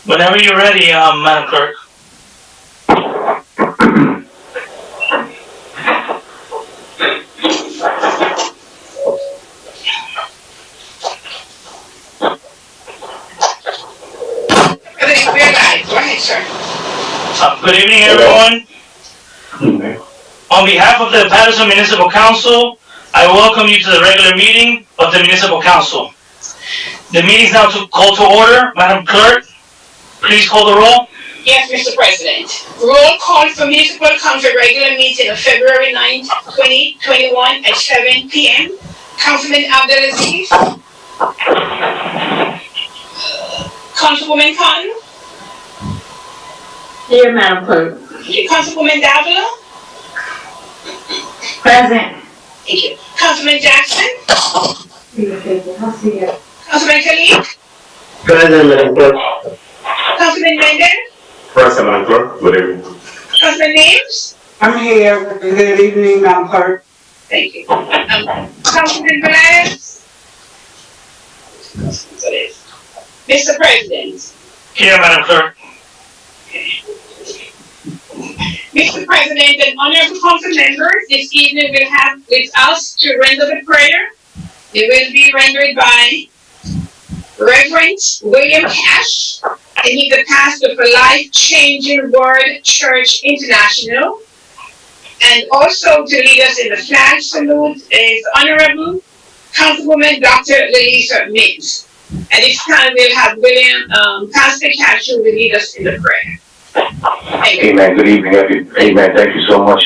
Whenever you're ready, Madam Clerk. Go ahead, sir. Good evening, everyone. On behalf of the Paterson Municipal Council, I welcome you to the regular meeting of the Municipal Council. The meeting is now called to order. Madam Clerk, please call the roll. Yes, Mr. President. Roll call for Municipal Council regular meeting of February 9th, 2021 at 7 p.m. Councilman Abdelaziz. Councilwoman Khan. Here, Madam Clerk. Councilwoman Davila. Present. Thank you. Councilman Jackson. Councilman Khalid. Present, Madam Clerk. Councilman Mendez. Present, Madam Clerk. Good evening. Councilman Names. I'm here. Good evening, Madam Clerk. Thank you. Councilman Velez. Mr. President. Here, Madam Clerk. Mr. President and honorable council members, this evening we'll have with us to render the prayer. It will be rendered by Reverend William Cash, and he's the pastor for Life Changing Word Church International. And also to lead us in the flag salute is Honorable Councilwoman Dr. Lelisa Mintz. At this time we'll have Pastor Cash who will lead us in the prayer. Amen. Good evening, amen. Thank you so much.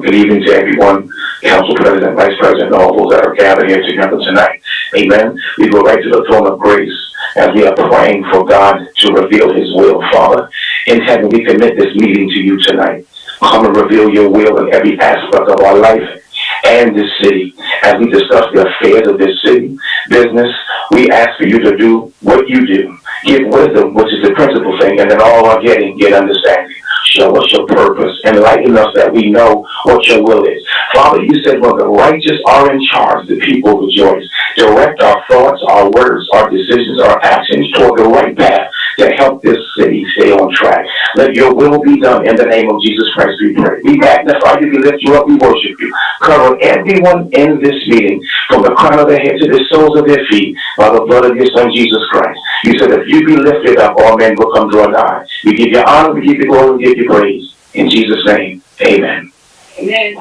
Good evening to everyone, Council President, Vice President, and all those that are gathered here together tonight. Amen. We go right to the throne of grace as we are praying for God to reveal His will. Father, in heaven, we commit this meeting to you tonight. Come and reveal your will in every aspect of our life and this city. As we discuss the affairs of this city, business, we ask for you to do what you do. Give wisdom, which is the principal thing, and then all our getting, get understanding. Show us your purpose. Enlighten us that we know what your will is. Father, you said when the righteous are in charge, the people rejoice. Direct our thoughts, our words, our decisions, our actions toward the right path to help this city stay on track. Let your will be done in the name of Jesus Christ, we pray. We magnify you, we lift you up, we worship you. Cover everyone in this meeting from the crown of their head to the soles of their feet by the blood of your Son, Jesus Christ. You said if you be lifted up, all men will come draw nigh. We give you honor, we give you glory, we give you praise. In Jesus' name, amen. Amen.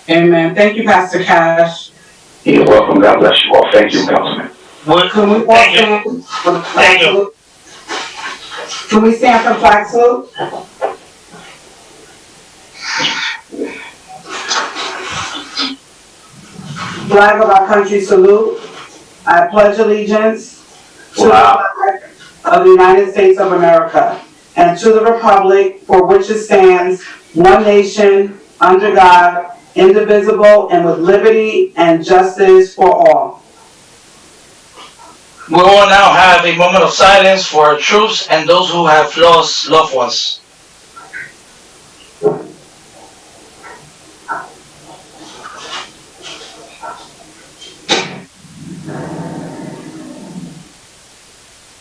Amen. Thank you, Pastor Cash. You're welcome. God bless you all. Thank you, Councilman. Can we all stand for the flag salute? Can we stand for flag salute? Flag of our country salute. I pledge allegiance to the flag of the United States of America and to the republic for which it stands, one nation, under God, indivisible, and with liberty and justice for all. We will now have a moment of silence for our troops and those who have lost loved ones.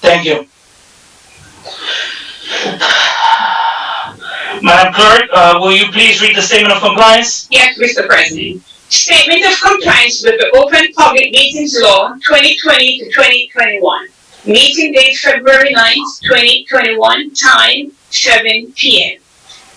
Thank you. Madam Clerk, will you please read the statement of compliance? Yes, Mr. President. Statement of compliance with the Open Public Meetings Law 2020 to 2021. Meeting date February 9th, 2021, time 7 p.m.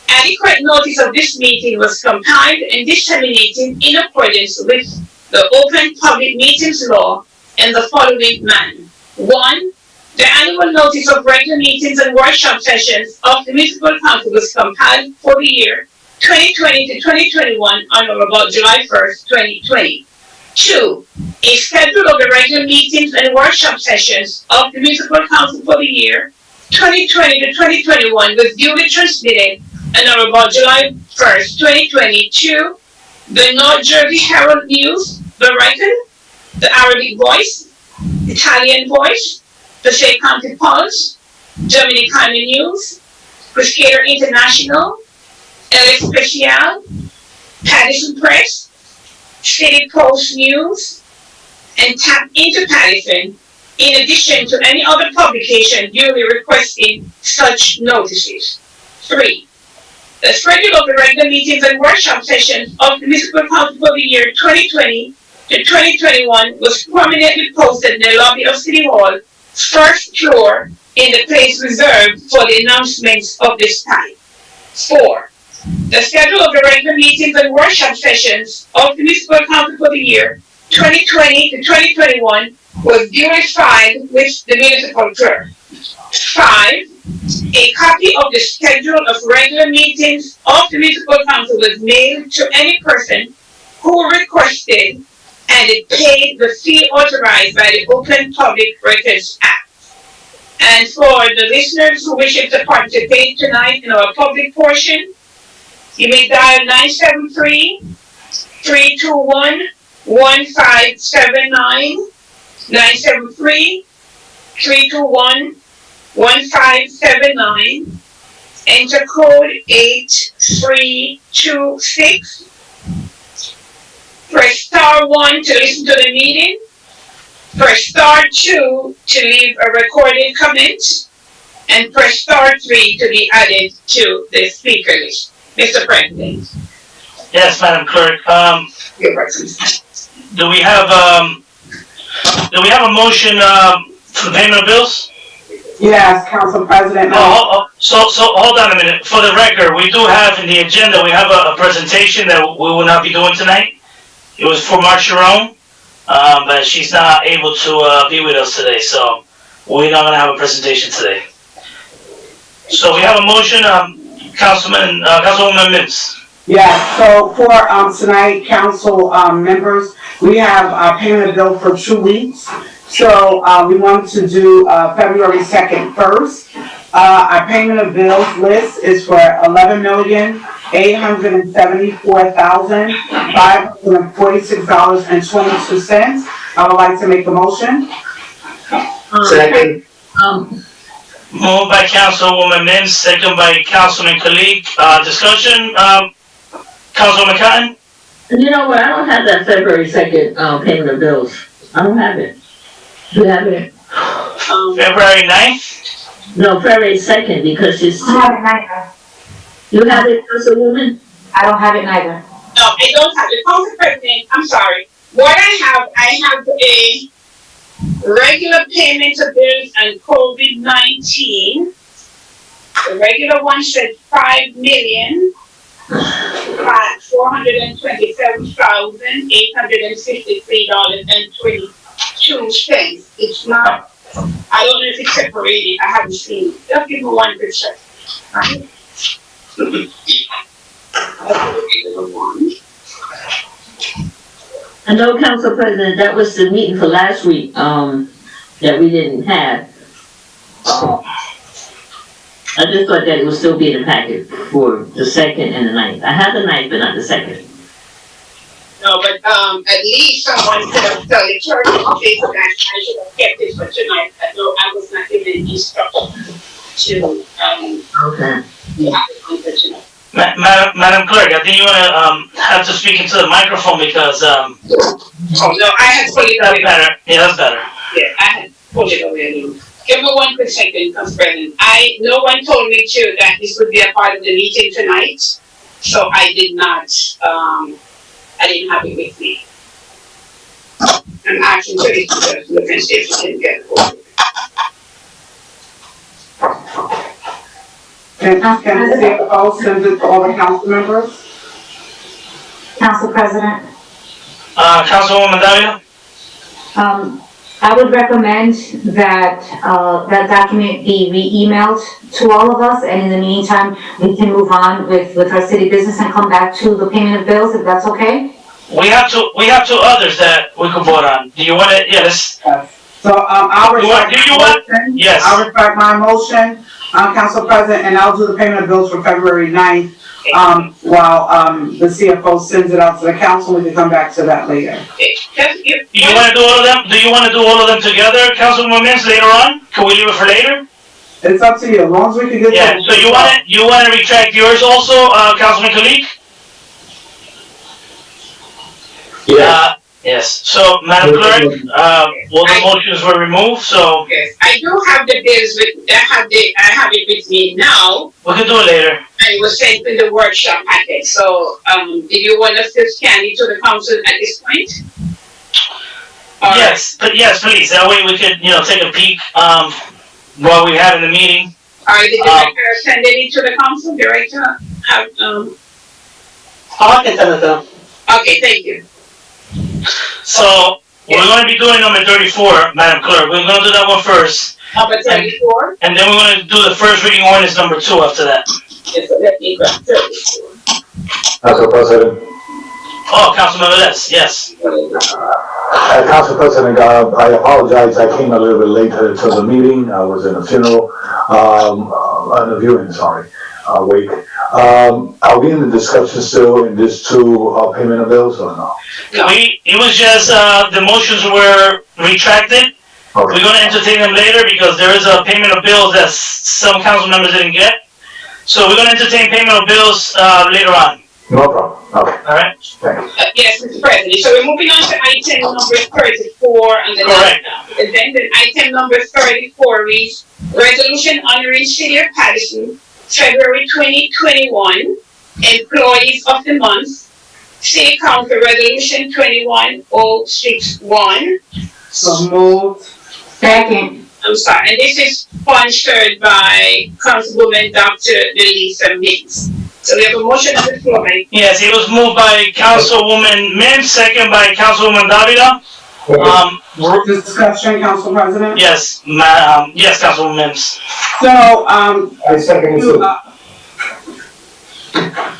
Adequate notice of this meeting was compiled and disseminated in accordance with the Open Public Meetings Law in the following manner. 1. The annual notice of regular meetings and workshop sessions of the Municipal Council was compiled for the year 2020 to 2021 on or about July 1st, 2020. 2. A schedule of the regular meetings and workshop sessions of the Municipal Council for the year 2020 to 2021 was duly transmitted on or about July 1st, 2022. The North Jersey Herald News, the Record, the Arabic Voice, Italian Voice, the Passaic County Pulse, Dominicana News, Crusader International, El Especial, Paterson Press, City Post News, and tap into Paterson in addition to any other publication duly requesting such notices. 3. The schedule of the regular meetings and workshop sessions of the municipal council for the year 2020 to 2021 was prominently posted in the lobby of City Hall, first floor, in the place reserved for the announcements of this time. 4. The schedule of the regular meetings and workshop sessions of the municipal council for the year 2020 to 2021 was duly filed with the municipal clerk. 5. A copy of the schedule of regular meetings of the municipal council was mailed to any person who requested and it paid the fee authorized by the Open Public Records Act. And for the listeners who wish to participate tonight in our public portion, you may dial 973-321-1579, 973-321-1579, enter code 8326. Press star 1 to listen to the meeting. Press star 2 to leave a recorded comment. And press star 3 to be added to the speaker list. Mr. President. Yes, Madam Clerk. Your person. Do we have a motion for the payment of bills? Yes, Council President. So hold on a minute. For the record, we do have in the agenda, we have a presentation that we will not be doing tonight. It was for Marcheron, but she's not able to be with us today, so we're not gonna have a presentation today. So we have a motion, Councilwoman Mims. Yes, so for tonight, council members, we have payment of bill for 2 weeks. So we want to do February 2nd first. Our payment of bills list is for $11,874,546.22. I would like to make a motion. Second. Moved by Councilwoman Mims, second by Councilman Kalik. Discussion, Councilwoman Cotton? You know what, I don't have that February 2nd, payment of bills. I don't have it. Do you have it? February 9th? No, February 2nd, because she's. I don't have it neither. You have it, Councilwoman? I don't have it neither. No, I don't have the Council President. I'm sorry. What I have a regular payment of bills and COVID-19. The regular one said $5,427,853.22. It's not. I don't know if it's separated. I haven't seen it. Just give me 1 percent. Right? I know, Council President, that was the meeting for last week, that we didn't have. I just thought that it would still be in the packet for the 2nd and the 9th. I have the 9th, but not the 2nd. No, but at least someone could have told the church, okay, so that I should have kept it for tonight. No, I was not given instruction to Okay. have it on for tonight. Madam Clerk, I think you wanna have to speak into the microphone because Oh no, I had pulled it that's away. better. Yeah, that's better. Yeah, I had pulled it away. Give me 1 quick second, Council President. No one told me that this would be a part of the meeting tonight, so I did not. I didn't have it with me. I'm asking to look and see if we can get it. Can the CFO send it to all the council members? Council President, Councilwoman Dahlia? I would recommend that, that document be re-emailed to all of us, and in the meantime, we can move on with our city business and come back to the payment of bills, if that's okay? We have two others that we could vote on. Do you want to, yeah, let's, So, I'll retract my motion. yes. I'll retract my motion, Council President, and I'll do the payment of bills for February 9th, while, the CFO sends it out to the council. We can come back to that later. Do you want to do all of them? Do you want to do all of them together, Councilwoman Mims, later on? Can we leave it for later? It's up to you, as long as we can get. Yeah, so you want to retract yours also, Councilman Kalik? Yeah. Yes, so, Madam Clerk, all the motions were removed, so Yes, I do have the bills with, I have it with me now. we can do it later. I was sent in the workshop packet, so, do you want us to scan it to the council at this point? Or- Yes, but yes, please, that way we could, take a peek, while we have in the meeting. Or the director sending it to the council, director, I can send it to them. okay, thank you. So, we're gonna be doing number 34, Madam Clerk, we're gonna do that one first, Number 34, and then we're gonna do the first reading ordinance number 2 after that. yes, so let me grab 34. Council President, Oh, Councilmember Les, yes. Council President, I apologize, I came a little bit late to the meeting, I was in a funeral, on a viewing, wake. Are we in the discussion still in this 2 payment of bills or no? It was just, the motions were retracted. We're Okay. gonna entertain them later because there is a payment of bills that some council members didn't get. So we're gonna entertain payment of bills, later on, No problem, okay, alright? thank you. Yes, Mr. President, so we're moving on to item number 34, and then. Correct. Then item number 34 reads, resolution honoring City of Paterson, February 2021, Employees of the Month, City Council Resolution 21061. So moved. Second. I'm sorry, and this is sponsored by Councilwoman Dr. Lisa Mix. So we have a motion on the floor, right? Yes, it was moved by Councilwoman Mims, second by Councilwoman Davila. Discussion, Council President? Yes, yes, Councilwoman Mims. So, I second it, you, too.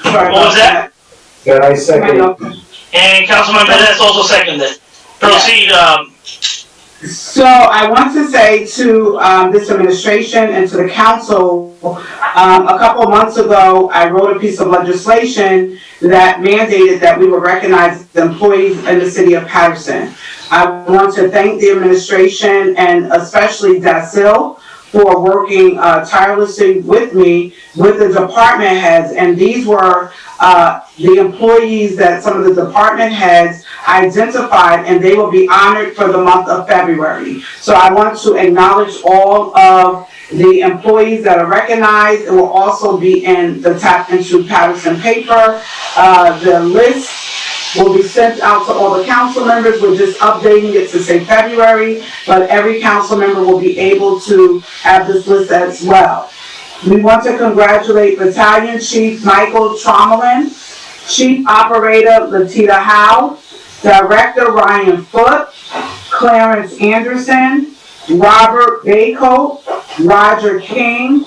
sorry What was about that? Then I second it. And Councilman Velez also seconded. Proceed, So I want to say to this administration and to the council, a couple of months ago, I wrote a piece of legislation that mandated that we would recognize the employees in the city of Paterson. I want to thank the administration and especially Dacil for working tirelessly with me, with the department heads, and these were the employees that some of the department heads identified, and they will be honored for the month of February. So I want to acknowledge all of the employees that are recognized. It will also be in the Tap Into Paterson paper. The list will be sent out to all the council members. We're just updating it to say February, but every council member will be able to have this list as well. We want to congratulate Battalion Chief Michael Tromelin, Chief Operator Latita Howe, Director Ryan Foote, Clarence Anderson, Robert Baycoat, Roger King,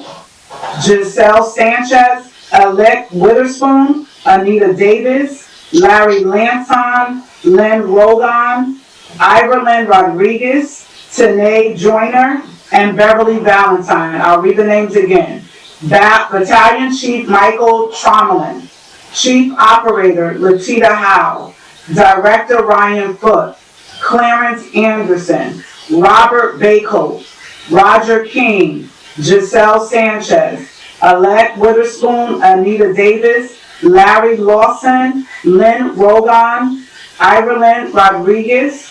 Giselle Sanchez, Alec Witherspoon, Anita Davis, Larry Lanton, Lynn Rogan, Iverlyn Rodriguez, Tanae Joyner, and Beverly Valentine. I'll read the names again. Battalion Chief Michael Tromelin, Chief Operator Latita Howe, Director Ryan Foote, Clarence Anderson, Robert Baycoat, Roger King, Giselle Sanchez, Alec Witherspoon, Anita Davis, Larry Lawson, Lynn Rogan, Iverlyn Rodriguez,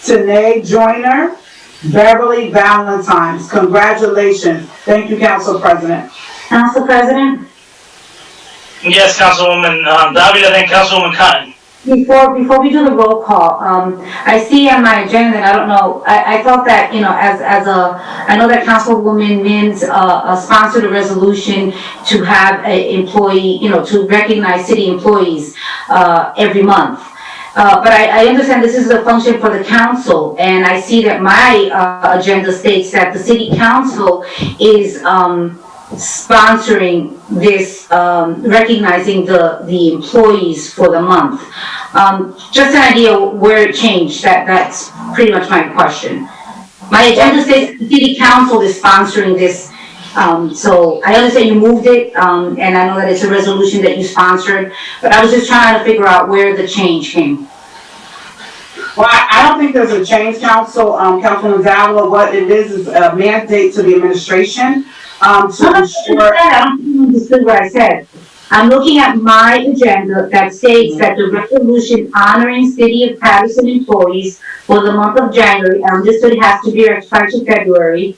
Tanae Joyner, Beverly Valentines. Congratulations. Thank you, Council President. Council President, yes, Councilwoman Davila, then Councilwoman Cotton. before we do the roll call, I see on my agenda, and I don't know, I thought that, I know that Councilwoman Mims, sponsored a resolution to have a employee, to recognize city employees, every month. But I understand this is a function for the council, and I see that my, agenda states that the city council is, sponsoring this, recognizing the employees for the month. Just an idea where it changed, that's pretty much my question. My agenda states the city council is sponsoring this, so I understand you moved it, and I know that it's a resolution that you sponsored, but I was just trying to figure out where the change came. Well, I don't think there's a change, Councilman Davila. What it is a mandate to the administration, to I ensure. don't think you understood what I said. I'm looking at my agenda that states that the resolution honoring City of Paterson employees for the month of January, and this would have to be expired to February,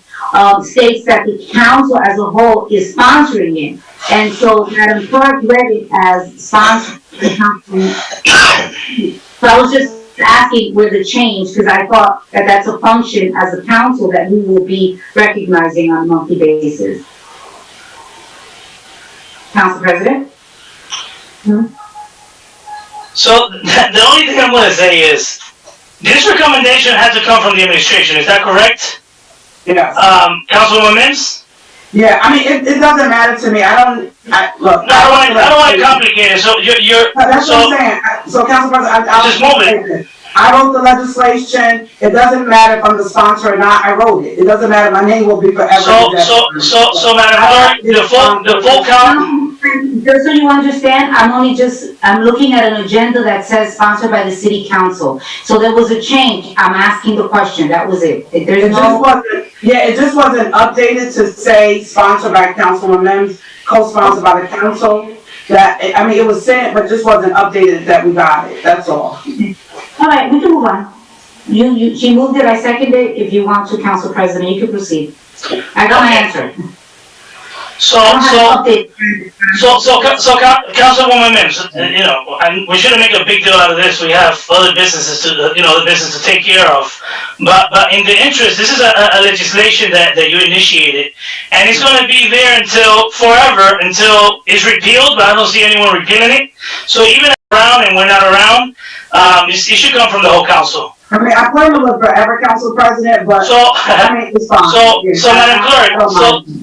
states that the council as a whole is sponsoring it. And so Madam Clerk read it as sponsored. So I was just asking where the change, because I thought that that's a function as a council that we will be recognizing on a monthly basis. Council President? So the only thing I'm gonna say is, this recommendation had to come from the administration, is that correct? Yes. Councilwoman Mims? Yeah, I mean, it doesn't matter to me. Look. No, I don't want it complicated, so you're, That's so, what I'm saying. So, Council President, I'll just move it. I wrote the legislation. It doesn't matter if I'm the sponsor or not. I wrote it. It doesn't matter. My name will be forever. So, Madam Clerk, the full count, Just so you understand, I'm looking at an agenda that says sponsored by the city council. So there was a change. I'm asking the question. That was it. There's no. It just wasn't updated to say sponsored by Councilwoman Mims, co-sponsored by the council. It was sent, but just wasn't updated that we got it. That's all. All right, we can move on. She moved it, I seconded it. If you want to, Council President, you can proceed. I got my answer. Councilwoman Mims, and we shouldn't make a big deal out of this. We have other businesses the business to take care of. But in the interest, this is a legislation that you initiated, and it's going to be there until forever, until it's repealed. But I don't see anyone repealing it. So even around and we're not around, it should come from the whole council. I mean, I plan to live forever, Council President, but it's fine. So Madam Clerk,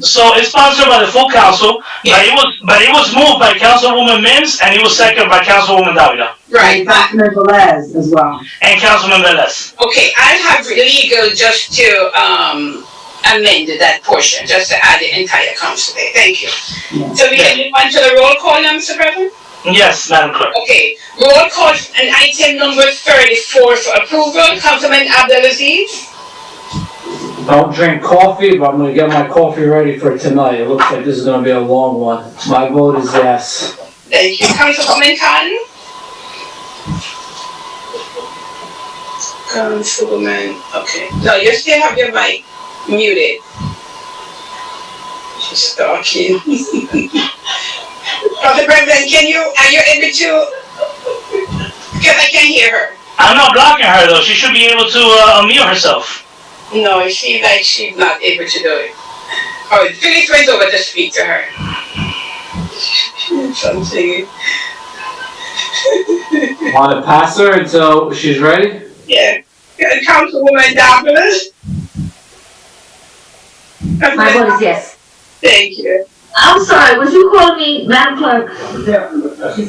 so it's sponsored by the full council, but it was moved by Councilwoman Mims and it was seconded by Councilwoman Davila. Right. And Councilman Velez as well. And Councilman Velez. Okay, I'll have legal just to amend that portion, just to add the entire council there. Thank you. Yeah. So we can move on to the roll call now, Mr. President? Yes, Madam Clerk. Okay, roll call on item number 34 for approval. Councilman Abdelaziz? Don't drink coffee, but I'm gonna get my coffee ready for tonight. It looks like this is gonna be a long one. My vote is yes. Thank you. Councilwoman Cotton? Councilwoman, okay. No, you still have your mic muted. She's talking. Council President, are you able to, because I can't hear her. I'm not blocking her though. She should be able to unmute herself. No, it seems like she's not able to do it. Oh, Phyllis went over to speak to her. Something. Wanna pass her until she's ready? Yeah. Councilwoman Douglas? My vote is yes. Thank you. I'm sorry, was you calling me Madam Clerk?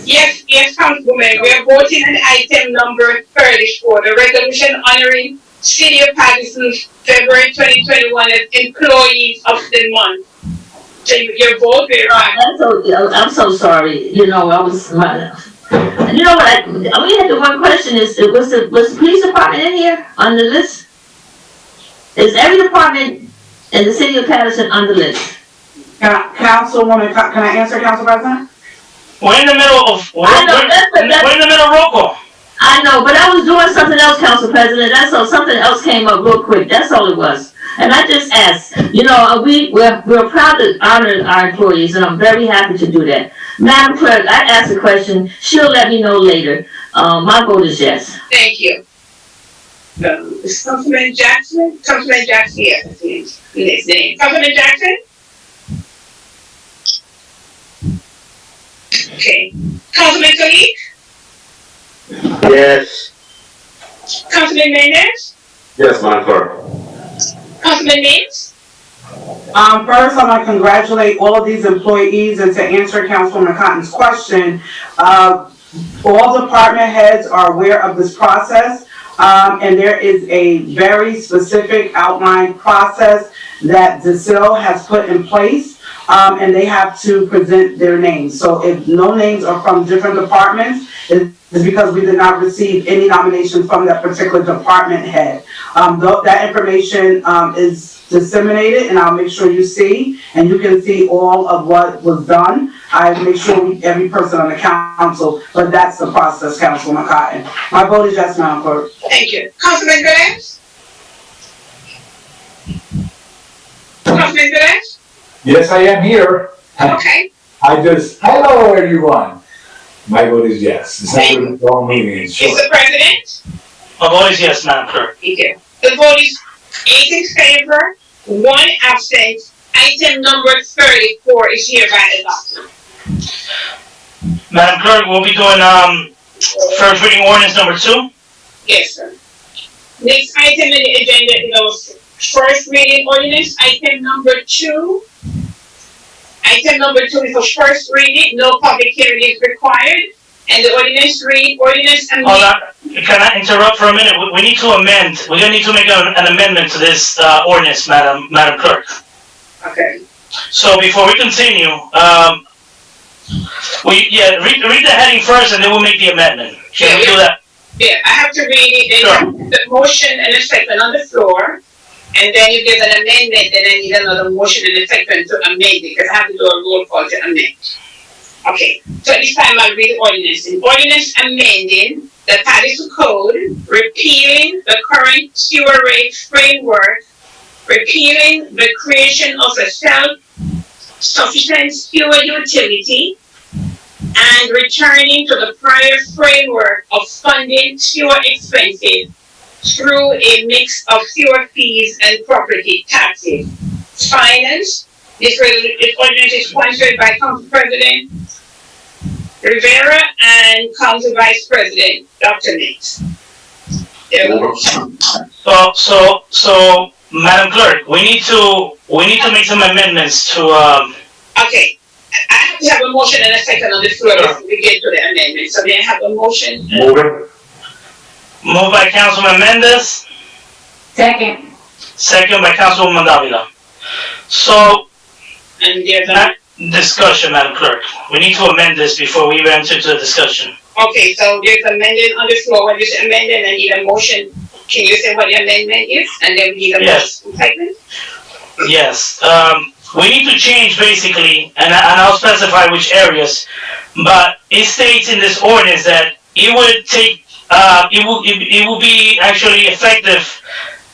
Yes, Councilwoman, we are voting on item number 34, the resolution honoring City of Paterson's February 2021 as Employees of the Month. So your vote, I'm so sorry, I was, we had the one question is, was the police department in here on the list? Is every department in the City of Paterson on the list? Councilwoman, can I answer, Council President? We're in the middle of we're in the middle of roll call. I know, but I was doing something else, Council President. That's all. Something else came up real quick. That's all it was. And I just asked. We're proud to honor our employees, and I'm very happy to do that. Madam Clerk, I asked a question. She'll let me know later. My vote is yes. Thank you. Is Councilman Jackson? Councilman Jackson, yes, that's his name. Councilman Jackson? Okay. Councilman Khalid? Yes. Councilman Mendez? Yes, Madam Clerk. Councilman Mims? First, I want to congratulate all of these employees, and to answer Councilwoman Cotton's question, all department heads are aware of this process, and there is a very specific outlined process that DeSille has put in place, and they have to present their names. So if no names are from different departments, it's because we did not receive any nominations from that particular department head. That information is disseminated, and I'll make sure you see, and you can see all of what was done. I make sure every person on the council, but that's the process, Councilwoman Cotton. My vote is yes, Madam Clerk. Thank you. Councilman Velez? Councilman Velez? Yes, I am here. Okay. Hello, everyone. My vote is yes. It's not Thank a long meeting, it's short. Mr. President? My vote is yes, Madam Clerk. Thank you. The vote is 8 in favor, 1 absent. Item number 34 is hereby adopted. Madam Clerk, we'll be doing, first reading ordinance number 2. Yes, sir. Next item in the agenda is first reading ordinance, item number 2. Item number 2 is for first reading, no public hearing is required. And the ordinance ordinance Hold amendment. on, can I interrupt for a minute? We need to amend, we're gonna need to make an amendment to this, ordinance, Madam Clerk. Okay. So before we continue, read the heading first and then we'll make the amendment. Can we do that? Yeah, I have to read it. Sure. The motion and a second on the floor. And then you give an amendment, and then need another motion and a second to amend it, because I have to do a roll call to amend. Okay, so this time I'll read the ordinance. An ordinance amending the Paterson Code, repealing the current sewer rate framework, repealing the creation of a self-sufficient sewer utility, and returning to the prior framework of funding sewer expenses through a mix of sewer fees and property taxes. Finance, this ordinance is sponsored by Council President Rivera and Council Vice President Dr. Nix. There we go. So, Madam Clerk, we need to make some amendments to, Okay, I have to have a motion and a second on the floor before we get to the amendment. So may I have a motion? Move it. moved by Councilman Mendez, Second. second by Councilwoman Davila. So, And there's a, that discussion, Madam Clerk, we need to amend this before we enter into the discussion. okay, so there's amendment on the floor. When there's amendment, I need a motion. Can you say what the amendment is? And then we need a Yes. motion. Second? Yes, we need to change basically, and I'll specify which areas, but it states in this ordinance that it would take, it will be actually effective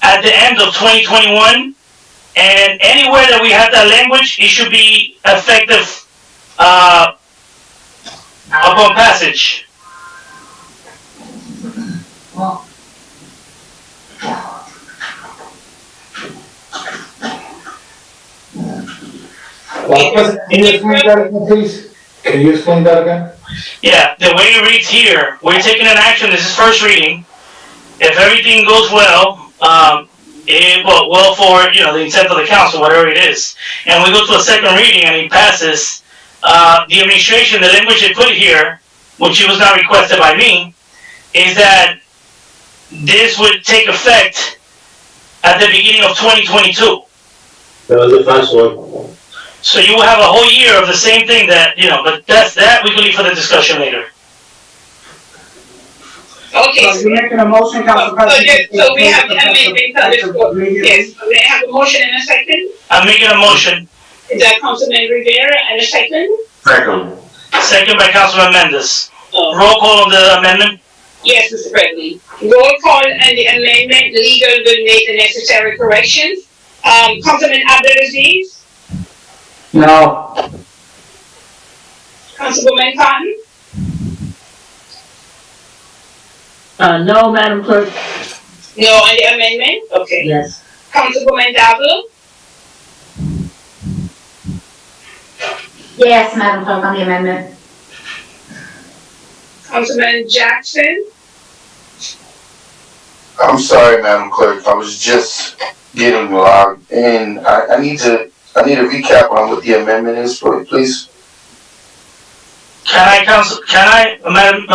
at the end of 2021, and anywhere that we have that language, it should be effective, upon passage. Can you explain that again, please? Can you explain that again? Yeah, the way it reads here, we're taking an action, this is first reading. If everything goes well, well for, the intent of the council, whatever it is, and we go to a second reading and it passes, the administration, the language they put here, which was not requested by me, is that this would take effect at the beginning of 2022. That was the first one. So you will have a whole year of the same thing that, but that we can leave for the discussion later. Okay. So you're making a motion, Council President? So we have the amendment on the floor. Yes, may I have a motion and a second? I'm making a motion, Is that Councilman Rivera and a second? Second. second by Councilman Mendez. Oh. Roll call on the amendment. Yes, Mr. President. Roll call and the amendment, legal will make the necessary corrections. Councilman Abdulaziz, No. Councilwoman Cotton, No, Madam Clerk, no on the amendment? Okay. yes. Councilwoman Davila, Yes, Madam Clerk, on the amendment. Councilman Jackson, I'm sorry, Madam Clerk, I was just getting logged in. I need a recap on what the amendment is, please. Madam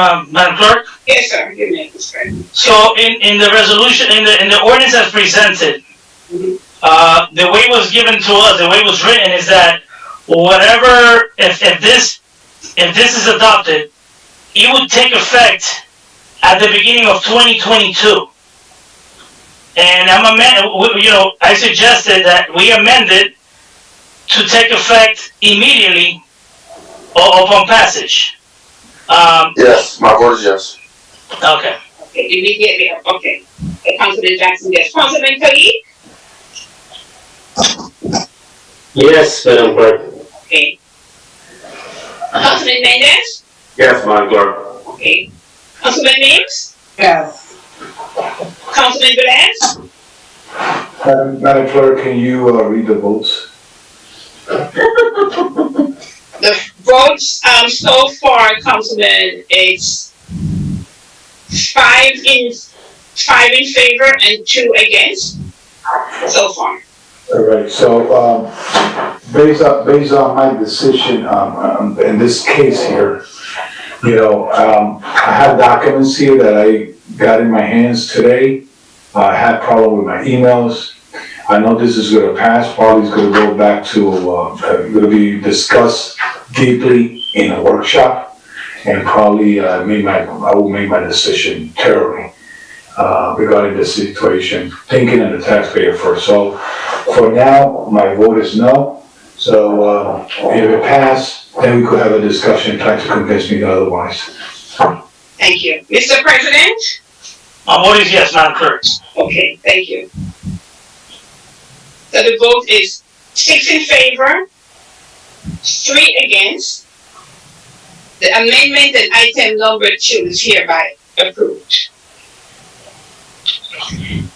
Clerk? yes, sir, you may, Mr. President. So in the resolution, in the ordinance as presented, the way it was given to us, the way it was written is that whatever, if this is adopted, it would take effect at the beginning of 2022. And I suggested that we amend it to take effect immediately Upon passage. Yes, my vote is yes. Okay. Okay, immediately, okay. Councilman Jackson, yes. Councilman Khalid? Yes, Madam Clerk. Okay. Councilman Mendez? Yes, Madam Clerk. Okay. Councilman Mims? Yes. Councilman Velez? Madam Clerk, can you, read the votes? The votes, so far, Councilman, it's 5 in favor and 2 against, so far. All right, so, based on my decision, in this case here, you know, I have documents here that I got in my hands today. I had problem with my emails. I know this is gonna pass, probably it's gonna go back to, gonna be discussed deeply in a workshop. And probably, I will make my decision thoroughly, regarding this situation, thinking of the taxpayer first. So, for now, my vote is no. So, if it passed, then we could have a discussion, try to convince me otherwise. Thank you. Mr. President? My vote is yes, Madam Clerk. Okay, thank you. So the vote is 6 in favor, 3 against. The amendment and item number 2 is hereby approved.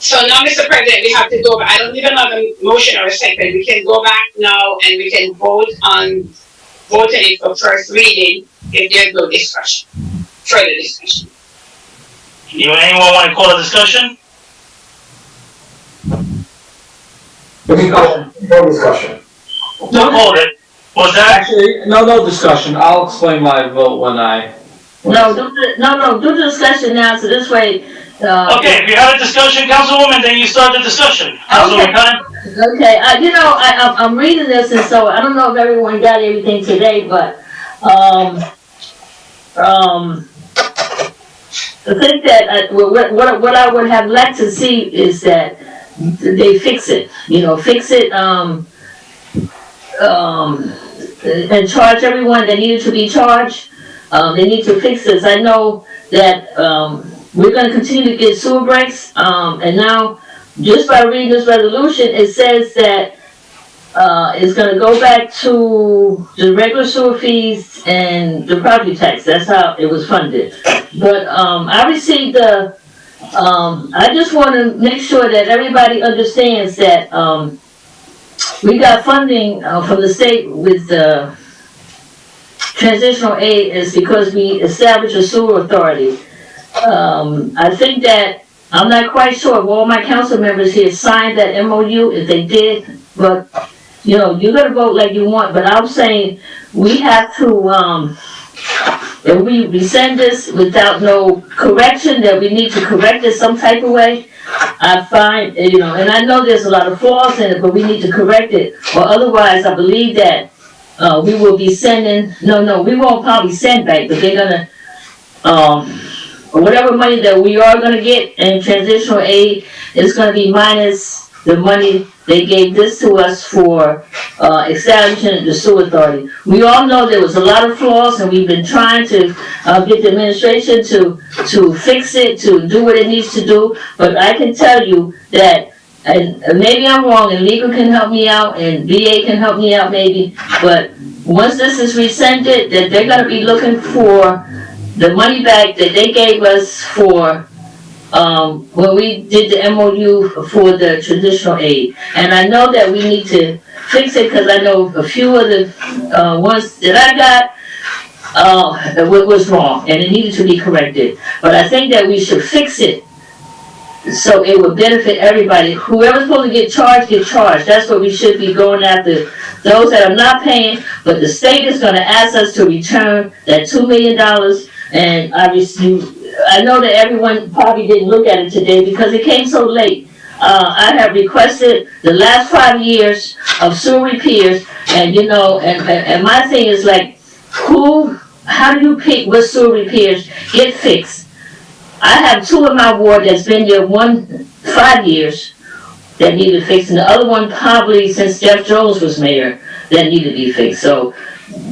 So now, Mr. President, we have to go back. I don't even have a motion or a second. We can go back now and we can vote on voting it for first reading if there's no discussion, further discussion. Anyone want to call a discussion? No discussion. No, hold it. Was that? Actually, no discussion. I'll explain my vote when I. No, do the discussion now, so this way, Okay, if you have a discussion, Councilwoman, then you start the discussion. Councilwoman Cunningham? okay, I'm reading this, and so I don't know if everyone got everything today, but, I think that, what I would have liked to see is that they fix it, and charge everyone that needed to be charged. They need to fix this. I know that, we're gonna continue to get sewer breaks, and now, just by reading this resolution, it says that, it's gonna go back to the regular sewer fees and the property tax. That's how it was funded. But, I received I just wanna make sure that everybody understands that, we got funding, from the state with, transitional aid is because we established a sewer authority. I think that, I'm not quite sure if all my council members here signed that MOU, if they did, but, you're gonna vote like you want, but I'm saying we have to, if we rescind this without no correction, that we need to correct it some type of way, I find, and I know there's a lot of flaws in it, but we need to correct it, or otherwise I believe that we will be sending, we won't probably send back, but they're gonna, whatever money that we are gonna get in transitional aid is gonna be minus the money they gave this to us for, establishing the sewer authority. We all know there was a lot of flaws, and we've been trying to, get the administration to fix it, to do what it needs to do, but I can tell you that, and maybe I'm wrong, and legal can help me out, and VA can help me out maybe, but once this is rescinded, that they're gonna be looking for the money back that they gave us for, when we did the MOU for the traditional aid. And I know that we need to fix it, because I know a few of the, ones that I got, was wrong, and it needed to be corrected. But I think that we should fix it so it would benefit everybody. Whoever's supposed to get charged. That's what we should be going after. Those that are not paying, but the state is gonna ask us to return that $2 million. And I know that everyone probably didn't look at it today because it came so late. I have requested the last 5 years of sewer repairs, and and my thing is like, how do you pick what sewer repairs get fixed? I have 2 in my ward that's been there 5 years that needed fixed, and the other one probably since Jeff Jones was mayor that needed to be fixed. So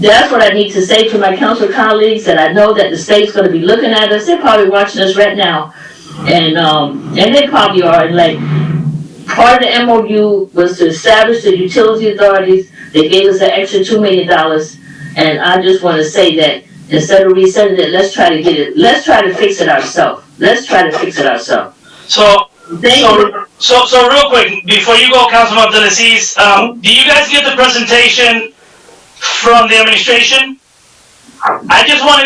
that's what I need to say to my council colleagues, that I know that the state's gonna be looking at us. They're probably watching us right now. And they probably are, like, part of the MOU was to establish the utility authorities. They gave us an extra $2 million. And I just wanna say that instead of resetting it, let's try to fix it ourselves. So, Thank you. so real quick, before you go, Councilman Abdelaziz, do you guys get the presentation from the administration? I just want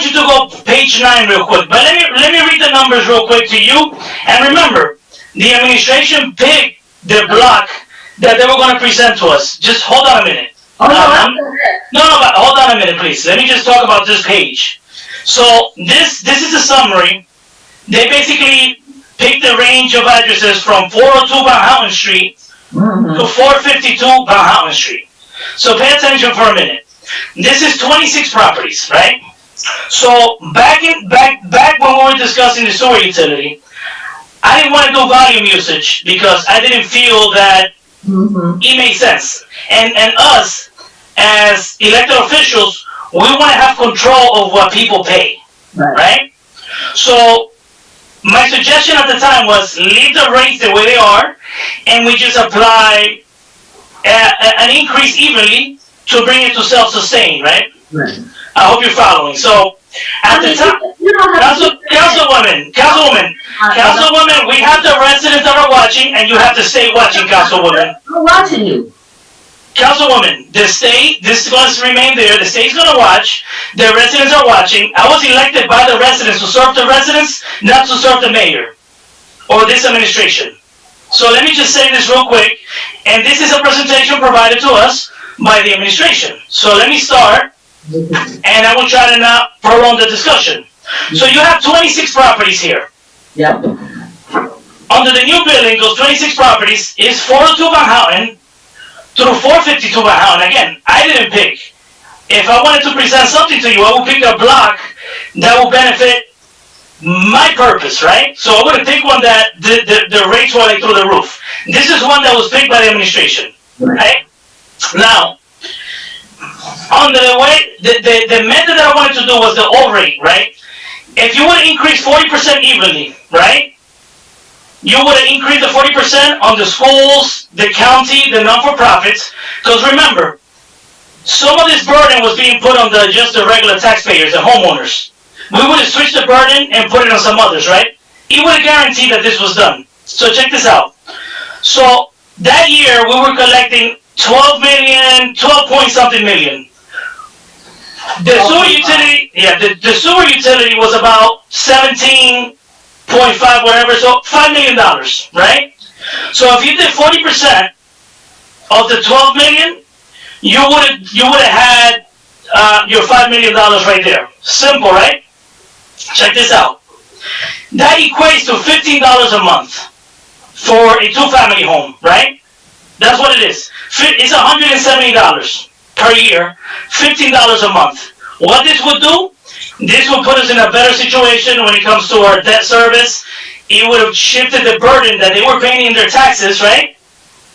you to go page 9 real quick, but let me read the numbers real quick to you. And remember, the administration picked the block that they were gonna present to us. Just hold on a minute. Oh, No, but hold on a minute, please. Let me just talk about this page. So this is a summary. They basically picked the range of addresses from 402 Van Houten Street to 452 Van Houten Street. So pay attention for a minute. This is 26 properties, right? So back when we were discussing the sewer utility, I didn't want to do volume usage because I didn't feel that it made sense. And us, as elected officials, we want to have control of what people pay, right? So my suggestion at the time was leave the rates the way they are, and we just apply an increase evenly to bring it to self-sustain, right? I hope you're following. So at the time, Councilwoman, we have the residents that are watching, and you have to stay watching, Councilwoman. I'm watching you. Councilwoman, this is going to remain there. The state's going to watch. The residents are watching. I was elected by the residents to serve the residents, not to serve the mayor or this administration. So let me just say this real quick. And this is a presentation provided to us by the administration. So let me start, and I will try to not prolong the discussion. So you have 26 properties here. Yep. Under the new building, those 26 properties is 402 Van Houten through 452 Van Houten. Again, I didn't pick. If I wanted to present something to you, I would pick a block that will benefit my purpose, right? So I wouldn't pick one that the rates were like through the roof. This is one that was picked by the administration, right? Now, under the way, the method that I wanted to do was the old rate, right? If you would increase 40% evenly, right? You would increase the 40% on the schools, the county, the non-for-profits, because remember, some of this burden was being put on just the regular taxpayers, the homeowners. We would have switched the burden and put it on some others, right? It would have guaranteed that this was done. So check this out. So that year we were collecting 12 point something million. The sewer utility, the sewer utility was about 17.5 whatever, so $5 million, right? So if you did 40% of the 12 million, you would have had your $5 million right there. Simple, right? Check this out. That equates to $15 a month for a 2-family home, right? That's what it is. It's $170 per year, $15 a month. What this would do, this will put us in a better situation when it comes to our debt service. It would have shifted the burden that they were paying in their taxes, right?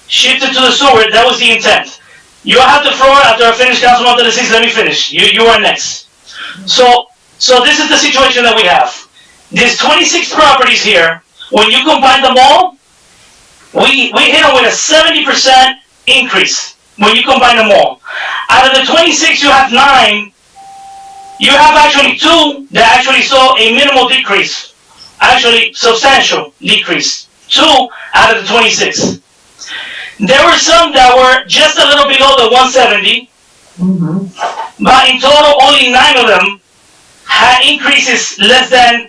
Shifted to the sewer. That was the intent. You have the floor after I finish, Councilman Abdelaziz. Let me finish. You are next. So this is the situation that we have. There's 26 properties here. When you combine them all, we hit them with a 70% increase when you combine them all. Out of the 26, you have 9. You have actually 2 that actually saw a minimal decrease. Actually, substantial decrease. 2 out of the 26. There were some that were just a little below the 170. But in total, only 9 of them had increases less than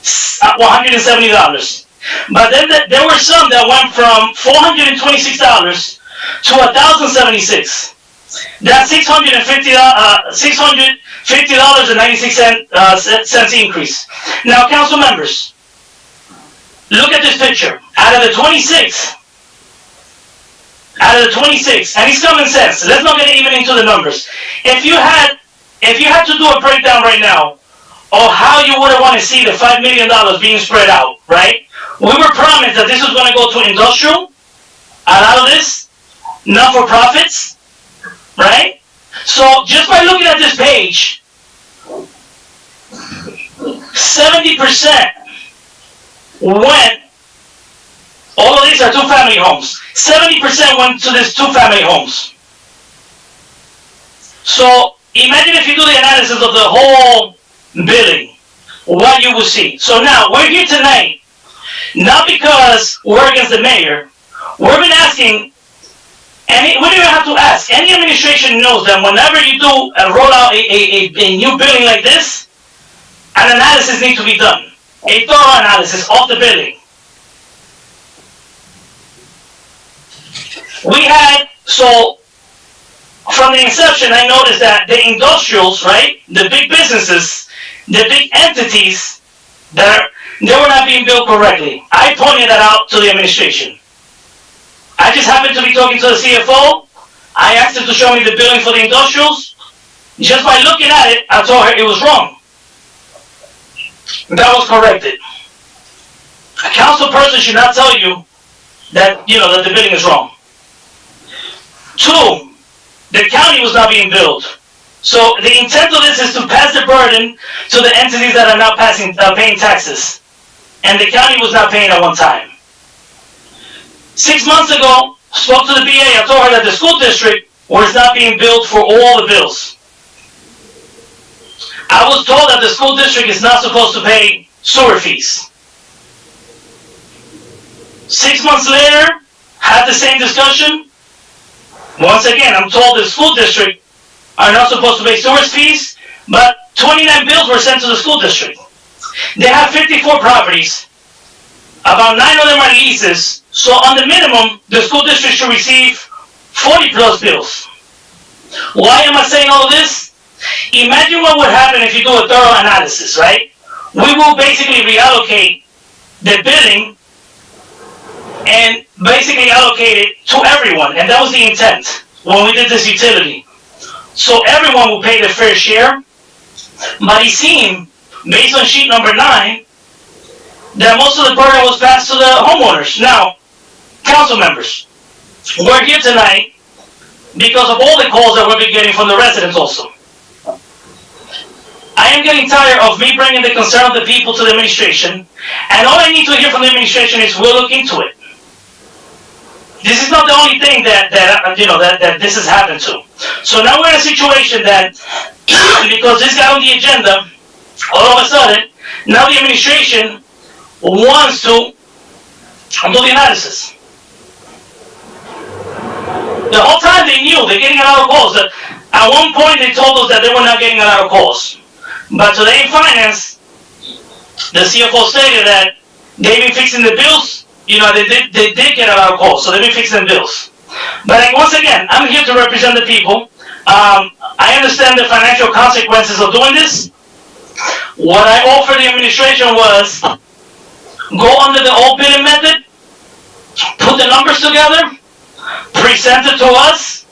$170. But then there were some that went from $426 to $1,076. That's $650.96 increase. Now, council members, look at this picture. Out of the 26, and it's common sense. Let's not get even into the numbers. If you had to do a breakdown right now of how you would want to see the $5 million being spread out, right? We were promised that this was going to go to industrial, a lot of this, not-for-profits, right? So just by looking at this page, 70% went, all of these are two-family homes. 70% went to these two-family homes. So imagine if you do the analysis of the whole billing, what you will see. So now we're here tonight, not because we're against the mayor. We've been asking, and we don't even have to ask. Any administration knows that whenever you do roll out a new billing like this, an analysis needs to be done. A thorough analysis of the billing. We had, so from the inception, I noticed that the industrials, right, the big businesses, the big entities, they were not being billed correctly. I pointed that out to the administration. I just happened to be talking to the CFO. I asked him to show me the billing for the industrials. Just by looking at it, I told her it was wrong. That was corrected. A council person should not tell you that, that the billing is wrong. 2, the county was not being billed. So the intent of this is to pass the burden to the entities that are not paying taxes. And the county was not paying at one time. 6 months ago, spoke to the BA, I told her that the school district was not being billed for all the bills. I was told that the school district is not supposed to pay sewer fees. 6 months later, had the same discussion. Once again, I'm told the school district are not supposed to pay sewer fees, but 29 bills were sent to the school district. They have 54 properties. About 9 of them are leases. So on the minimum, the school district should receive 40 plus bills. Why am I saying all of this? Imagine what would happen if you do a thorough analysis, right? We will basically reallocate the billing and basically allocate it to everyone. And that was the intent when we did this utility. So everyone will pay their fair share. But it seemed, based on sheet number 9, that most of the burden was passed to the homeowners. Now, council members, we're here tonight because of all the calls that we've been getting from the residents also. I am getting tired of me bringing the concern of the people to the administration, and all I need to hear from the administration is we'll look into it. This is not the only thing that this has happened to. So now we're in a situation that, because this got on the agenda, all of a sudden, now the administration wants to do the analysis. The whole time they knew they're getting a lot of calls. At one point they told us that they were not getting a lot of calls. But today in finance, the CFO stated that they've been fixing the bills. They did get a lot of calls, so they've been fixing bills. But once again, I'm here to represent the people. I understand the financial consequences of doing this. What I offered the administration was go under the old billing method, put the numbers together, present it to us,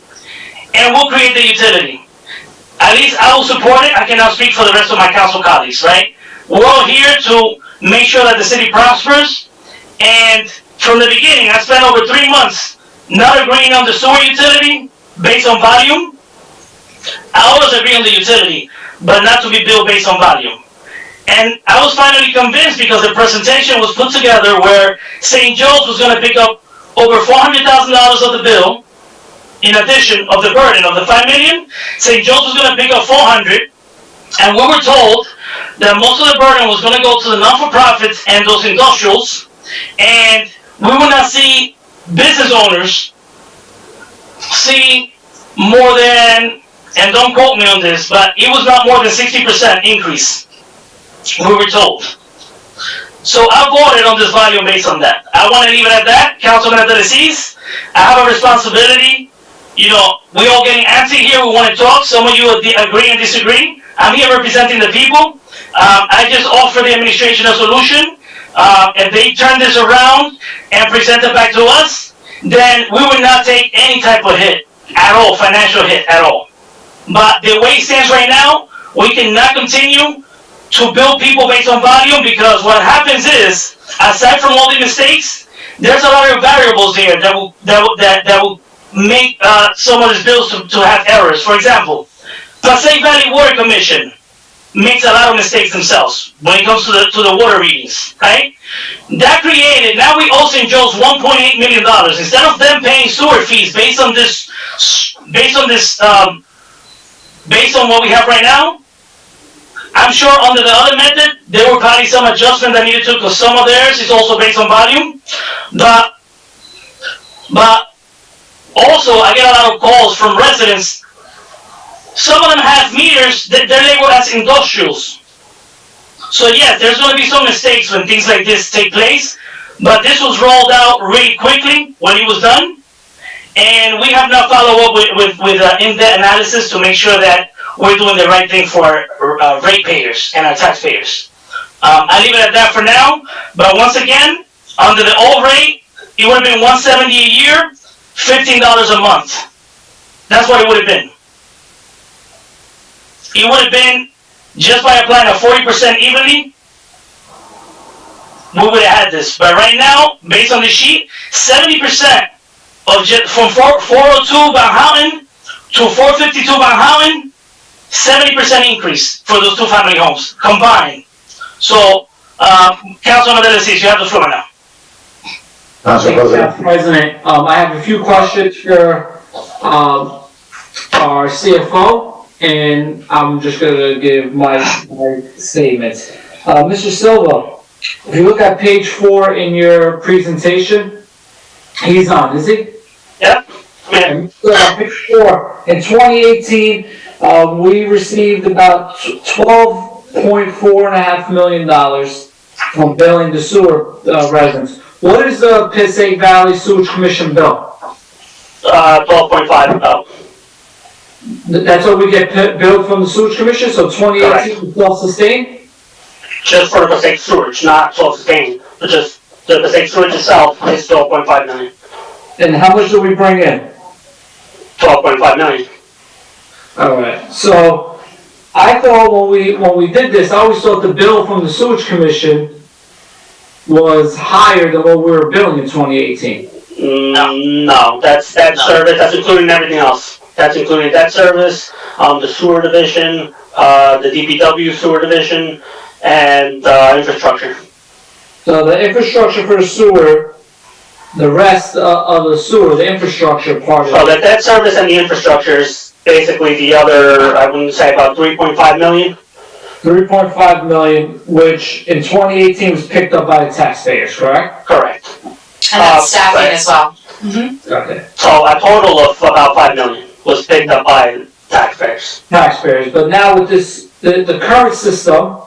and we'll create the utility. At least I will support it. I cannot speak for the rest of my council colleagues, right? We're all here to make sure that the city prospers. And from the beginning, I spent over 3 months not agreeing on the sewer utility based on volume. I always agree on the utility, but not to be billed based on volume. And I was finally convinced because the presentation was put together where St. Joe's was going to pick up over $400,000 of the bill, in addition of the burden of the $5 million. St. Joe's was going to pick up $400,000, and we were told that most of the burden was going to go to the non-for-profits and those industrials, and we will not see business owners see more than, and don't quote me on this, but it was not more than 60% increase, we were told. So I voted on this volume based on that. I want to leave it at that. Councilman Abdelaziz, I have a responsibility. We all getting antsy here. We want to talk. Some of you agree and disagree. I'm here representing the people. I just offer the administration a solution. If they turn this around and present it back to us, then we will not take any type of hit at all, financial hit at all. But the way it stands right now, we cannot continue to bill people based on volume, because what happens is, aside from all the mistakes, there's a lot of variables here that will make some of these bills to have errors. For example, Passaic Valley Water Commission makes a lot of mistakes themselves when it comes to the water readings, right? That created, now we owe St. Joe's $1.8 million. Instead of them paying sewer fees based on what we have right now, I'm sure under the other method, there were probably some adjustment that needed to, because some of theirs is also based on volume. But also, I get a lot of calls from residents. Some of them have meters that they're labeled as industrials. So yes, there's going to be some mistakes when things like this take place, but this was rolled out really quickly when it was done, and we have now followed up with in-depth analysis to make sure that we're doing the right thing for our ratepayers and our taxpayers. I leave it at that for now, but once again, under the old rate, it would have been $170 a year, $15 a month. That's what it would have been. It would have been, just by applying a 40% evenly, we would have had this. But right now, based on the sheet, 70% of from 402 Van Houten to 452 Van Houten, 70% increase for those two family homes combined. So, Councilman Abdelaziz, you have the floor now. Council President. Council President, I have a few questions for our CFO, and I'm just going to give my statements. Mr. Silva, if you look at page 4 in your presentation, he's on, is he? Yep. And on page 4, in 2018, we received about $12.4.5 million from billing the sewer residents. What is the Passaic Valley Sewage Commission bill? 12.5 about. That's what we get billed from the Sewage Commission, so 2018 is self-sustained? Just for the Passaic sewage, not self-sustained, but just the Passaic sewage itself is 12.5 million. And how much do we bring in? 12.5 million. Alright, so I thought when we did this, I always thought the bill from the Sewage Commission was higher than what we were billing in 2018. No, that's that service, that's including everything else. That's including debt service, the sewer division, the DPW sewer division, and infrastructure. So the infrastructure for the sewer, the rest of the sewer, the infrastructure part of So it. the debt service and the infrastructure is basically the other, I wouldn't say about 3.5 million. 3.5 million, which in 2018 was picked up by the taxpayers, correct? Correct. And that's staffing as well. Okay. So a total of about 5 million was picked up by taxpayers. Taxpayers, but now with this, the current system,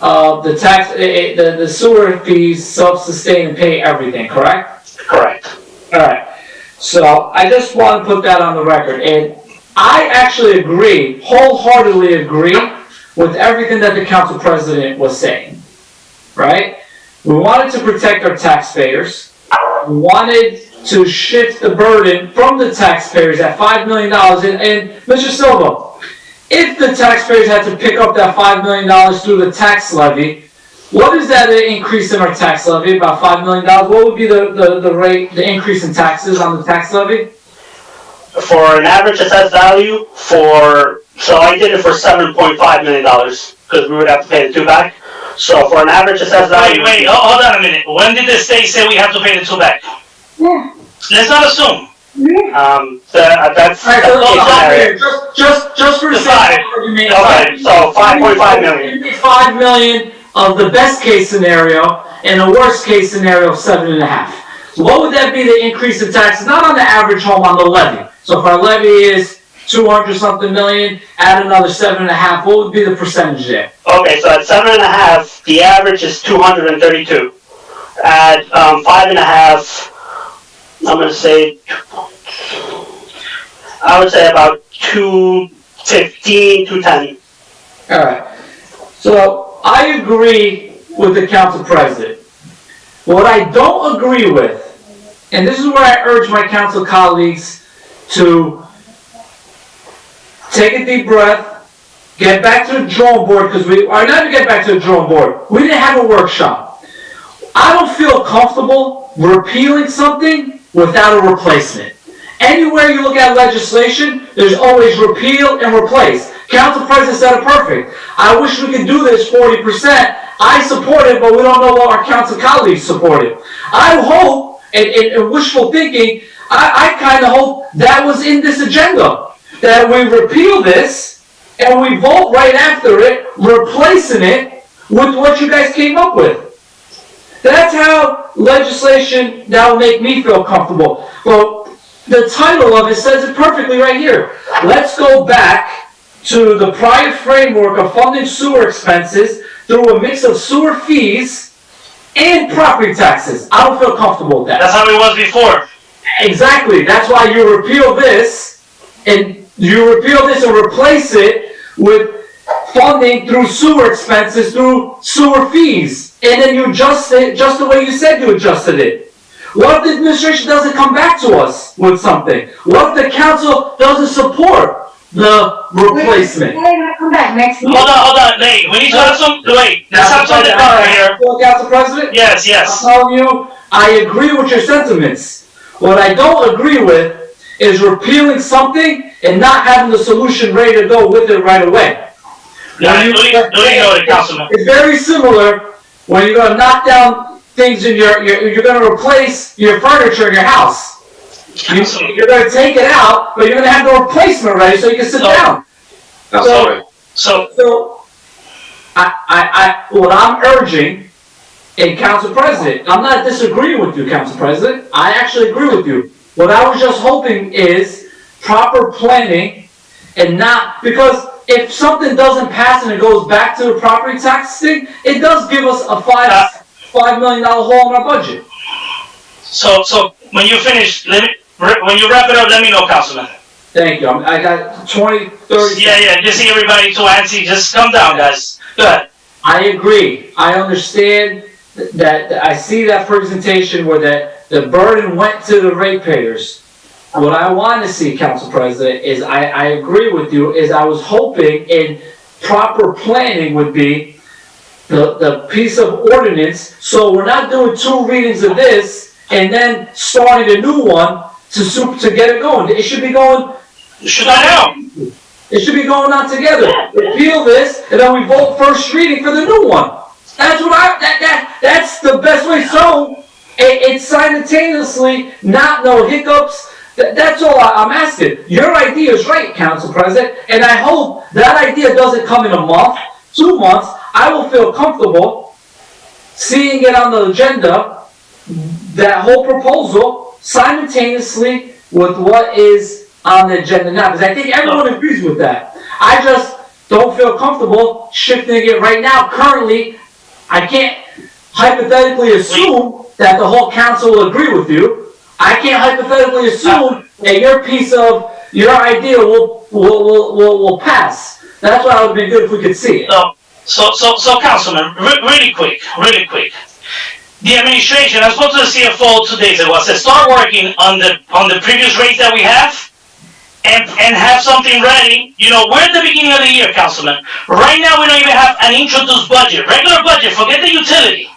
the sewer fees self-sustain and pay everything, correct? Correct. Alright, so I just want to put that on the record, and I actually agree, wholeheartedly agree with everything that the council president was saying, right? We wanted to protect our taxpayers, we wanted to shift the burden from the taxpayers at $5 million, and Mr. Silva, if the taxpayers had to pick up that $5 million through the tax levy, what is that increase in our tax levy, about $5 million? What would be the rate, the increase in taxes on the tax levy? For an average assessed value so I did it for $7.5 million, because we would have to pay the 2 back. So for an average assessed value. Wait, hold on a minute. When did the state say we have to pay the 2 back? Yeah. Let's not assume. That's Alright, so just for the sake of argument. Okay, so 5.5 million. You need 5 million of the best case scenario and the worst case scenario of 7.5. So what would that be the increase in taxes? Not on the average home, on the levy. So if our levy is 200 something million, add another 7.5, what would be the percentage there? Okay, so at 7.5, the average is 232. At 5.5, I'm gonna say, I would say about 215, 210. Alright, so I agree with the council president. What I don't agree with, and this is where I urge my council colleagues to take a deep breath, get back to the drawing board, because not to get back to the drawing board, we didn't have a workshop. I don't feel comfortable repealing something without a replacement. Anywhere you look at legislation, there's always repeal and replace. Council President said it perfect. I wish we could do this 40%. I support it, but we don't know what our council colleagues support it. I hope, and wishful thinking, I kind of hope that was in this agenda, that we repeal this and we vote right after it, replacing it with what you guys came up with. That's how legislation that will make me feel comfortable. Well, the title of it says it perfectly right here. Let's go back to the prior framework of funding sewer expenses through a mix of sewer fees and property taxes. I don't feel comfortable with that. That's how it was before. Exactly. That's why you repeal this and replace it with funding through sewer expenses, through sewer fees. And then you adjust it just the way you said you adjusted it. What if the administration doesn't come back to us with something? What if the council doesn't support the replacement? They're gonna come back next week. Hold on, wait, we need to have some, wait, let's have something done here. Council President? Yes. I'm telling you, I agree with your sentiments. What I don't agree with is repealing something and not having the solution ready to go with it right away. Councilman. It's very similar when you're gonna knock down things in you're gonna replace your furniture in your house. You're gonna take it out, but you're gonna have the replacement ready so you can sit down. So what I'm urging, and Council President, I'm not disagreeing with you, Council President. I actually agree with you. What I was just hoping is proper planning and not, because if something doesn't pass and it goes back to the property tax thing, it does give us a $5 million hole in our budget. So when you finish, when you wrap it up, let me know, Councilman. Thank you. I got 20, 30 Yeah, just see everybody too antsy. Just calm down, guys. Go ahead. I agree. I understand that, I see that presentation where the burden went to the ratepayers. What I want to see, Council President, is I agree with you, is I was hoping in proper planning would be the piece of ordinance, so we're not doing 2 readings of this and then starting a new one to get it going. It should be going. It should not It should be going on together. Repeal this, and then we vote first reading for the new one. That's what that's the best way. So it's simultaneously no hiccups. That's all I'm asking. Your idea is right, Council President, and I hope that idea doesn't come in a month, 2 months. I will feel comfortable seeing it on the agenda, that whole proposal, simultaneously with what is on the agenda now, because I think everyone agrees with that. I just don't feel comfortable shifting it right now. Currently, I can't hypothetically assume that the whole council will agree with you. I can't hypothetically assume that your idea will pass. That's why it would be good if we could see it. So Councilman, really quick. The administration, I spoke to the CFO 2 days ago. I said, start working on the previous rates that we have and have something ready. You know, we're at the beginning of the year, Councilman. Right now, we don't even have an introduced budget. Regular budget, forget the utility.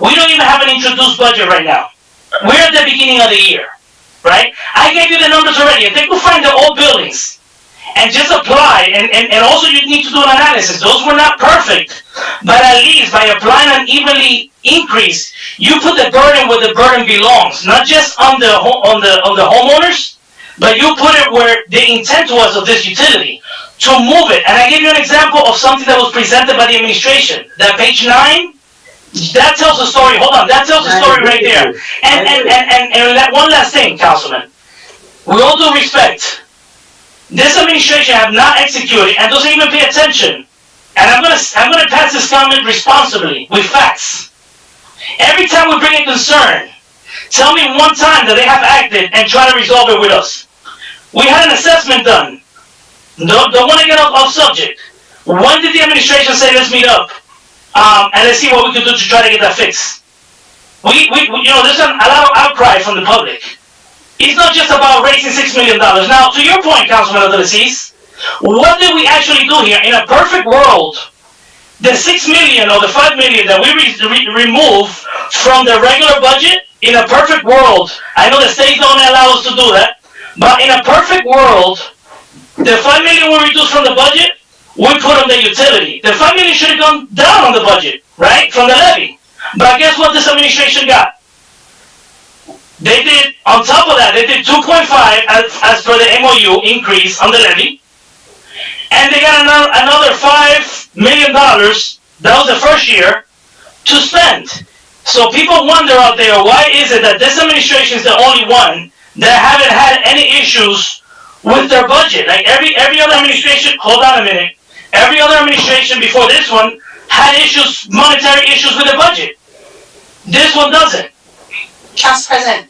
We don't even have an introduced budget right now. We're at the beginning of the year, right? I gave you the numbers already. If they could find the old buildings and just apply, and also you need to do an analysis. Those were not perfect, but at least by applying an evenly increase, you put the burden where the burden belongs, not just on the homeowners, but you put it where the intent was of this utility, to move it. And I gave you an example of something that was presented by the administration. That page 9, that tells the story. Hold on, that tells the story right there. And one last thing, Councilman. With all due respect, this administration have not executed and doesn't even pay attention. And I'm gonna pass this comment responsibly with facts. Every time we bring a concern, tell me one time that they have acted and try to resolve it with us. We had an assessment done. Don't want to get off subject. When did the administration say let's meet up and let's see what we can do to try to get that fixed? There's a lot of outcry from the public. It's not just about raising $6 million. Now, to your point, Councilman Abdulaziz, what did we actually do here? In a perfect world, the $6 million or the $5 million that we remove from the regular budget, in a perfect world, I know the states don't allow us to do that, But in a perfect world, the 5 million we reduced from the budget, we put on the utility. The 5 million should have gone down on the budget, right? From the levy. But guess what this administration got? They did, on top of that, they did 2.5 as per the MOU increase on the levy. And they got another $5 million, that was the first year, to spend. So people wonder out there, why is it that this administration is the only one that haven't had any issues with their budget? Like every other administration, hold on a minute, every other administration before this one had issues, monetary issues with the budget. This one doesn't. Council President,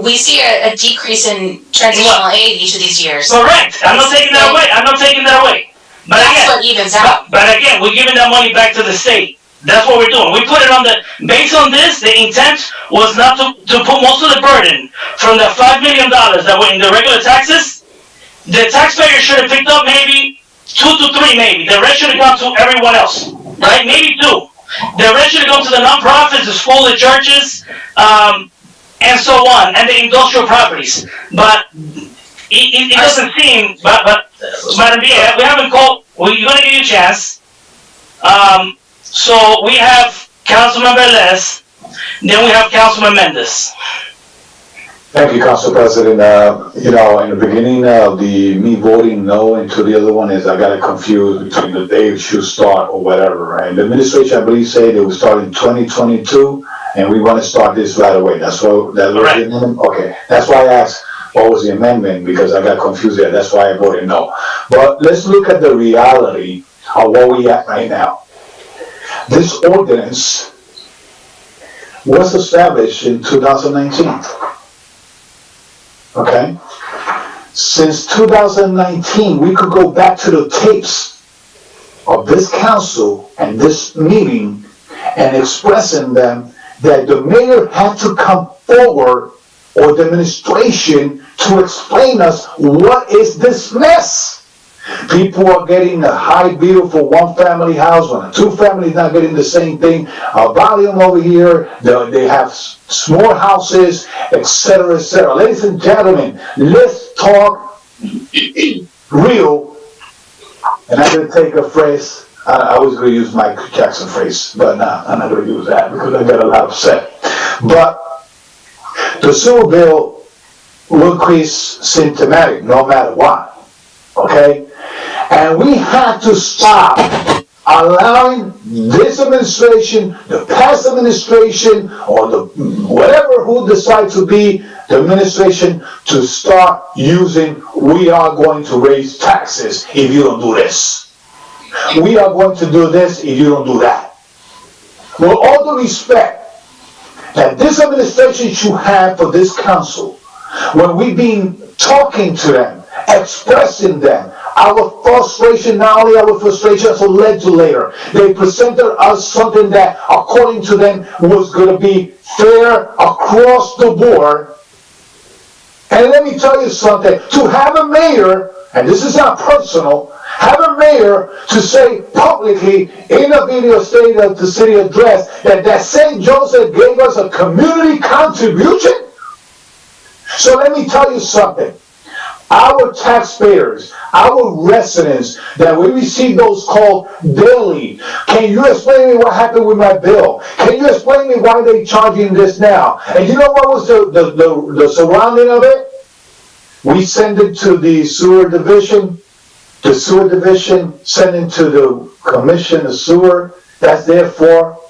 we see a decrease in transitional aid each of these years. Correct. I'm not taking that away. But that's again, what evens out. But again, we're giving that money back to the state. That's what we're doing. We put it on based on this, the intent was not to put most of the burden from the $5 million that were in the regular taxes. The taxpayer should have picked up maybe 2 to 3 maybe. The rest should have gone to everyone else, right? Maybe 2. The rest should have gone to the nonprofits, the schools, the churches, and so on, and the industrial properties. But it doesn't seem, but Madam Villa, we haven't called, we're going to give you a chance. So we have Councilman Velez, then we have Councilman Mendez. Thank you, Council President. In the beginning of me voting no into the other one is I got confused between the day it should start or whatever. And the administration, I believe, said it would start in 2022, and we want to start this right away. That's what the amendment. Okay, that's why I asked what was the amendment, because I got confused there. That's why I voted no. But let's look at the reality of where we at right now. This ordinance was established in 2019. Okay? Since 2019, we could go back to the tapes of this council and this meeting and expressing them that the mayor had to come forward, or the administration, to explain us what is this mess. People are getting a high bill for one family house when a two family is not getting the same thing. A volume over here, they have small houses, etc., etc. Ladies and gentlemen, let's talk real. And I'm going to take a phrase. I was going to use Michael Jackson phrase, but nah, I'm not going to use that because I got a lot upset. But the sewer bill will increase symptomatic no matter what. Okay? And we have to stop allowing this administration, the past administration, or the whatever who decides to be the administration, to start using, we are going to raise taxes if you don't do this. We are going to do this if you don't do that. With all the respect that this administration should have for this council, when we've been talking to them, expressing them, our frustration, not only our frustration as a legislator, they presented us something that, according to them, was going to be fair across the board. And let me tell you something, to have a mayor, and this is not personal, have a mayor to say publicly in a video state of the city address that St. Joseph gave us a community contribution. So let me tell you something. Our taxpayers, our residents, that we receive those calls daily. Can you explain me what happened with my bill? Can you explain me why they charging this now? And you know what was the surrounding of it? We send it to the sewer division. The sewer division send it to the commission of sewer. That's their fault.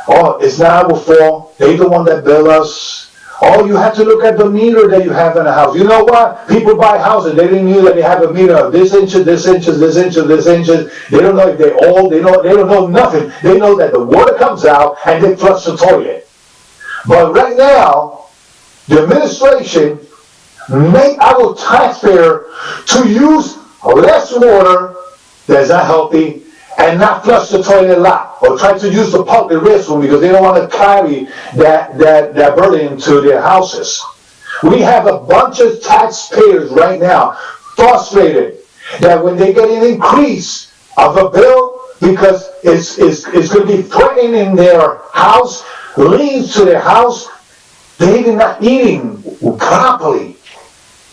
Oh, it's not our fault. They the one that bill us. Oh, you have to look at the meter that you have in the house. You know what? People buy houses. They didn't know that they have a meter of this inches, this inches, this inches, this inches. They don't know if they don't know nothing. They know that the water comes out and they flush the toilet. But right now, the administration make our taxpayer to use less water that's not healthy and not flush the toilet a lot, or try to use the public restroom because they don't want to carry that burden to their houses. We have a bunch of taxpayers right now frustrated that when they get an increase of a bill because it's going to be threatening their house, leads to their house, they're not eating properly.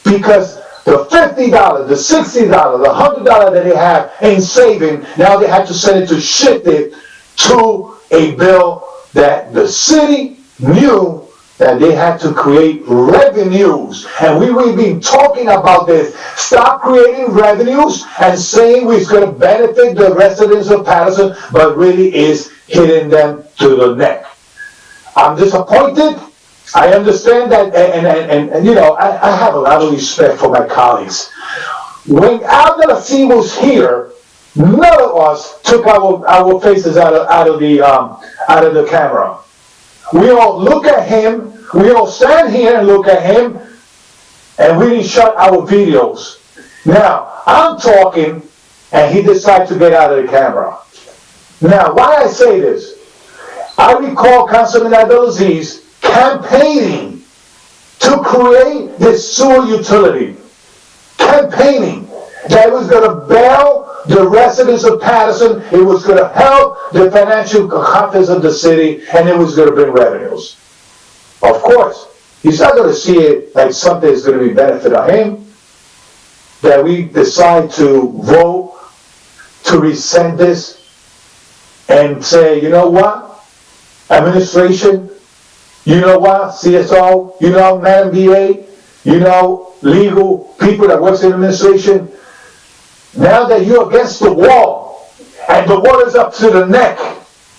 because the $50, the $60, the $100 that they have in saving, now they have to send it to shift it to a bill that the city knew that they had to create revenues. And we've been talking about this. Stop creating revenues and saying we're going to benefit the residents of Paterson, but really is hitting them to the neck. I'm disappointed. I understand that, and you know, I have a lot of respect for my colleagues. When Al-Nasi was here, none of us took our faces out of the camera. We all look at him, we all stand here and look at him, and we didn't shut our videos. Now, I'm talking, and he decided to get out of the camera. Now, why I say this? I recall Councilman Abdelaziz campaigning to create this sewer utility. Campaigning that it was going to bail the residents of Paterson, it was going to help the financial confidence of the city, and it was going to bring revenues. Of course, he's not going to see it like something that's going to be benefit of him, that we decide to vote to rescind this and say, you know what, administration, you know what, CSO, you know, Madam BA, you know, legal people that works in administration, now that you're against the wall, and the water's up to the neck,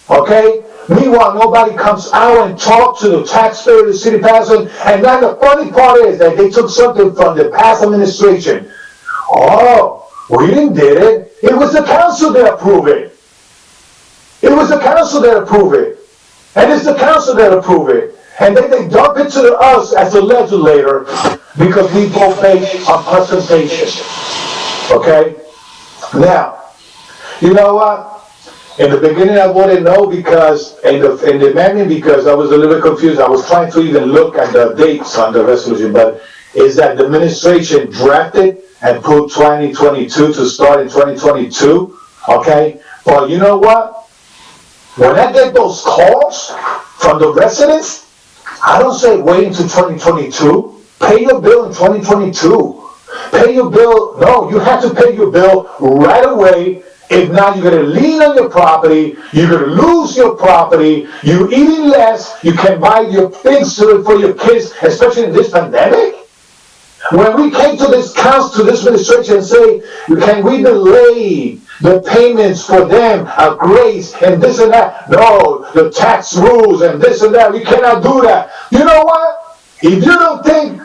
okay? Meanwhile, nobody comes out and talk to the taxpayer of the city of Paterson, and then the funny part is that they took something from the past administration. Oh, we didn't did it. It was the council that approved it. It was the council that approved it. And it's the council that approved it. And then they dump it to us as a legislator because we vote based on presentation. Okay? Now, you know what? In the beginning I voted no because, in the amendment, because I was a little bit confused. I was trying to even look at the dates on the resolution, but is that the administration drafted and put 2022 to start in 2022, okay? But you know what? When I get those calls from the residents, I don't say wait until 2022. Pay your bill in 2022. Pay your bill, no, you have to pay your bill right away. If not, you're going to lien on your property, you're going to lose your property, you're eating less, you can buy your things for your kids, especially in this pandemic. When we came to this council, to this administration and say, can we delay the payments for them, a grace and this and that? No, the tax rules and this and that, we cannot do that. You know what? If you don't think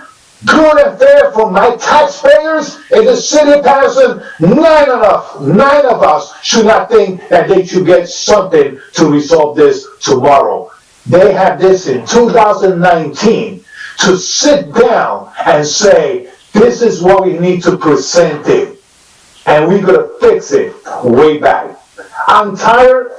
good and fair for my taxpayers in the city of Paterson, nine of us should not think that they should get something to resolve this tomorrow. They had this in 2019 to sit down and say, this is what we need to present it, and we're going to fix it way back. I'm tired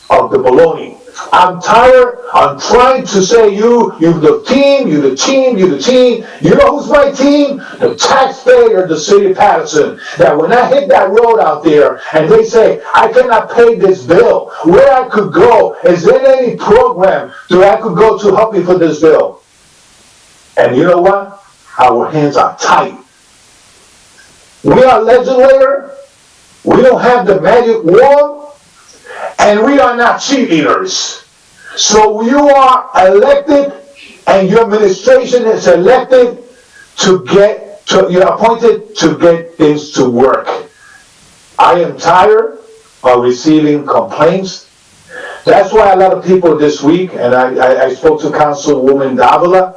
of the baloney. I'm tired. I'm trying to say you the team, you the team, you the team. You know who's my team? The taxpayer of the city of Paterson. That when I hit that road out there and they say, I cannot pay this bill, where I could go, is there any program that I could go to help me for this bill? And you know what? Our hands are tight. We are legislator. We don't have the magic wand. And we are not cheerleaders. So you are elected, and your administration is elected you're appointed to get things to work. I am tired of receiving complaints. That's why a lot of people this week, and I spoke to Councilwoman Davila,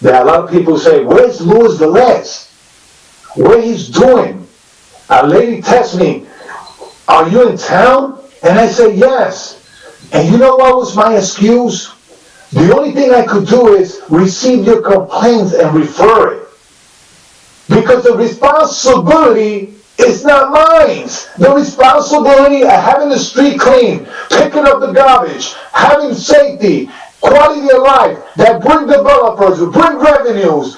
that a lot of people say, where's Luis Velez? What he's doing? A lady texts me, are you in town? And I said, yes. And you know what was my excuse? The only thing I could do is receive your complaints and refer it. Because the responsibility is not mine. The responsibility of having the street clean, picking up the garbage, having safety, quality of life, that bring developers, bring revenues,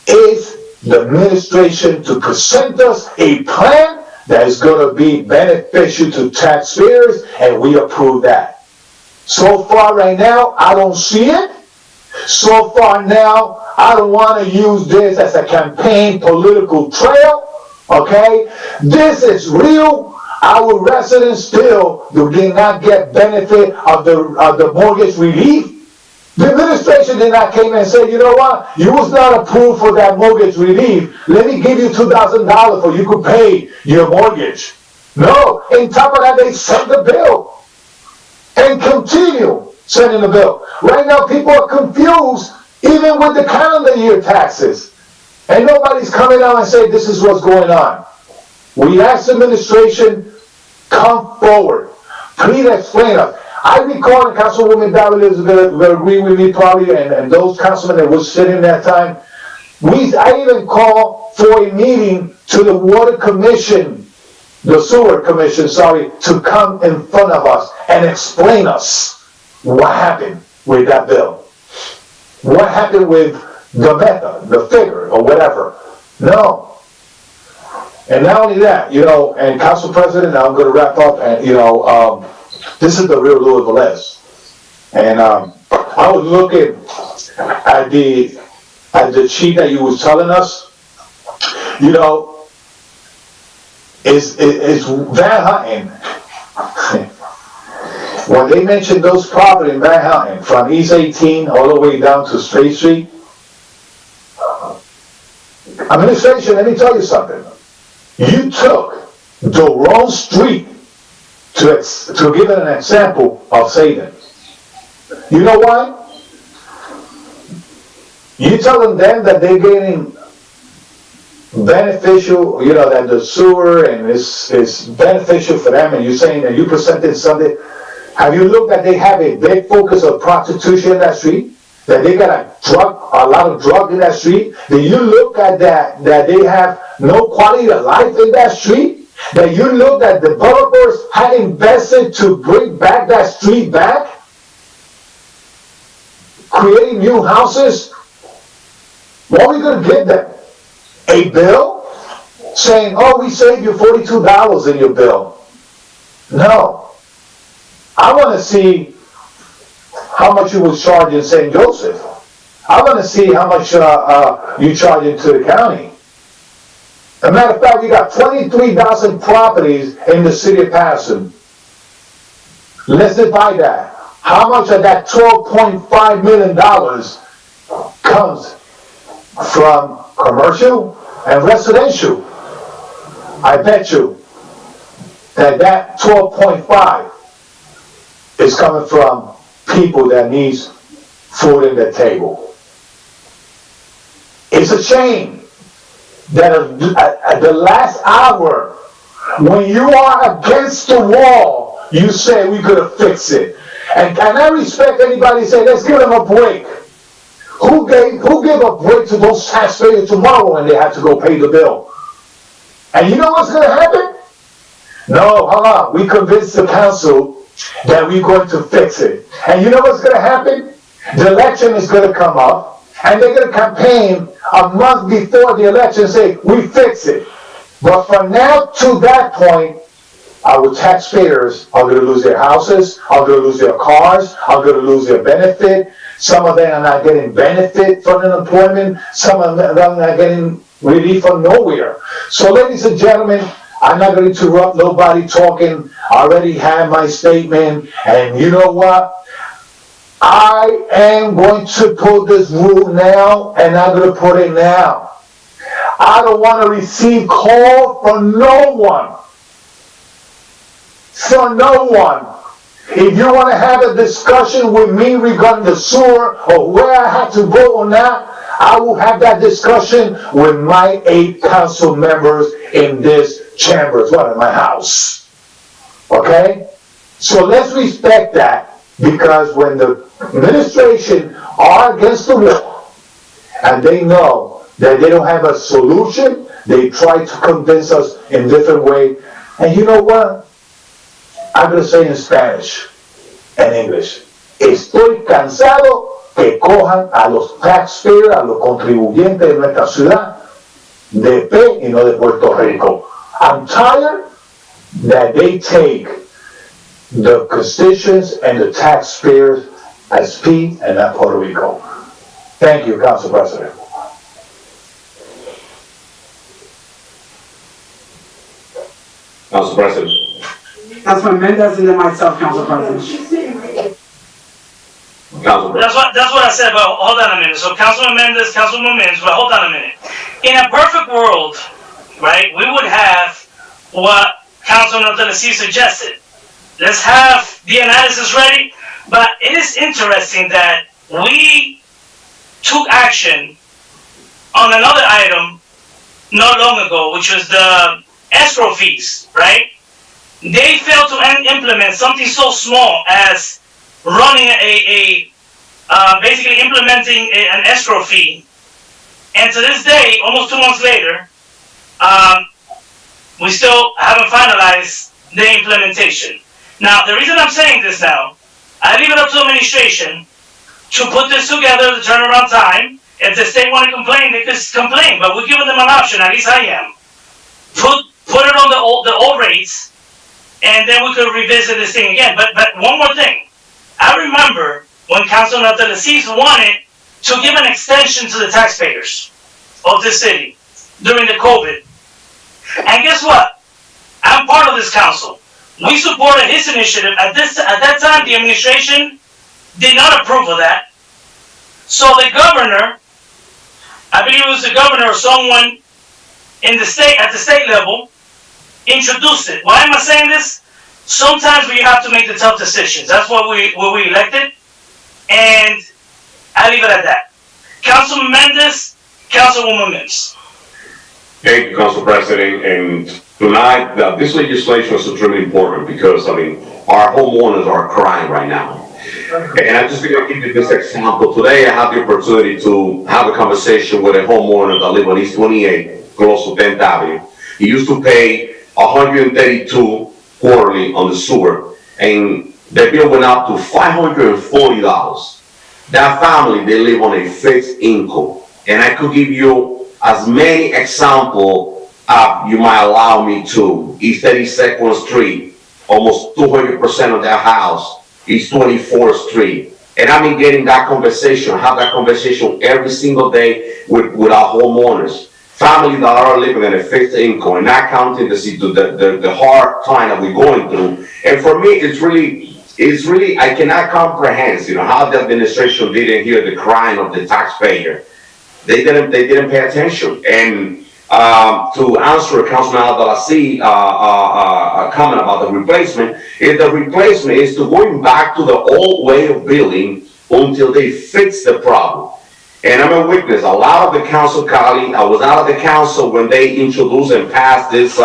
is the administration to present us a plan that is going to be beneficial to taxpayers, and we approve that. So far right now, I don't see it. So far now, I don't want to use this as a campaign political trail, okay? This is real. Our residents still did not get benefit of the mortgage relief. The administration did not came and say, you know what, you was not approved for that mortgage relief. Let me give you $2,000 for you could pay your mortgage. No, on top of that, they sent the bill and continue sending the bill. Right now, people are confused, even with the calendar year taxes. And nobody's coming out and saying this is what's going on. We ask the administration, come forward. Please explain us. I recall, and Councilwoman Davila will agree with me probably, and those councilmen that were sitting that time, I even called for a meeting to the Water Commission, the Sewer Commission, to come in front of us and explain us what happened with that bill. What happened with the method, the figure, or whatever. No. And not only that, and Council President, now I'm going to wrap up, and this is the real Louisville is. And I was looking at the sheet that you was telling us. It's Van Houten. When they mentioned those properties in Van Houten, from East 18 all the way down to State Street, administration, let me tell you something. You took the wrong street to give it an example of saving. You know why? You telling them that they're getting beneficial, that the sewer and is beneficial for them, and you're saying that you presented something. Have you looked that they have a big focus of prostitution in that street? That they got a lot of drug in that street? Did you look at that they have no quality of life in that street? That you look that developers had invested to bring back that street back? Creating new houses? What are we going to give them? A bill? Saying, oh, we saved you $42 in your bill. No. I want to see how much you was charging St. Joseph. I want to see how much you charging to the county. As a matter of fact, we got 23,000 properties in the city of Paterson. Let's divide that. How much of that $12.5 million comes from commercial and residential? I bet you that 12.5 is coming from people that needs food in their table. It's a shame that at the last hour, when you are against the wall, you say we could have fixed it. And I respect anybody say, let's give them a break. Who gave a break to those taxpayers tomorrow when they have to go pay the bill? And you know what's going to happen? No, hold on. We convinced the council that we're going to fix it. And you know what's going to happen? The election is going to come up, and they're going to campaign a month before the election, say, we fix it. But from now to that point, our taxpayers are going to lose their houses, are going to lose their cars, are going to lose their benefit. Some of them are not getting benefit from unemployment. Some of them are not getting relief from nowhere. So, ladies and gentlemen, I'm not going to interrupt nobody talking. I already had my statement. And you know what? I am going to put this rule now, and I'm going to put it now. I don't want to receive call from no one. From no one. If you want to have a discussion with me regarding the sewer or where I have to vote on that, I will have that discussion with my 8 council members in this chamber, as well in my house. Okay? So let's respect that, because when the administration are against the wall and they know that they don't have a solution, they try to convince us in different ways. And you know what? I'm going to say in Spanish and English. Estoy cansado que cojan a los taxpayers, a los contribuyentes de nuestra ciudad, de P y no de Puerto Rico. I'm tired that they take the constituents and the taxpayers as P and not Puerto Rico. Thank you, Council President. Council President. Councilman Mendez and then myself, Council President. Council President. That's what I said, but hold on a minute. So Councilman Mendez, Councilman Mims, but hold on a minute. In a perfect world, right, we would have what Councilman Abdelaziz suggested. Let's have the analysis ready, but it is interesting that we took action on another item not long ago, which was the escrow fees, right? They failed to implement something so small as running basically implementing an escrow fee. And to this day, almost 2 months later, we still haven't finalized the implementation. Now, the reason I'm saying this now, I leave it up to the administration to put this together, the turnaround time. If the state want to complain, they can complain, but we're giving them an option, at least I am. Put it on the old rates, and then we could revisit this thing again. But one more thing. I remember when Councilman Abdelaziz wanted to give an extension to the taxpayers of this city during the COVID. And guess what? I'm part of this council. We supported his initiative. At that time, the administration did not approve of that. So the governor, I believe it was the governor or someone in the state, at the state level, introduced it. Why am I saying this? Sometimes we have to make the tough decisions. That's what we elected. And I leave it at that. Councilman Mendez, Councilwoman Mims. Thank you, Council President. And tonight, this legislation is extremely important because, I mean, our homeowners are crying right now. And I'm just going to give you this example. Today, I had the opportunity to have a conversation with a homeowner that lives on East 28, close to 10th Avenue. He used to pay $132 quarterly on the sewer, and the bill went up to $540. That family, they live on a fixed income. And I could give you as many examples you might allow me to. East 32nd Street, almost 200% of their house is 24th Street. And I've been getting that conversation, have that conversation every single day with our homeowners. Families that are living on a fixed income and not counting the hard time that we're going through. And for me, it's really, I cannot comprehend, how the administration didn't hear the crying of the taxpayer. They didn't pay attention. And to answer Councilman Abdelaziz comment about the replacement, the replacement is to going back to the old way of billing until they fix the problem. And I'm a witness. A lot of the council colleagues, I was out of the council when they introduced and passed this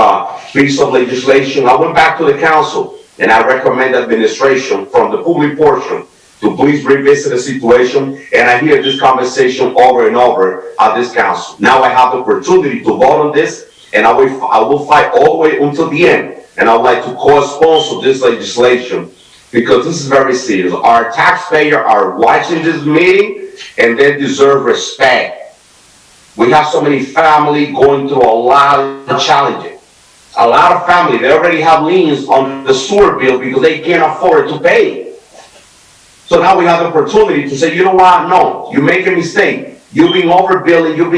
piece of legislation. I went back to the council and I recommend the administration from the public portion to please revisit the situation. And I hear this conversation over and over at this council. Now I have the opportunity to vote on this, and I will fight all the way until the end. And I would like to co-sponsor this legislation because this is very serious. Our taxpayers are watching this meeting and they deserve respect. We have so many families going through a lot of challenges. A lot of families, they already have liens on the sewer bill because they can't afford to pay. So now we have the opportunity to say, you know what, no, you make a mistake. You've been overbilling, you've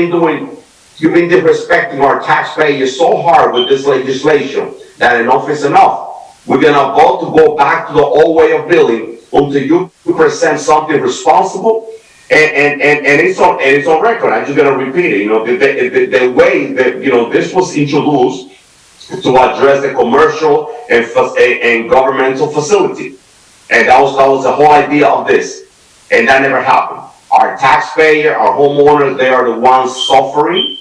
been disrespecting our taxpayers so hard with this legislation that enough is enough. We're gonna vote to go back to the old way of billing until you present something responsible. And it's on record. I'm just gonna repeat it. The way that this was introduced to address the commercial and governmental facility, and that was the whole idea of this, and that never happened. Our taxpayer, our homeowners, they are the ones suffering.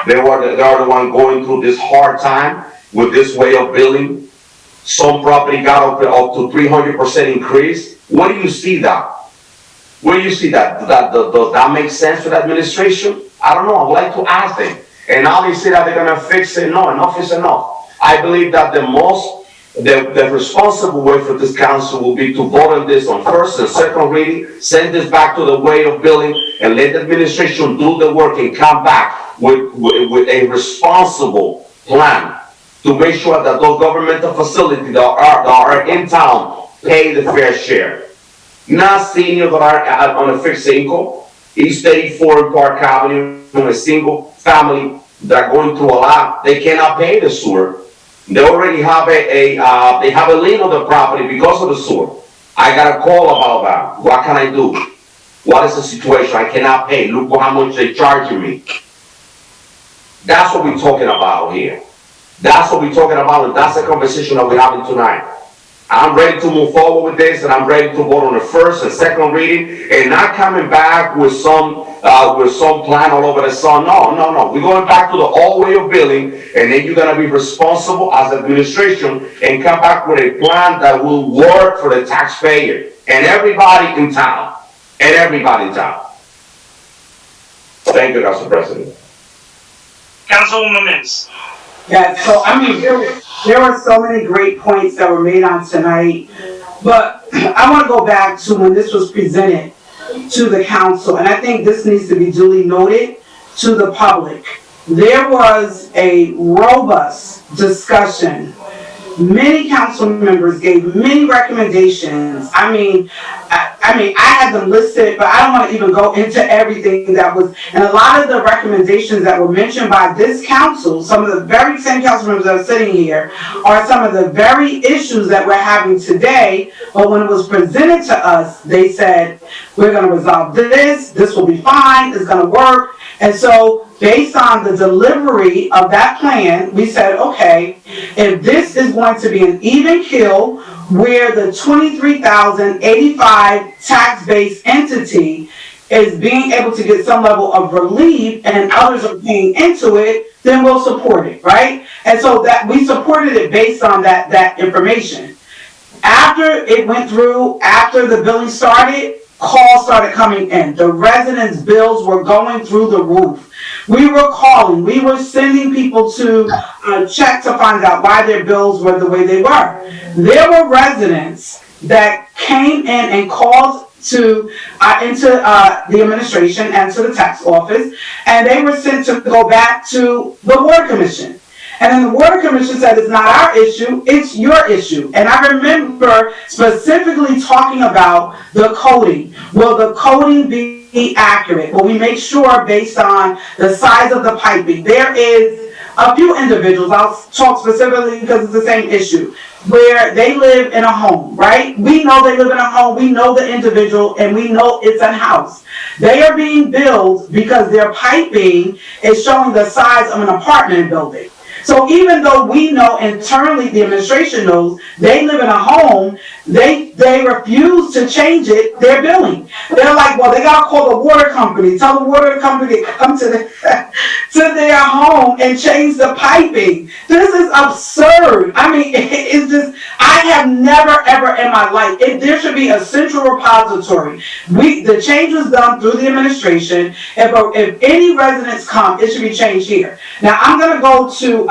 They are the ones going through this hard time with this way of billing. Some property got up to 300% increase. Where do you see that? Where do you see that? Does that make sense to the administration? I don't know. I would like to ask them. And now they say that they're going to fix it. No, enough is enough. I believe that the responsible way for this council will be to vote on this on first and second reading, send this back to the way of billing, and let the administration do the work and come back with a responsible plan to make sure that those governmental facilities that are in town pay the fair share. Not seniors that are on a fixed income. East 34 Park Avenue, a single family that going through a lot, they cannot pay the sewer. They already have they have a lien on the property because of the sewer. I got a call about that. What can I do? What is the situation? I cannot pay. Look how much they're charging me. That's what we're talking about here. That's what we're talking about, and that's the conversation that we're having tonight. I'm ready to move forward with this, and I'm ready to vote on the first and second reading, and not coming back with some plan all over the sun. No. We're going back to the old way of billing, and then you're gonna be responsible as administration and come back with a plan that will work for the taxpayer and everybody in town. Thank you, Council President. Councilwoman Mims. Yeah, so I mean, there were so many great points that were made on tonight, but I want to go back to when this was presented to the council, and I think this needs to be duly noted to the public. There was a robust discussion. Many council members gave many recommendations. I mean, I had them listed, but I don't want to even go into everything that was, and a lot of the recommendations that were mentioned by this council, some of the very same council members that are sitting here, are some of the very issues that we're having today, but when it was presented to us, they said, we're going to resolve this will be fine, it's going to work. And so, based on the delivery of that plan, we said, okay, if this is going to be an even kill, where the 23,085 tax-based entity is being able to get some level of relief and others are paying into it, then we'll support it, right? And so that we supported it based on that information. After it went through, after the billing started, calls started coming in. The residents' bills were going through the roof. We were calling, we were sending people to check to find out why their bills were the way they were. There were residents that came in and called into the administration and to the tax office, and they were sent to go back to the Water Commission. And then the Water Commission said, it's not our issue, it's your issue. And I remember specifically talking about the coding. Will the coding be accurate? Will we make sure based on the size of the piping? There is a few individuals, I'll talk specifically because it's the same issue, where they live in a home, right? We know they live in a home, we know the individual, and we know it's a house. They are being billed because their piping is showing the size of an apartment building. So even though we know internally, the administration knows, they live in a home, they refuse to change it, their billing. They're like, well, they gotta call the water company, tell the water company to come to their home and change the piping. This is absurd. I mean, it's just, I have never ever in my life, there should be a central repository. The change was done through the administration. If any residents come, it should be changed here. Now I'm gonna go to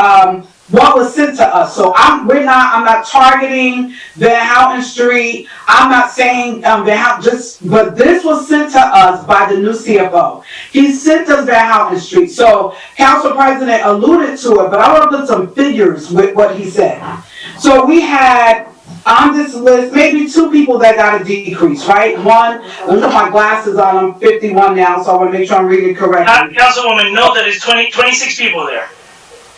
what was sent to us. So I'm not targeting Van Houten Street. I'm not saying Van Houten, but this was sent to us by the new CFO. He sent us Van Houten Street. So Council President alluded to it, but I want to put some figures with what he said. So we had on this list, maybe two people that got a decrease, right? One, let me put my glasses on, I'm 51 now, so I want to make sure I'm reading correctly. Councilwoman, note that there's 26 people there.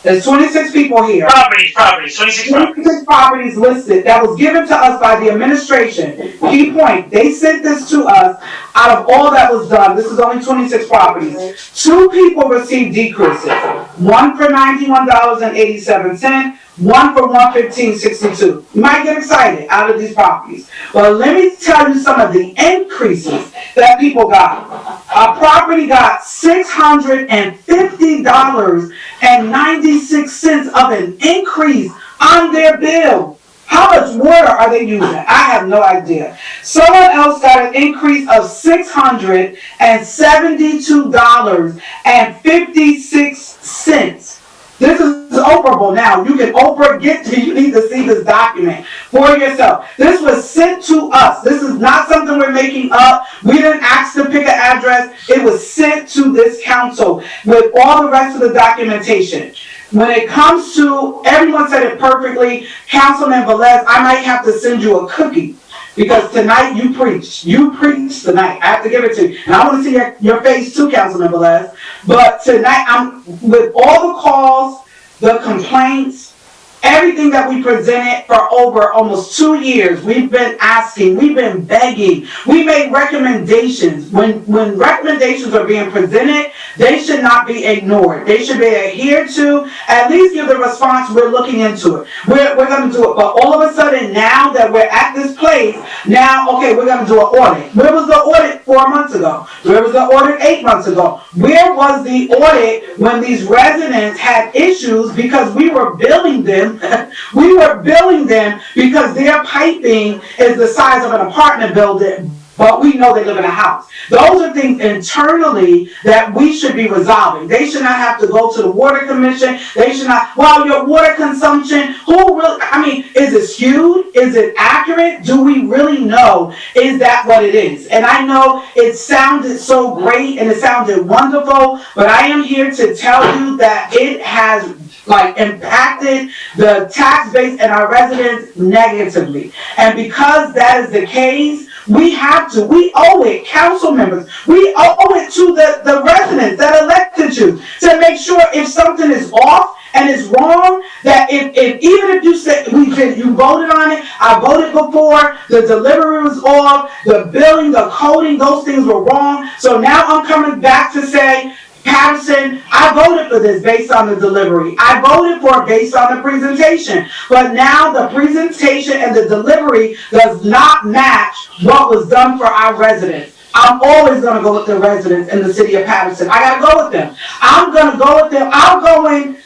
There's 26 people here. Properties, 26 properties. 26 properties listed that was given to us by the administration. Key point, they sent this to us out of all that was done. This is only 26 properties. Two people received decreases. One for $91.87, one for $115.62. You might get excited out of these properties. But let me tell you some of the increases that people got. A property got $650.96 of an increase on their bill. How much water are they using? I have no idea. Someone else got an increase of $672.56. This is operable now. You can you need to see this document for yourself. This was sent to us. This is not something we're making up. We didn't ask to pick an address. It was sent to this council with all the rest of the documentation. When it comes to, everyone said it perfectly, Councilman Velez, I might have to send you a cookie because tonight you preached tonight. I have to give it to you. And I want to see your face too, Councilmember Les. But tonight, I'm with all the calls, the complaints, everything that we presented for over almost 2 years. We've been asking, we've been begging, we made recommendations. When recommendations are being presented, they should not be ignored. They should be adhered to, at least give the response, we're looking into it. We're going to do it. But all of a sudden, now that we're at this place, now, okay, we're going to do an audit. Where was the audit 4 months ago? Where was the audit 8 months ago? Where was the audit when these residents had issues because we were billing them? We were billing them because their piping is the size of an apartment building, but we know they live in a house. Those are things internally that we should be resolving. They should not have to go to the water commission. They should not, well, your water consumption, is it skewed? Is it accurate? Do we really know? Is that what it is? And I know it sounded so great and it sounded wonderful, but I am here to tell you that it has impacted the tax base and our residents negatively. And because that is the case, we owe it, council members, we owe it to the residents that elected you to make sure if something is off and it's wrong, that even if you said you voted on it, I voted before, the delivery was off, the billing, the coding, those things were wrong. So now I'm coming back to say, Paterson, I voted for this based on the delivery. I voted for it based on the presentation. But now the presentation and the delivery does not match what was done for our residents. I'm always going to go with the residents in the city of Paterson. I got to go with them. I'm going to go with them.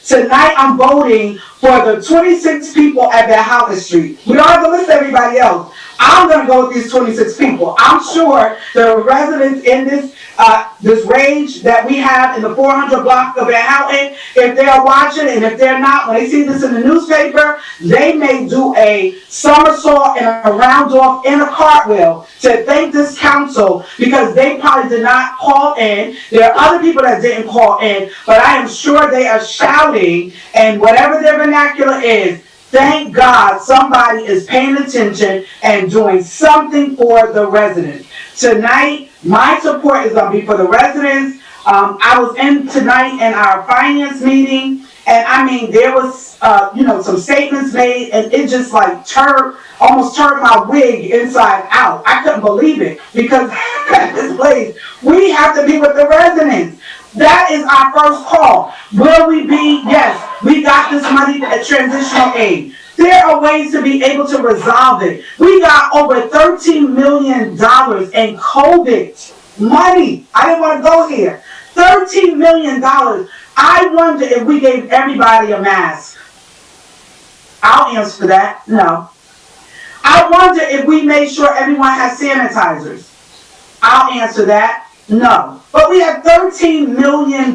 Tonight I'm voting for the 26 people at Valhalla Street. We don't have to list everybody else. I'm going to go with these 26 people. I'm sure the residents in this range that we have in the 400 block of Valhalla, if they're watching and if they're not, when they see this in the newspaper, they may do a somersault and a round off in a cartwheel to thank this council because they probably did not call in. There are other people that didn't call in, but I am sure they are shouting, and whatever their vernacular is, thank God somebody is paying attention and doing something for the residents. Tonight, my support is going to be for the residents. I was in tonight in our finance meeting, and there was, some statements made, and it just almost turned my wig inside out. I couldn't believe it because at this place, we have to be with the residents. That is our first call. Will we be? Yes, we got this money at transitional aid. There are ways to be able to resolve it. We got over $13 million in COVID money. I didn't want to go here. $13 million. I wonder if we gave everybody a mask. I'll answer for that. No. I wonder if we made sure everyone has sanitizers. I'll answer that. No. But we have $13 million.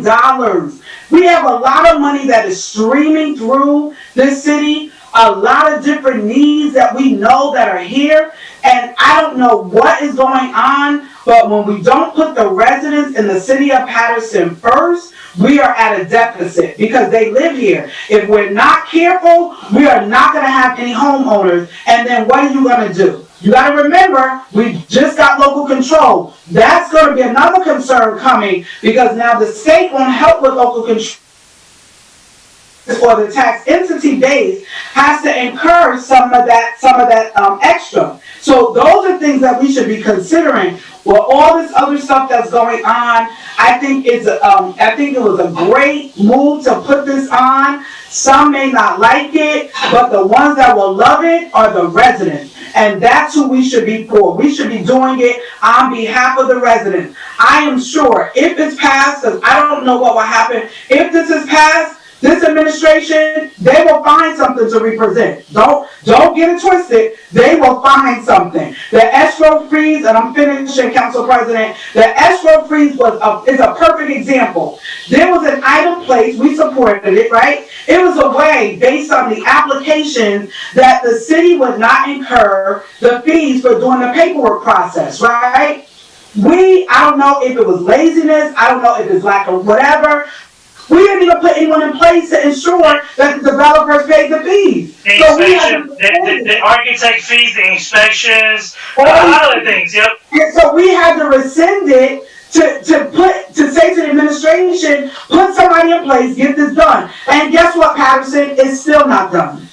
We have a lot of money that is streaming through this city, a lot of different needs that we know that are here, and I don't know what is going on, but when we don't put the residents in the city of Paterson first, we are at a deficit because they live here. If we're not careful, we are not going to have any homeowners, and then what are you going to do? You got to remember, we just got local control. That's going to be another concern coming because now the state won't help with local control, or the tax entity base has to incur some of that extra. So those are things that we should be considering. Well, all this other stuff that's going on, I think it was a great move to put this on. Some may not like it, but the ones that will love it are the residents. And that's who we should be for. We should be doing it on behalf of the residents. I am sure if it's passed, because I don't know what will happen, if this is passed, this administration, they will find something to represent. Don't get it twisted. They will find something. The escrow freeze, and I'm finishing, Council President, the escrow freeze is a perfect example. There was an item placed, we supported it, right? It was a way, based on the applications, that the city would not incur the fees for doing the paperwork process, right? I don't know if it was laziness, I don't know if it's lack of whatever, We didn't even put anyone in place to ensure that the developers paid the fees. The So we had inspection, to the architect fees, the inspections, a lot of things, yep. And so we had to rescind it to say to the administration, put somebody in place, get this done. And guess what, Paterson? It's still not done.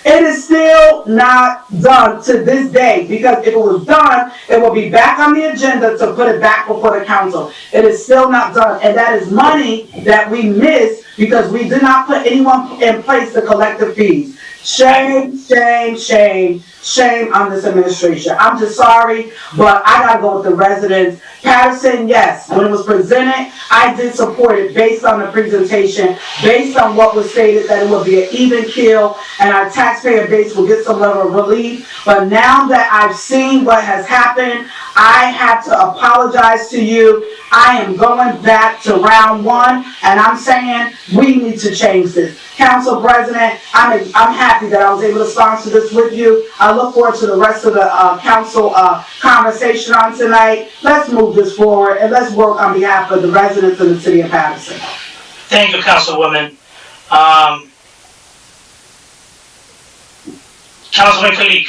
It is still not done to this day, because if it was done, it will be back on the agenda to put it back before the council. It is still not done, and that is money that we missed because we did not put anyone in place to collect the fees. Shame, shame, shame, shame on this administration. I'm just sorry, but I gotta go with the residents. Paterson, yes, when it was presented, I did support it based on the presentation, based on what was stated, that it would be an even keel and our taxpayer base will get some level of relief. But now that I've seen what has happened, I have to apologize to you. I am going back to round one, and I'm saying we need to change this. Council President, I'm happy that I was able to sponsor this with you. I look forward to the rest of the council conversation on tonight. Let's move this forward, and let's work on behalf of the residents of the city of Paterson. Thank you, Councilwoman. Councilman Kalik.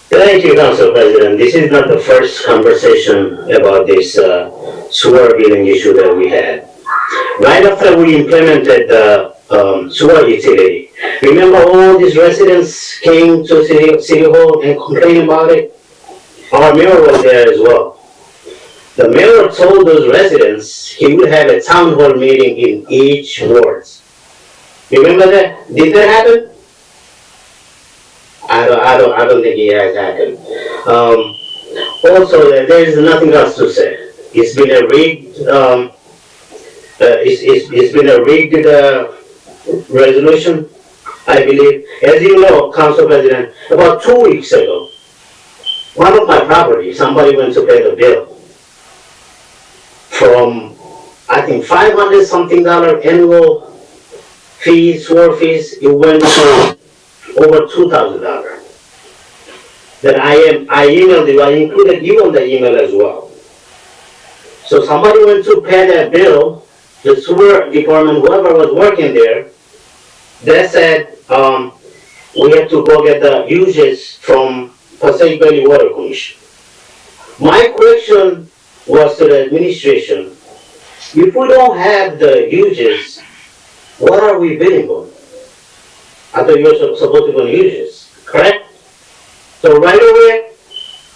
Thank you, Council President. This is not the first conversation about this sewer billing issue that we had. Right after we implemented the sewer utility, remember all these residents came to City Hall and complained about it? Our mayor was there as well. The mayor told those residents he would have a town hall meeting in each ward. Remember that? Did that happen? I don't think it has happened. Also, there is nothing else to say. It's been a rigged, it's been a rigged resolution, I believe. As you know, Council President, about 2 weeks ago, one of my properties, somebody went to pay the bill from, I think, $500 something annual fees, sewer fees. It went to over $2,000. Then I emailed you, I included you on the email as well. So somebody went to pay that bill, the sewer department, whoever was working there, they said, we have to go get the uses from Passaic Valley Water Commission. My question was to the administration, if we don't have the uses, what are we bidding on? I thought you were supposed to go to uses, correct? So right away,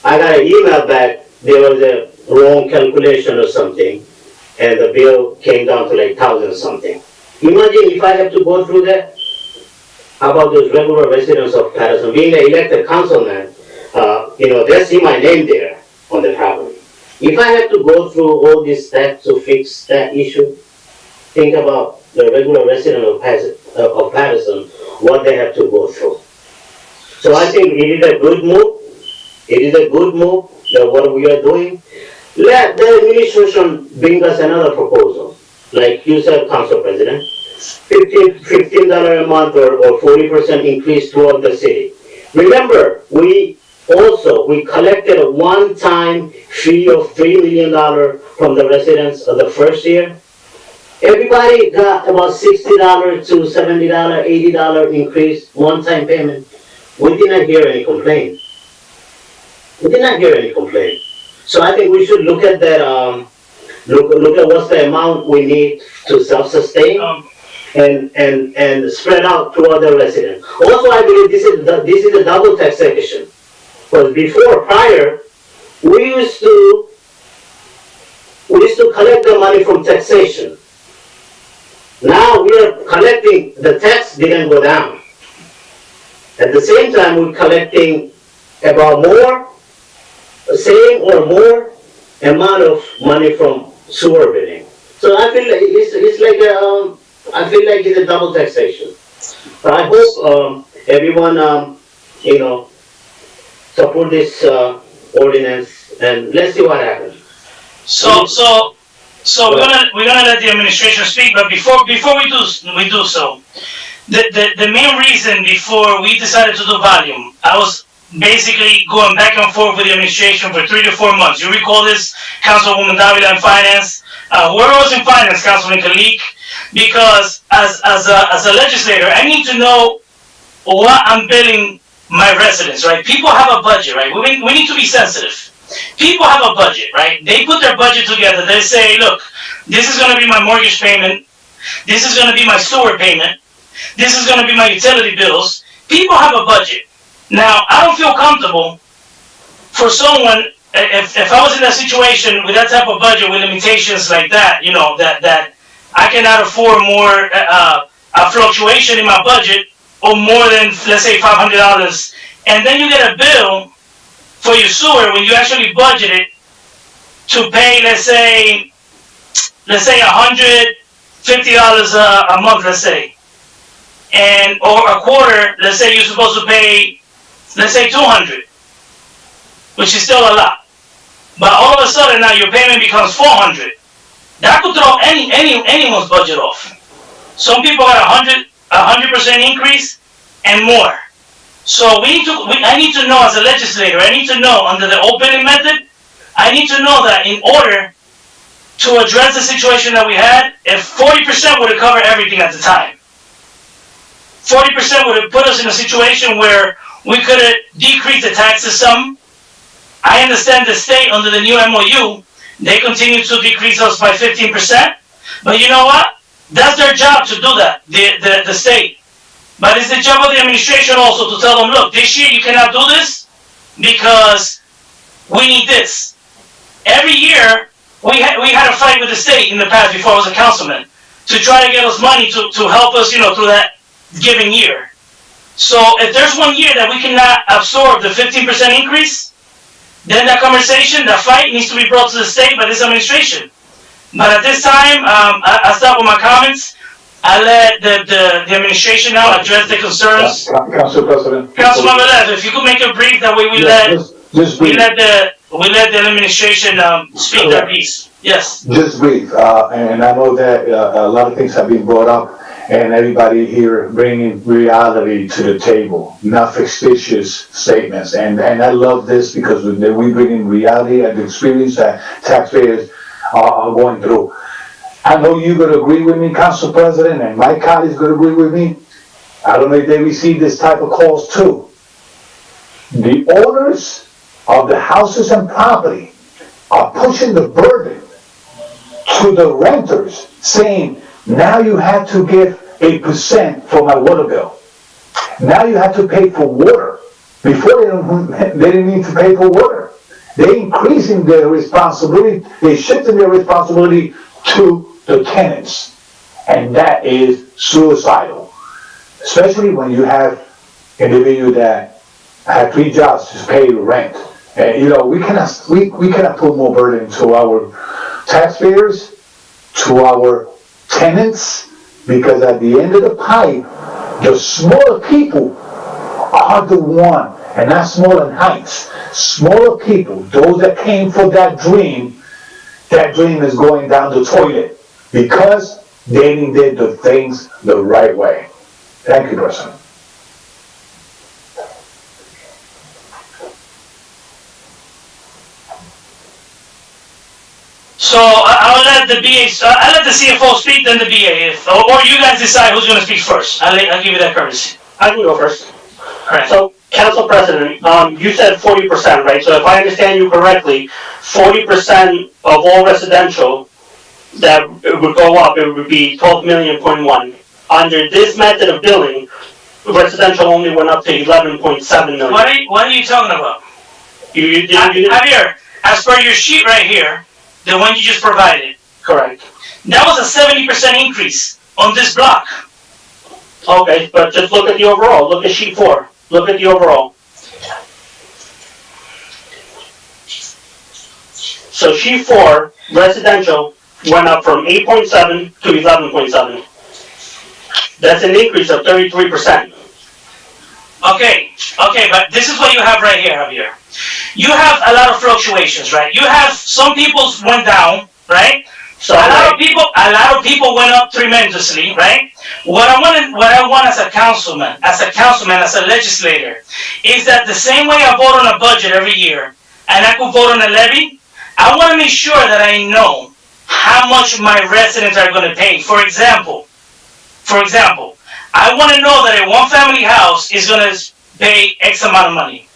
I got an email back, there was a wrong calculation or something, and the bill came down to like 1,000 something. Imagine if I have to go through that. How about those regular residents of Paterson, being an elected councilman, they see my name there on the property. If I have to go through all this steps to fix that issue, think about the regular resident of Paterson, what they have to go through. So I think it is a good move. It is a good move that what we are doing. Let the administration bring us another proposal. Like you said, Council President, $15 a month or 40% increase throughout the city. Remember, we collected a one-time fee of $3 million from the residents of the first year. Everybody got about $60 to $70, $80 increase, one-time payment. We did not hear any complaint. So I think we should look at that, look at what's the amount we need to self-sustain and spread out to other residents. Also, I believe this is a double taxation. Because prior, we used to collect the money from taxation. Now we are collecting, the tax didn't go down. At the same time, we're collecting about same or more amount of money from sewer billing. So I feel like it's a double taxation. But I hope everyone, support this ordinance, and let's see what happens. So we're gonna let the administration speak, but before we do so, the main reason before we decided to do volume, I was basically going back and forth with the administration for 3 to 4 months. You recall this, Councilwoman Davila in finance, whoever was in finance, Councilman Kalik, Because as a legislator, I need to know what I'm billing my residents, right? People have a budget, right? We need to be sensitive. People have a budget, right? They put their budget together. They say, look, this is going to be my mortgage payment. This is going to be my sewer payment. This is going to be my utility bills. People have a budget. Now, I don't feel comfortable for someone, if I was in that situation with that type of budget with limitations like that, you know, that I cannot afford more, a fluctuation in my budget or more than, let's say, $500. And then you get a bill for your sewer when you actually budgeted to pay, let's say $150 a month, let's say, and or a quarter. Let's say you're supposed to pay, let's say $200, which is still a lot. But all of a sudden now your payment becomes $400. That could throw anyone's budget off. Some people got 100% increase and more. So I need to know as a legislator, I need to know under the old billing method, I need to know that in order to address the situation that we had, if 40% would have covered everything at the time, 40% would have put us in a situation where we could have decreased the taxes some. I understand the state under the new MOU, they continue to decrease us by 15%, but you know what? That's their job to do that, the state. But it's the job of the administration also to tell them, look, this year you cannot do this because we need this. Every year, we had a fight with the state in the past before I was a councilman to try to get us money to help us, you know, through that given year. So if there's one year that we cannot absorb the 15% increase, then that conversation, that fight needs to be brought to the state by this administration. But at this time, I stop with my comments. I let the administration now address the concerns. Council President. Councilman Velez, if you could make it brief, that way we let the administration speak their piece. Yes. Just brief, and I know that a lot of things have been brought up, and everybody here bringing reality to the table, not fictitious statements. And I love this because we bring in reality and the experience that taxpayers are going through. I know you're going to agree with me, Council President, and my colleagues going to agree with me. I don't know if they receive this type of calls too. The owners of the houses and property are pushing the burden to the renters, saying, now you have to give 8% for my water bill. Now you have to pay for water. Before they didn't need to pay for water. They're increasing their responsibility. They're shifting their responsibility to the tenants. And that is suicidal. Especially when you have individuals that have 3 jobs to pay rent. And you know, we cannot put more burden to our taxpayers, to our tenants, because at the end of the pipe, the smaller people are the one, and not small in heights. Smaller people, those that came for that dream is going down the toilet because they did the things the right way. Thank you, President. So I'll let the BA, I'll let the CFO speak, then the BA, or you guys decide who's going to speak first. I'll give you that courtesy. I can go first. All right. So, Council President, you said 40%, right? So if I understand you correctly, 40% of all residential that it would go up, it would be 12 million point one. Under this method of billing, residential only went up to 11.7 million. What are you talking about? Javier, as per your sheet right here, the one you just provided. Correct. That was a 70% increase on this block. Okay, but just look at the overall. Look at sheet 4. Look at the overall. So sheet 4, residential, went up from 8.7 to 11.7. That's an increase of 33%. Okay, but this is what you have right here, Javier. You have a lot of fluctuations, right? You have some people's went down, right? So a lot of people went up tremendously, right? What I want as a councilman, as a legislator, is that the same way I vote on a budget every year, and I could vote on a levy, I want to make sure that I know how much my residents are going to pay. For example, For example, I want to know that a one-family house is going to pay X amount of money.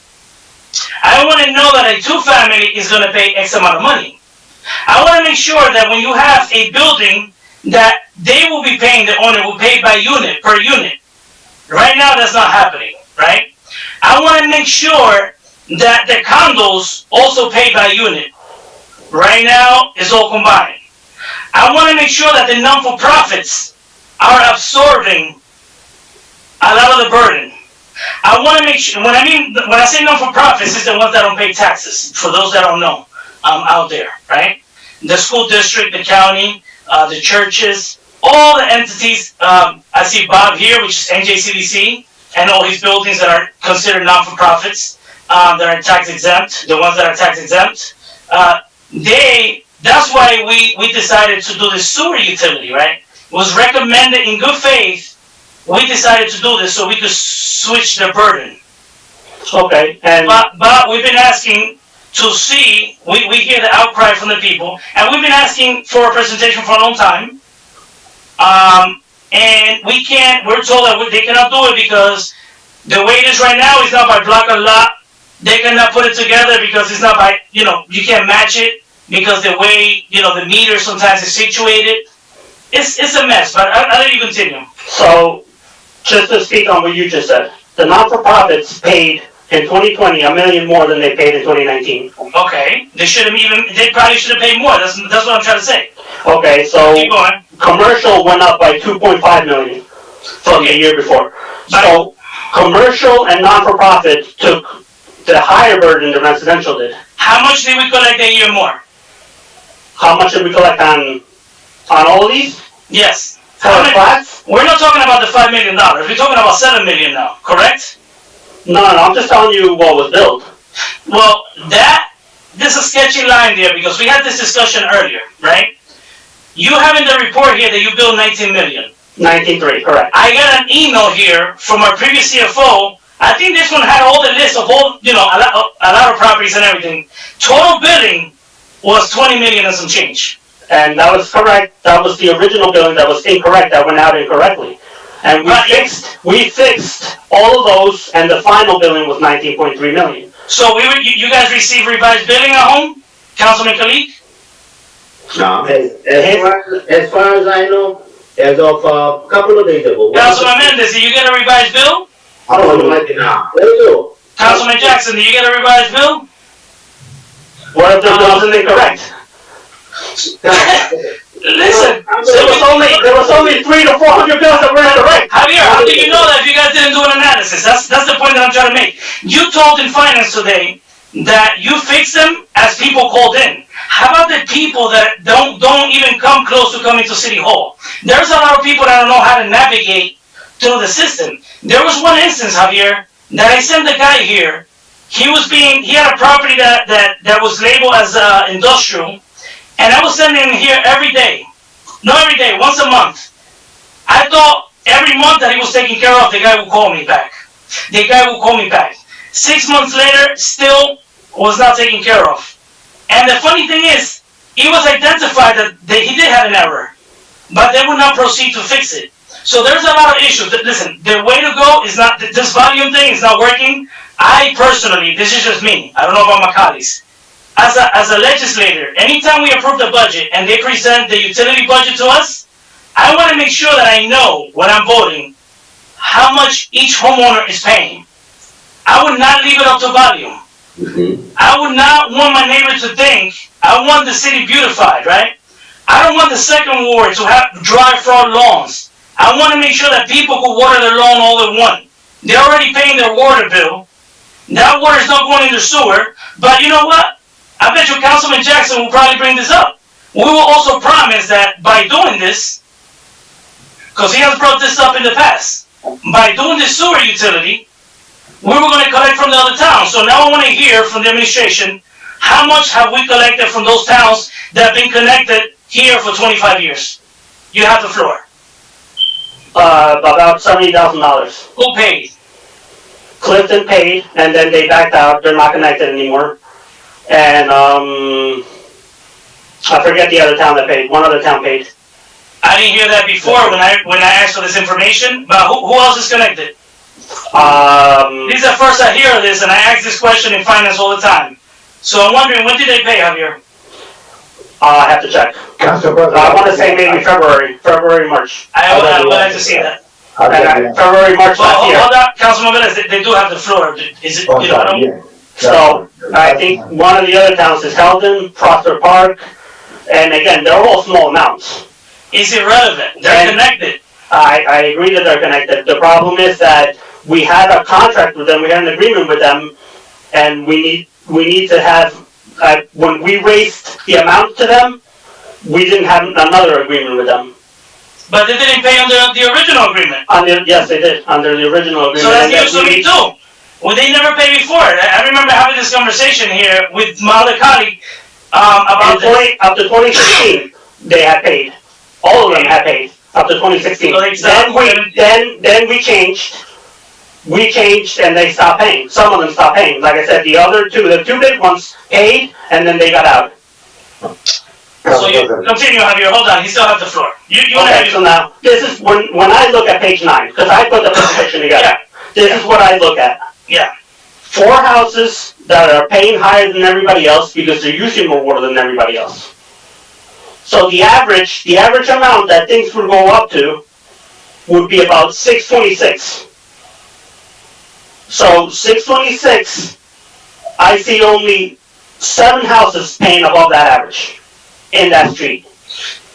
I want to know that a two-family is going to pay X amount of money. I want to make sure that when you have a building, that they will be paying, the owner will pay by unit, per unit. Right now, that's not happening, right? I want to make sure that the condos also pay by unit. Right now, it's all combined. I want to make sure that the non-for-profits are absorbing a lot of the burden. I want to make sure, when I say non-for-profits, it's the ones that don't pay taxes, for those that don't know, out there, right? The school district, the county, the churches, all the entities. I see Bob here, which is NJCDC, and all his buildings that are considered non-for-profits, that are tax exempt, the ones that are tax exempt. That's why we decided to do the sewer utility, right? It was recommended in good faith. We decided to do this so we could switch the burden. Okay, and But we've been asking to see, we hear the outcry from the people, and we've been asking for a presentation for a long time. And we're told that they cannot do it because the way it is right now is not by block or lot. They cannot put it together because it's not by, you can't match it because the way, the meter sometimes is situated. It's a mess, but I'll let you continue. so, just to speak on what you just said, the non-for-profits paid in 2020 $1 million more than they paid in 2019. Okay, they probably should have paid more. That's what I'm trying to say. Okay, so Keep going. commercial went up by 2.5 million from the year before. So commercial and non-for-profit took the higher burden than residential did. How much did we collect a year more? How much did we collect on all of these? Yes. For the flats? We're not talking about the $5 million. We're talking about $7 million now, correct? No, I'm just telling you what was built. Well, there's a sketchy line there because we had this discussion earlier, right? You have in the report here that you built 19 million. 19.3, correct. I got an email here from our previous CFO. I think this one had all the list of all, a lot of properties and everything. Total billing was 20 million and some change. And that was correct. That was the original billing that was incorrect, that went out incorrectly. And we fixed all of those, and the final billing was 19.3 million. So you guys received revised billing at home, Councilman Khalid? No. As far as I know, as of a couple of days ago. Councilman Mendez, did you get a revised bill? Oh, no, I did not. Let me go. Councilman Jackson, did you get a revised bill? What if the bill wasn't incorrect? Listen, there was only 300 to 400 bills that were incorrect. Javier, how do you know that if you guys didn't do an analysis? That's the point that I'm trying to make. You told in finance today that you fixed them as people called in. How about the people that don't even come close to coming to City Hall? There's a lot of people that don't know how to navigate through the system. There was one instance, Javier, that I sent the guy here. He had a property that was labeled as industrial, and I was sending him here every day. Not every day, once a month. I thought every month that he was taken care of, the guy would call me back. 6 months later, still was not taken care of. And the funny thing is, it was identified that he did have an error, but they would not proceed to fix it. So there's a lot of issues. Listen, the way to go is not, this volume thing is not working. I personally, this is just me, I don't know about my colleagues. As a legislator, anytime we approve the budget and they present the utility budget to us, I want to make sure that I know when I'm voting how much each homeowner is paying. I would not leave it up to volume. I would not want my neighbor to think, I want the city beautified, right? I don't want the second ward to have dry fraud lawns. I want to make sure that people could water their lawn all they want. They're already paying their water bill. That water is not going in the sewer. But you know what? I bet you Councilman Jackson will probably bring this up. We will also promise that by doing this, because he has brought this up in the past, by doing this sewer utility, we were going to collect from the other towns. So now I want to hear from the administration, how much have we collected from those towns that have been connected here for 25 years? You have the floor. About $70,000. Who paid? Clifton paid, and then they backed out. They're not connected anymore. And I forget the other town that paid. One other town paid. I didn't hear that before when I asked for this information, but who else is connected? This is the first I hear of this, and I ask this question in finance all the time. So I'm wondering, when did they pay, Javier? I have to check. Council President. I wanna say maybe February, March. I would like to see that. And February, March Well, last year. hold on, Councilman Velez, they do have the floor. Is it, Oh, you know, I sorry, don't, yeah. So, I think one of the other towns is Heldon, Prosper Park, and again, they're all small amounts. is irrelevant. They're And- connected. I agree that they're connected. The problem is that we had a contract with them, we had an agreement with them, and we need to have, when we raised the amount to them, we didn't have another agreement with them. But they didn't pay under the original agreement. Yes, they did, under the original agreement. So that's And then news to we- me too. Well, they never paid before. I remember having this conversation here with my other colleague, about this. Up to 2016, they had paid. All of them had paid, up to 2016. So they stopped Then we changed. We changed and they stopped paying. Some of them stopped paying. Like I said, the two big ones paid and then they got out. So you continue, Javier. Hold on, he still has the floor. You wanna Okay, have so now, this is, when I look at page 9, because I put the presentation together, this is what I look at. Yeah. 4 houses that are paying higher than everybody else because they're using more water than everybody else. So the average amount that things would go up to would be about 626. So 626, I see only 7 houses paying above that average in that street.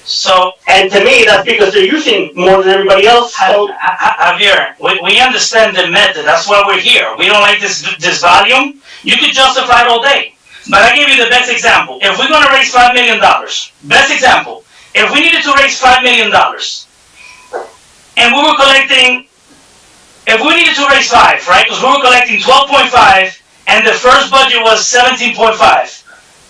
So, And to me, that's because they're using more than everybody else. So Javier, we understand the method. That's why we're here. We don't like this volume. You could justify it all day. But I give you the best example. If we're gonna raise $5 million, best example, if we needed to raise $5 million, and we were collecting, if we needed to raise 5, right? Because we were collecting 12.5, and the first budget was 17.5.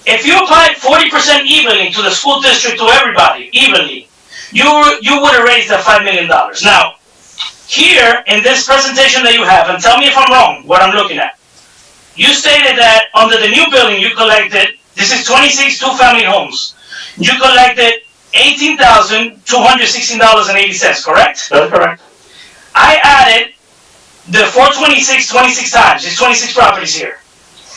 If you applied 40% evenly to the school district, to everybody, evenly, you would have raised that $5 million. Now, here, in this presentation that you have, and tell me if I'm wrong, what I'm looking at, you stated that under the new building, you collected, this is 26 two-family homes, you collected $18,216.80, correct? that's correct. I added the 426 26 times, there's 26 properties here.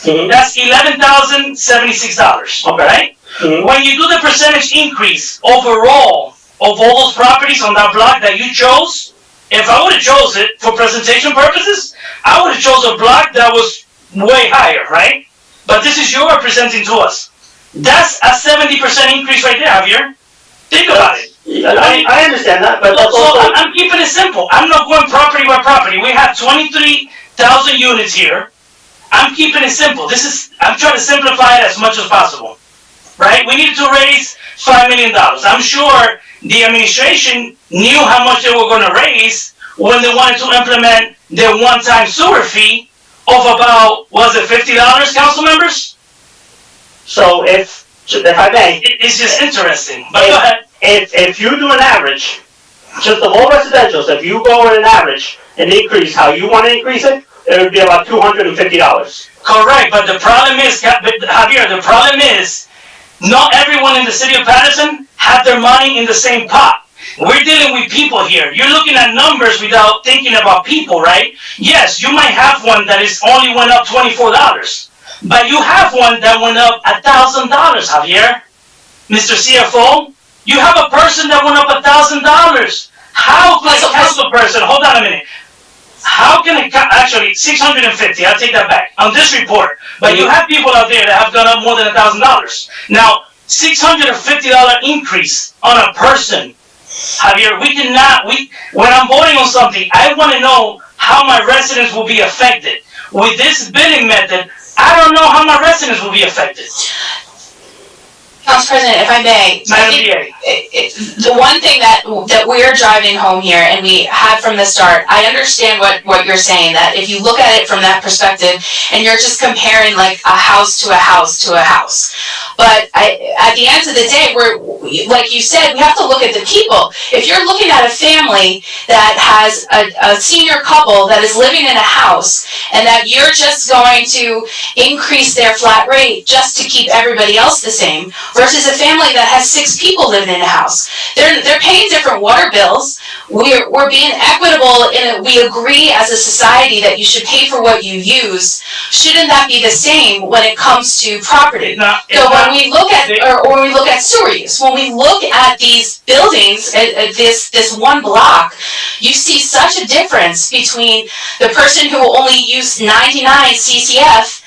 Mhm. That's $11,076, Okay. right? Mhm. When you do the percentage increase overall of all those properties on that block that you chose, if I would have chose it for presentation purposes, I would have chose a block that was way higher, right? But this is your presenting to us. That's a 70% increase right there, Javier. Think about it. I understand that, but that's So also, I'm keeping it simple. I'm not going property by property. We have 23,000 units here. I'm keeping it simple. I'm trying to simplify it as much as possible, right? We needed to raise $5 million. I'm sure the administration knew how much they were going to raise when they wanted to implement their one-time sewer fee of about, was it $50, council members? so if I may, It's just interesting, but go ahead. if you do an average, just the whole residential, so if you go with an average and increase how you want to increase it, it would be about $250. Correct, but the problem is, Javier, the problem is, not everyone in the city of Paterson have their money in the same pot. We're dealing with people here. You're looking at numbers without thinking about people, right? Yes, you might have one that is only went up $24, but you have one that went up $1,000, Javier. Mr. CFO, you have a person that went up $1,000. How can a council person, hold on a minute. How can it, actually, 650, I'll take that back, on this report. But you have people out there that have gone up more than $1,000. Now, $650 increase on a person, Javier, when I'm voting on something, I want to know how my residents will be affected. With this billing method, I don't know how my residents will be affected. Council President, if I may, Madam I think DA. the one thing that we're driving home here, and we had from the start, I understand what you're saying, that if you look at it from that perspective, and you're just comparing like a house to a house to a house. But at the end of the day, like you said, we have to look at the people. If you're looking at a family that has a senior couple that is living in a house and that you're just going to increase their flat rate just to keep everybody else the same versus a family that has 6 people living in a house, they're paying different water bills. We're being equitable we agree as a society that you should pay for what you use. Shouldn't that be the same when it comes to property? When we look at sewer use, when we look at these buildings, this one block, you see such a difference between the person who only used 99 CCF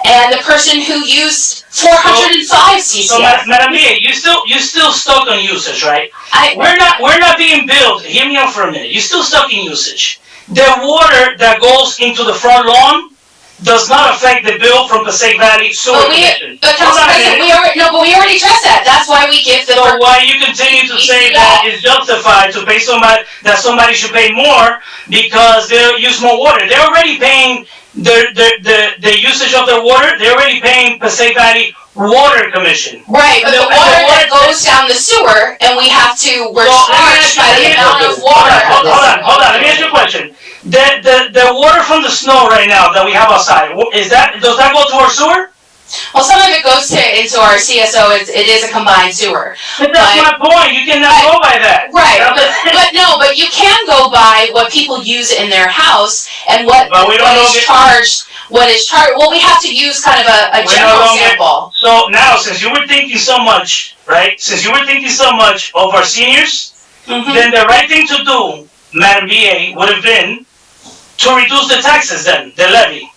and the person who used 405 CCF. So, Madam Mia, you still stuck on usage, right? We're not being billed. Hear me out for a minute. You're still stuck in usage. The water that goes into the front lawn does not affect the bill from Passaic Valley Sewer Commission. But Council President, we already addressed that. That's why we give the. So why you continue to say that it's justified to pay somebody should pay more because they use more water? They're already paying the usage of their water. They're already paying Passaic Valley Water Commission. Right, but the water that goes down the sewer, and we're charged by the amount of water. Hold on. Let me ask you a question. The water from the snow right now that we have outside, does that go to our sewer? Well, some of it goes into our CSO. It is a combined sewer. But that's my point. You cannot go by that. Right, but you can go by what people use in their house and what is charged. Well, we have to use kind of a general sample. So now, since you were thinking so much, right? Since you were thinking so much of our seniors, then the right thing to do, Madam BA, would have been to reduce the taxes then, the levy.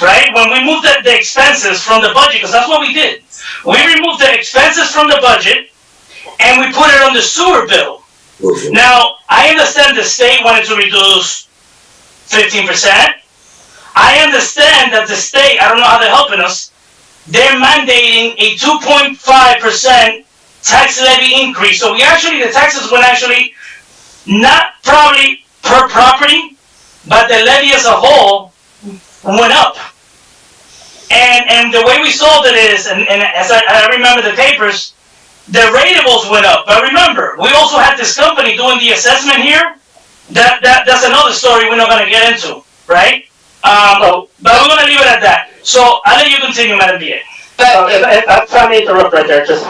Right? When we moved the expenses from the budget, because that's what we did. We removed the expenses from the budget and we put it on the sewer bill. Now, I understand the state wanted to reduce 15%. I understand that the state, I don't know how they're helping us, they're mandating a 2.5% tax levy increase. So the taxes went actually not probably per property, but the levy as a whole went up. And the way we solved it is, and as I remember the papers, the ratables went up. But remember, we also had this company doing the assessment here. That's another story we're not going to get into, right? But we're going to leave it at that. So I'll let you continue, Madam BA. If I may interrupt right there, just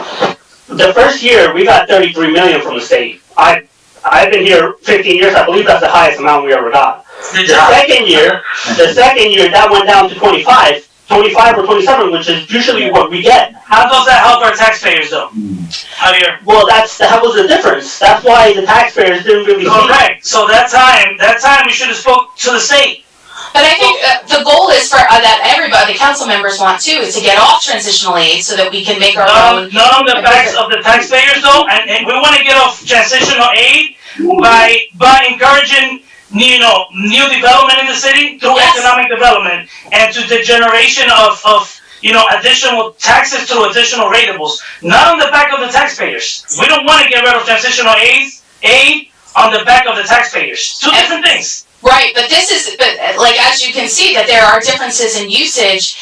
the first year we got 33 million from the state. I've been here 15 years. I believe that's the highest amount we ever got. The second year that went down to 25 or 27, which is usually what we get. How does that help our taxpayers, though? Javier? Well, that was the difference. That's why the taxpayers didn't really. Correct. So that time we should have spoke to the state. But I think the goal is for that everybody, the council members want too, is to get off transitional aid so that we can make our own. Not on the backs of the taxpayers, though, and we want to get off transitional aid by encouraging new development in the city through economic development and to the generation of additional taxes through additional ratables, not on the back of the taxpayers. We don't want to get rid of transitional aid on the back of the taxpayers. Two different things. Right, but as you can see that there are differences in usage,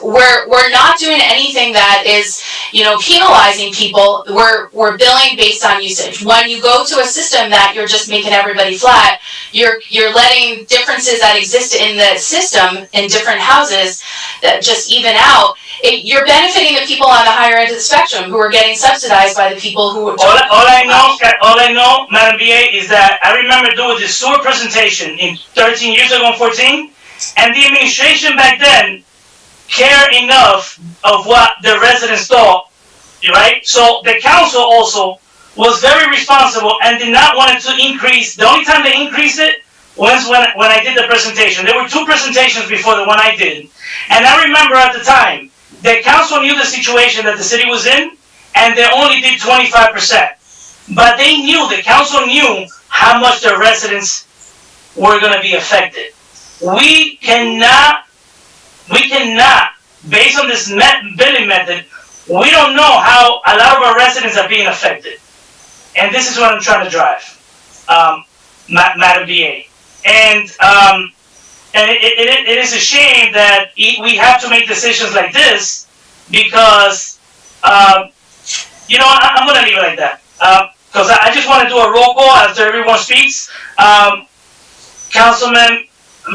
we're not doing anything that is, penalizing people. We're billing based on usage. When you go to a system that you're just making everybody flat, you're letting differences that exist in the system in different houses that just even out. You're benefiting the people on the higher end of the spectrum who are getting subsidized by the people who. All I know, Madam BA, is that I remember doing this sewer presentation in 13 years ago, 14, and the administration back then cared enough of what the residents thought, right? So the council also was very responsible and did not want it to increase. The only time they increased it was when I did the presentation. There were 2 presentations before the one I did, and I remember at the time the council knew the situation that the city was in, and they only did 25%. But the council knew how much the residents were going to be affected. We cannot, based on this billing method, we don't know how a lot of our residents are being affected. And this is what I'm trying to drive, Madam BA. And it is a shame that we have to make decisions like this because, I'm going to leave it like that. because I just want to do a roll call after everyone speaks. Councilman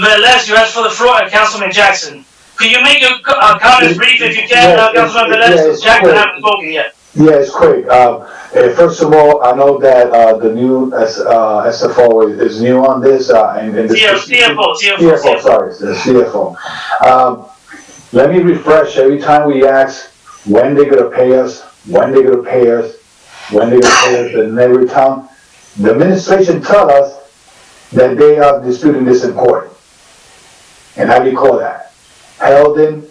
Velez, you asked for the floor, and Councilman Jackson. Could you make your comments brief if you can, Councilman Velez? Jackson hasn't spoken yet. Yeah, it's quick. First of all, I know that the new SFO is new on this, and this CFO, sorry, the CFO. Let me refresh every time we ask when they're gonna pay us, and every time the administration tell us that they are disputing this in court. And I recall that. Helden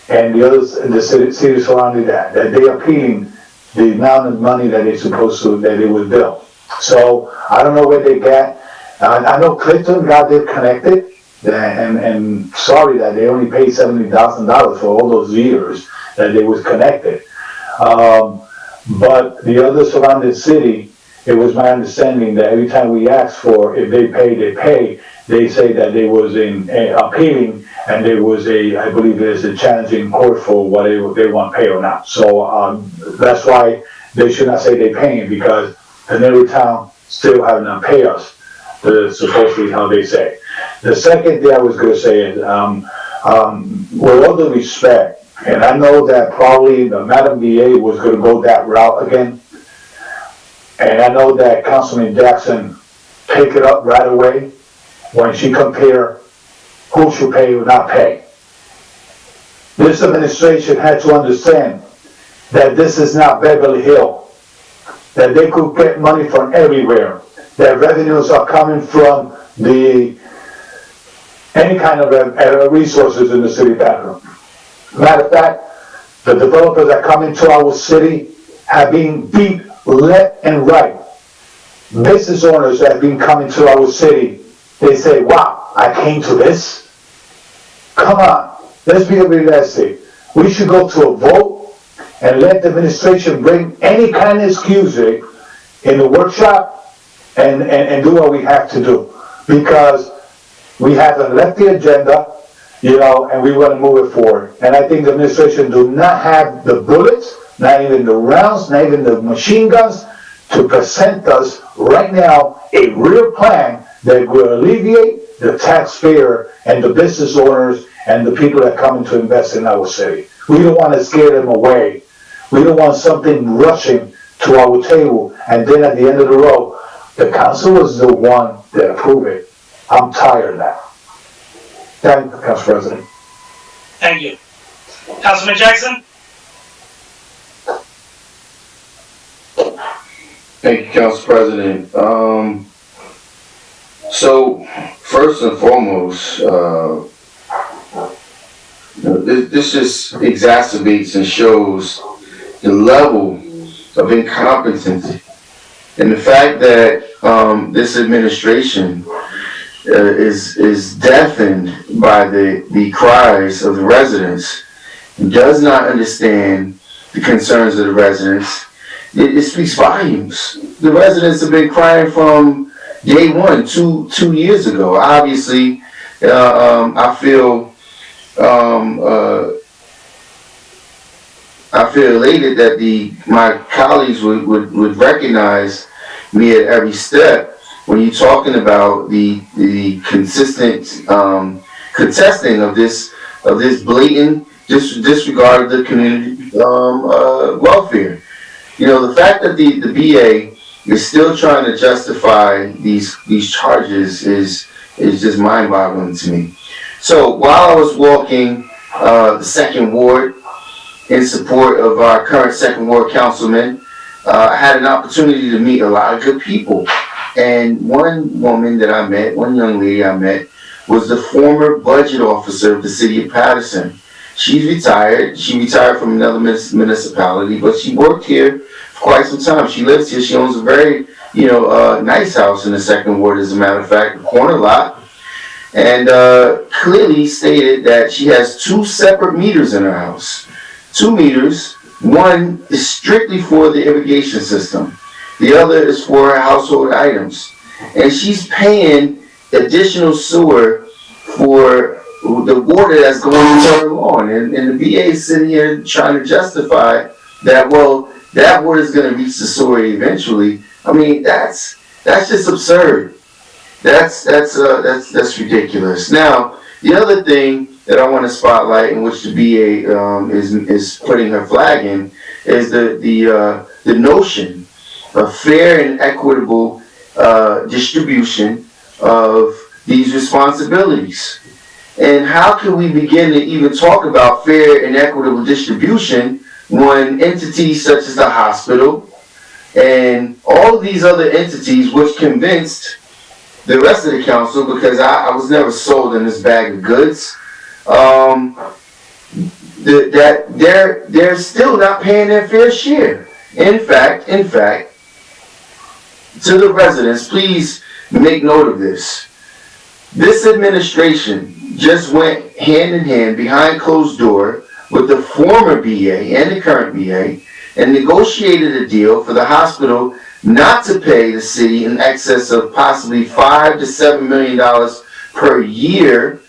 and the others in the city surrounding that they are appealing the amount of money that they would bill. So I don't know where they get. I know Clinton got it connected, and sorry that they only paid $70,000 for all those years that they was connected. But the other surrounding city, it was my understanding that every time we asked for if they pay, they say that they was appealing, and there was I believe there's a challenging court for what they want to pay or not. So that's why they should not say they paying, because the neighboring town still have not pay us. Supposedly how they say. The second thing I was going to say is, with all the respect, and I know that probably the Madam DA was going to go that route again, and I know that Councilman Jackson picked it up right away when she compared who should pay or not pay. This administration had to understand that this is not Beverly Hills, that they could get money from everywhere, that revenues are coming from any kind of resources in the city bathroom. Matter of fact, the developers that come into our city have been beat left and right. Business owners that have been coming to our city, they say, wow, I came to this? Come on, let's be realistic. We should go to a vote and let the administration bring any kind of excuse in the workshop and do what we have to do. Because we haven't left the agenda, and we want to move it forward. And I think the administration do not have the bullets, not even the rounds, not even the machine guns, to present us right now a real plan that will alleviate the taxpayer and the business owners and the people that come in to invest in our city. We don't want to scare them away. We don't want something rushing to our table, and then at the end of the road, the council was the one that approved it. I'm tired of that. Thank you, Council President. Thank you. Councilman Jackson? Thank you, Council President. So, first and foremost, this just exacerbates and shows the level of incompetence and the fact that this administration is deafened by the cries of the residents and does not understand the concerns of the residents. It speaks volumes. The residents have been crying from day one, 2 years ago. Obviously, I feel elated that my colleagues would recognize me at every step when you're talking about the consistent contesting of this blatant disregard of the community welfare. The fact that the BA is still trying to justify these charges is just mind-boggling to me. So while I was walking the second ward in support of our current second ward councilman, I had an opportunity to meet a lot of good people. And one woman that I met, one young lady I met, was the former budget officer of the city of Paterson. She's retired. She retired from another municipality, but she worked here for quite some time. She lives here. She owns a very, nice house in the second ward, as a matter of fact, a corner lot. And clearly stated that she has 2 separate meters in her house. 2 meters. One is strictly for the irrigation system. The other is for her household items. And she's paying additional sewer for the water that's going into her lawn. And the BA is sitting here trying to justify that, well, that water is going to reach the sewer eventually, I mean, that's just absurd. That's ridiculous. Now, the other thing that I want to spotlight, in which the BA is putting her flag in, is the notion of fair and equitable distribution of these responsibilities. And how can we begin to even talk about fair and equitable distribution when entities such as the hospital and all of these other entities, which convinced the rest of the council, because I was never sold in this bag of goods, that they're still not paying their fair share. In fact, to the residents, please make note of this. This administration just went hand in hand behind closed door with the former BA and the current BA and negotiated a deal for the hospital not to pay the city in excess of possibly $5 to $7 million per year,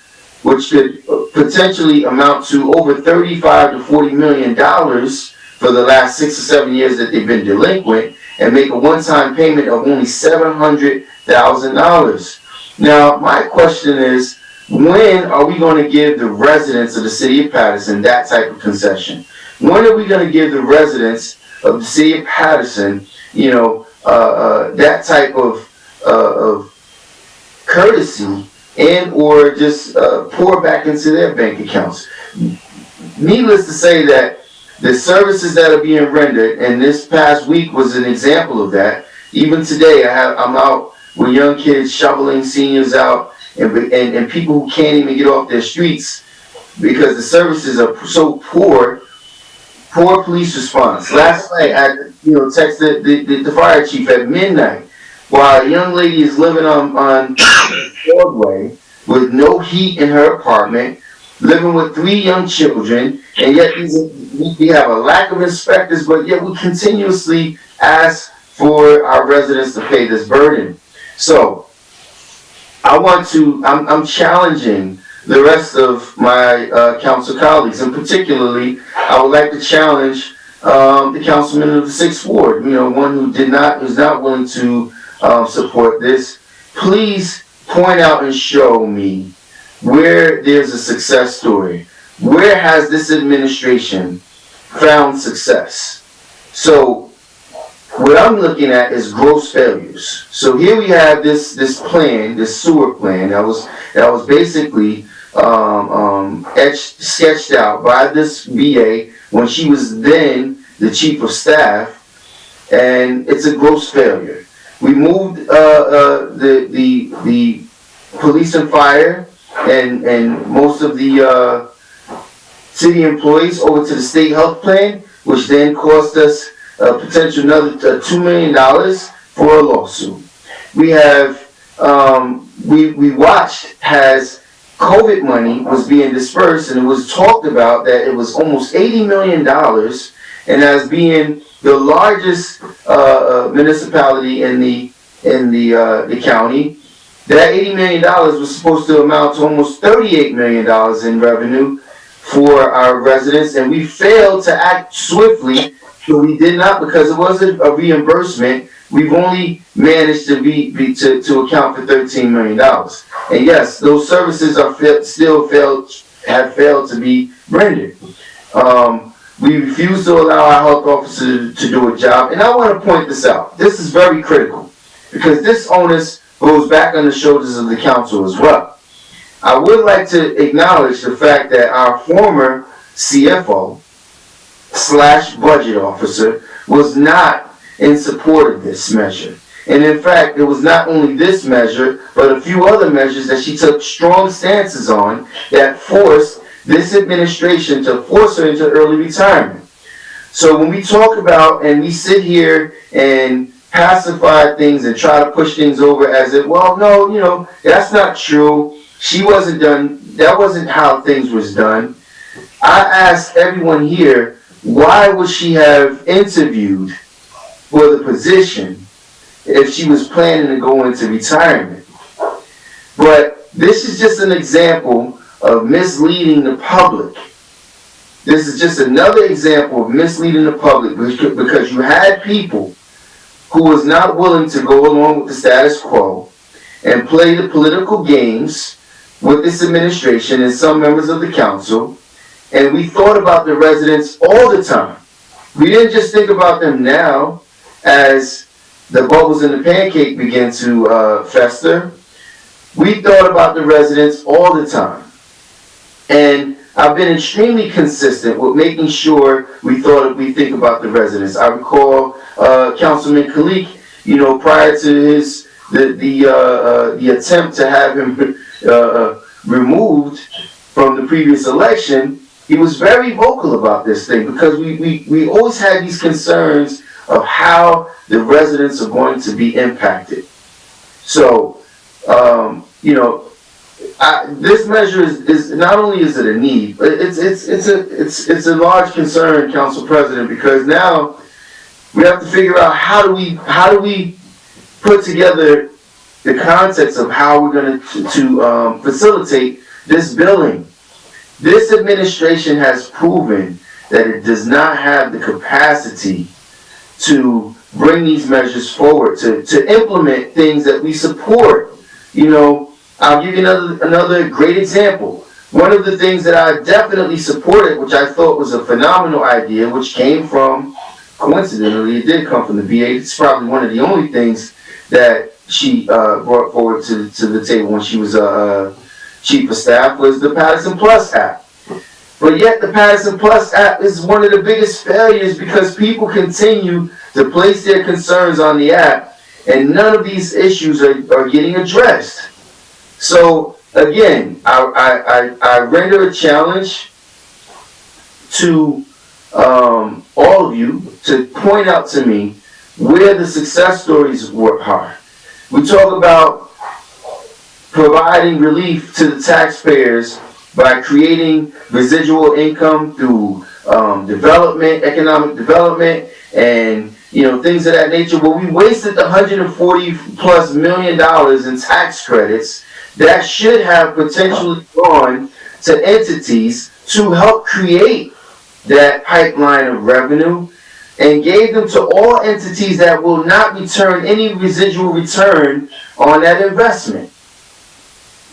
which could potentially amount to over $35 to $40 million for the last 6 or 7 years that they've been delinquent, and make a one-time payment of only $700,000. Now, my question is, when are we going to give the residents of the city of Paterson that type of concession? When are we going to give the residents of the city of Paterson, that type of courtesy and or just pour back into their bank accounts? Needless to say that the services that are being rendered, and this past week was an example of that. Even today, I'm out with young kids shoveling seniors out and people who can't even get off their streets because the services are so poor. Poor police response. Last night, I texted the fire chief at midnight while a young lady is living on Broadway with no heat in her apartment, living with 3 young children, and yet we have a lack of inspectors, but yet we continuously ask for our residents to pay this burden. So, I'm challenging the rest of my council colleagues, and particularly, I would like to challenge the councilman of the 6th Ward, one who's not willing to support this. Please point out and show me where there's a success story. Where has this administration found success? So, what I'm looking at is gross failures. So here we have this plan, this sewer plan that was basically sketched out by this VA when she was then the chief of staff, and it's a gross failure. We moved the police and fire and most of the city employees over to the state health plan, which then cost us potential another $2 million for a lawsuit. We have we watched as COVID money was being dispersed, and it was talked about that it was almost $80 million, and as being the largest municipality in the county, that $80 million was supposed to amount to almost $38 million in revenue for our residents, and we failed to act swiftly. So we did not, because it wasn't a reimbursement. We've only managed to to account for $13 million. And yes, those services are have failed to be rendered. We refuse to allow our health officer to do a job. And I want to point this out. This is very critical, because this onus goes back on the shoulders of the council as well. I would like to acknowledge the fact that our former CFO / budget officer was not in support of this measure. And in fact, it was not only this measure, but a few other measures that she took strong stances on that forced this administration to force her into early retirement. So when we talk about and we sit here and pacify things and try to push things over as if, well, no, that's not true. She wasn't done. That wasn't how things was done. I asked everyone here, why would she have interviewed for the position if she was planning to go into retirement? But this is just an example of misleading the public. This is just another example of misleading the public, because you had people who was not willing to go along with the status quo and play the political games with this administration and some members of the council. And we thought about the residents all the time. We didn't just think about them now as the bubbles in the pancake began to fester. We thought about the residents all the time. And I've been extremely consistent with making sure we think about the residents. I recall Councilman Kalik, prior to the attempt to have him removed from the previous election, he was very vocal about this thing because we always had these concerns of how the residents are going to be impacted. So, this measure is not only is it a need, but it's a large concern, Council President, because now we have to figure out how do we put together the context of how we're going to facilitate this billing. This administration has proven that it does not have the capacity to bring these measures forward, to implement things that we support. I'll give you another great example. One of the things that I definitely supported, which I thought was a phenomenal idea, which came from, coincidentally, it did come from the VA. It's probably one of the only things that she brought forward to the table when she was Chief of Staff, was the Paterson Plus app. But yet the Paterson Plus app is one of the biggest failures because people continue to place their concerns on the app and none of these issues are getting addressed. So again, I render a challenge to all of you to point out to me where the success stories are. We talk about providing relief to the taxpayers by creating residual income through development, economic development, and things of that nature. Well, we wasted $140+ million in tax credits that should have potentially gone to entities to help create that pipeline of revenue, and gave them to all entities that will not return any residual return on that investment.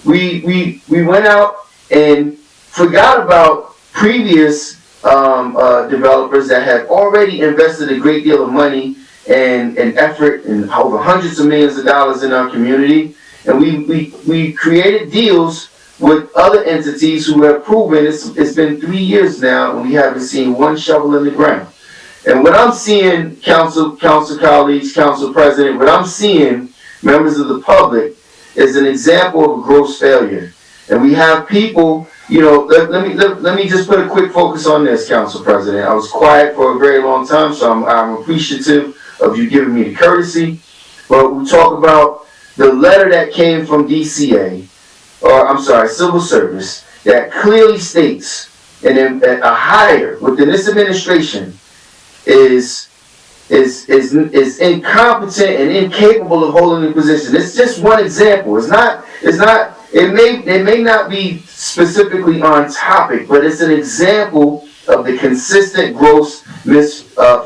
We went out and forgot about previous developers that had already invested a great deal of money and effort and over hundreds of millions of dollars in our community. And we created deals with other entities who have proven it's been 3 years now and we haven't seen one shovel in the ground. And what I'm seeing, council colleagues, council president, what I'm seeing, members of the public, is an example of a gross failure. And we have people, let me just put a quick focus on this, council president. I was quiet for a very long time, so I'm appreciative of you giving me the courtesy. But we talk about the letter that came from DCA, Civil Service, that clearly states a hire within this administration is incompetent and incapable of holding the position. It's just one example. It may not be specifically on topic, but it's an example of the consistent gross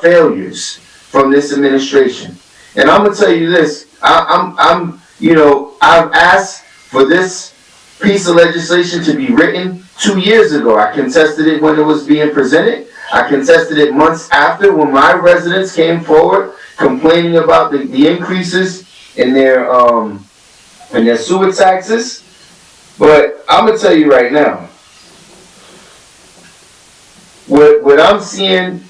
failures from this administration. And I'm gonna tell you this, I've asked for this piece of legislation to be written 2 years ago. I contested it when it was being presented. I contested it months after when my residents came forward complaining about the increases in their sewer taxes. But I'm gonna tell you right now, what I'm seeing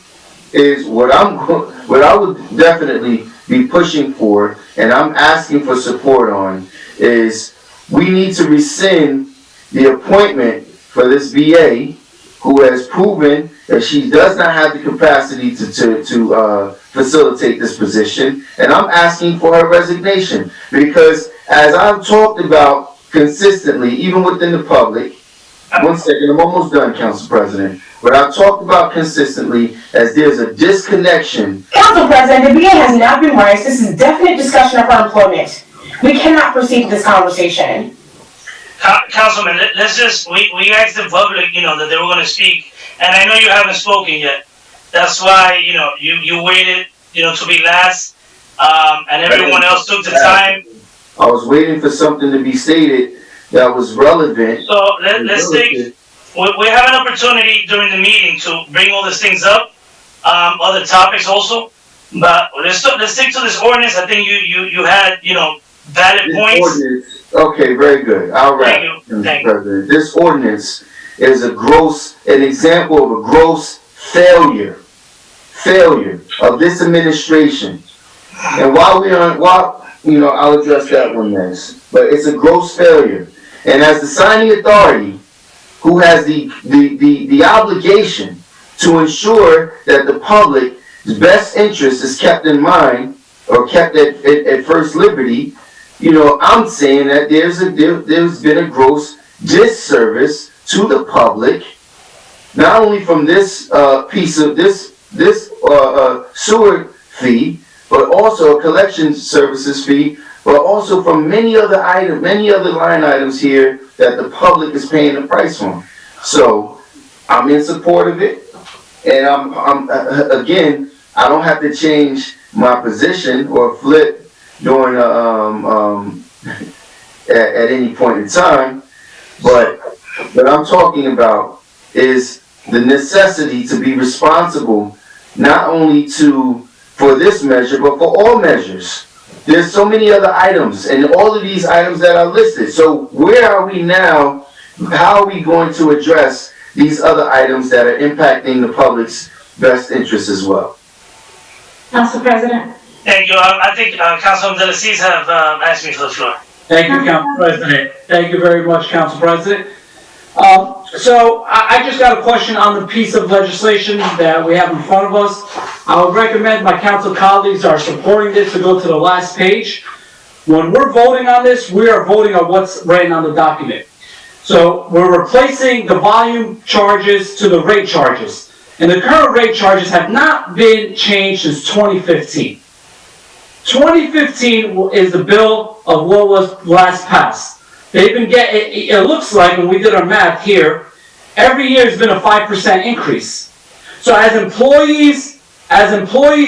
is what I would definitely be pushing for, and I'm asking for support on, is we need to rescind the appointment for this VA who has proven that she does not have the capacity to facilitate this position, and I'm asking for her resignation because, as I've talked about consistently, even within the public, one second, I'm almost done, Council President, but I've talked about consistently as there's a disconnection. Council President, the VA has not been raised. This is definite discussion of her employment. We cannot proceed with this conversation. Councilman, let's just, we asked the public, that they were gonna speak, and I know you haven't spoken yet. That's why, you waited, to be last. and everyone else took the time. I was waiting for something to be stated that was relevant. So let's take, we have an opportunity during the meeting to bring all these things up, other topics also. But let's stick to this ordinance. I think you had, valid points. Okay, very good. I'll wrap. Thank you. Mr. President. This ordinance is an example of a gross failure of this administration. And I'll address that one next. But it's a gross failure. And as the signing authority, who has the obligation to ensure that the public's best interest is kept in mind or kept at first liberty, I'm saying that there's been a gross disservice to the public, not only from this piece of this sewer fee, but also a collection services fee, but also from many other line items here that the public is paying the price on. So I'm in support of it, and I'm again, I don't have to change my position or flip during at any point in time, but what I'm talking about is the necessity to be responsible not only for this measure, but for all measures. There's so many other items, and all of these items that are listed. So where are we now? How are we going to address these other items that are impacting the public's best interest as well? Council President. Thank you. I think Councilman Delacis have asked me for the floor. Thank you, Council President. Thank you very much, Council President. So I just got a question on the piece of legislation that we have in front of us. I would recommend my council colleagues are supporting this to go to the last page. When we're voting on this, we are voting on what's written on the document. So we're replacing the volume charges to the rate charges. And the current rate charges have not been changed since 2015. 2015 is the bill of what was last passed. They've been it looks like, when we did our math here, every year has been a 5% increase. So as employees'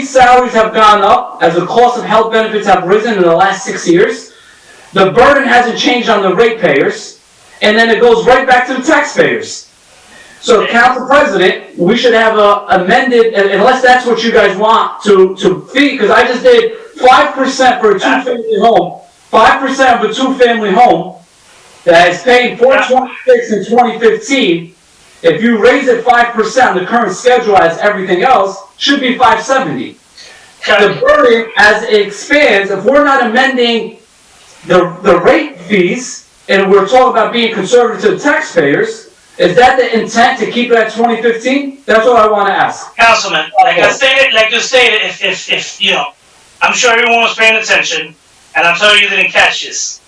salaries have gone up, as the cost of health benefits have risen in the last 6 years, the burden hasn't changed on the ratepayers, and then it goes right back to the taxpayers. So, Council President, we should have amended, unless that's what you guys want to feed, because I just did 5% for a two-family home, 5% of a two-family home that is paying $426 in 2015. If you raise it 5%, the current schedule as everything else should be $570. The burden, as it expands, if we're not amending the rate fees, and we're talking about being conservative to the taxpayers, is that the intent to keep it at 2015? That's what I want to ask. Councilman, like you stated, if I'm sure everyone was paying attention, and I'm sorry you didn't catch this.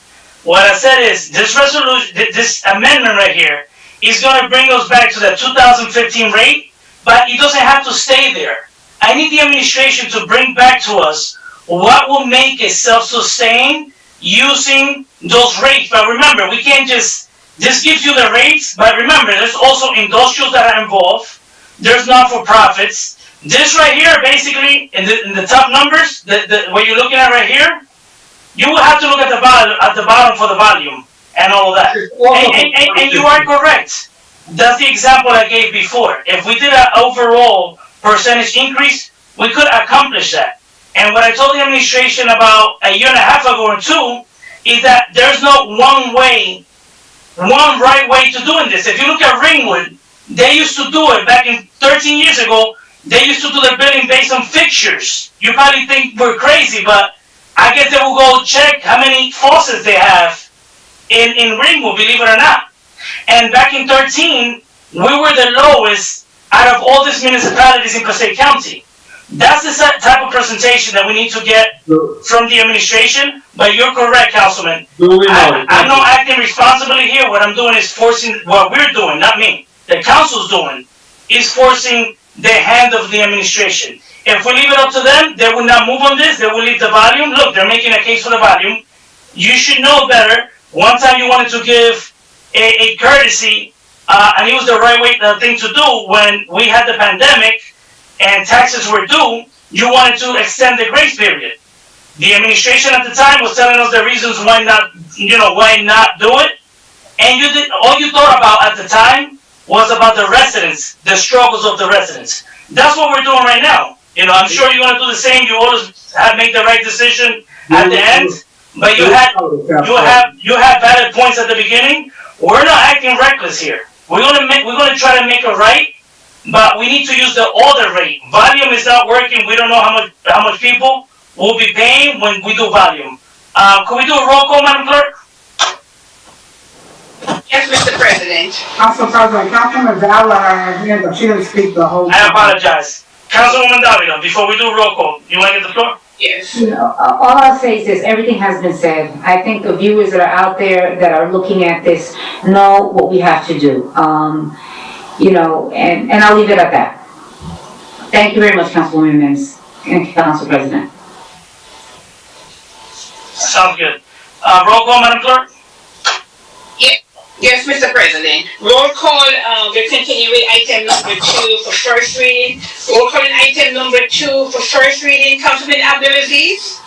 What I said is, this resolution, this amendment right here, is going to bring us back to the 2015 rate, but it doesn't have to stay there. I need the administration to bring back to us what will make it self-sustained using those rates. But remember, we can't just, this gives you the rates, but remember, there's also industrials that are involved. There's not-for-profits. This right here, basically, in the top numbers, what you're looking at right here, you will have to look at the bottom for the volume and all of that. And you are correct. That's the example I gave before. If we did an overall percentage increase, we could accomplish that. And what I told the administration about a year and a half ago or two is that there's no one right way to doing this. If you look at Ringwood, they used to do it back in 13 years ago. They used to do their billing based on fixtures. You probably think we're crazy, but I guess they will go check how many faucets they have in Ringwood, believe it or not. And back in 13, we were the lowest out of all these municipalities in Passaic County. That's the type of presentation that we need to get from the administration, but you're correct, Councilman. I'm not acting responsibly here. What I'm doing is forcing, what we're doing, not me, the council's doing, is forcing the hand of the administration. If we leave it up to them, they will not move on this, they will leave the volume. Look, they're making a case for the volume. You should know better. One time you wanted to give a courtesy, and it was the right thing to do when we had the pandemic and taxes were due, you wanted to extend the grace period. The administration at the time was telling us the reasons why not do it. And all you thought about at the time was about the residents, the struggles of the residents. That's what we're doing right now. I'm sure you're gonna do the same. You always make the right decision at the end, but you have valid points at the beginning. We're not acting reckless here. We're gonna try to make it right, but we need to use the other rate. Volume is not working. We don't know how much people will be paying when we do volume. Could we do a roll call, Madam Clerk? Yes, Mr. President. Council President, Councilwoman Vala had her hand up, she didn't speak the whole time. I apologize. Councilwoman Davila, before we do roll call, you wanna get the floor? Yes. All I'll say is this, everything has been said. I think the viewers that are out there that are looking at this know what we have to do. And I'll leave it at that. Thank you very much, Councilwoman Mims and Council President. Sounds good. Roll call, Madam Clerk? Yes, Mr. President. Roll call, we're continuing with item number 2 for first reading. Roll call on item number 2 for first reading. Councilman Abdulaziz?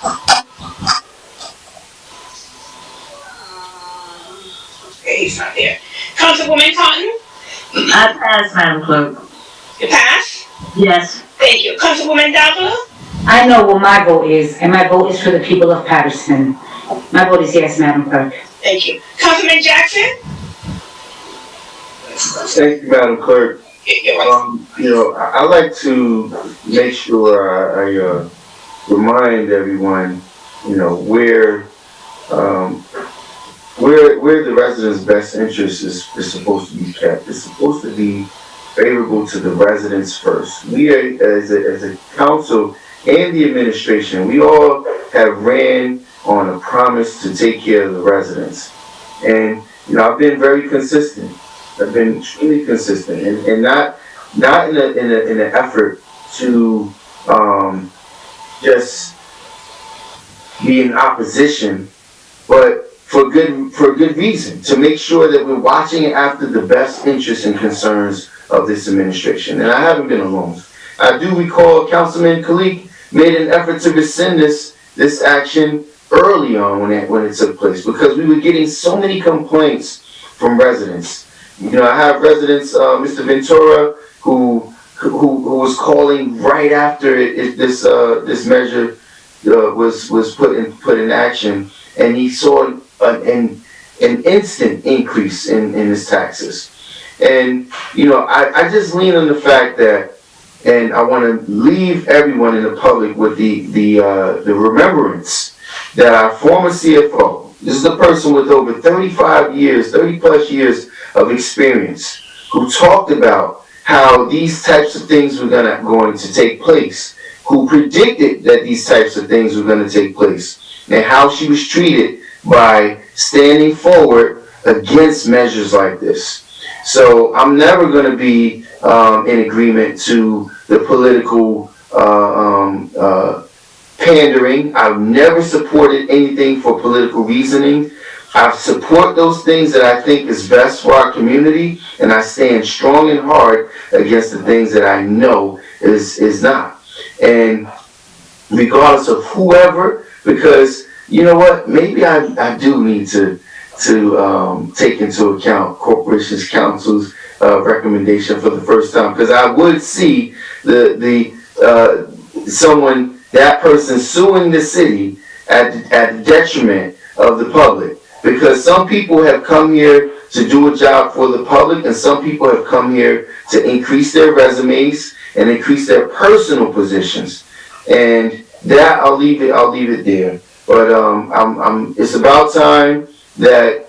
Okay, he's not there. Councilwoman Cotton? I pass, Madam Clerk. You pass? Yes. Thank you. Councilwoman Davila? I know what my vote is, and my vote is for the people of Paterson. My vote is yes, Madam Clerk. Thank you. Councilman Jackson? Thank you, Madam Clerk. I like to make sure I remind everyone, where the residents' best interest is supposed to be kept. It's supposed to be favorable to the residents first. We as a council and the administration, we all have ran on a promise to take care of the residents. And, I've been very consistent. I've been extremely consistent, and not in an effort to just be in opposition, but for good reason, to make sure that we're watching after the best interests and concerns of this administration. And I haven't been alone. I do recall Councilman Kalik made an effort to rescind this action early on when it took place, because we were getting so many complaints from residents. I have residents, Mr. Ventura, who was calling right after this measure was put in action, and he saw an instant increase in his taxes. And I just lean on the fact that, and I want to leave everyone in the public with the remembrance that our former CFO, this is a person with over 30 plus years of experience, who talked about how these types of things were going to take place, who predicted that these types of things were going to take place, and how she was treated by standing forward against measures like this. So I'm never going to be in agreement to the political pandering. I've never supported anything for political reasoning. I support those things that I think is best for our community, and I stand strong and hard against the things that I know is not. And regardless of whoever, because you know what, maybe I do need to take into account Corporations Council's recommendation for the first time, because I would see that person suing the city at the detriment of the public. Because some people have come here to do a job for the public, and some people have come here to increase their resumes and increase their personal positions. And that I'll leave it there. But it's about time that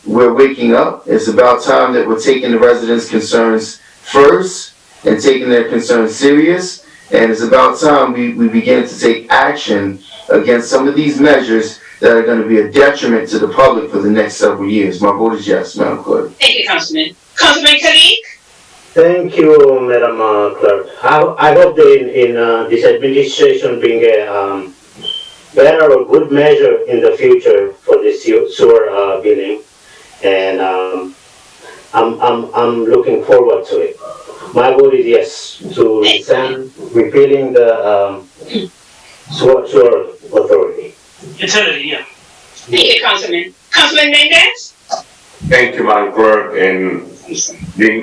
we're waking up. It's about time that we're taking the residents' concerns first and taking their concerns serious. And it's about time we begin to take action against some of these measures that are going to be a detriment to the public for the next several years. My vote is yes, Madam Clerk. Thank you, Councilman. Councilman Kalik? Thank you, Madam Clerk. I hope that in this administration bring a better or good measure in the future for the sewer billing, and I'm looking forward to it. My vote is yes to rescind repealing sewer authority. Utility, yeah. Thank you, Councilman. Councilman Mendez? Thank you, Madam Clerk, and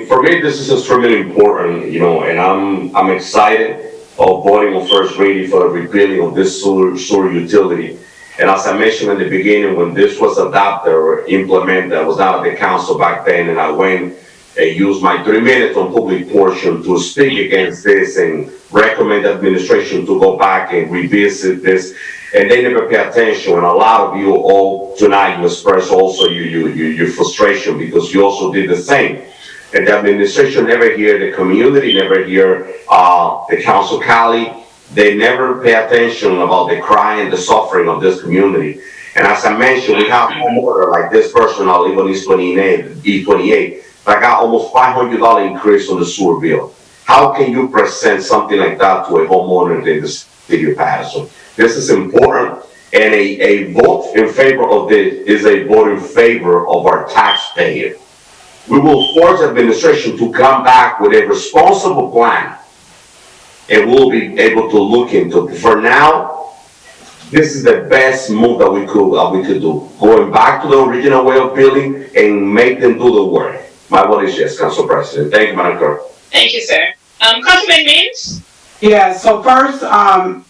for me, this is extremely important, and I'm excited of voting on first reading for the repealing of this sewer utility. And as I mentioned in the beginning, when this was adopted or implemented, I was not at the council back then, and I went and used my 3 minutes on public portion to speak against this and recommend the administration to go back and revisit this. And they never pay attention. And a lot of you all tonight, you express also your frustration because you also did the same. And the administration never hear the community, never hear the council colleague. They never pay attention about the cry and the suffering of this community. And as I mentioned, we have homeowner like this person, I live on East 28, that got almost $500 increase on the sewer bill. How can you present something like that to a homeowner in the city of Paterson? This is important, and a vote in favor of this is a vote in favor of our taxpayer. We will force the administration to come back with a responsible plan, and we'll be able to look into it. For now, this is the best move that we could do. Going back to the original way of billing and make them do the work. My vote is yes, Council President. Thank you, Madam Clerk. Thank you, sir. Councilman Mims? Yeah, so first, Madam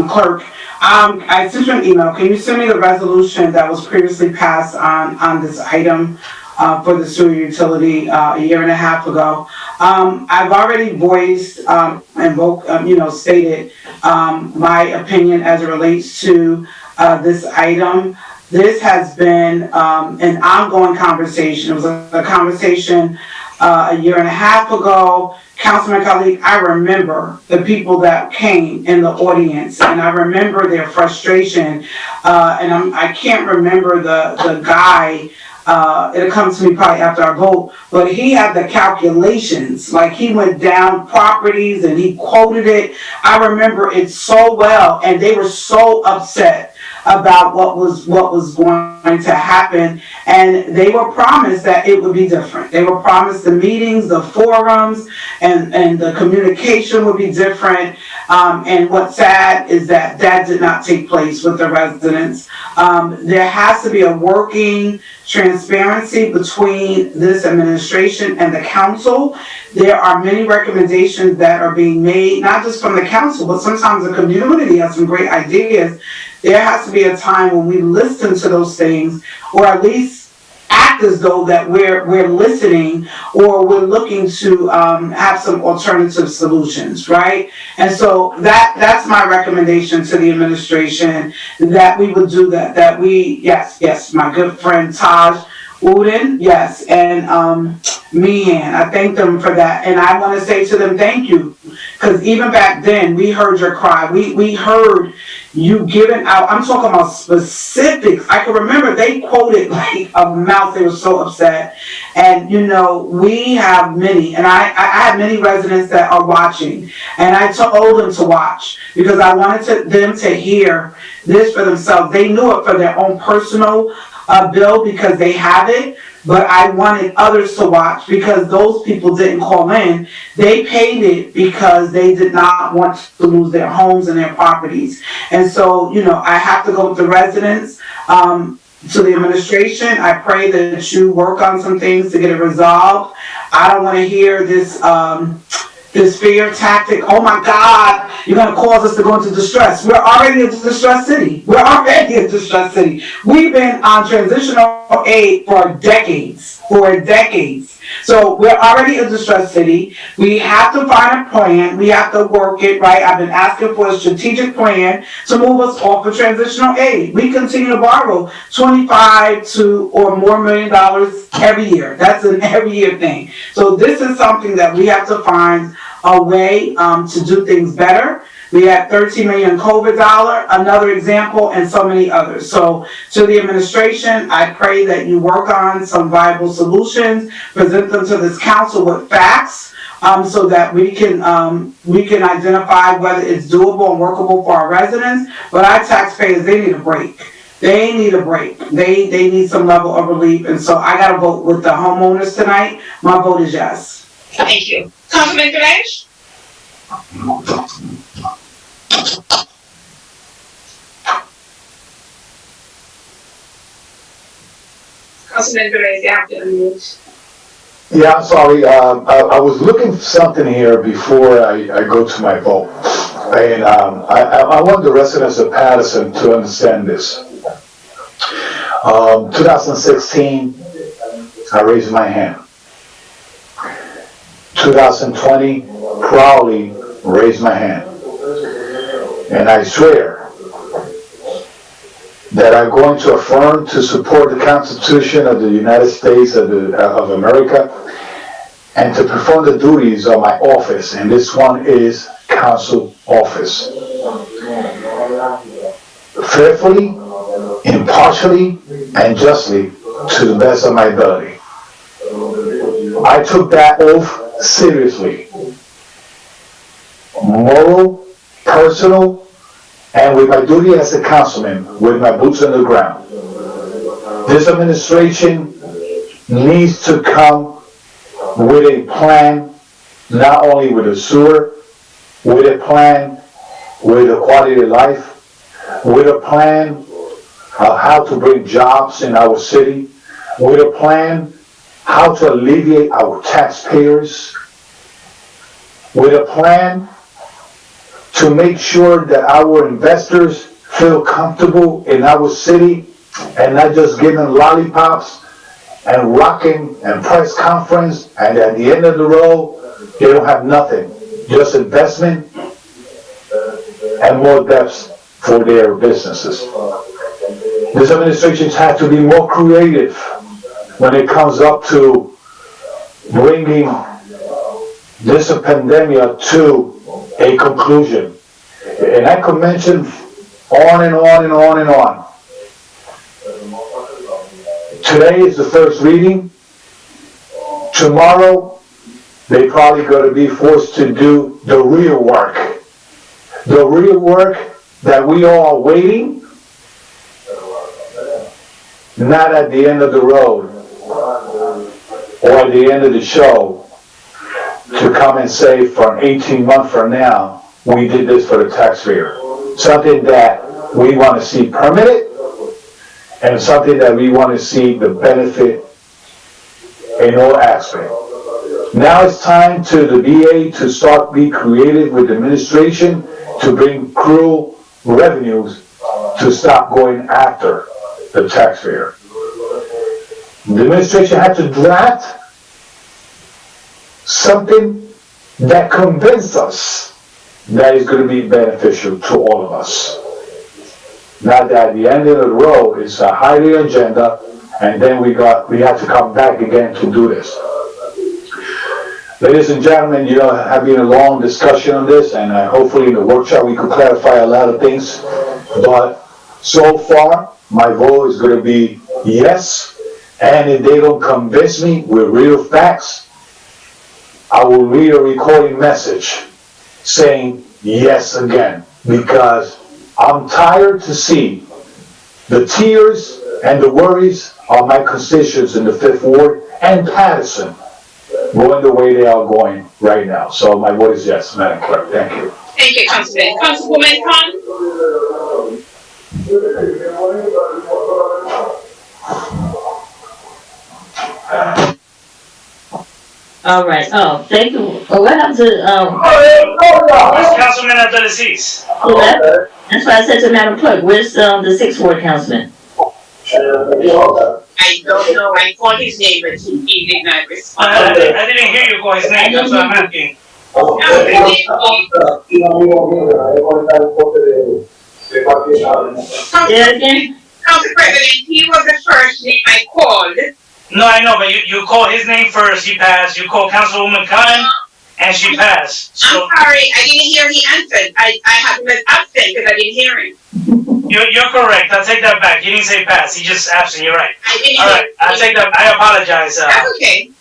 Clerk, I sent you an email. Can you send me the resolution that was previously passed on this item for the sewer utility a year and a half ago? I've already voiced stated my opinion as it relates to this item. This has been an ongoing conversation. It was a conversation a year and a half ago. Councilman Khalid, I remember the people that came in the audience, and I remember their frustration. I can't remember the guy. It'll come to me probably after our vote, but he had the calculations. Like, he went down properties and he quoted it. I remember it so well, and they were so upset about what was going to happen, and they were promised that it would be different. They were promised the meetings, the forums, and the communication would be different. And what's sad is that did not take place with the residents. There has to be a working transparency between this administration and the council. There are many recommendations that are being made, not just from the council, but sometimes the community has some great ideas. There has to be a time when we listen to those things, or at least act as though that we're listening, or we're looking to have some alternative solutions, right? And so that's my recommendation to the administration, that we would do that. That we, yes, my good friend Taj Wooden, yes, and Meehan, I thank them for that, and I want to say to them thank you, because even back then we heard your cry. We heard you giving out. I'm talking about specifics. I can remember they quoted like amounts. They were so upset, and we have many, and I have many residents that are watching, and I told them to watch because I wanted them to hear this for themselves. They knew it for their own personal bill because they have it, but I wanted others to watch because those people didn't call in. They paid it because they did not want to lose their homes and their properties. And so, I have to go with the residents, to the administration. I pray that you work on some things to get it resolved. I don't want to hear this fear tactic. Oh my God, you're going to cause us to go into distress. We're already a distressed city. We've been on transitional aid for decades. So we're already a distressed city. We have to find a plan. We have to work it, right? I've been asking for a strategic plan to move us off of transitional aid. We continue to borrow $25 to or more $1 million every year. That's an every year thing. So this is something that we have to find a way to do things better. We had $13 million COVID dollar, another example, and so many others. So to the administration, I pray that you work on some viable solutions, present them to this council with facts, so that we can identify whether it's doable and workable for our residents. But our taxpayers, they need a break. They need some level of relief. And so I got to vote with the homeowners tonight. My vote is yes. Thank you. Councilman Dinesh? Councilman Perez, you have to unmute. Yeah, I'm sorry, I was looking for something here before I go to my vote. And, I want the residents of Paterson to understand this. 2016, I raised my hand. 2020, proudly raised my hand. And I swear that I'm going to affirm to support the Constitution of the United States of America and to perform the duties of my office, and this one is council office. Faithfully, impartially, and justly to the best of my ability. I took that oath seriously. Moral, personal, and with my duty as a councilman, with my boots on the ground. This administration needs to come with a plan, not only with a sewer, with a plan with a quality of life, with a plan of how to bring jobs in our city, with a plan how to alleviate our taxpayers, with a plan to make sure that our investors feel comfortable in our city and not just giving lollipops and rocking and press conference, and at the end of the road, they don't have nothing, just investment and more debts for their businesses. This administration has to be more creative when it comes up to bringing this pandemic to a conclusion. And I could mention on and on and on and on. Today is the first reading. Tomorrow, they're probably going to be forced to do the real work. The real work that we all are waiting, not at the end of the road or at the end of the show to come and say from 18 months from now, we did this for the taxpayer. Something that we want to see permanent and something that we want to see the benefit in all aspects. Now it's time to the VA to start being creative with the administration to bring cruel revenues to stop going after the taxpayer. The administration had to draft something that convinced us that is going to be beneficial to all of us. Not that at the end of the road it's a highly agenda and then we have to come back again to do this. Ladies and gentlemen, have been a long discussion on this, and hopefully in the workshop we could clarify a lot of things. But so far, my vote is going to be yes. And if they don't convince me with real facts, I will read a recording message saying yes again, because I'm tired to see the tears and the worries of my constituents in the 5th Ward and Paterson going the way they are going right now. So my vote is yes, Madam Clerk. Thank you. Thank you, Councilman. Councilwoman Khan? All right, thank you. What happened to, Where's Councilman Abdelaziz? that's why I said to Madam Clerk, where's, the 6th Ward Councilman? I don't know. I called his name, but he did not respond. I didn't hear you call his name, that's what I'm asking. Yeah, again? Council President, he was the first name I called. No, I know, but you called his name first, he passed. You called Councilwoman Khan, and she passed. So I'm sorry, I didn't hear he answered. I had him as absent because I didn't hear him. you're correct. I'll take that back. He didn't say pass. He just absent. You're right. I didn't All hear. right, I'll take that. I apologize. That's okay.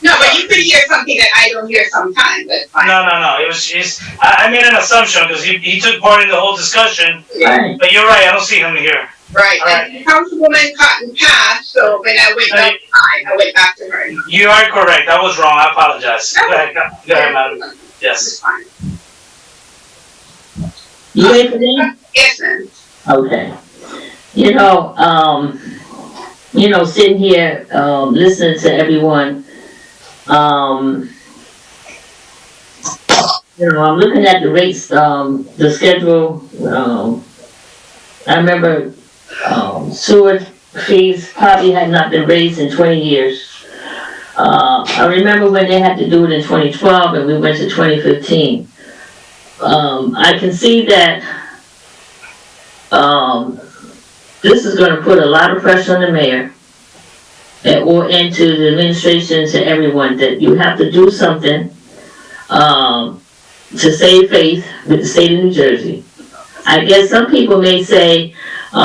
No, but you could hear something that I don't hear sometimes. That's fine. No. It was. I made an assumption because he took part in the whole discussion. Right. But you're right. I don't see him here. Right. All right. And Councilwoman Cotton passed, so when I went back, I went back to her. You are correct. I was wrong. I apologize. Go ahead, madam. Yes. That's fine. You ready for me? Yes, ma'am. Okay. Sitting here, listening to everyone, I'm looking at the rates, the schedule, I remember, sewer fees probably had not been raised in 20 years. I remember when they had to do it in 2012 and we went to 2015. I can see that, this is gonna put a lot of pressure on the mayor and to the administration, to everyone, that you have to do something, to save faith with the state of New Jersey. I guess some people may say, you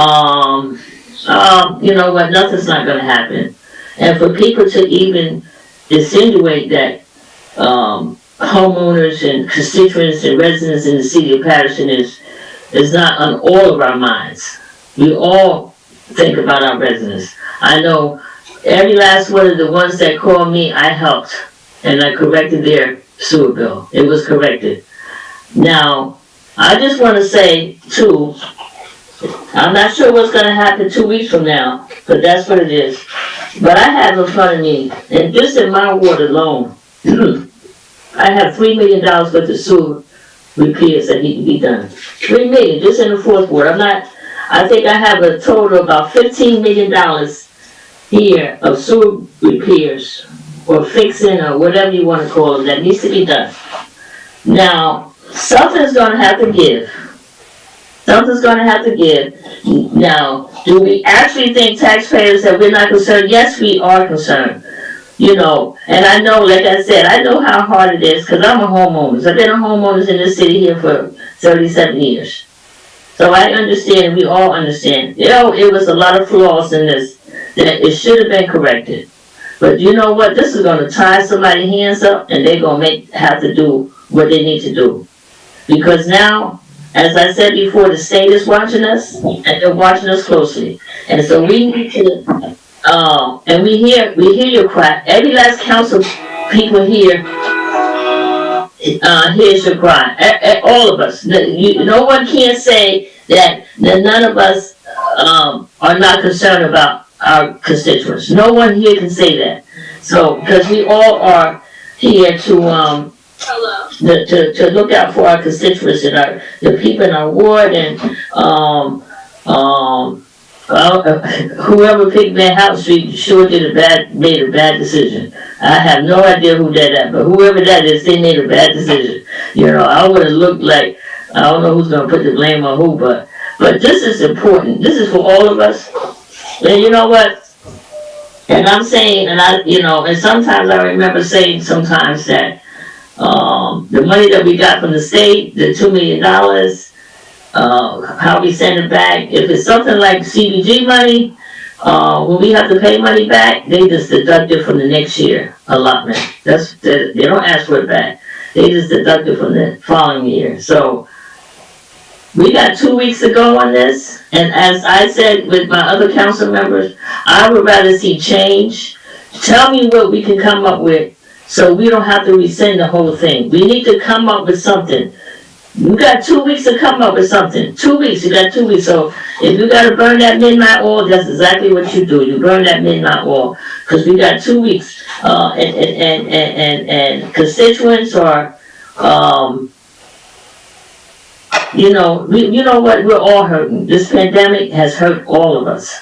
know what, nothing's not gonna happen. And for people to even insinuate that, homeowners and constituents and residents in the city of Paterson is not on all of our minds. We all think about our residents. I know every last one of the ones that called me, I helped, and I corrected their sewer bill. It was corrected. Now, I just want to say, too, I'm not sure what's going to happen 2 weeks from now, but that's what it is. But I have in front of me, and just in my ward alone, I have $3 million worth of sewer repairs that need to be done. $3 million, just in the fourth ward. I think I have a total of about $15 million here of sewer repairs, or fixing, or whatever you want to call them, that needs to be done. Now, something's gonna have to give. Something's gonna have to give. Now, do we actually think taxpayers that we're not concerned? Yes, we are concerned. And I know, like I said, I know how hard it is, because I'm a homeowner. I've been a homeowner in this city here for 37 years. So I understand, we all understand. It was a lot of flaws in this, that it should have been corrected. But you know what? This is gonna tie somebody's hands up, and they're gonna have to do what they need to do. Because now, as I said before, the state is watching us, and they're watching us closely. And so we need to, and we hear your cry. Every last council people here, hears your cry. All of us. No one can say that none of us, are not concerned about our constituents. No one here can say that. So, because we all are here to look out for our constituents and the people in our ward, and whoever picked Van House Street sure made a bad decision. I have no idea who did that, but whoever that is, they made a bad decision. I would have looked like, I don't know who's gonna put the blame on who, but this is important. This is for all of us. And you know what? And I'm saying, and sometimes I remember saying sometimes that the money that we got from the state, the $2 million, how we send it back. If it's something like CDG money, when we have to pay money back, they just deduct it from the next year allotment. They don't ask for it back. They just deduct it from the following year. So we got 2 weeks to go on this, and as I said with my other council members, I would rather see change. Tell me what we can come up with, so we don't have to rescind the whole thing. We need to come up with something. You got 2 weeks to come up with something. 2 weeks, you got 2 weeks. So if you gotta burn that midnight oil, that's exactly what you do. You burn that midnight oil, because we got 2 weeks. And constituents are, you know what, we're all hurting. This pandemic has hurt all of us.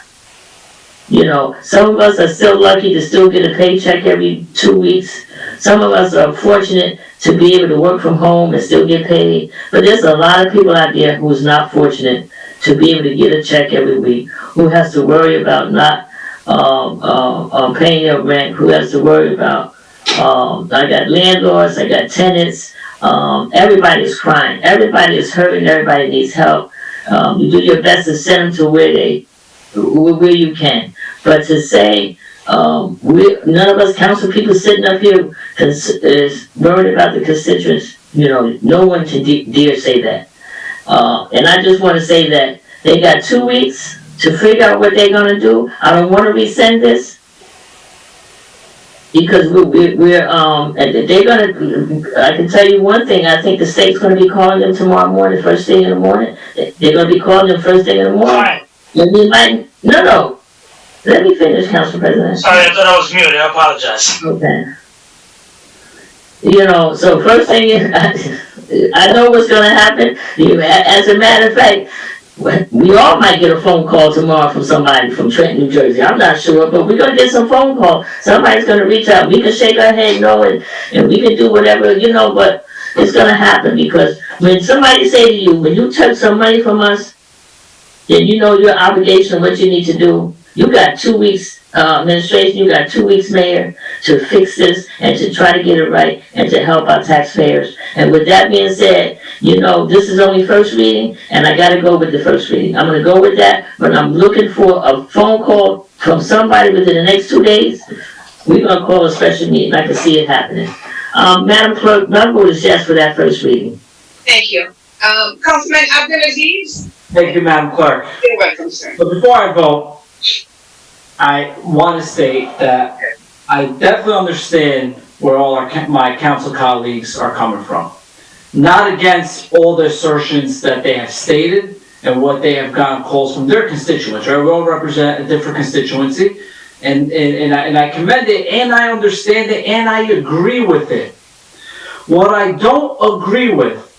Some of us are still lucky to still get a paycheck every 2 weeks. Some of us are fortunate to be able to work from home and still get paid. But there's a lot of people out there who's not fortunate to be able to get a check every week, who has to worry about not paying their rent, who has to worry about, I got landlords, I got tenants, everybody's crying, everybody is hurting, everybody needs help. You do your best to send them to where you can. But to say, none of us council people sitting up here is worried about the constituents, no one can dare say that. And I just want to say that they got 2 weeks to figure out what they're going to do. I don't want to rescind this. Because and they're gonna, I can tell you one thing, I think the state's gonna be calling them tomorrow morning, first thing in the morning. They're gonna be calling them first thing in the morning. Alright, And they might, no, let me finish, Council President. sorry, I thought I was muted, I apologize. Okay. You know, so first thing is, I know what's gonna happen. As a matter of fact, we all might get a phone call tomorrow from somebody from Trenton, New Jersey. I'm not sure, but we're gonna get some phone call. Somebody's gonna reach out. We can shake our head no, and we can do whatever, but it's gonna happen because when somebody say to you, when you took some money from us, then you know your obligation, what you need to do. You got 2 weeks, administration, you got 2 weeks, mayor, to fix this and to try to get it right and to help our taxpayers. And with that being said, this is only first reading and I gotta go with the first reading. I'm gonna go with that, but I'm looking for a phone call from somebody within the next 2 days. We're gonna call a special meeting. I can see it happening. Madam Clerk, my vote is yes for that first reading. Thank you. Councilman Abdulaziz? Thank you, Madam Clerk. You're welcome, sir. But before I vote, I want to state that I definitely understand where all my council colleagues are coming from. Not against all the assertions that they have stated and what they have gotten calls from their constituents, right? We all represent a different constituency, and I commend it, and I understand it, and I agree with it. What I don't agree with,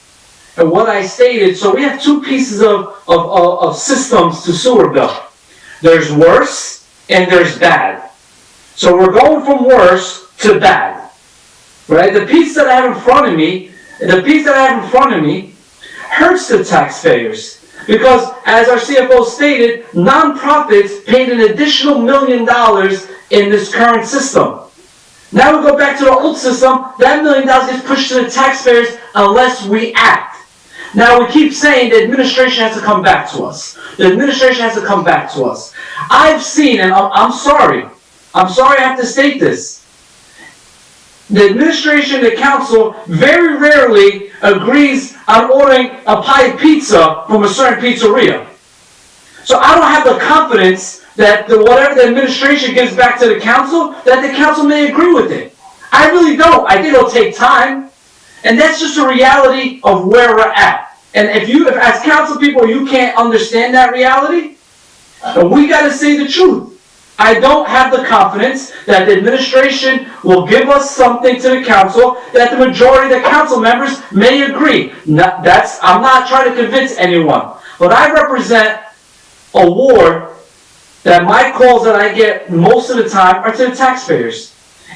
and what I stated, so we have two pieces of systems to sewer bill. There's worse and there's bad. So we're going from worse to bad. Right? The piece that I have in front of me hurts the taxpayers. Because as our CFO stated, nonprofits paid an additional $1 million in this current system. Now we go back to the old system, that $1 million gets pushed to the taxpayers unless we act. Now we keep saying the administration has to come back to us. The administration has to come back to us. I've seen, and I'm sorry I have to state this. The administration, the council, very rarely agrees on ordering a pie of pizza from a certain pizzeria. So I don't have the confidence that whatever the administration gives back to the council, that the council may agree with it. I really don't. I think it'll take time. And that's just a reality of where we're at. And if as council people, you can't understand that reality, we gotta say the truth. I don't have the confidence that the administration will give us something to the council that the majority of the council members may agree. I'm not trying to convince anyone, but I represent a ward that my calls that I get most of the time are to the taxpayers.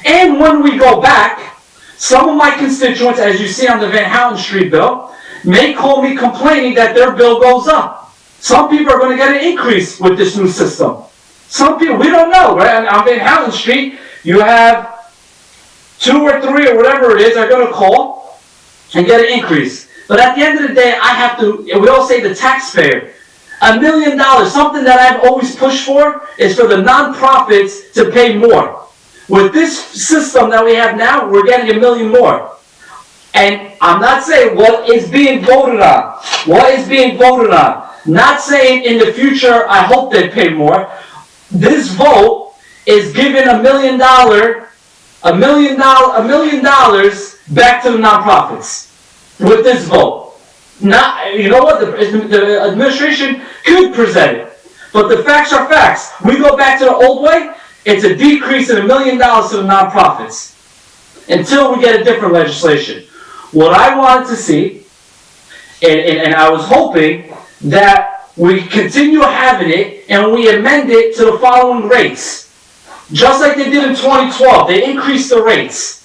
And when we go back, some of my constituents, as you see on the Van Houten Street bill, may call me complaining that their bill goes up. Some people are going to get an increase with this new system. Some people, we don't know, right? On Van Houten Street, you have 2 or 3 or whatever it is are going to call and get an increase. But at the end of the day, we all say the taxpayer. $1 million, something that I've always pushed for, is for the nonprofits to pay more. With this system that we have now, we're getting $1 million more. And I'm not saying what is being voted on. What is being voted on. Not saying in the future, I hope they pay more. This vote is giving $1 million back to the nonprofits. With this vote. You know what? The administration could present it. But the facts are facts. We go back to the old way, it's a decrease in $1 million to the nonprofits until we get a different legislation. What I wanted to see, and I was hoping that we continue having it and we amend it to the following rates. Just like they did in 2012, they increased the rates.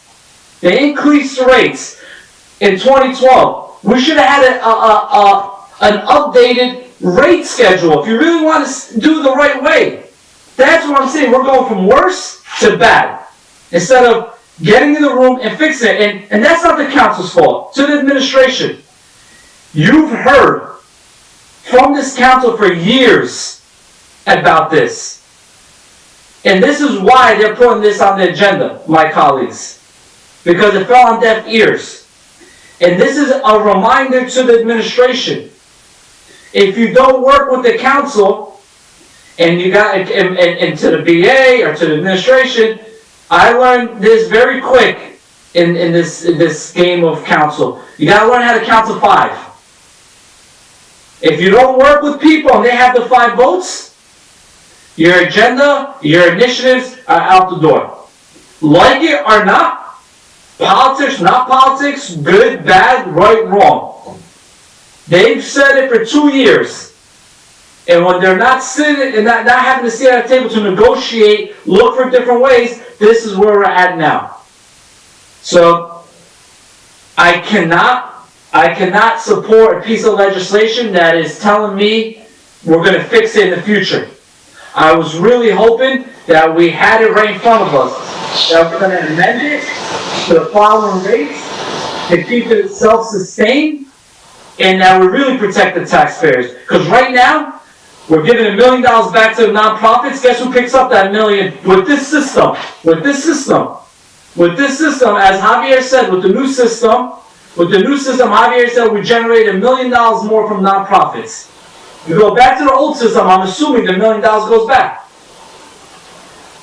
In 2012. We should have had an updated rate schedule if you really want to do the right way. That's what I'm saying. We're going from worse to bad. Instead of getting in the room and fixing it. And that's not the council's fault. To the administration. You've heard from this council for years about this. And this is why they're putting this on the agenda, my colleagues. Because it fell on deaf ears. And this is a reminder to the administration. If you don't work with the council, and you got and to the BA or to the administration, I learned this very quick in this game of council. You gotta learn how to count to 5. If you don't work with people and they have the 5 votes, your agenda, your initiatives are out the door. Like it or not, politics, not politics, good, bad, right, wrong. They've said it for 2 years. And when they're not sitting and not having to sit at a table to negotiate, look for different ways, this is where we're at now. So, I cannot support a piece of legislation that is telling me we're going to fix it in the future. I was really hoping that we had it right in front of us, that we're going to amend it to the following rates, to keep it self-sustained, and that we really protect the taxpayers. Because right now, we're giving $1 million back to the nonprofits. Guess who picks up that $1 million with this system? With this system, as Javier said, with the new system, Javier said we generate $1 million more from nonprofits. You go back to the old system, I'm assuming the $1 million goes back.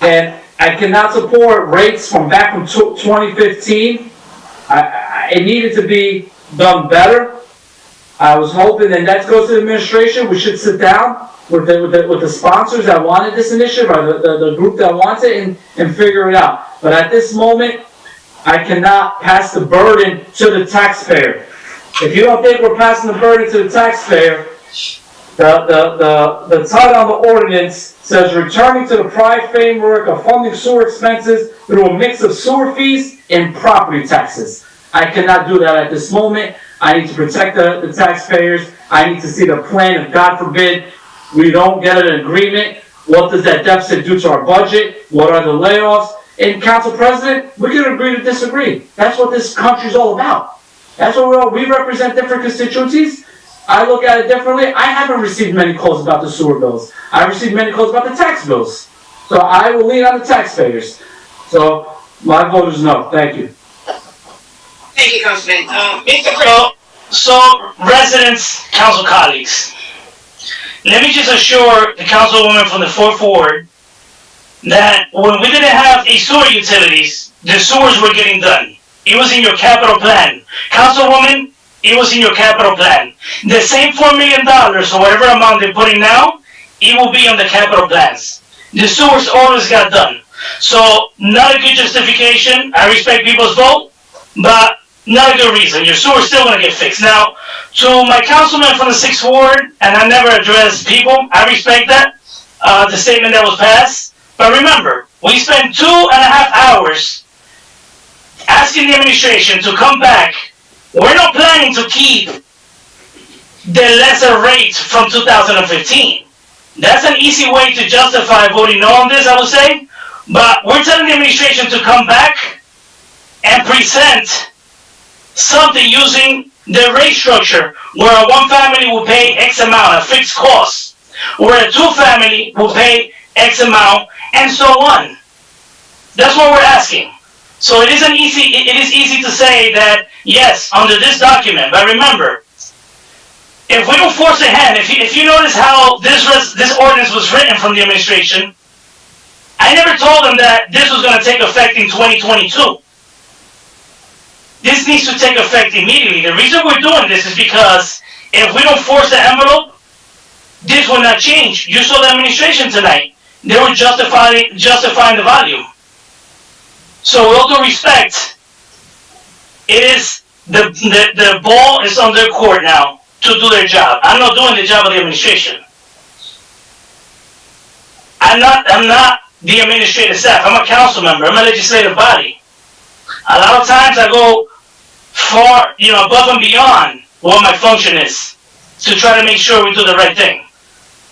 And I cannot support rates from back from 2015. It needed to be done better. I was hoping, and that goes to the administration, we should sit down with the sponsors that wanted this initiative, or the group that wants it, and figure it out. But at this moment, I cannot pass the burden to the taxpayer. If you don't think we're passing the burden to the taxpayer, the title on the ordinance says returning to the prior framework of funding sewer expenses through a mix of sewer fees and property taxes. I cannot do that at this moment. I need to protect the taxpayers. I need to see the plan. If God forbid we don't get an agreement, what does that deficit do to our budget? What are the layoffs? And Council President, we can agree to disagree. That's what this country's all about. That's what we represent different constituencies. I look at it differently. I haven't received many calls about the sewer bills. I received many calls about the tax bills. So I will lean on the taxpayers. So my vote is no. Thank you. Thank you, Councilman. Mr. President. So, residents, council colleagues, let me just assure the councilwoman from the 4th Ward that when we didn't have a sewer utilities, the sewers were getting done. It was in your capital plan. Councilwoman, it was in your capital plan. The same $4 million or whatever amount they're putting now, it will be on the capital plans. The sewers always got done. So, not a good justification. I respect people's vote, but not a good reason. Your sewer's still gonna get fixed. Now, to my councilman from the 6th Ward, and I never address people, I respect that, the statement that was passed. But remember, we spent 2.5 hours asking the administration to come back. We're not planning to keep the lesser rates from 2015. That's an easy way to justify voting no on this, I would say. But we're telling the administration to come back and present something using the rate structure where a 1 family will pay X amount, a fixed cost, where a 2 family will pay X amount, and so on. That's what we're asking. So it is easy to say that, yes, under this document, but remember, if we don't force a hand, if you notice how this ordinance was written from the administration, I never told them that this was going to take effect in 2022. This needs to take effect immediately. The reason we're doing this is because if we don't force the envelope, this will not change. You saw the administration tonight. They were justifying the volume. So with all due respect, it is the ball is on their court now to do their job. I'm not doing the job of the administration. I'm not the administrative staff. I'm a council member. I'm a legislative body. A lot of times I go far, above and beyond what my function is to try to make sure we do the right thing.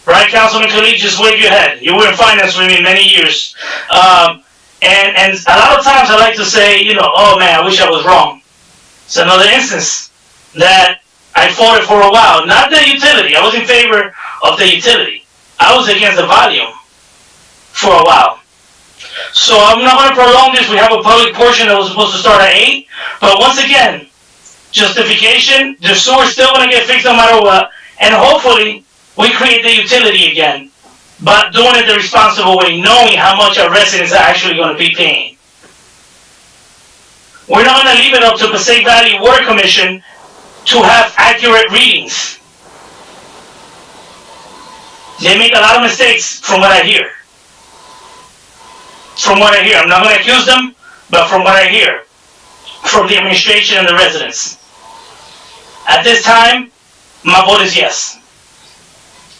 Right, Councilman Khalid? Just wave your head. You were in finance with me many years. And a lot of times I like to say, oh man, I wish I was wrong. It's another instance that I fought it for a while. Not the utility. I was in favor of the utility. I was against the volume for a while. So I'm not going to prolong this. We have a public portion that was supposed to start at 8. But once again, justification, the sewer's still going to get fixed no matter what. And hopefully, we create the utility again. But doing it the responsible way, knowing how much our residents are actually going to be paying. We're not gonna leave it up to Passaic Valley Water Commission to have accurate readings. They make a lot of mistakes from what I hear. From what I hear, I'm not gonna accuse them, but from what I hear, from the administration and the residents. At this time, my vote is yes.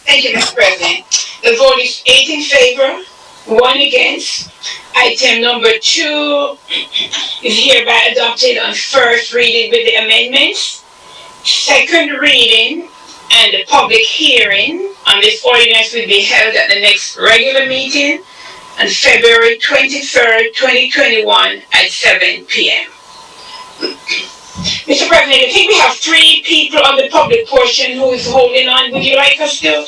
Thank you, Mr. President. The vote is 8 in favor, 1 against. Item number 2 is hereby adopted on first reading with the amendments. Second reading and the public hearing on this ordinance will be held at the next regular meeting on February 23rd, 2021 at 7 p.m. Mr. President, I think we have 3 people on the public portion who is holding on. Would you like us to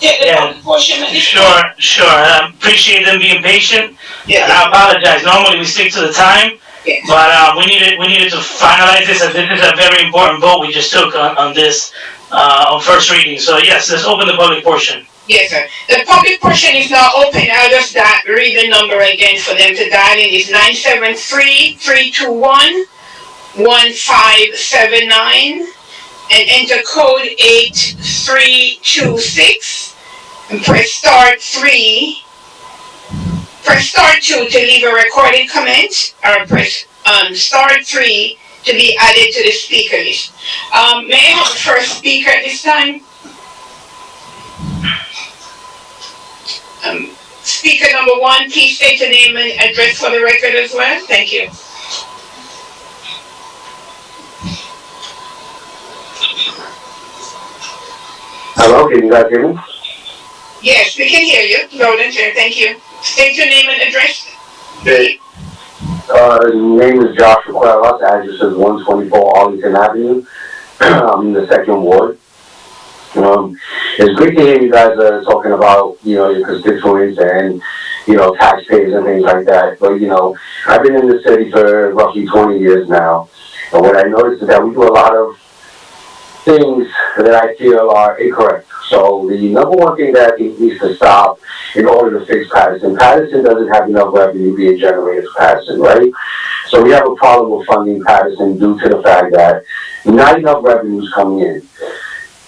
take the public portion at this point? Sure. I appreciate them being patient. Yeah. And I apologize. Normally we stick to the time, Yes. but we needed to finalize this, as this is a very important vote we just took on this on first reading. So yes, let's open the public portion. Yes, sir. The public portion is now open. I'll just read the number again for them to dial in. It's 973-321-1579 and enter code 8326 and press star 3. Press star 2 to leave a recorded comment, or press star 3 to be added to the speaker list. May I have the first speaker at this time? Speaker number 1, please state your name and address for the record as well. Thank you. Hello, can you guys hear me? Yes, we can hear you. Loud and clear. Thank you. State your name and address. Okay. Name is Joshua Cuevas, address is 124 Arlington Avenue. I'm in the 2nd ward. It's great to hear you guys talking about, your constituents and, taxpayers and things like that. But, I've been in the city for roughly 20 years now. And what I noticed is that we do a lot of things that I feel are incorrect. So the number one thing that needs to stop in order to fix Paterson doesn't have enough revenue being generated for Paterson, right? So we have a problem with funding Paterson due to the fact that not enough revenue is coming in.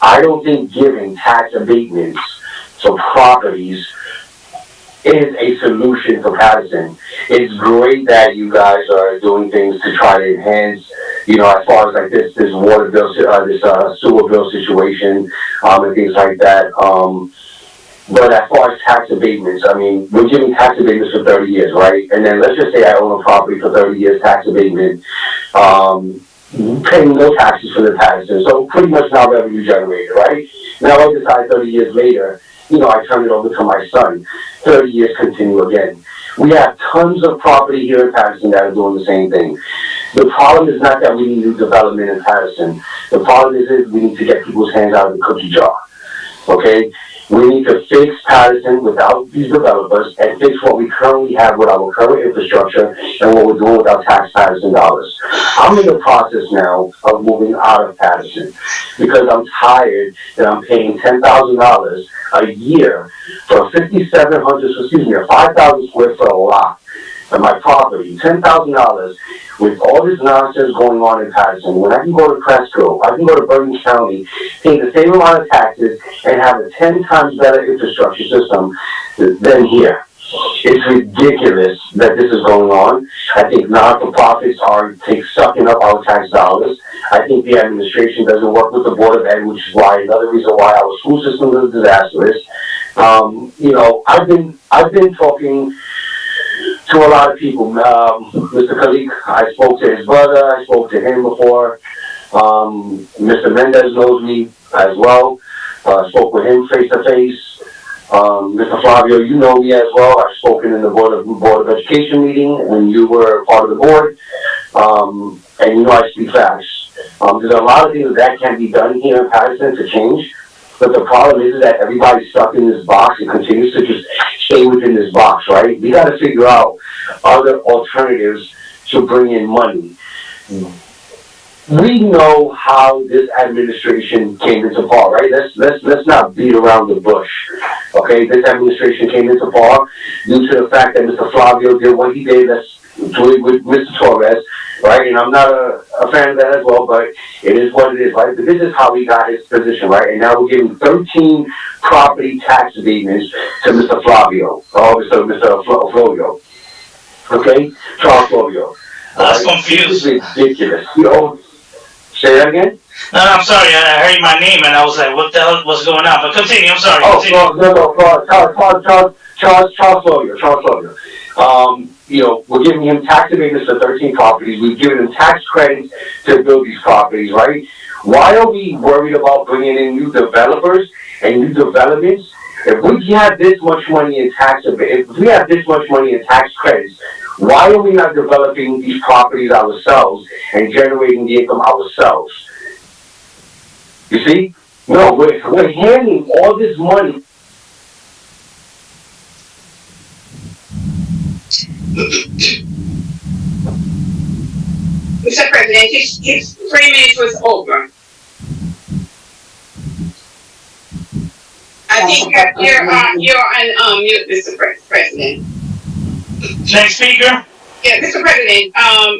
I don't think giving tax abatements to properties is a solution for Paterson. It's great that you guys are doing things to try to enhance, as far as like this water bill, this sewer bill situation, and things like that. But as far as tax abatements, we're giving tax abatements for 30 years, right? And then let's just say I own a property for 30 years, tax abatement, paying no taxes for the Paterson. So pretty much now revenue generated, right? Now I decide 30 years later, I turn it over to my son. 30 years continue again. We have tons of property here in Paterson that are doing the same thing. The problem is not that we need new development in Paterson. The problem is we need to get people's hands out of the cookie jar. Okay? We need to fix Paterson without these developers and fix what we currently have with our current infrastructure and what we're doing with our tax Paterson dollars. I'm in the process now of moving out of Paterson because I'm tired that I'm paying $10,000 a year for a 5,000 square foot lot of my property, $10,000 with all this nonsense going on in Paterson. When I can go to Cresco, I can go to Bergen County, pay the same amount of taxes, and have a 10 times better infrastructure system than here. It's ridiculous that this is going on. I think non-for-profits are sucking up our tax dollars. I think the administration doesn't work with the Board of Ed, which is why another reason why our school system is disastrous. I've been talking to a lot of people. Mr. Khalik, I spoke to his brother. I spoke to him before. Mr. Mendez knows me as well. Spoke with him face to face. Mr. Flavio, you know me as well. I've spoken in the Board of Education meeting when you were part of the board. And I speak facts. There's a lot of things that can be done here in Paterson to change. But the problem is that everybody's stuck in this box and continues to just stay within this box, right? We got to figure out other alternatives to bring in money. We know how this administration came into power, right? Let's not beat around the bush, okay? This administration came into power due to the fact that Mr. Flavio did what he did with Mr. Torres right? And I'm not a fan of that as well, but it is what it is, right? But this is how he got his position, right? And now we're giving 13 property tax abatements to Mr. Flavio, Mr. Flavio, okay? Charles Flavio. I was confused. This is ridiculous. Say that again? No, I'm sorry. I heard my name and I was like, what the hell was going on? But continue. I'm sorry. Oh, Continue. Charles Flavio. We're giving him tax abatements for 13 properties. We've given him tax credits to build these properties, right? Why are we worried about bringing in new developers and new developments? If we have this much money in tax credits, why are we not developing these properties ourselves and generating the income ourselves? You see? No, we're handing all this money. Mr. President, his 3 minutes was over. I think you're on mute, Mr. President. Next speaker. Yeah, Mr. President,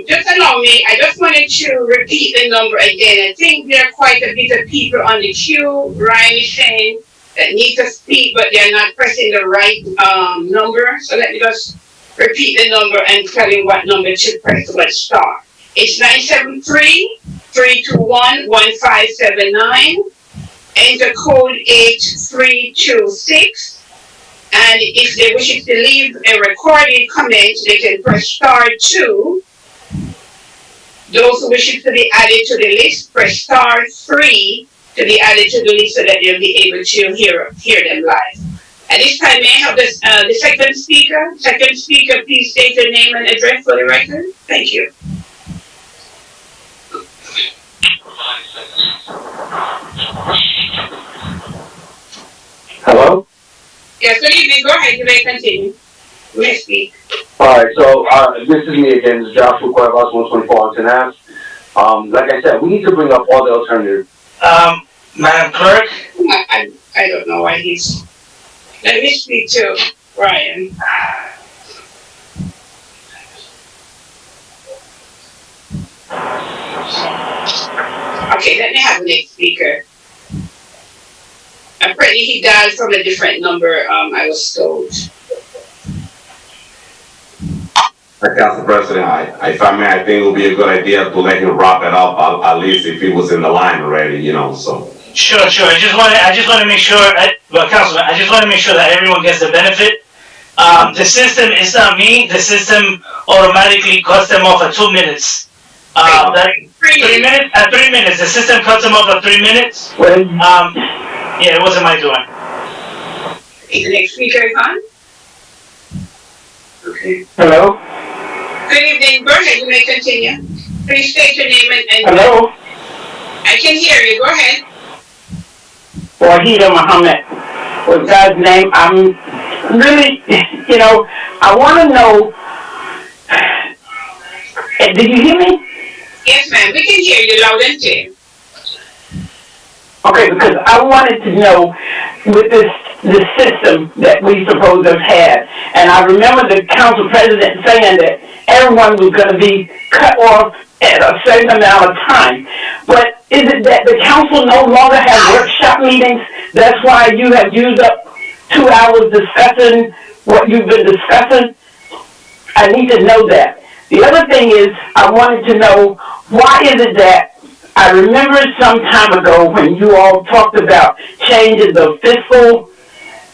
just allow me, I just wanted to repeat the number again. I think there are quite a bit of people on the queue, Ryan is saying, that need to speak, but they're not pressing the right number. So let me just repeat the number and tell you what number to press, what star. It's 973-321-1579. Enter code 8326. And if they wish to leave a recorded comment, they can press star 2. Those who wish to be added to the list, press star 3 to be added to the list so that you'll be able to hear them live. At this time, may I have the second speaker? Second speaker, please state your name and address for the record. Thank you. Hello? Yes, good evening. Go ahead. You may continue. You may speak. All right, so this is me again. This is Joshua Cuevas, 124 on Tenaz. Like I said, we need to bring up all the alternatives. Madam Clerk? I don't know why he's... Let me speak to Ryan. Okay, let me have the next speaker. Apparently he dialed from a different number, I was told. Council President, if I may, I think it would be a good idea to let him wrap it up, at least if he was in the line already, so. Sure. I just want to make sure, Councilman, I just want to make sure that everyone gets the benefit. The system is not me. The system automatically cuts them off at 2 minutes. 3 minutes. At 3 minutes, the system cuts them off at 3 minutes. Yeah, it wasn't my doing. The next speaker is on. Okay. Hello? Good evening. Go ahead. You may continue. Please state your name and Hello? I can hear you. Go ahead. Wahida Muhammad. With God's name, I'm really, I want to know, did you hear me? Yes, ma'am. We can hear you loud and clear. Okay, because I wanted to know with this system that we supposed to have had, and I remember the council president saying that everyone was going to be cut off at a certain amount of time. But is it that the council no longer has workshop meetings? That's why you have used up 2 hours discussing what you've been discussing? I need to know that. The other thing is, I wanted to know, why is it that I remember some time ago when you all talked about changing the fiscal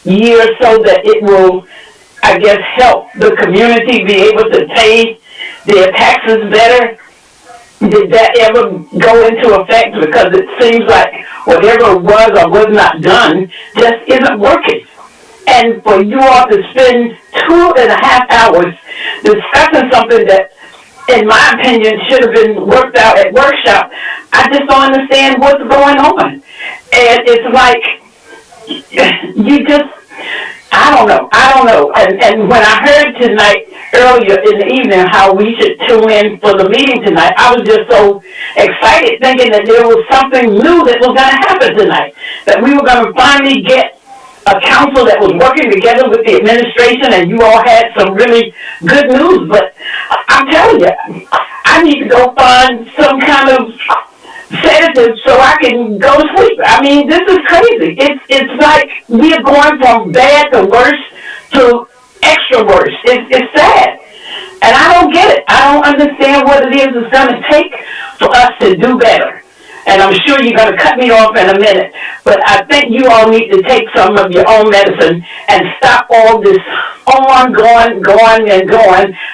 year so that it will, I guess, help the community be able to pay their taxes better? Did that ever go into effect? Because it seems like whatever was or was not done just isn't working. And for you all to spend 2.5 hours discussing something that, in my opinion, should have been worked out at workshop, I just don't understand what's going on. And it's like, you just, I don't know. And when I heard tonight, earlier in the evening, how we should tune in for the meeting tonight, I was just so excited thinking that there was something new that was going to happen tonight. That we were going to finally get a council that was working together with the administration, and you all had some really good news. But I'm telling you, I need to go find some kind of sedative so I can go to sleep. I mean, this is crazy. It's like we are going from bad to worse to extra worse. It's sad. And I don't get it. I don't understand what it is it's going to take for us to do better. And I'm sure you're going to cut me off in a minute. But I think you all need to take some of your own medicine and stop all this going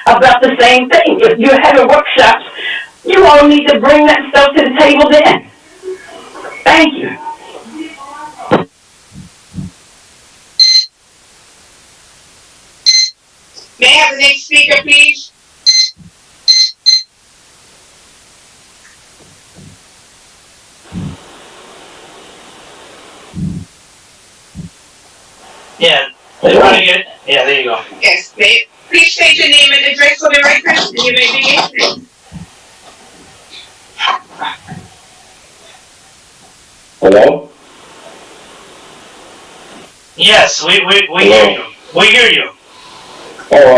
about the same thing. If you're having workshops, you all need to bring that stuff to the table then. Thank you. May I have the next speaker, please? Yeah, they're trying to get, yeah, there you go. Yes, please state your name and address for the record, and you may begin. Hello? Yes, we hear you. We hear you. Oh,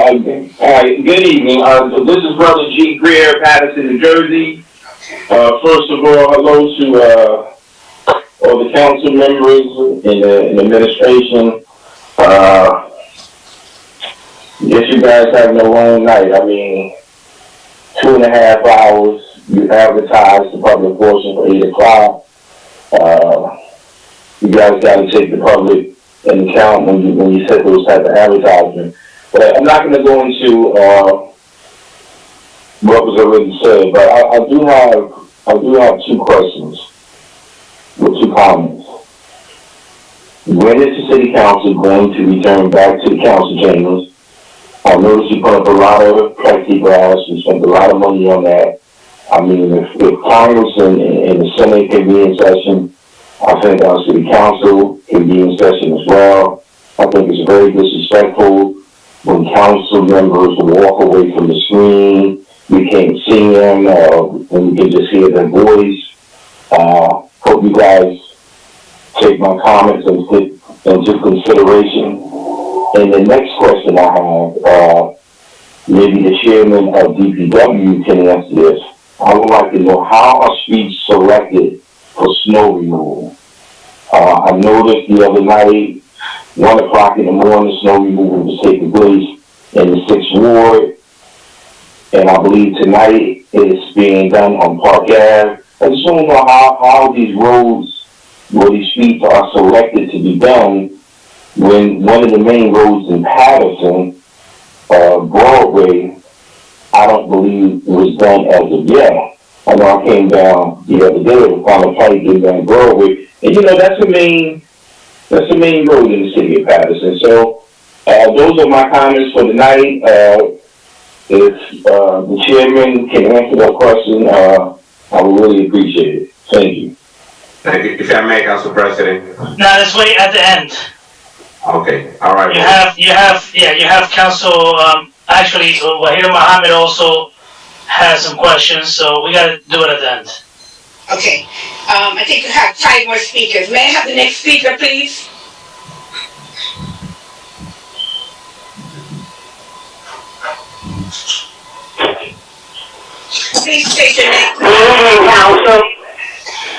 all right. Good evening. This is Brother G. Greer, Paterson, New Jersey. First of all, hello to all the council members and the administration. Guess you guys having a long night. I mean, 2.5 hours. You advertised the public portion for 8 o'clock. You guys got to take the public into account when you set those type of advertisements. But I'm not going to go into what was already said. But I do have 2 questions with 2 comments. When is the city council going to return back to the council chambers? I noticed you put up a lot of plexiglass. You spent a lot of money on that. I mean, if Congress and the Senate can be in session, I think our city council can be in session as well. I think it's very disrespectful when council members walk away from the screen. We can't see them, and we can just hear their voice. Hope you guys take my comments into consideration. And the next question I have, maybe the chairman of DPW can answer this. I would like to know how are streets selected for snow removal? I noticed the other night, 1 o'clock in the morning, snow removal was taking place in the 6th Ward. And I believe tonight it's being done on Park Ave. I just want to know how these roads, where these streets are selected to be done when one of the main roads in Paterson, Broadway, I don't believe was done as of yet. I know I came down the other day to find a fight getting down Broadway, and that's the main road in the city of Paterson. So those are my comments for tonight. If the chairman can answer that question, I would really appreciate it. Thank you. Thank you. If I may, Council President. No, let's wait at the end. Okay, all right. You have Council, actually, Wahid Mohammed also has some questions, so we gotta do it at the end. Okay, I think you have 5 more speakers. May I have the next speaker, please? Please state your name. Good evening, Council.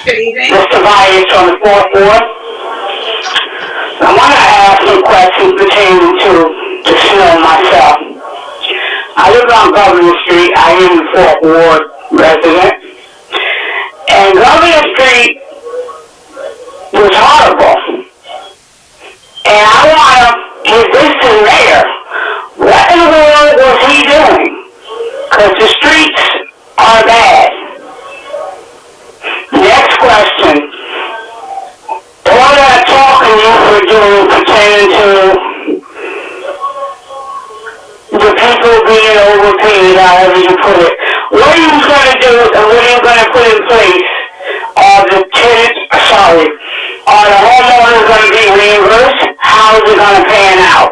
Good evening. Mr. Vyas on the 4th Ward. I want to ask some questions pertaining to the snow myself. I live on Governor Street. I am a 4th Ward resident. And Governor Street was horrible. And I want to give this to the mayor. What in the world was he doing? Because the streets are bad. Next question. All that talking you were doing pertaining to the people being overpaid, however you put it. What are you going to do and what are you going to put in place? Are the homeowners going to be reimbursed? How is it going to pan out?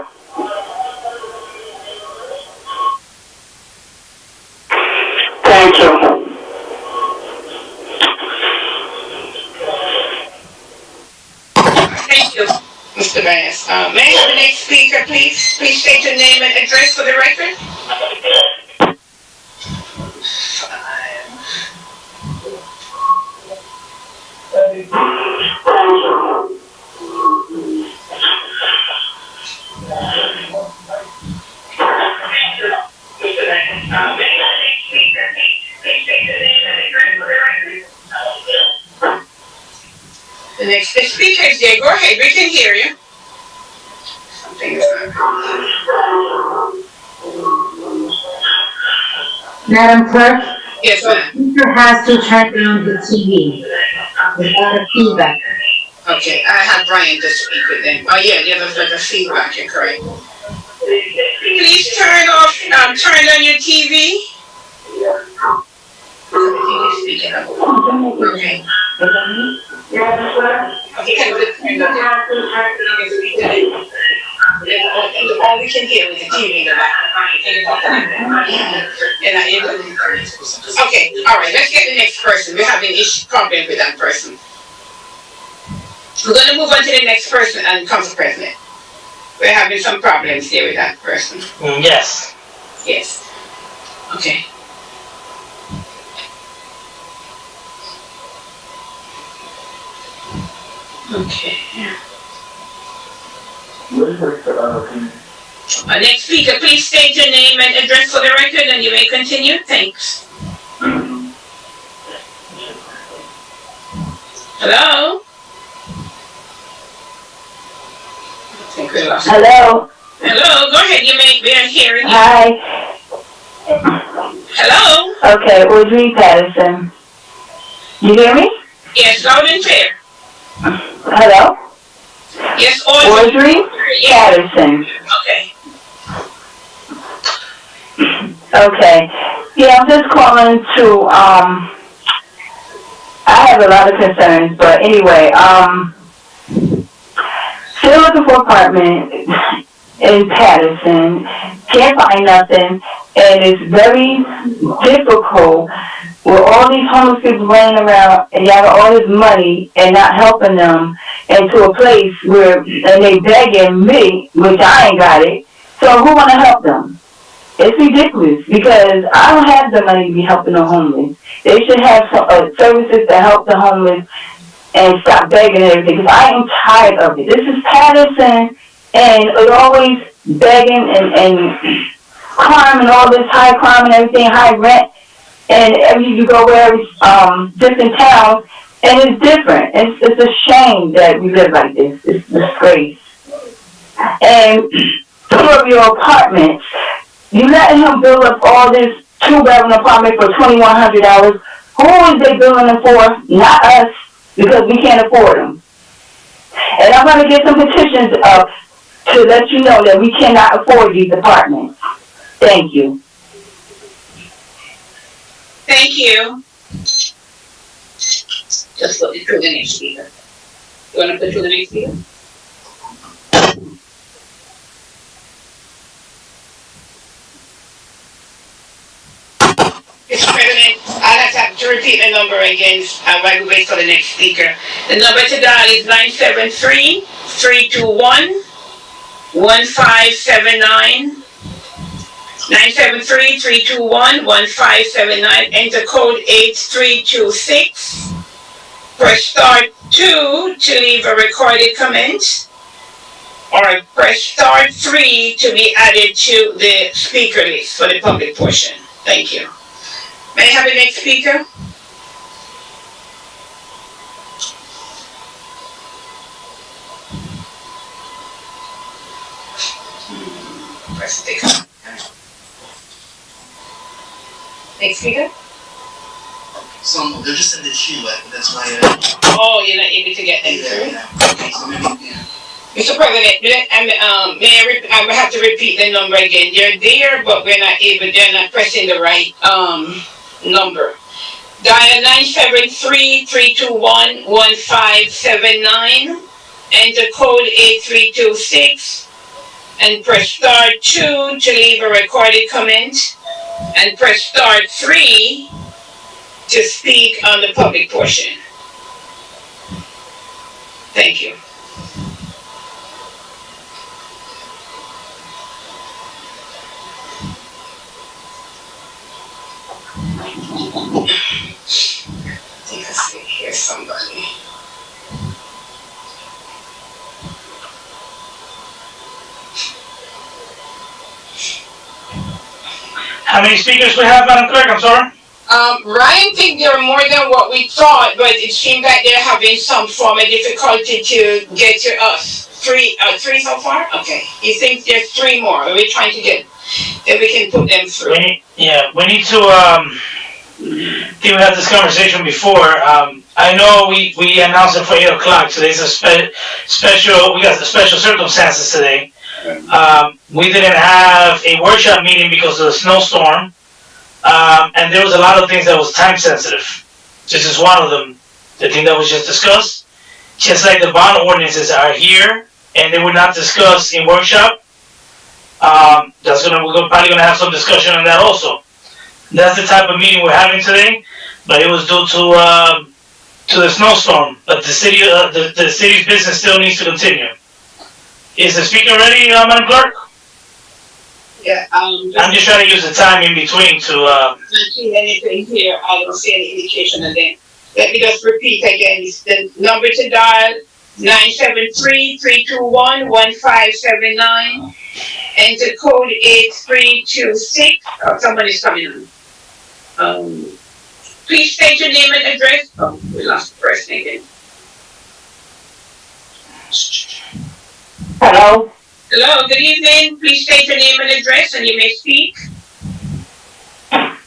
Thank you. Thank you, Mr. Vyas. May I have the next speaker, please? Please state your name and address for the record. next speaker is there. Go ahead, we can hear you. Something is not. Madam Clerk, Yes, ma'am. speaker has to turn down the TV. There's a lot of feedback. Okay, I have Brian to speak with them. Oh yeah, there's like a feedback, you're correct. Please turn on your TV. I think he's speaking up. Okay. All we can hear is the TV in the back. Okay, all right, let's get the next person. We're having problem with that person. We're going to move on to the next person and Council President. We're having some problems here with that person. Yes. Yes. Okay. Okay. Next speaker, please state your name and address for the record and you may continue. Thanks. Hello? Hello. Hello, go ahead, we are hearing you. Hi. Hello? Okay, Audrey Paterson. You hear me? Yes, loud and clear. Hello? Yes, Audrey. Paterson. Okay. Okay. Yeah, I'm just calling to, I have a lot of concerns, but anyway, still looking for apartment in Paterson, can't find nothing, and it's very difficult with all these homeless people running around and y'all got all this money and not helping them into a place where, and they begging me, which I ain't got it, so who wanna help them? It's ridiculous because I don't have the money to be helping the homeless. They should have some services to help the homeless and stop begging and everything, because I am tired of it. This is Paterson, and it's always begging and crime and all this high crime and everything, high rent, and you go where different towns, and it's different. It's a shame that we live like this. It's a disgrace. And two of your apartments, you letting him build up all this 2-bedroom apartment for $2,100. Who is they building them for? Not us, because we can't afford them. And I'm going to get some petitions up to let you know that we cannot afford these apartments. Thank you. Thank you. Just put it through the next speaker. You want to put through the next speaker? Mr. President, I'll have to repeat the number again while we wait for the next speaker. The number to dial is 973-321-1579. 973-321-1579. Enter code 8326. Press star 2 to leave a recorded comment. Or press star 3 to be added to the speaker list for the public portion. Thank you. May I have the next speaker? Press the next speaker? Some, they're just in the queue, that's why. Oh, you're not able to get them through? Okay, so maybe, yeah. Mr. President, I will have to repeat the number again. They're there, but they're not pressing the right number. Dial 973-321-1579. Enter code 8326 and press star 2 to leave a recorded comment and press star 3 to speak on the public portion. Thank you. Let's see, here's somebody. How many speakers we have, Madam Clerk? I'm sorry. Ryan think there are more than what we thought, but it seemed like they're having some form of difficulty to get to us. Three so far? Okay. He thinks there's three more. We're trying to get, that we can put them through. We need to, we had this conversation before. I know we announced it for 8 o'clock. Today's a special, we got the special circumstances today. We didn't have a workshop meeting because of the snowstorm. And there was a lot of things that was time sensitive. This is one of them. The thing that was just discussed. Just like the bond ordinances are here and they were not discussed in workshop. We're probably gonna have some discussion on that also. That's the type of meeting we're having today, but it was due to the snowstorm. But the city's business still needs to continue. Is the speaker ready, Madam Clerk? Yeah, I'm just trying to use the time in between to, not seeing anything here. I don't see any indication of that. Let me just repeat again. It's the number to dial 973-321-1579. Enter code 8326. Oh, someone is coming on. Please state your name and address. Oh, we lost the first name again. Hello? Hello, good evening. Please state your name and address and you may speak. Can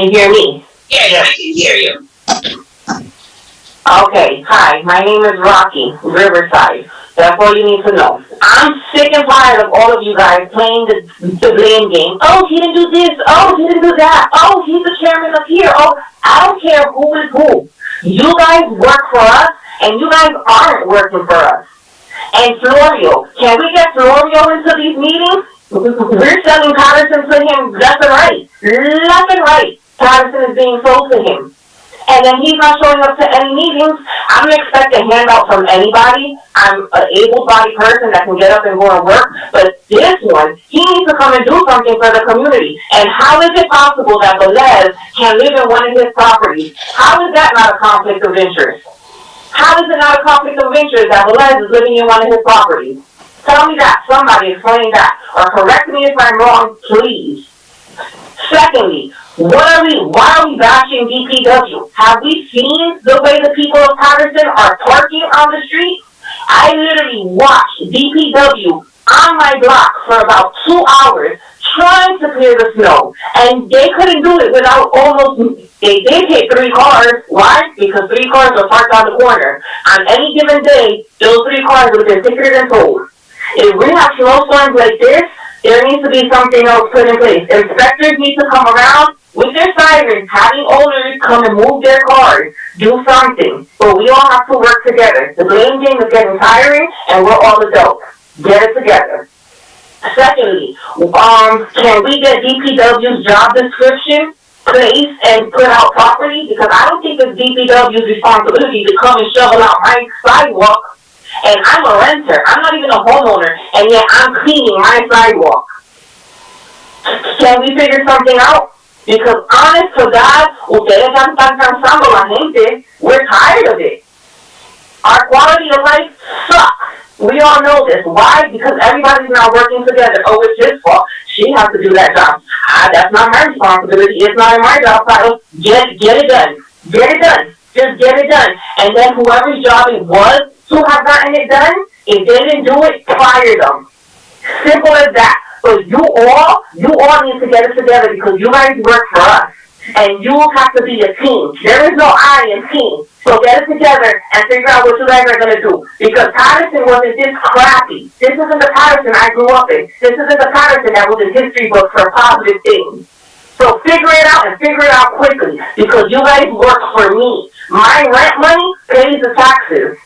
you hear me? Yes, I can hear you. Okay, hi, my name is Rocky, Riverside. That's all you need to know. I'm sick and tired of all of you guys playing the blame game. Oh, he didn't do this. Oh, he didn't do that. Oh, he's the chairman of here. Oh, I don't care who is who. You guys work for us, and you guys aren't working for us. And Florio, can we get Florio into these meetings? We're selling Paterson to him left and right. Left and right. Paterson is being sold to him. And then he's not showing up to any meetings. I don't expect a handout from anybody. I'm an able-bodied person that can get up and go and work. But this one, he needs to come and do something for the community. And how is it possible that Velez can live in one of his properties? How is that not a conflict of interest? How is it not a conflict of interest that Velez is living in one of his properties? Tell me that. Somebody explain that. Or correct me if I'm wrong, please. Secondly, why are we bashing DPW? Have we seen the way the people of Paterson are parking on the street? I literally watched DPW on my block for about 2 hours trying to clear the snow. And they couldn't do it without they did hit 3 cars. Why? Because 3 cars were parked on the corner. On any given day, those 3 cars would have been ticketed and towed. If we have snowstorms like this, there needs to be something else put in place. Inspectors need to come around with their sirens, having owners come and move their cars, do something. But we all have to work together. The blame game is getting tiring, and we're all adults. Get it together. Secondly, can we get DPW's job description placed and put out properly? Because I don't think it's DPW's responsibility to come and shovel out my sidewalk. And I'm a renter. I'm not even a homeowner, and yet I'm cleaning my sidewalk. Can we figure something out? Because honest to God, ustedes ya están cansando la gente. We're tired of it. Our quality of life sucks. We all know this. Why? Because everybody's now working together. Oh, it's his fault. She has to do that job. That's not my responsibility. It's not in my job title. Get it done. Get it done. Just get it done. And then whoever's job it was to have gotten it done, if they didn't do it, fire them. Simple as that. But you all need to get it together because you guys work for us. And you have to be a team. There is no I in team. So get it together and figure out what you guys are going to do. Because Paterson wasn't this crappy. This isn't the Paterson I grew up in. This isn't the Paterson that was in history books for positive things. So figure it out and figure it out quickly. Because you guys work for me. My rent money pays the taxes.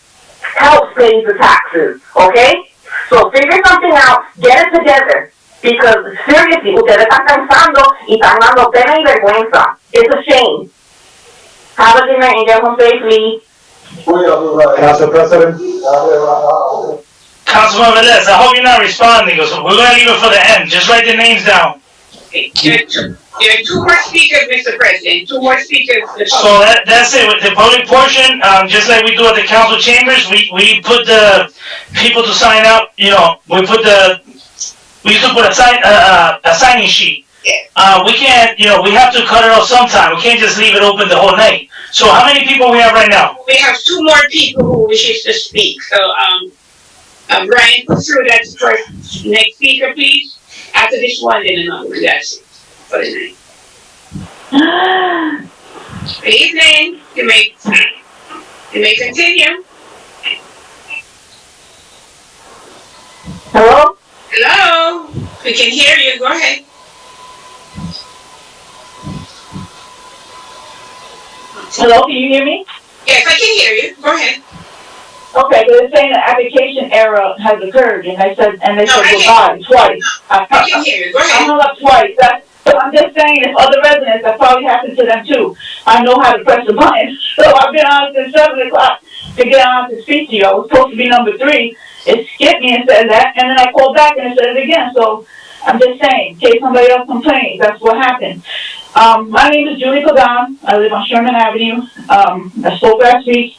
Helps pays the taxes. Okay? So figure something out. Get it together. Because seriously, ustedes están cansando y están dando pena y vergüenza. It's a shame. Have a good night and get home safely. Council President. Councilman Velez, I hope you're not responding, because we're gonna leave it for the end. Just write the names down. There are 2 more speakers, Mr. President. 2 more speakers. So that's it. With the public portion, just like we do at the council chambers, we put the people to sign up. You know, we used to put a signing sheet We can't, we have to cut it off sometime. We can't just leave it open the whole night. So how many people we have right now? We have two more people who wishes to speak, so, Brian, put through that first, next speaker, please. After this one, then another one, that's it, for the night. Good evening, you may continue. Hello? Hello, we can hear you, go ahead. Hello, can you hear me? Yes, I can hear you, go ahead. Okay, but it's saying the application error has occurred, and they said goodbye twice. I can hear you, go I ahead. hung up twice. So I'm just saying, if other residents, that probably happened to them too. I know how to press the button. So I've been on since 7 o'clock to get on to speak to you. I was supposed to be number 3. It skipped me and said that, and then I called back and it said it again. So I'm just saying, in case somebody else complains, that's what happened. My name is Julie Pagan. I live on Sherman Avenue. I spoke last week,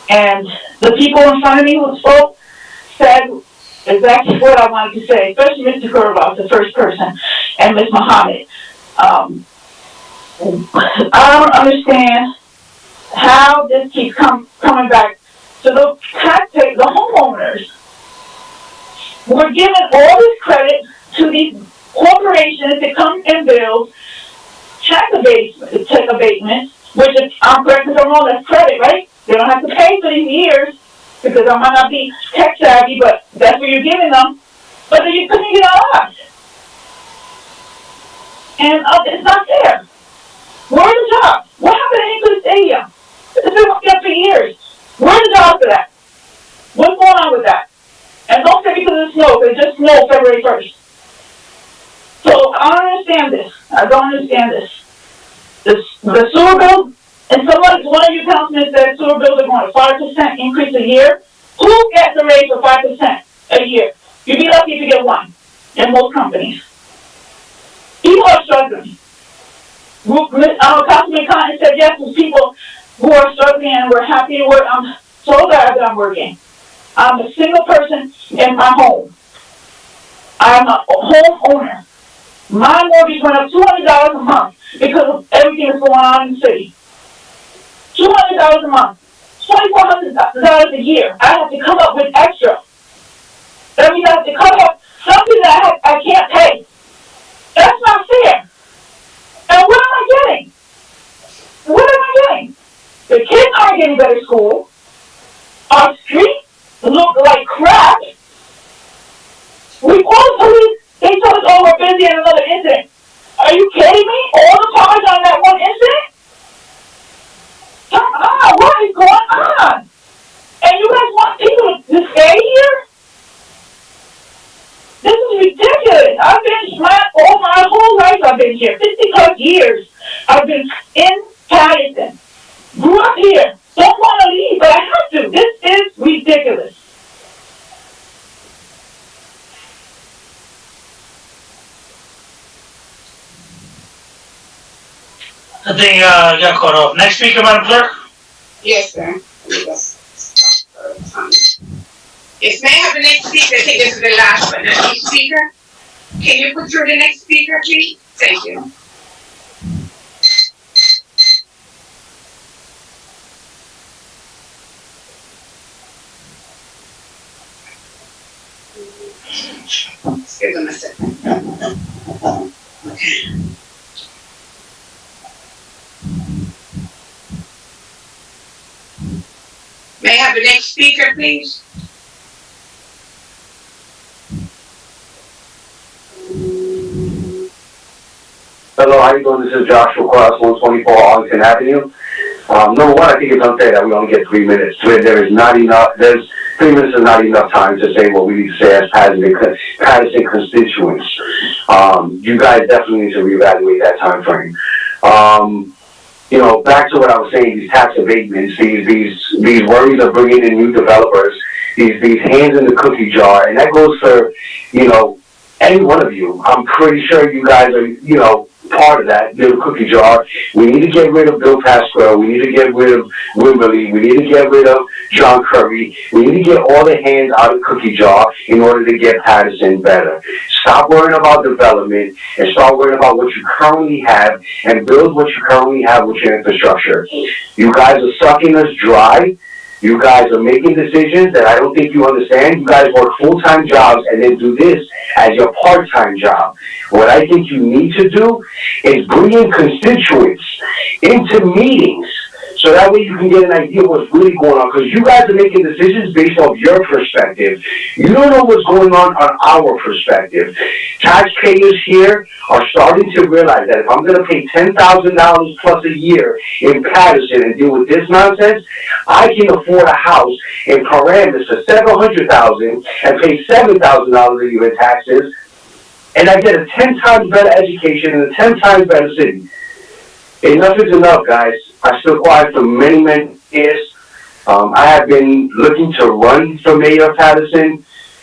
and the people in front of me who spoke said exactly what I wanted to say, especially Mr. Kurva, the first person, and Ms. Muhammad. I don't understand how this keeps coming back to the taxpayers, the homeowners. We're giving all this credit to these corporations that come and build tax abatement, which is, I'm correct if I'm wrong, that's credit, right? They don't have to pay for these years, because I might not be tech savvy, but that's what you're giving them. But then you're putting it on us. And it's not fair. Where are the jobs? What happened to English Stadium? It's been working up for years. Where are the jobs for that? What's going on with that? And don't say because of the snow, because it just snowed February 1st. So I don't understand this. I don't understand this. The sewer bill, and one of you councilmen said sewer bills are going to 5% increase a year. Who gets a raise for 5% a year? You'd be lucky if you get one in most companies. People are struggling. Councilman Cotton said yes, there's people who are struggling and we're happy to work. I'm so glad that I'm working. I'm a single person in my home. I'm a homeowner. My mortgage went up $200 a month because of everything that's going on in the city. $200 a month. $2,400 a year. I have to come up with extra. That means I have to come up something that I can't pay. That's not fair. And what am I getting? What am I getting? The kids aren't getting better school. Our streets look like crap. We called the police. They told us, oh, we're busy in another incident. Are you kidding me? All the cars on that one incident? Come on, what is going on? And you guys want people to stay here? This is ridiculous. I've been my whole life I've been here, 50 plus years. I've been in Paterson. Grew up here. Don't want to leave, but I have to. This is ridiculous. I think got caught up. Next speaker, Madam Clerk. Yes, sir. Yes, may I have the next speaker? I think this is the last but not least speaker. Can you put through the next speaker, please? Thank you. Give them a second. May I have the next speaker, please? Hello, how you doing? This is Joshua Cross, 124 Arlington Avenue. Number one, I think it's unfair that we only get 3 minutes. There is not enough, 3 minutes is not enough time to say what we need to say as Paterson constituents. You guys definitely need to reevaluate that time frame. Back to what I was saying, these tax abatements, these worries of bringing in new developers, these hands in the cookie jar, and that goes for, any one of you. I'm pretty sure you guys are, part of that little cookie jar. We need to get rid of Bill Pasquale. We need to get rid of Wimberly. We need to get rid of John Curry. We need to get all the hands out of the cookie jar in order to get Paterson better. Stop worrying about development and start worrying about what you currently have and build what you currently have with your infrastructure. You guys are sucking us dry. You guys are making decisions that I don't think you understand. You guys work full-time jobs and then do this as your part-time job. What I think you need to do is bring in constituents into meetings so that way you can get an idea of what's really going on. Because you guys are making decisions based off your perspective. You don't know what's going on our perspective. Taxpayers here are starting to realize that if I'm going to pay $10,000 plus a year in Paterson and deal with this nonsense, I can afford a house in Paramus for $700,000 and pay $7,000 a year in taxes, and I get a 10 times better education in a 10 times better city. Enough is enough, guys. I still quiet for many, many years. I have been looking to run for mayor of Paterson,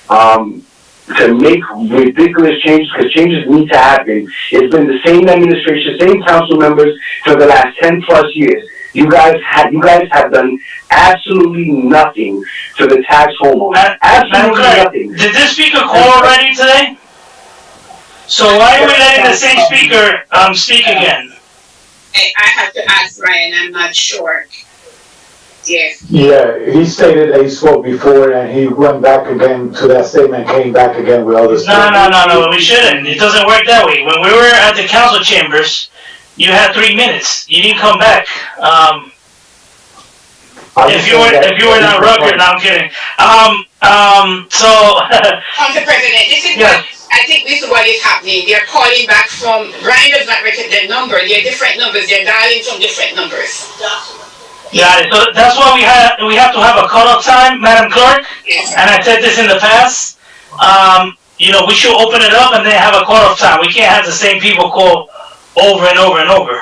to make ridiculous changes, because changes need to happen. It's been the same administration, same council members for the last 10 plus years. You guys have done absolutely nothing to the tax homeowner. Absolutely nothing. Did this speaker call already today? So why are we letting the same speaker speak again? I have to ask Ryan, I'm not sure. Yes. Yeah, he stated that he spoke before and he went back again to that statement, came back again with other stuff. No, we shouldn't. It doesn't work that way. When we were at the council chambers, you had 3 minutes. You didn't come back. If you were not Rucker, no, I'm kidding. Council President, this is what, I think this is what is happening. They're calling back from, Brian does not record their number. They're different numbers. They're dialing from different numbers. Yeah, so that's why we have to have a cutoff time, Madam Clerk. Yes. And I said this in the past. We should open it up and then have a cutoff time. We can't have the same people call over and over and over.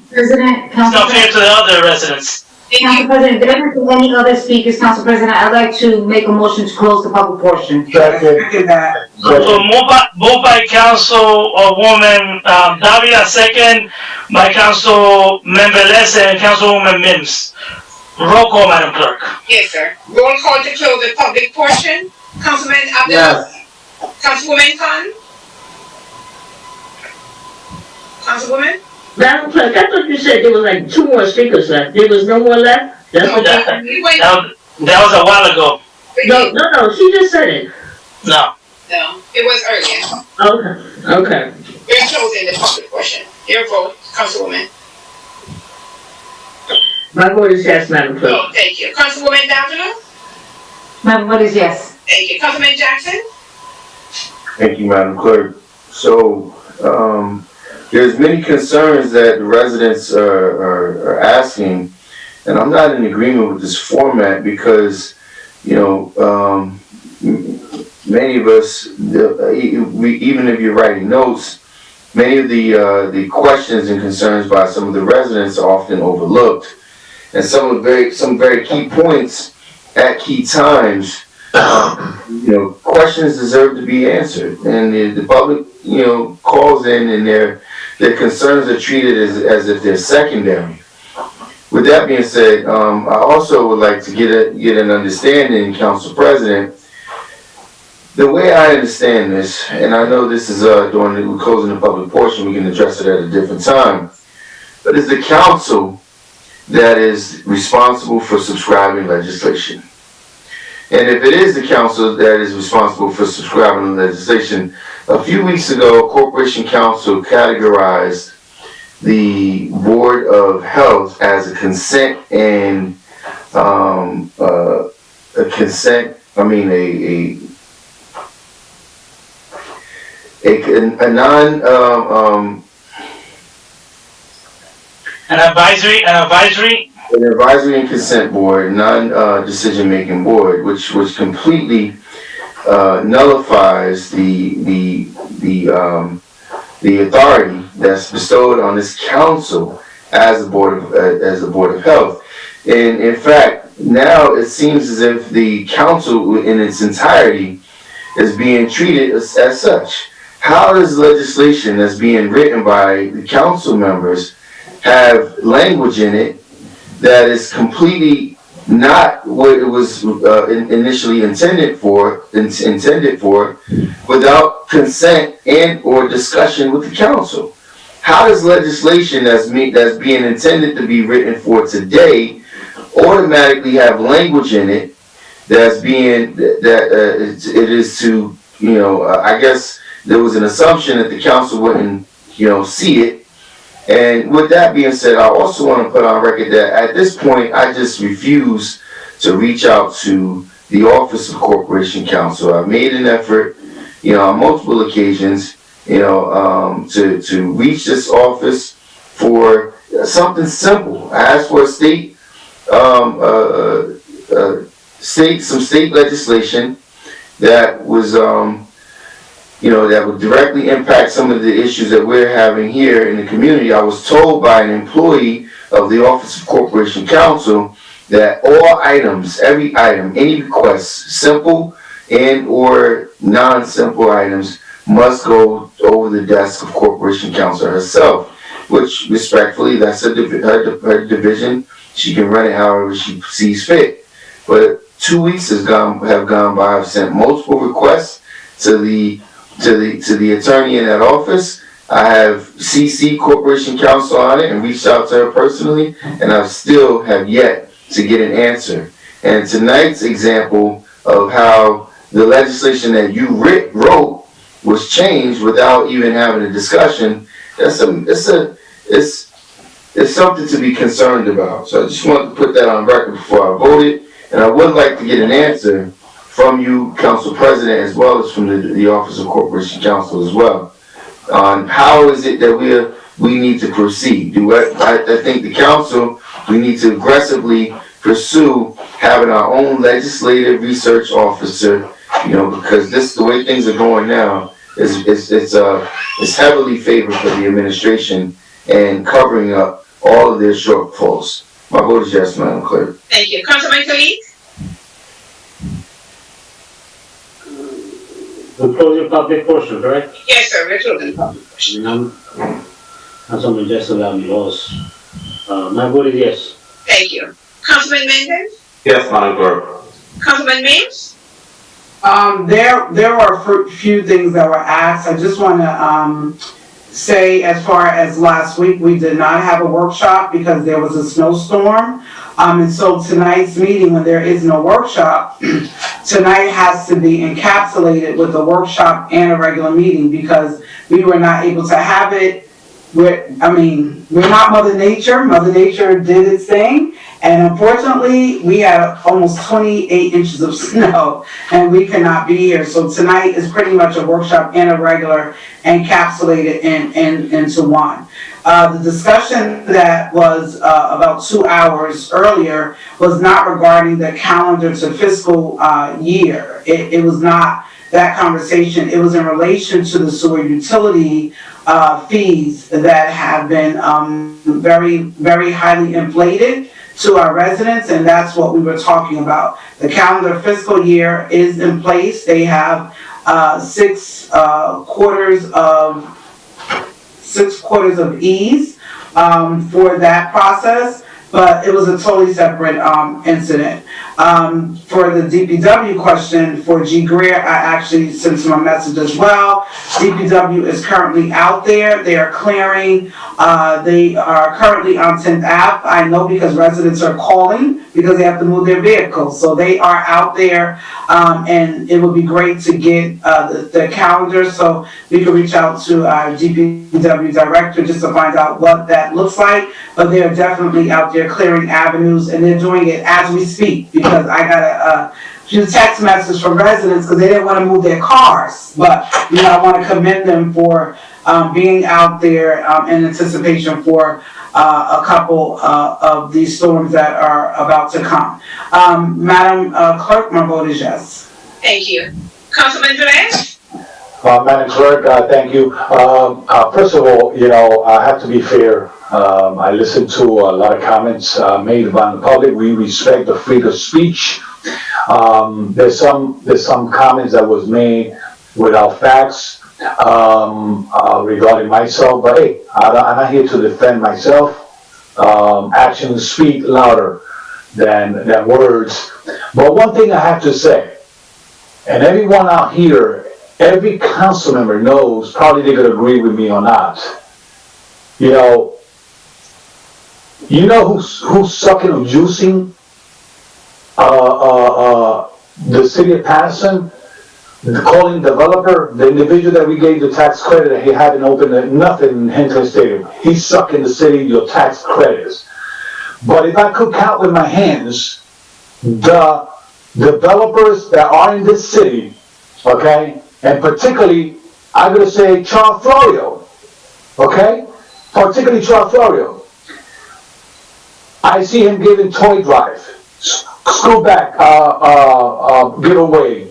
President, It's not fair to the other residents. Council President, if there aren't any other speakers, Council President, I'd like to make a motion to close the public portion. Second that. So moved by Councilwoman Davila, second by Council Member Les and Councilwoman Mims. Roll call, Madam Clerk. Yes, sir. Roll call to close the public portion. Councilman Abdul. Yes. Councilwoman Khan. Councilwoman? Madam Clerk, I thought you said there was like 2 more speakers left. There was no more left? That's what you said? That was a while ago. No, she just said it. No. No, it was earlier. Okay. We're closing the public portion. Your vote, Councilwoman. My vote is yes, Madam Clerk. Oh, thank you. Councilwoman Davila? My vote is yes. Thank you. Councilman Jackson? Thank you, Madam Clerk. So, there's many concerns that the residents are asking, and I'm not in agreement with this format because, many of us, even if you're writing notes, many of the questions and concerns by some of the residents are often overlooked, and some very key points at key times. Questions deserve to be answered, and the public, calls in, and their concerns are treated as if they're secondary. With that being said, I also would like to get an understanding, Council President. The way I understand this, and I know this is we're closing the public portion, we can address it at a different time, but it's the council that is responsible for subscribing legislation. And if it is the council that is responsible for subscribing legislation, a few weeks ago, Corporation Council categorized the Board of Health as a consent and An advisory and consent board, non-decision making board, which completely nullifies the authority that's bestowed on this council as a board of health. And in fact, now it seems as if the council in its entirety is being treated as such. how does legislation that's being written by the council members have language in it that is completely not what it was initially intended for, without consent and or discussion with the council? How does legislation that's being intended to be written for today automatically have language in it that's being it is to, I guess there was an assumption that the council wouldn't see it. And with that being said, I also want to put on record that at this point I just refuse to reach out to the Office of Corporation Counsel. I've made an effort, on multiple occasions, to reach this office for something simple. I asked for a some state legislation that was, that would directly impact some of the issues that we're having here in the community. I was told by an employee of the Office of Corporation Counsel that all items, every item, any requests, simple and or non-simple items, must go over the desk of Corporation Counsel herself, which respectfully, that's her division. She can run it however she sees fit. But 2 weeks have gone by. I've sent multiple requests to the attorney in that office. I have CC Corporation Counsel on it and reached out to her personally, and I still have yet to get an answer. And tonight's example of how the legislation that you wrote was changed without even having a discussion, it's something to be concerned about. So I just wanted to put that on record before I voted, and I would like to get an answer from you, Council President, as well as from the Office of Corporation Counsel as well, on how is it that we need to proceed. I think the council, we need to aggressively pursue having our own legislative research officer, because the way things are going now is heavily favored for the administration and covering up all of their shortfalls. My vote is yes, Madam Clerk. Thank you. Councilman Khalid? The closing public portion, correct? Yes, sir, we're closing public portion. Councilman Jessel, I'm lost. My vote is yes. Thank you. Councilman Mendez? Yes, Madam Clerk. Councilman Mims? There were a few things that were asked. I just want to say, as far as last week, we did not have a workshop because there was a snowstorm. And so tonight's meeting, when there is no workshop, tonight has to be encapsulated with a workshop and a regular meeting because we were not able to have it. We're not Mother Nature. Mother Nature did its thing. And unfortunately, we had almost 28 inches of snow and we cannot be here. So tonight is pretty much a workshop and a regular encapsulated into one. The discussion that was about 2 hours earlier was not regarding the calendar to fiscal year. It was not that conversation. It was in relation to the sewer utility fees that have been very, very highly inflated to our residents, and that's what we were talking about. The calendar fiscal year is in place. They have 6 quarters of ease for that process, but it was a totally separate incident. For the DPW question for G. Greer, I actually sent him a message as well. DPW is currently out there. They are clearing. They are currently on 10th Ave. I know because residents are calling because they have to move their vehicles. So they are out there, and it would be great to get the calendar so we can reach out to our DPW director just to find out what that looks like. But they're definitely out there clearing avenues, and they're doing it as we speak because I got a few text messages from residents because they didn't want to move their cars. But I want to commend them for being out there in anticipation for a couple of these storms that are about to come. Madam Clerk, my vote is yes. Thank you. Councilman Velez? Madam Clerk, thank you. First of all, I have to be fair. I listened to a lot of comments made by the public. We respect the freedom of speech. There's some comments that was made without facts. regarding myself, but hey, I'm not here to defend myself. Actions speak louder than words. But one thing I have to say, and everyone out here, every council member knows, probably they could agree with me or not. You know who's sucking or juicing the city of Paterson? The calling developer, the individual that we gave the tax credit, that he hadn't opened nothing in Hinton Stadium. He's sucking the city your tax credits. But if I could count with my hands, the developers that are in this city, okay, and particularly, I'm going to say Charles Florio, okay, particularly Charles Florio. I see him giving toy drive, school back giveaway.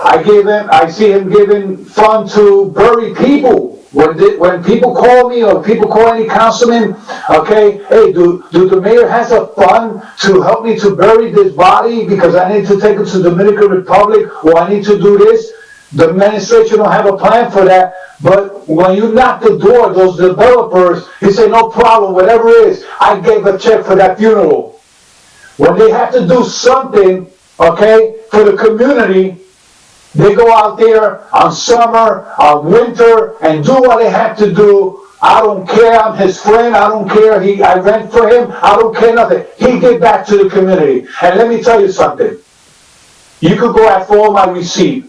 I see him giving fund to bury people. When people call me or people call any councilman, okay, hey, do the mayor has a fund to help me to bury this body because I need to take it to the Dominican Republic or I need to do this? The administration don't have a plan for that. But when you knock the door, those developers, he say, no problem, whatever it is, I gave a check for that funeral. When they have to do something, okay, for the community, they go out there on summer, on winter, and do what they have to do. I don't care, I'm his friend, I don't care, I rent for him, I don't care nothing. He give back to the community. And let me tell you something. You could go ask for all my receipt.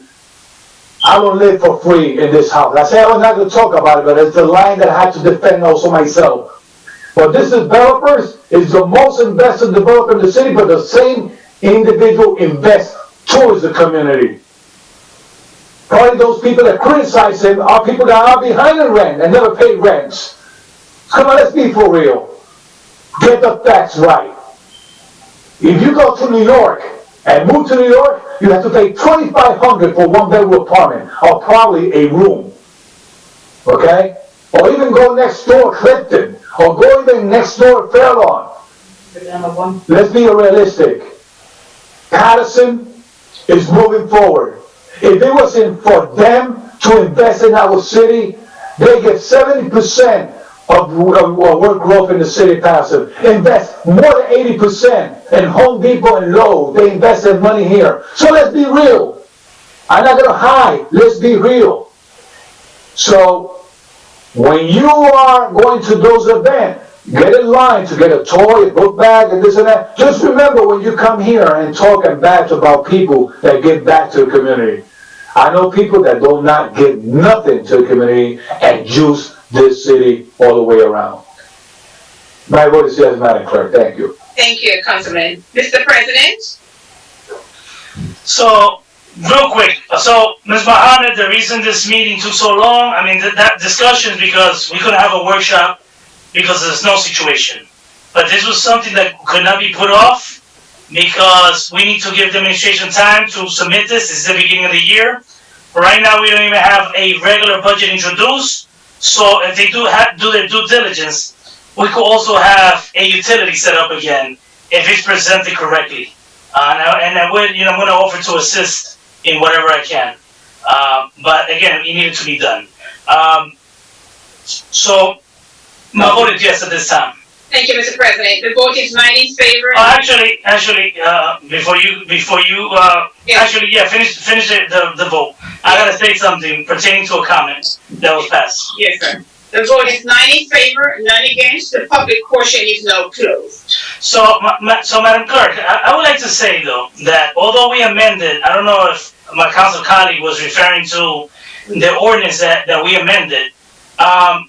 I don't live for free in this house. I say I was not going to talk about it, but it's the line that I have to defend also myself. But this developers is the most invested developer in the city, but the same individual invests towards the community. Probably those people that criticize him are people that are behind the rent and never paid rents. Come on, let's be for real. Get the facts right. If you go to New York and move to New York, you have to pay $2,500 for one bedroom apartment, or probably a room. Okay? Or even go next door, Clifton, or go even next door, Fairlawn. Let's be realistic. Paterson is moving forward. If it wasn't for them to invest in our city, they get 70% of work growth in the city of Paterson. Invest more than 80% in Home Depot and Lowe's. They invest their money here. So let's be real. I'm not going to hide. Let's be real. So when you are going to those events, get in line to get a toy, a book bag, and this and that. Just remember when you come here and talk and badge about people that give back to the community. I know people that do not give nothing to the community and juice this city all the way around. My vote is yes, Madam Clerk. Thank you. Thank you, Councilman. Mr. President? So, real quick, so Ms. Muhammad, the reason this meeting took so long, I mean, that discussion is because we couldn't have a workshop because of the snow situation. But this was something that could not be put off because we need to give the administration time to submit this. This is the beginning of the year. Right now, we don't even have a regular budget introduced. So if they do their due diligence, we could also have a utility set up again if it's presented correctly. And I would, I'm going to offer to assist in whatever I can. But again, it needed to be done. So my vote is yes at this time. Thank you, Mr. President. The vote is 9 in favor. Actually, finish the vote. I gotta say something pertaining to a comment that was passed. Yes, sir. The vote is 9 in favor, none against. The public portion is now closed. So, Madam Clerk, I would like to say though that although we amended, I don't know if my council colleague was referring to the ordinance that we amended. I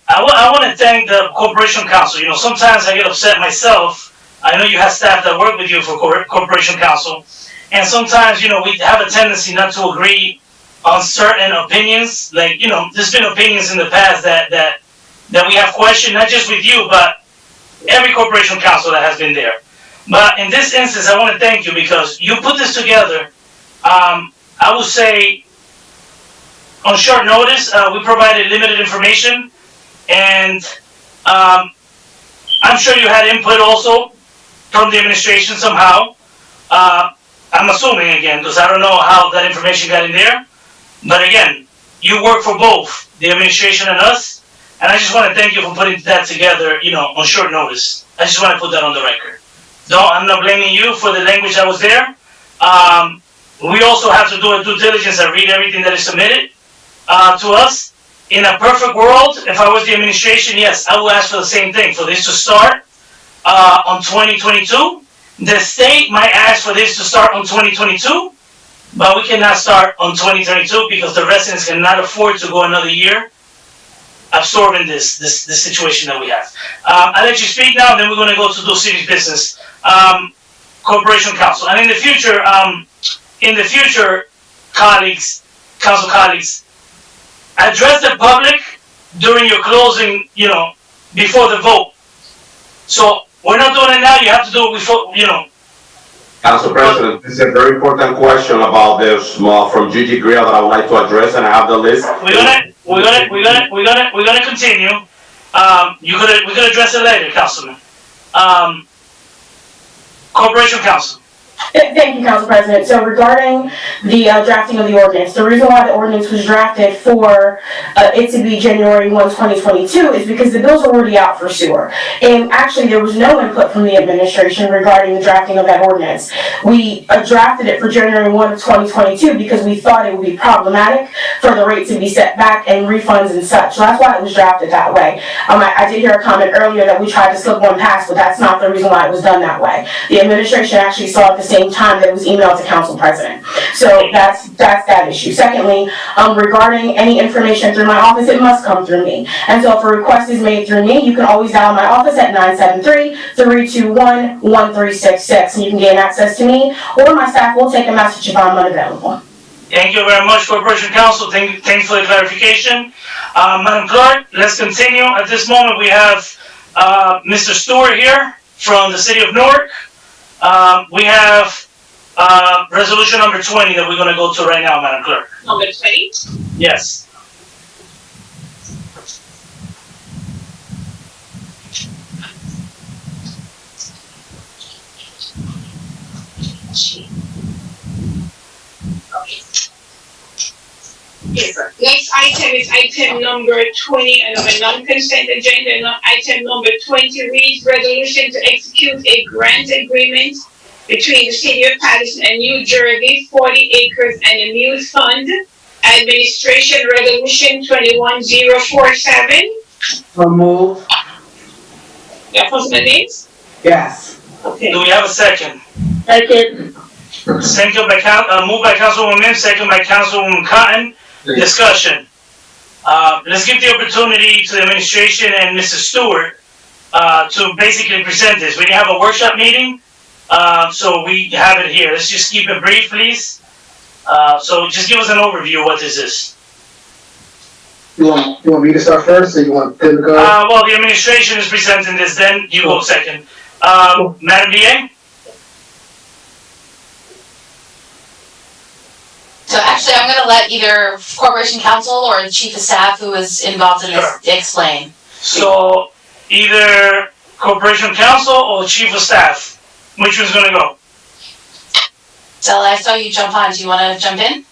want to thank the Corporation Council. Sometimes I get upset myself. I know you have staff that work with you for Corporation Council, and sometimes we have a tendency not to agree on certain opinions. Like there's been opinions in the past that we have questioned, not just with you, but every Corporation Council that has been there. But in this instance, I want to thank you because you put this together. I would say on short notice, we provided limited information, and I'm sure you had input also from the administration somehow. I'm assuming again, because I don't know how that information got in there. But again, you work for both the administration and us, and I just want to thank you for putting that together, on short notice. I just want to put that on the record. I'm not blaming you for the language that was there. We also have to do a due diligence and read everything that is submitted to us. In a perfect world, if I was the administration, yes, I would ask for the same thing, for this to start on 2022. The state might ask for this to start on 2022, but we cannot start on 2022 because the residents cannot afford to go another year absorbing this situation that we have. I'll let you speak now, and then we're going to go to do city business. Corporation Council, and in the future, council colleagues, address the public during your closing, before the vote. So we're not doing it now. You have to do it before, Council President, this is a very important question about this from Gigi Grill that I would like to address, and I have the list. We're gonna continue. We could address it later, Councilman. Corporation Council. Thank you, Council President. So regarding the drafting of the ordinance, the reason why the ordinance was drafted for it to be January 1, 2022 is because the bills are already out for sewer. And actually, there was no input from the administration regarding the drafting of that ordinance. We drafted it for January 1 of 2022 because we thought it would be problematic for the rate to be set back and refunds and such. So that's why it was drafted that way. I did hear a comment earlier that we tried to slip one past, but that's not the reason why it was done that way. The administration actually saw at the same time that it was emailed to Council President. So that's that issue. Secondly, regarding any information through my office, it must come through me. And so if a request is made through me, you can always dial my office at 973-321-1366, and you can gain access to me, or my staff will take a message if I'm unavailable. Thank you very much, Corporation Council. Thanks for the clarification. Madam Clerk, let's continue. At this moment, we have Mr. Stewart here from the City of Newark. We have resolution number 20 that we're going to go to right now, Madam Clerk. Number 20? Yes. Yes, sir. Next item is item number 20, and of a non-consent agenda. Item number 20 reads resolution to execute a grant agreement between the City of Paterson and New Jersey, 40 acres and a mule fund. Administration Resolution 21047. Remove. Councilman Names? Yes. Okay. Do we have a second? Second. Second by moved by Councilwoman Mims, second by Councilwoman Cotton. Discussion. Let's give the opportunity to the administration and Mr. Stewart to basically present this. We didn't have a workshop meeting, so we have it here. Let's just keep it brief, please. So just give us an overview of what this is. You want me to start first, or you want them to go? Well, the administration is presenting this, then you go second. Madam DA? So actually, I'm gonna let either Corporation Counsel or the Chief of Staff who is involved in this explain. So either Corporation Counsel or Chief of Staff, which one's gonna go? Stella, I saw you jump on. Do you wanna jump in?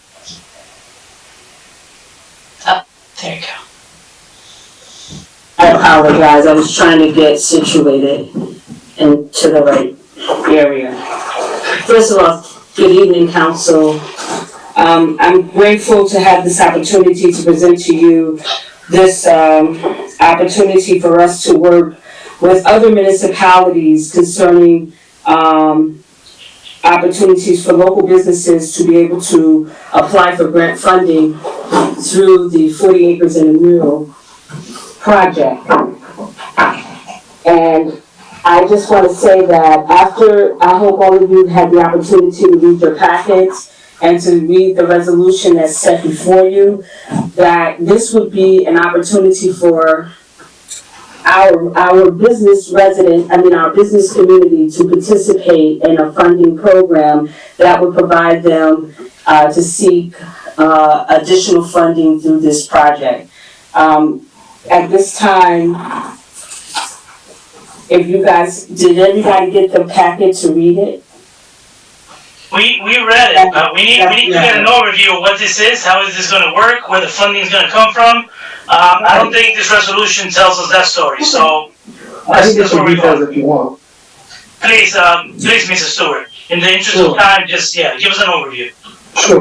Oh, there you go. I apologize, I was trying to get situated into the right area. First of all, good evening, Council. I'm grateful to have this opportunity to present to you this opportunity for us to work with other municipalities concerning opportunities for local businesses to be able to apply for grant funding through the 40 Acres and a Mule project. And I just want to say that after, I hope all of you had the opportunity to read your packets and to read the resolution that's set before you, that this would be an opportunity for our business our business community to participate in a funding program that would provide them to seek additional funding through this project. At this time, did everybody get the packet to read it? We read it, but we need to get an overview of what this is, how is this gonna work, where the funding is gonna come from. I don't think this resolution tells us that story, so I can get that's where some we're details going. if you want. Please, Mr. Stewart, in the interest of time, just, give us an overview.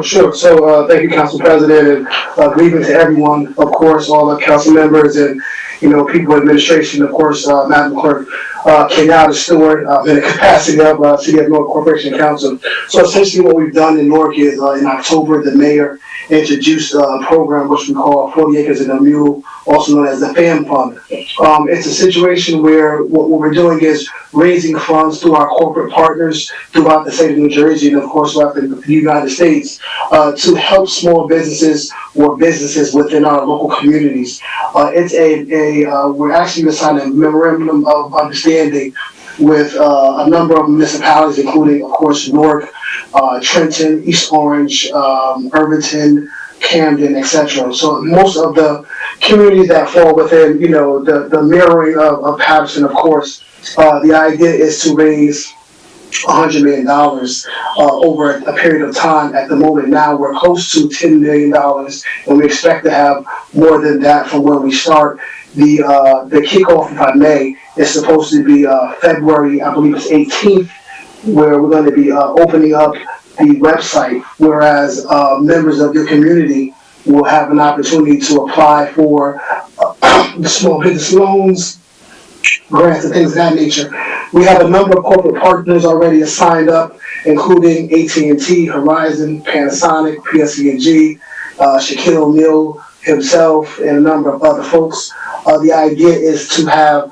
Sure. So, thank you, Council President, and, good evening to everyone, of course, all the council members and, people in administration, of course, Madam Clerk, Kenyatta Stewart, in the capacity of, City of Newark Corporation Council. So essentially what we've done in Newark is, in October, the mayor introduced a program which we call 40 Acres and a Mule, also known as the FAM Fund. It's a situation where what we're doing is raising funds through our corporate partners throughout the state of New Jersey and of course throughout the United States to help small businesses or businesses within our local communities. We're actually going to sign a memorandum of understanding with a number of municipalities, including, of course, Newark, Trenton, East Orange, Irvington, Camden, etc. So most of the communities that fall within, the mirroring of Paterson, of course. The idea is to raise $100 million over a period of time. At the moment now, we're close to $10 million, and we expect to have more than that from when we start. The kickoff, if I may, is supposed to be February, I believe it's 18th, where we're going to be opening up the website, whereas members of your community will have an opportunity to apply for the small business loans, grants, and things of that nature. We have a number of corporate partners already signed up, including AT&T, Horizon, Panasonic, PSE&G, Shaquille O'Neal himself, and a number of other folks. The idea is to have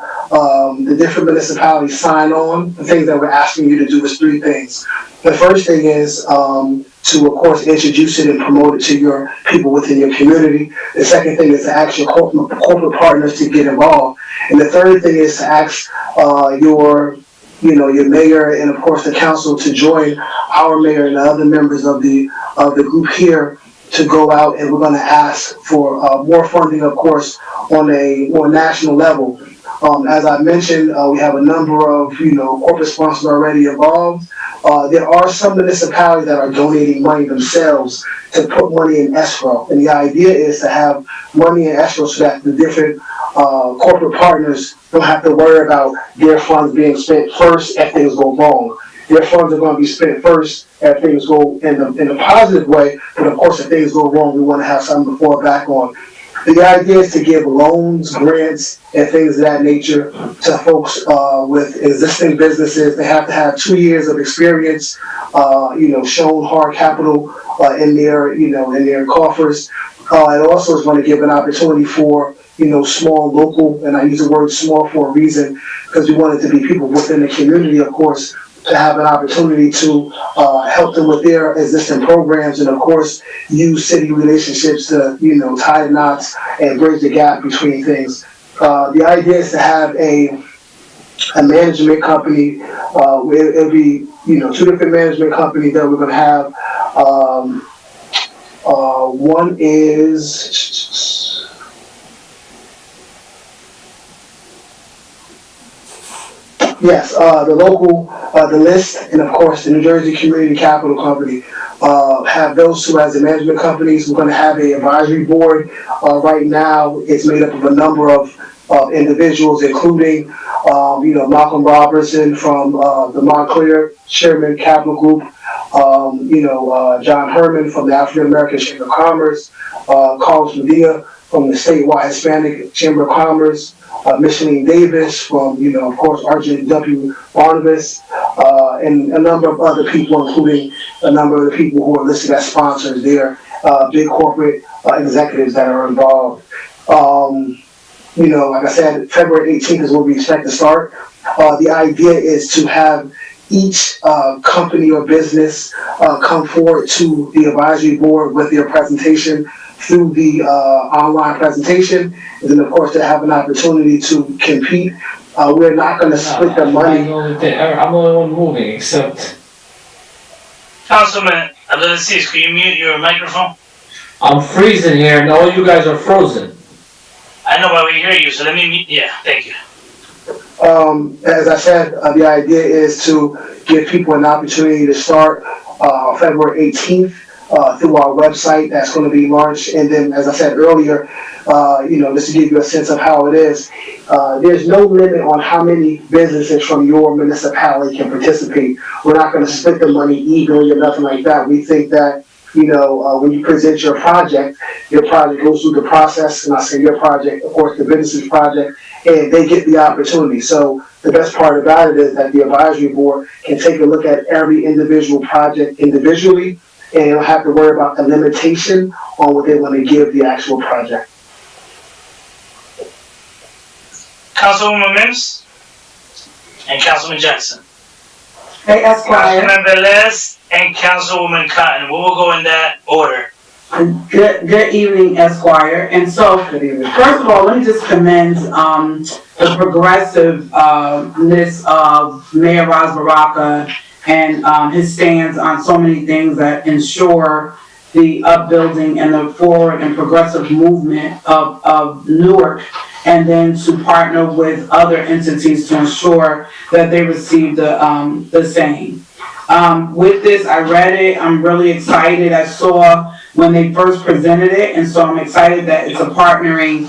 the different municipalities sign on. The things that we're asking you to do is three things. The first thing is to, of course, introduce it and promote it to your people within your community. The second thing is to ask your corporate partners to get involved. And the third thing is to ask your mayor and, of course, the council to join our mayor and the other members of the group here to go out, and we're going to ask for more funding, of course, on a more national level. As I mentioned, we have a number of corporate sponsors already involved. There are some municipalities that are donating money themselves to put money in escrow, and the idea is to have money in escrow so that the different corporate partners don't have to worry about their funds being spent first if things go wrong. Their funds are going to be spent first if things go in a positive way, but of course if things go wrong, we want to have something to fall back on. The idea is to give loans, grants, and things of that nature to folks with existing businesses. They have to have 2 years of experience, shown hard capital in their coffers. It also is going to give an opportunity for small, local, and I use the word small for a reason because we want it to be people within the community, of course, to have an opportunity to help them with their existing programs and, of course, use city relationships to, tie the knots and bridge the gap between things. The idea is to have a management company. It'll be, two different management companies that we're going to have. One is... Yes, the local, the list, and of course the New Jersey Community Capital Company have those two as the management companies. We're going to have an advisory board. Right now, it's made up of a number of individuals, including, Malcolm Robertson from the Montclair Chairman Capital Group, John Herman from the African American Chamber of Commerce, Carlos Medina from the statewide Hispanic Chamber of Commerce, Micheline Davis from, of course, RJW Barnabas, and a number of other people, including a number of the people who are listed as sponsors there, big corporate executives that are involved. Like I said, February 18th is when we expect to start. The idea is to have each company or business come forward to the advisory board with their presentation through the online presentation, and then of course to have an opportunity to compete. We're not going to split the money. I'm the only one moving, except... Councilman Abdulaziz, could you mute your microphone? I'm freezing here and all you guys are frozen. I know, but we hear you, so let me mute. Yeah, thank you. As I said, the idea is to give people an opportunity to start February 18th through our website that's going to be launched. And then, as I said earlier, just to give you a sense of how it is, there's no limit on how many businesses from your municipality can participate. We're not going to split the money evenly or nothing like that. We think that, when you present your project goes through the process, and I say your project, of course, the business's project, and they get the opportunity. So the best part about it is that the advisory board can take a look at every individual project individually, and don't have to worry about the limitation on what they want to give the actual project. Councilwoman Mims and Councilman Jackson. Hey, Esquire. Councilman Velez and Councilwoman Cotton. We will go in that order. Good evening, Esquire. And so, first of all, let me just commend the progressiveness of Mayor Ras Baraka and his stance on so many things that ensure the upbuilding and the forward and progressive movement of Newark, and then to partner with other entities to ensure that they receive the same. With this, I read it. I'm really excited. I saw when they first presented it, and so I'm excited that it's a partnering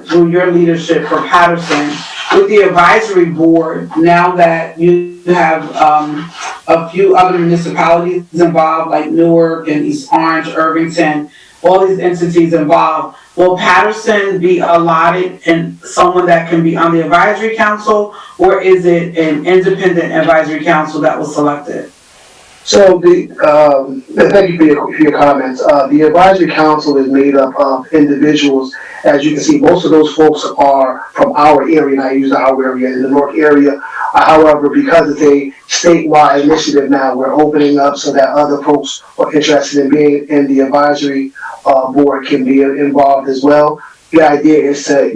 through your leadership for Paterson with the advisory board. Now that you have a few other municipalities involved, like Newark and East Orange, Irvington, all these entities involved, will Paterson be allotted and someone that can be on the advisory council, or is it an independent advisory council that was selected? So thank you for your comments. The advisory council is made up of individuals. As you can see, most of those folks are from our area, and I use our area in the North area. However, because it's a statewide initiative now, we're opening up so that other folks who are interested in being in the advisory board can be involved as well. The idea is to,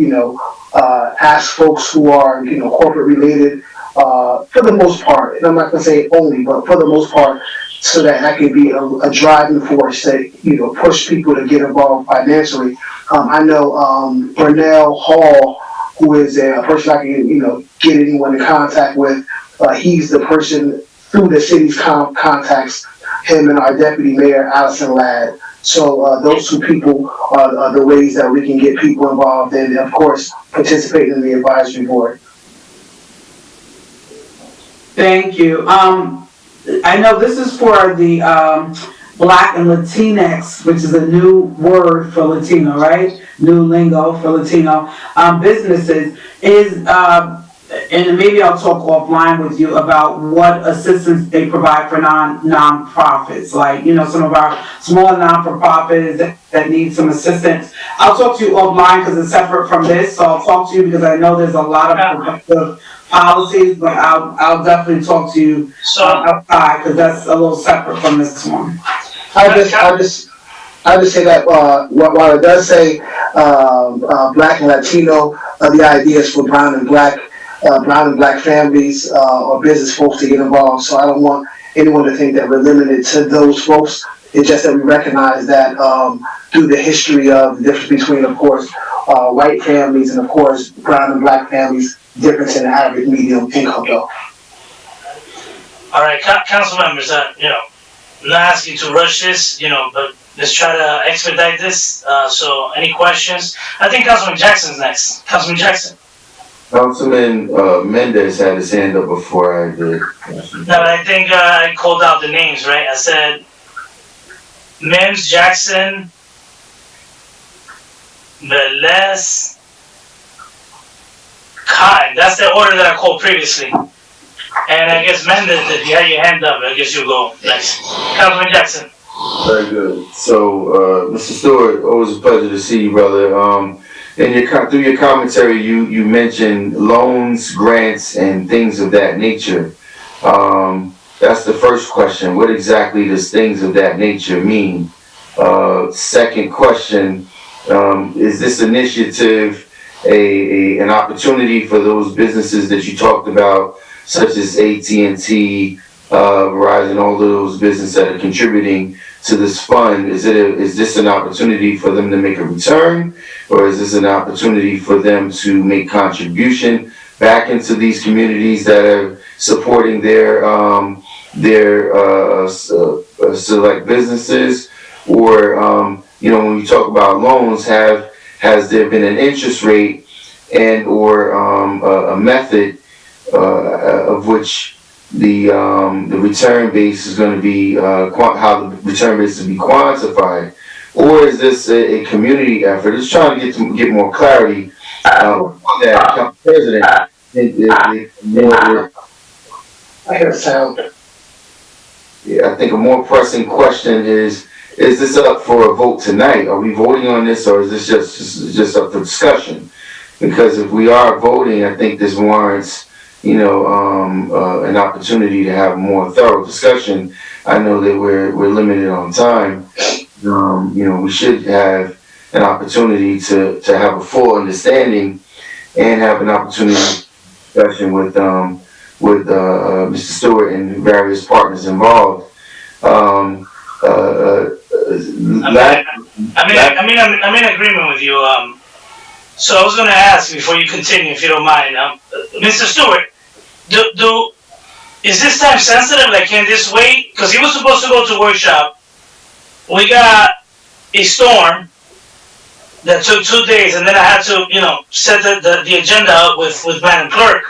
ask folks who are, corporate related, for the most part, and I'm not going to say only, but for the most part, so that can be a driving force to, push people to get involved financially. I know Burnell Hall, who is a person I can, get anyone in contact with. He's the person through the city's contacts, him and our deputy mayor, Allison Ladd. So those two people are the ways that we can get people involved and, of course, participate in the advisory board. Thank you. I know this is for the Black and Latinx, which is a new word for Latino, right? New lingo for Latino businesses. And maybe I'll talk offline with you about what assistance they provide for non-profits, like, some of our smaller non-for-profits that need some assistance. I'll talk to you offline because it's separate from this, so I'll talk to you because I know there's a lot of progressive policies, but I'll definitely talk to you outside because that's a little separate from this one. I'll just say that while it does say Black and Latino, the idea is for brown and black families or business folks to get involved. So I don't want anyone to think that we're limited to those folks. It's just that we recognize that through the history of the difference between, of course, white families and, of course, brown and black families, difference in the average medium income though. All right, council members, I'm not asking you to rush this, but let's try to expedite this. So any questions? I think Councilman Jackson's next. Councilman Jackson. Councilman Mendez had his hand up before I did. No, I think I called out the names, right? I said Mims, Jackson, Velez, Cotton. That's the order that I called previously. And I guess Mendez, if you had your hand up, I guess you'll go next. Councilman Jackson. Very good. So, Mr. Stewart, always a pleasure to see you, brother. Through your commentary, you mentioned loans, grants, and things of that nature. That's the first question. What exactly does things of that nature mean? Second question, is this initiative an opportunity for those businesses that you talked about, such as AT&T, Verizon, all of those businesses that are contributing to this fund? Is this an opportunity for them to make a return, or is this an opportunity for them to make contribution back into these communities that are supporting their select businesses, or when you talk about loans, has there been an interest rate and or a method of which the return base is going to be how the return base is to be quantified, or is this a community effort? Just trying to get more clarity on that, Council President. I hear sound. Yeah, I think a more pressing question is this up for a vote tonight? Are we voting on this, or is this just up for discussion? Because if we are voting, I think this warrants, an opportunity to have a more thorough discussion. I know that we're limited on time. We should have an opportunity to have a full understanding and have an opportunity discussion with Mr. Stewart and various partners involved. I'm in agreement with you. So I was going to ask before you continue, if you don't mind, Mr. Stewart, is this time sensitive? Like, can this wait? Because he was supposed to go to workshop. We got a storm that took 2 days, and then I had to, set the agenda up with Madam Clerk.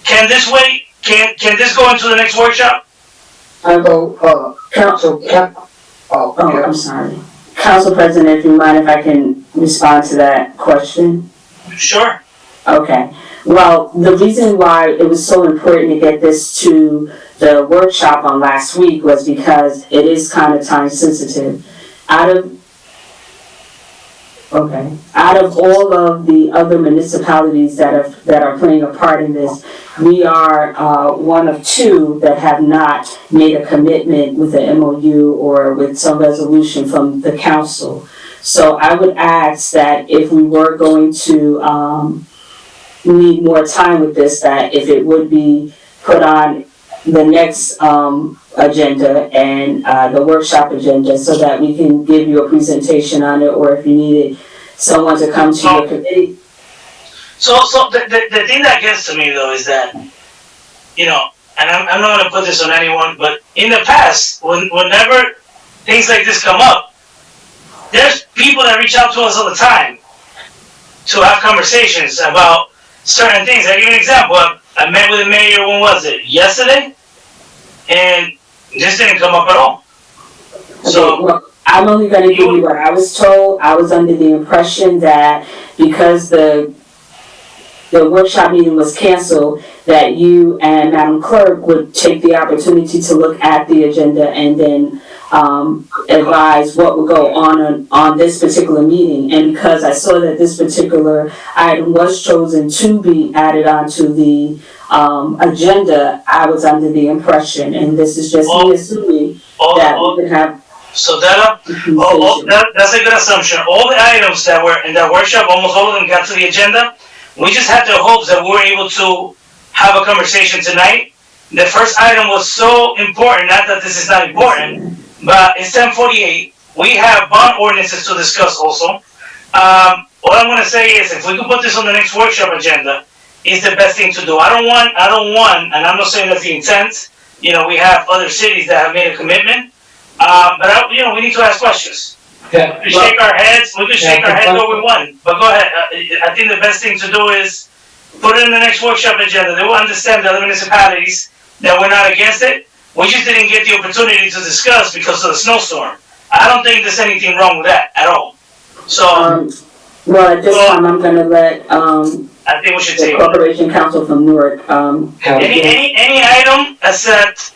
Can this wait? Can this go into the next workshop? I'm sorry. Council President, if you mind if I can respond to that question? Sure. Okay. Well, the reason why it was so important to get this to the workshop on last week was because it is kind of time sensitive. Out of all of the other municipalities that are playing a part in this, we are one of two that have not made a commitment with an MOU or with some resolution from the council. So I would ask that if we were going to need more time with this, that if it would be put on the next agenda and the workshop agenda, so that we can give you a presentation on it, or if you needed someone to come to your committee. So the thing that gets to me though is that, and I'm not gonna put this on anyone, but in the past, whenever things like this come up, there's people that reach out to us all the time to have conversations about certain things. I'll give you an example. I met with the mayor, when was it? Yesterday? And this didn't come up at all. So, well, I'm only going to give you what I was told. I was under the impression that because the workshop meeting was canceled, that you and Madam Clerk would take the opportunity to look at the agenda and then advise what would go on this particular meeting. And because I saw that this particular item was chosen to be added onto the agenda, I was under the impression, and this is just me assuming that we could have. So that's a good assumption. All the items that were in that workshop, almost all of them got to the agenda. We just had the hopes that we were able to have a conversation tonight. The first item was so important, not that this is not important, but it's 10:48. We have bond ordinances to discuss also. What I'm gonna say is, if we can put this on the next workshop agenda, is the best thing to do. I don't want, and I'm not saying that's the intent. We have other cities that have made a commitment, but we need to ask questions. Yeah. We shake our heads all we want, but go ahead. I think the best thing to do is put it in the next workshop agenda. They will understand, the other municipalities, that we're not against it. We just didn't get the opportunity to discuss because of the snowstorm. I don't think there's anything wrong with that at all. So, well, at this time, I'm gonna let I think we should the take Corporation Council from Newark. any item except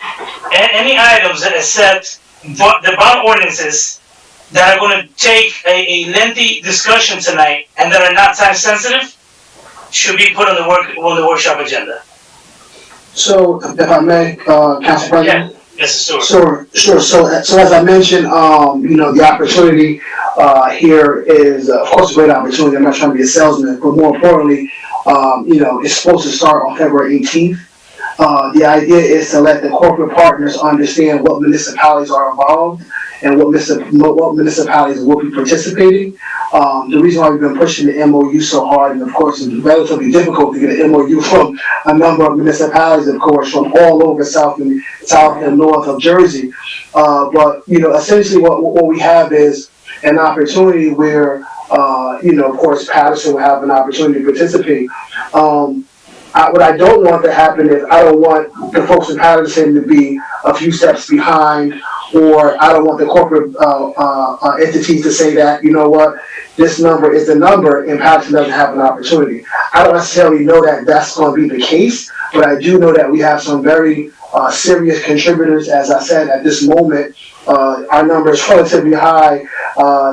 any items except the bond ordinances that are going to take a lengthy discussion tonight and that are not time sensitive should be put on the workshop agenda. So, if I may, Council President? Yes, Stuart. Sure. So as I mentioned, the opportunity here is, of course, a great opportunity. I'm not trying to be a salesman, but more importantly, it's supposed to start on February 18th. The idea is to let the corporate partners understand what municipalities are involved and what municipalities will be participating. The reason why we've been pushing the MOU so hard, and of course it's relatively difficult to get an MOU from a number of municipalities, of course, from all over south and north of Jersey. But, essentially what we have is an opportunity where, of course, Paterson will have an opportunity to participate. What I don't want to happen is I don't want the folks in Paterson to be a few steps behind, or I don't want the corporate entities to say that, you know what, this number is the number and Paterson doesn't have an opportunity. I don't necessarily know that that's going to be the case, but I do know that we have some very serious contributors. As I said, at this moment, our number is relatively high.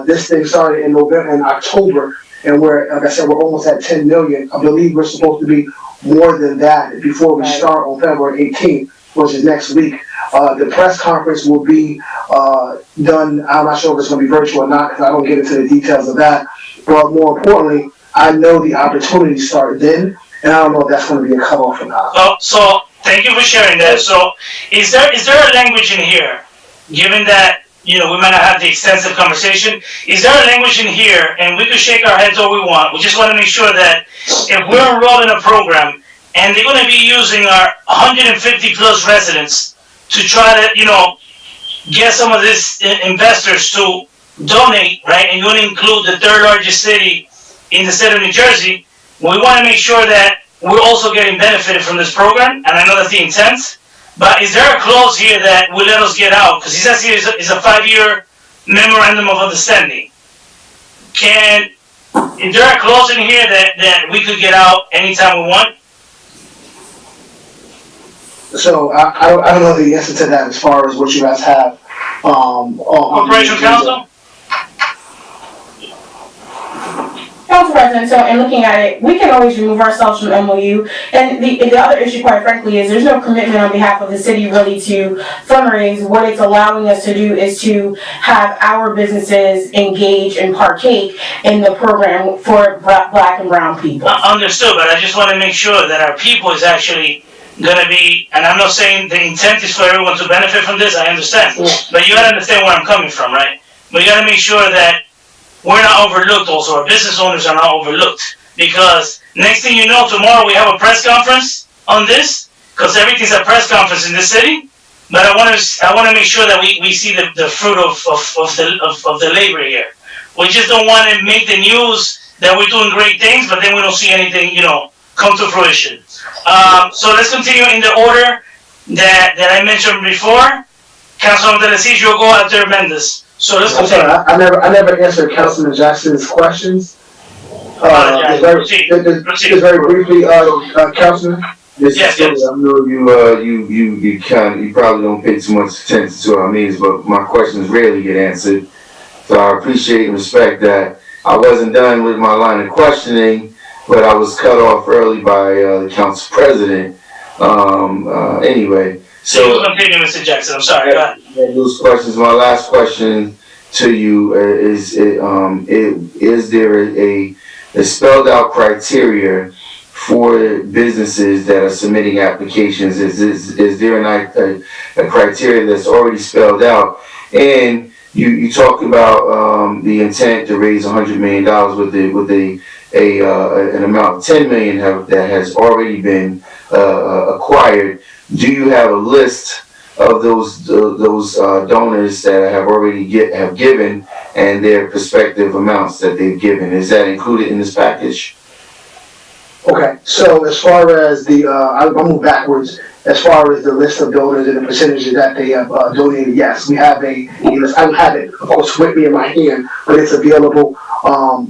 This thing started in October, and like I said, we're almost at 10 million. I believe we're supposed to be more than that before we start on February 18th, which is next week. The press conference will be done. I'm not sure if it's going to be virtual or not because I don't get into the details of that. But more importantly, I know the opportunities start then, and I don't know if that's going to be a cutoff or not. So thank you for sharing that. So is there a language in here, given that we might not have the extensive conversation, is there a language in here, and we could shake our heads all we want, we just want to make sure that if we're enrolled in a program and they're going to be using our 150 plus residents to try to, get some of these investors to donate, right, and you want to include the third largest city in the state of New Jersey, we want to make sure that we're also getting benefited from this program, and I know that's the intent. But is there a clause here that will let us get out? Because he says here is a 5-year memorandum of understanding. Is there a clause in here that we could get out anytime we want? So I don't know the answer to that as far as what you guys have. Corporation Council? Council President, so in looking at it, we can always remove ourselves from MOU. And the other issue, quite frankly, is there's no commitment on behalf of the city really to fundraise. What it's allowing us to do is to have our businesses engage and partake in the program for black and brown people. Understood, but I just want to make sure that our people is actually going to be, and I'm not saying the intent is for everyone to benefit from this, I understand. But you got to understand where I'm coming from, right? But you got to make sure that we're not overlooked also, our business owners are not overlooked. Because next thing you know, tomorrow we have a press conference on this, because everything's a press conference in this city. But I want to make sure that we see the fruit of the labor here. We just don't want to make the news that we're doing great things, but then we don't see anything, come to fruition. So let's continue in the order that I mentioned before. Councilman Telesis, you'll go after Mendes. So let's continue. I never answered Councilman Jackson's questions. Just very briefly, Councilman. Yes. I know you probably don't pay too much attention to our meetings, but my questions rarely get answered. So I appreciate and respect that. I wasn't done with my line of questioning, but I was cut off early by the council president. Anyway. So you continue, Mr. Jackson. I'm sorry. Go ahead. Those questions. My last question to you is there a spelled out criteria for businesses that are submitting applications? Is there a criteria that's already spelled out? And you talk about the intent to raise $100 million with an amount of $10 million that has already been acquired. Do you have a list of those donors that have given and their prospective amounts that they've given? Is that included in this package? Okay, so as far as I'll move backwards. As far as the list of donors and the percentages that they have donated, yes, we have I don't have it, of course, with me in my hand, but it's available.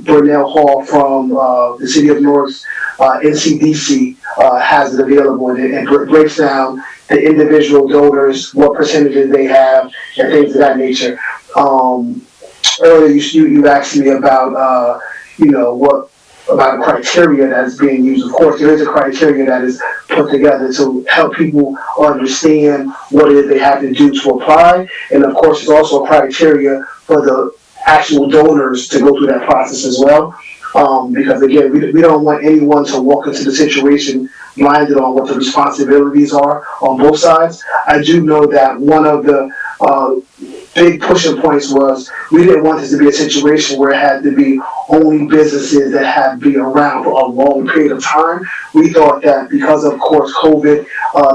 Burnell Hall from the City of Newark's NCDC has it available, and it breaks down the individual donors, what percentages they have, and things of that nature. Earlier, you asked me about, what about the criteria that's being used. Of course, there is a criteria that is put together to help people understand what it is they have to do to apply. And of course, there's also a criteria for the actual donors to go through that process as well. Because again, we don't want anyone to walk into the situation blinded on what the responsibilities are on both sides. I do know that one of the big pushing points was we didn't want this to be a situation where it had to be only businesses that had to be around for a long period of time. We thought that because of course COVID,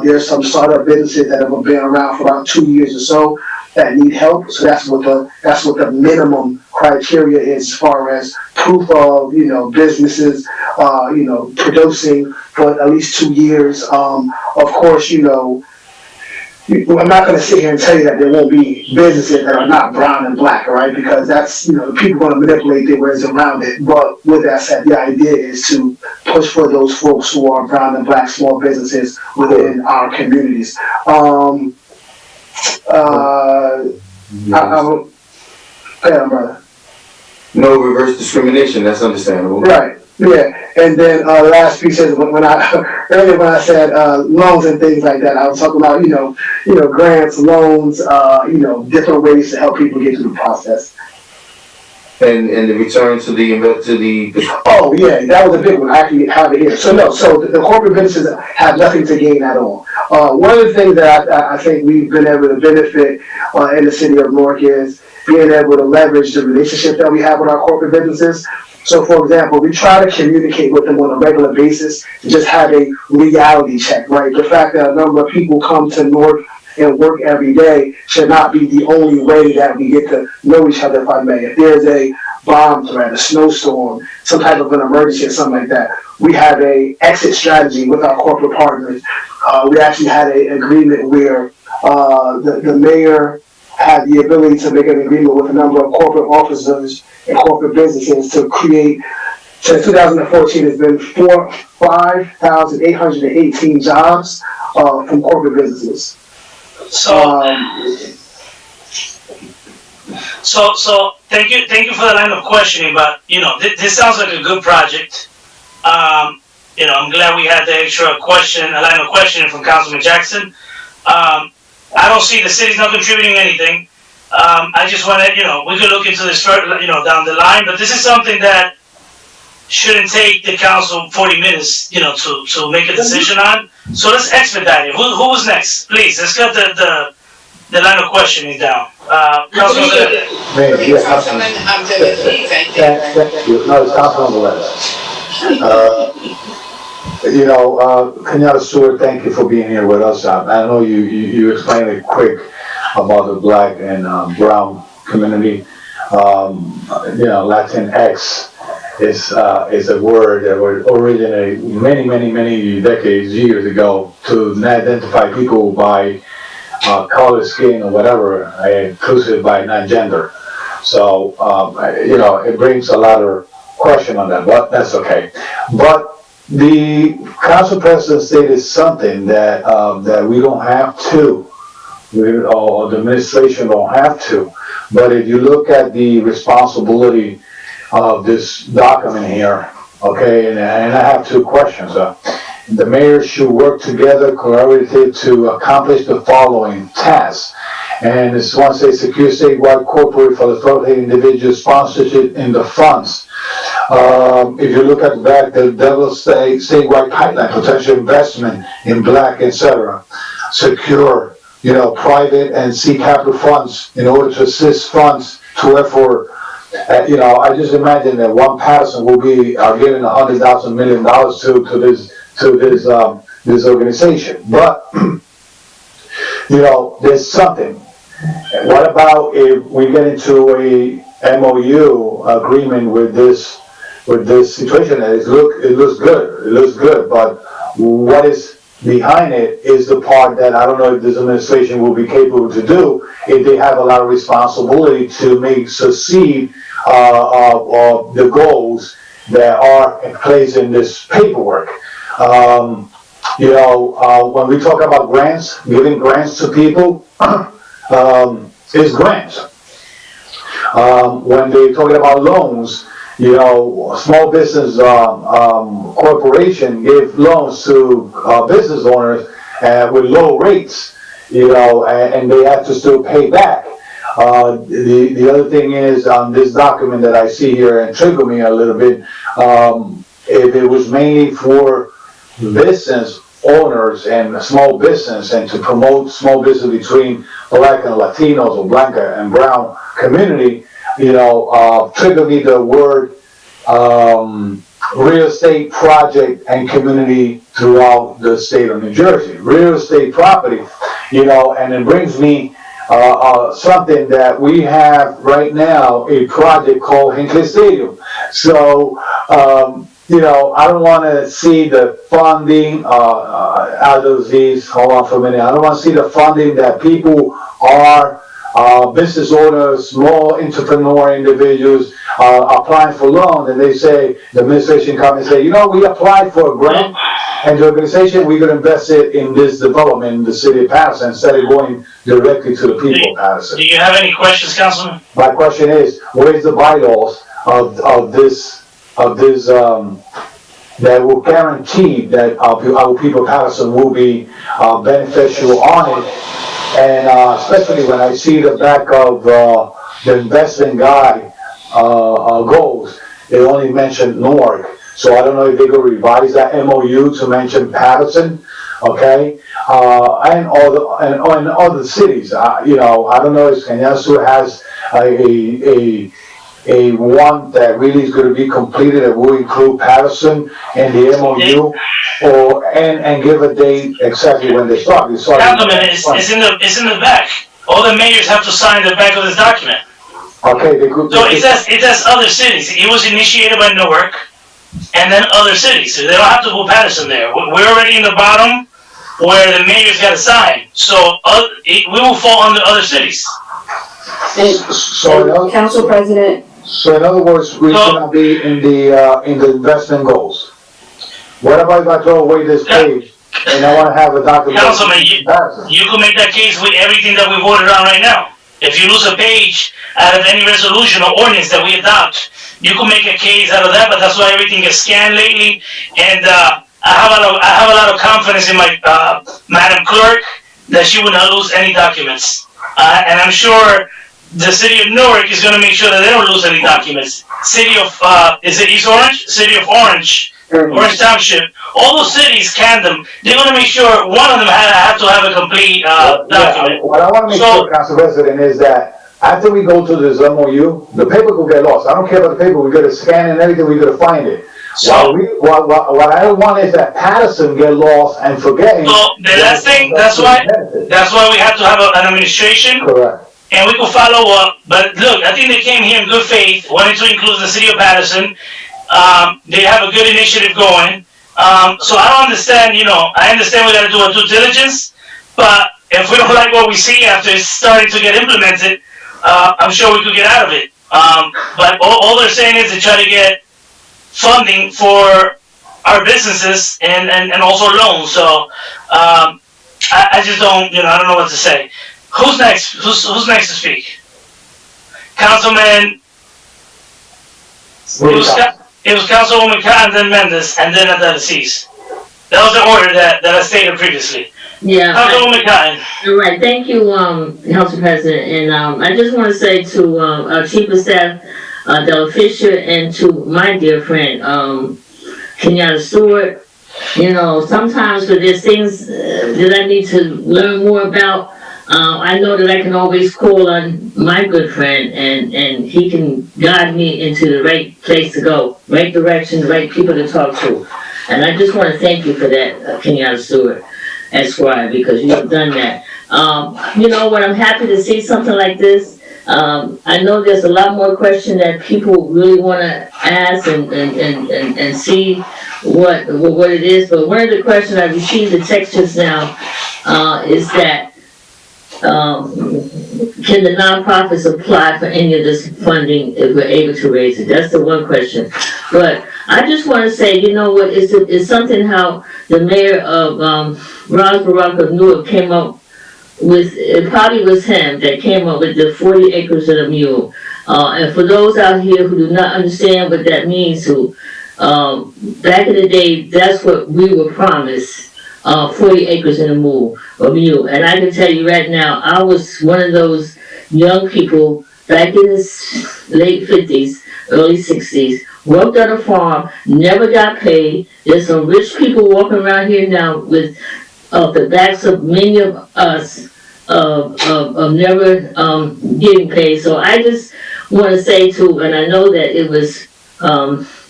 there's some startup businesses that have been around for about 2 years or so that need help. So that's what the minimum criteria is as far as proof of businesses producing for at least 2 years. Of course, I'm not going to sit here and tell you that there won't be businesses that are not brown and black, right? Because that's, people going to manipulate their ways around it. But with that said, the idea is to push for those folks who are brown and black small businesses within our communities. Brother. No reverse discrimination, that's understandable. Right. Yeah, and then the last piece is when I said loans and things like that, I was talking about grants, loans, different ways to help people get through the process. And the return to the Oh yeah, that was a big one. I actually have it here. So the corporate businesses have nothing to gain at all. One of the things that I think we've been able to benefit in the city of Newark is being able to leverage the relationship that we have with our corporate businesses. So, for example, we try to communicate with them on a regular basis to just have a reality check, right? The fact that a number of people come to Newark and work every day should not be the only way that we get to know each other, if I may. If there's a bomb threat, a snowstorm, some type of an emergency or something like that, we have a exit strategy with our corporate partners. We actually had an agreement where the mayor had the ability to make an agreement with a number of corporate officers and corporate businesses to create, since 2014, it's been 5,818 jobs from corporate businesses. So thank you for the line of questioning, but this sounds like a good project. I'm glad we had the extra line of questioning from Councilman Jackson. I don't see the city's not contributing anything. I just want to, we could look into this further, down the line, but this is something that shouldn't take the council 40 minutes, to make a decision on. So let's expedite it. Who was next? Please, let's get the line of questioning down. Councilman. Councilman, thank you. No, it's Councilman Velez. Kenyatta Stewart, thank you for being here with us. I know you explained it quick about the black and brown community. Latinx is a word that was originated many decades, years ago, to identify people by color, skin, or whatever, inclusive by non-gender. So, it brings a lot of question on that, but that's okay. But the council president stated something that we don't have to, or the administration don't have to. But if you look at the responsibility of this document here, okay, and I have two questions. The mayor should work together collaboratively to accomplish the following tasks. And this one says secure statewide corporate for the authoritative individual sponsorship in the funds. If you look at the back, the develop statewide pipeline, potential investment in black, etc. Secure, private and seek capital funds in order to assist funds to effort. I just imagine that one Paterson will be giving $100,000 million to this organization. But there's something. What about if we get into a MOU agreement with this situation? It looks good, but what is behind it is the part that I don't know if this administration will be capable to do if they have a lot of responsibility to succeed the goals that are in place in this paperwork. When we talk about grants, giving grants to people, is grants. When they're talking about loans, small business corporation give loans to business owners with low rates, and they have to still pay back. The other thing is on this document that I see here and trigger me a little bit, if it was mainly for business owners and small business and to promote small business between black and Latinos or black and brown community, triggered me the word real estate project and community throughout the state of New Jersey. Real estate property, and it brings me something that we have right now, a project called Hinckley Stadium. So, I don't want to see the funding out of these, hold on for a minute, I don't want to see the funding that people are business owners, small entrepreneur individuals applying for loans, and they say, the administration come and say, we applied for a grant, and the organization, we're going to invest it in this development in the city of Paterson instead of going directly to the people of Paterson. Do you have any questions, Councilman? My question is, where's the bylaws of this that will guarantee that our people of Paterson will be beneficial on it? And especially when I see the back of the investment guide goals, they only mention Newark. So I don't know if they could revise that MOU to mention Paterson, okay? And other cities. I don't know if Kenyasu has a one that really is going to be completed that will include Paterson and the MOU, and give a date exactly when they start. Councilman, it's in the back. All the mayors have to sign the back of this document. Okay, they could. So it says other cities. It was initiated by Newark, and then other cities. So they don't have to put Paterson there. We're already in the bottom where the mayor's got to sign. So we will fall under other cities. Council President. So in other words, we should not be in the investment goals. What about if I throw away this page and I want to have a document? Councilman, you can make that case with everything that we voted on right now. If you lose a page out of any resolution or ordinance that we adopt, you can make a case out of that, but that's why everything gets scanned lately. And I have a lot of confidence in my Madam Clerk that she will not lose any documents. And I'm sure the city of Newark is going to make sure that they don't lose any documents. City of, is it East Orange? City of Orange, Orange Township. All those cities can them. They're going to make sure one of them have to have a complete document. What I want to make sure, Council President, is that after we go to this MOU, the paper will get lost. I don't care about the paper. We got to scan and everything. We got to find it. So what I don't want is that Paterson get lost and forgetting. So the last thing, that's why we have to have an administration. Correct. And we could follow up, but look, I think they came here in good faith, wanted to include the city of Paterson. They have a good initiative going. So I don't understand, I understand we gotta do a due diligence, but if we don't like what we see after it's starting to get implemented, I'm sure we could get out of it. But all they're saying is to try to get funding for our businesses and also loans. So, I just don't, I don't know what to say. Who's next? Who's next to speak? Councilman. It was Councilwoman Khan, then Mendes, and then Adelaide. That was the order that I stated previously. Yeah. Councilwoman Khan. All right. Thank you, Council President. And I just want to say to our Chief of Staff, Della Fisher, and to my dear friend, Kenyatta Stewart. Sometimes when there's things that I need to learn more about, I know that I can always call on my good friend, and he can guide me into the right place to go, right direction, the right people to talk to. And I just want to thank you for that, Kenyatta Stewart, Esquire, because you have done that. What I'm happy to see something like this. I know there's a lot more questions that people really want to ask and see what it is. But one of the questions I received the text just now is that can the nonprofits apply for any of this funding if we're able to raise it? That's the one question. But I just want to say, it's something how the mayor of Ras Barak of Newark came up with, it probably was him that came up with the 40 acres of the mule. And for those out here who do not understand what that means, back in the day, that's what we were promised. 40 acres in a mule. And I can tell you right now, I was one of those young people back in the late 50s, early 60s, worked on a farm, never got paid. There's some rich people walking around here now with the backs of many of us of never getting paid. So I just want to say too, and I know that it was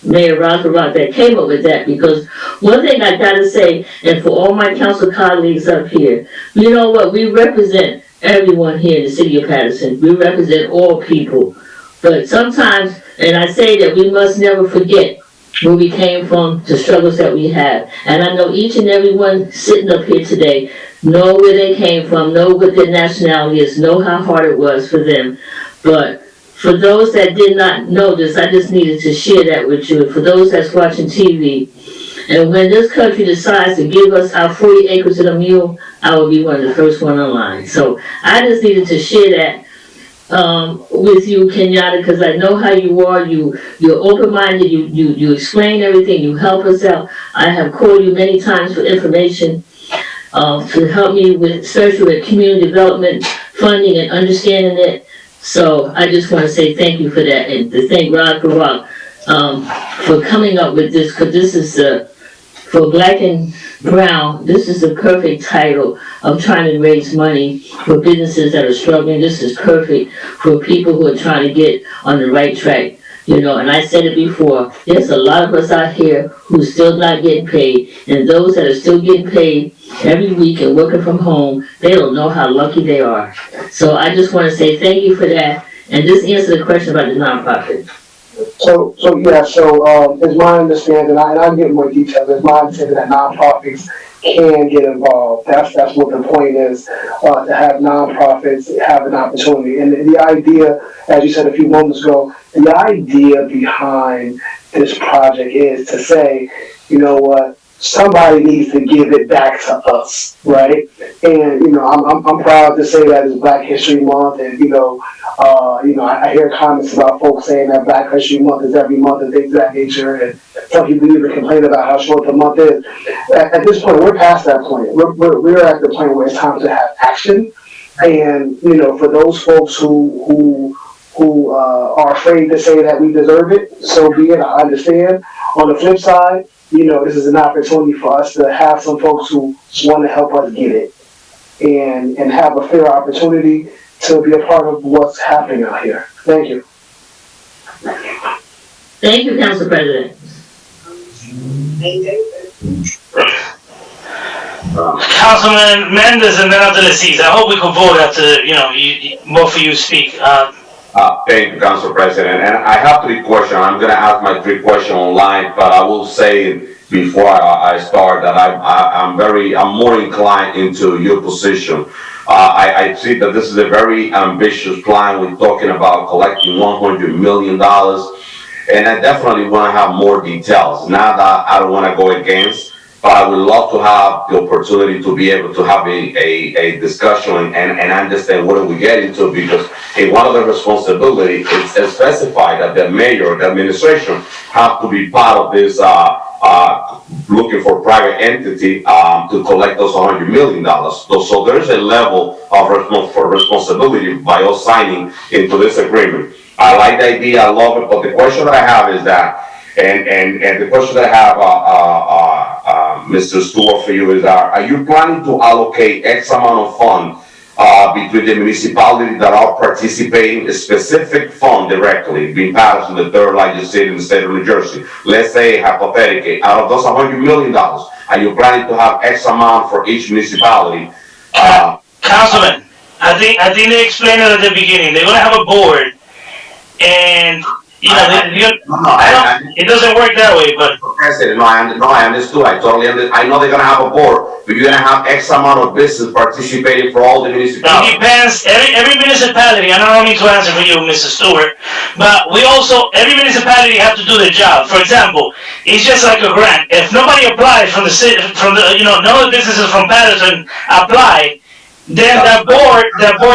Mayor Rothrock that came up with that, because one thing I gotta say, and for all my council colleagues up here, you know what, we represent everyone here in the city of Paterson. We represent all people. But sometimes, and I say that we must never forget where we came from, the struggles that we have. And I know each and every one sitting up here today know where they came from, know what their nationality is, know how hard it was for them. But for those that did not know this, I just needed to share that with you. And for those that's watching TV, and when this country decides to give us our 40 acres and a mule, I will be one of the first one online. So I just needed to share that with you, Kenyatta, because I know how you are. You're open-minded. You explain everything. You help us out. I have called you many times for information to help me with, especially with community development funding and understanding it. So I just want to say thank you for that, and to thank Rod for coming up with this, because this is for Black and Brown, this is the perfect title of trying to raise money for businesses that are struggling. This is perfect for people who are trying to get on the right track. You know, and I said it before, there's a lot of us out here who's still not getting paid, and those that are still getting paid every week and working from home, they don't know how lucky they are. So I just want to say thank you for that, and just answer the question about the nonprofit. So it's my understanding, and I'll get more details, it's my understanding that nonprofits can get involved. That's what the point is, to have nonprofits have an opportunity. And the idea, as you said a few moments ago, the idea behind this project is to say, you know what, somebody needs to give it back to us, right? And I'm proud to say that it's Black History Month, and I hear comments about folks saying that Black History Month is every month and things of that nature, and some people even complain about how short the month is. At this point, we're past that point. We're at the point where it's time to have action, and for those folks who are afraid to say that we deserve it, so be it. I understand. On the flip side, this is an opportunity for us to have some folks who want to help us get it, and have a fair opportunity to be a part of what's happening out here. Thank you. Thank you, Council President. Councilman Mendez and then after the seats. I hope we can vote after, both of you speak. Thank you, Council President. And I have 3 questions. I'm going to ask my 3 questions online, but I will say before I start that I'm more inclined into your position. I see that this is a very ambitious plan. We're talking about collecting $100 million. And I definitely want to have more details. Not that I don't want to go against, but I would love to have the opportunity to be able to have a discussion and understand what do we get into, because in one of the responsibilities, it's specified that the mayor, the administration, have to be part of this looking for private entity to collect those $100 million. So there's a level of responsibility by us signing into this agreement. I like the idea, I love it, but the question that I have is that, and the question that I have, Mr. Stewart, for you is, are you planning to allocate X amount of funds between the municipalities that are participating, a specific fund directly, being Paterson, the 3rd largest city in the state of New Jersey? Let's say, hypothetically, out of those $100 million, are you planning to have X amount for each municipality? Councilman, I think they explained it at the beginning. They're gonna have a board, and it doesn't work that way, but. President, I understood. I totally understand. I know they're gonna have a board, but you're gonna have X amount of business participating for all the municipalities. It depends. Every municipality, and I don't need to answer for you, Mr. Stewart, but every municipality have to do their job. For example, it's just like a grant. If nobody applies from the city, none of the businesses from Paterson apply, then that board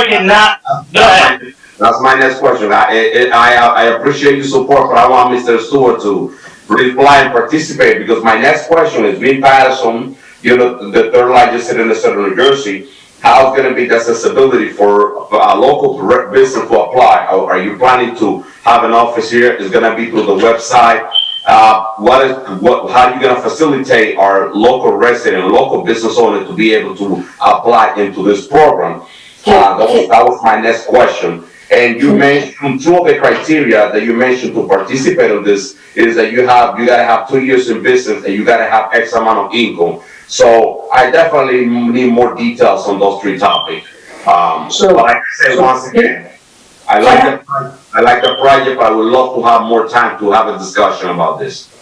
cannot. Go ahead. That's my next question. I appreciate your support, but I want Mr. Stewart to reply and participate, because my next question is, being Paterson, the 3rd largest city in the state of New Jersey, how's gonna be the accessibility for a local business to apply? Are you planning to have an office here? Is gonna be through the website? How are you gonna facilitate our local resident, local business owner to be able to apply into this program? That was my next question. And you mentioned two of the criteria that you mentioned to participate in this is that you gotta have 2 years in business and you gotta have X amount of income. So I definitely need more details on those three topics. But like I said, once again, I like the project, but I would love to have more time to have a discussion about this.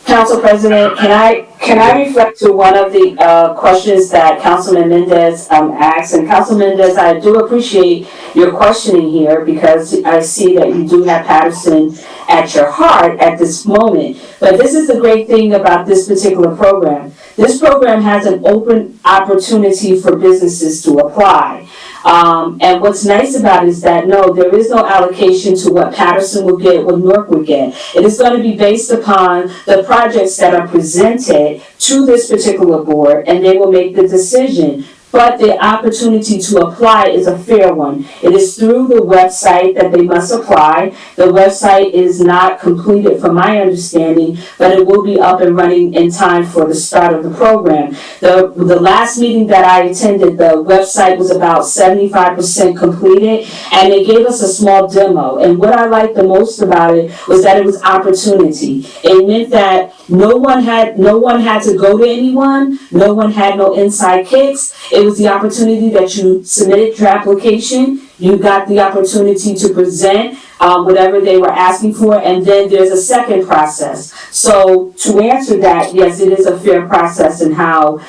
Council President, can I reflect to one of the questions that Councilman Mendez asked? And Councilman Mendez, I do appreciate your questioning here because I see that you do have Paterson at your heart at this moment. But this is the great thing about this particular program. This program has an open opportunity for businesses to apply. And what's nice about it is that no, there is no allocation to what Paterson will get, what Newark would get. It is going to be based upon the projects that are presented to this particular board, and they will make the decision. But the opportunity to apply is a fair one. It is through the website that they must apply. The website is not completed from my understanding, but it will be up and running in time for the start of the program. The last meeting that I attended, the website was about 75% completed, and they gave us a small demo. And what I liked the most about it was that it was opportunity. It meant that no one had to go to anyone. No one had no inside kicks. It was the opportunity that you submitted your application, you got the opportunity to present whatever they were asking for, and then there's a second process. So to answer that, yes, it is a fair process in how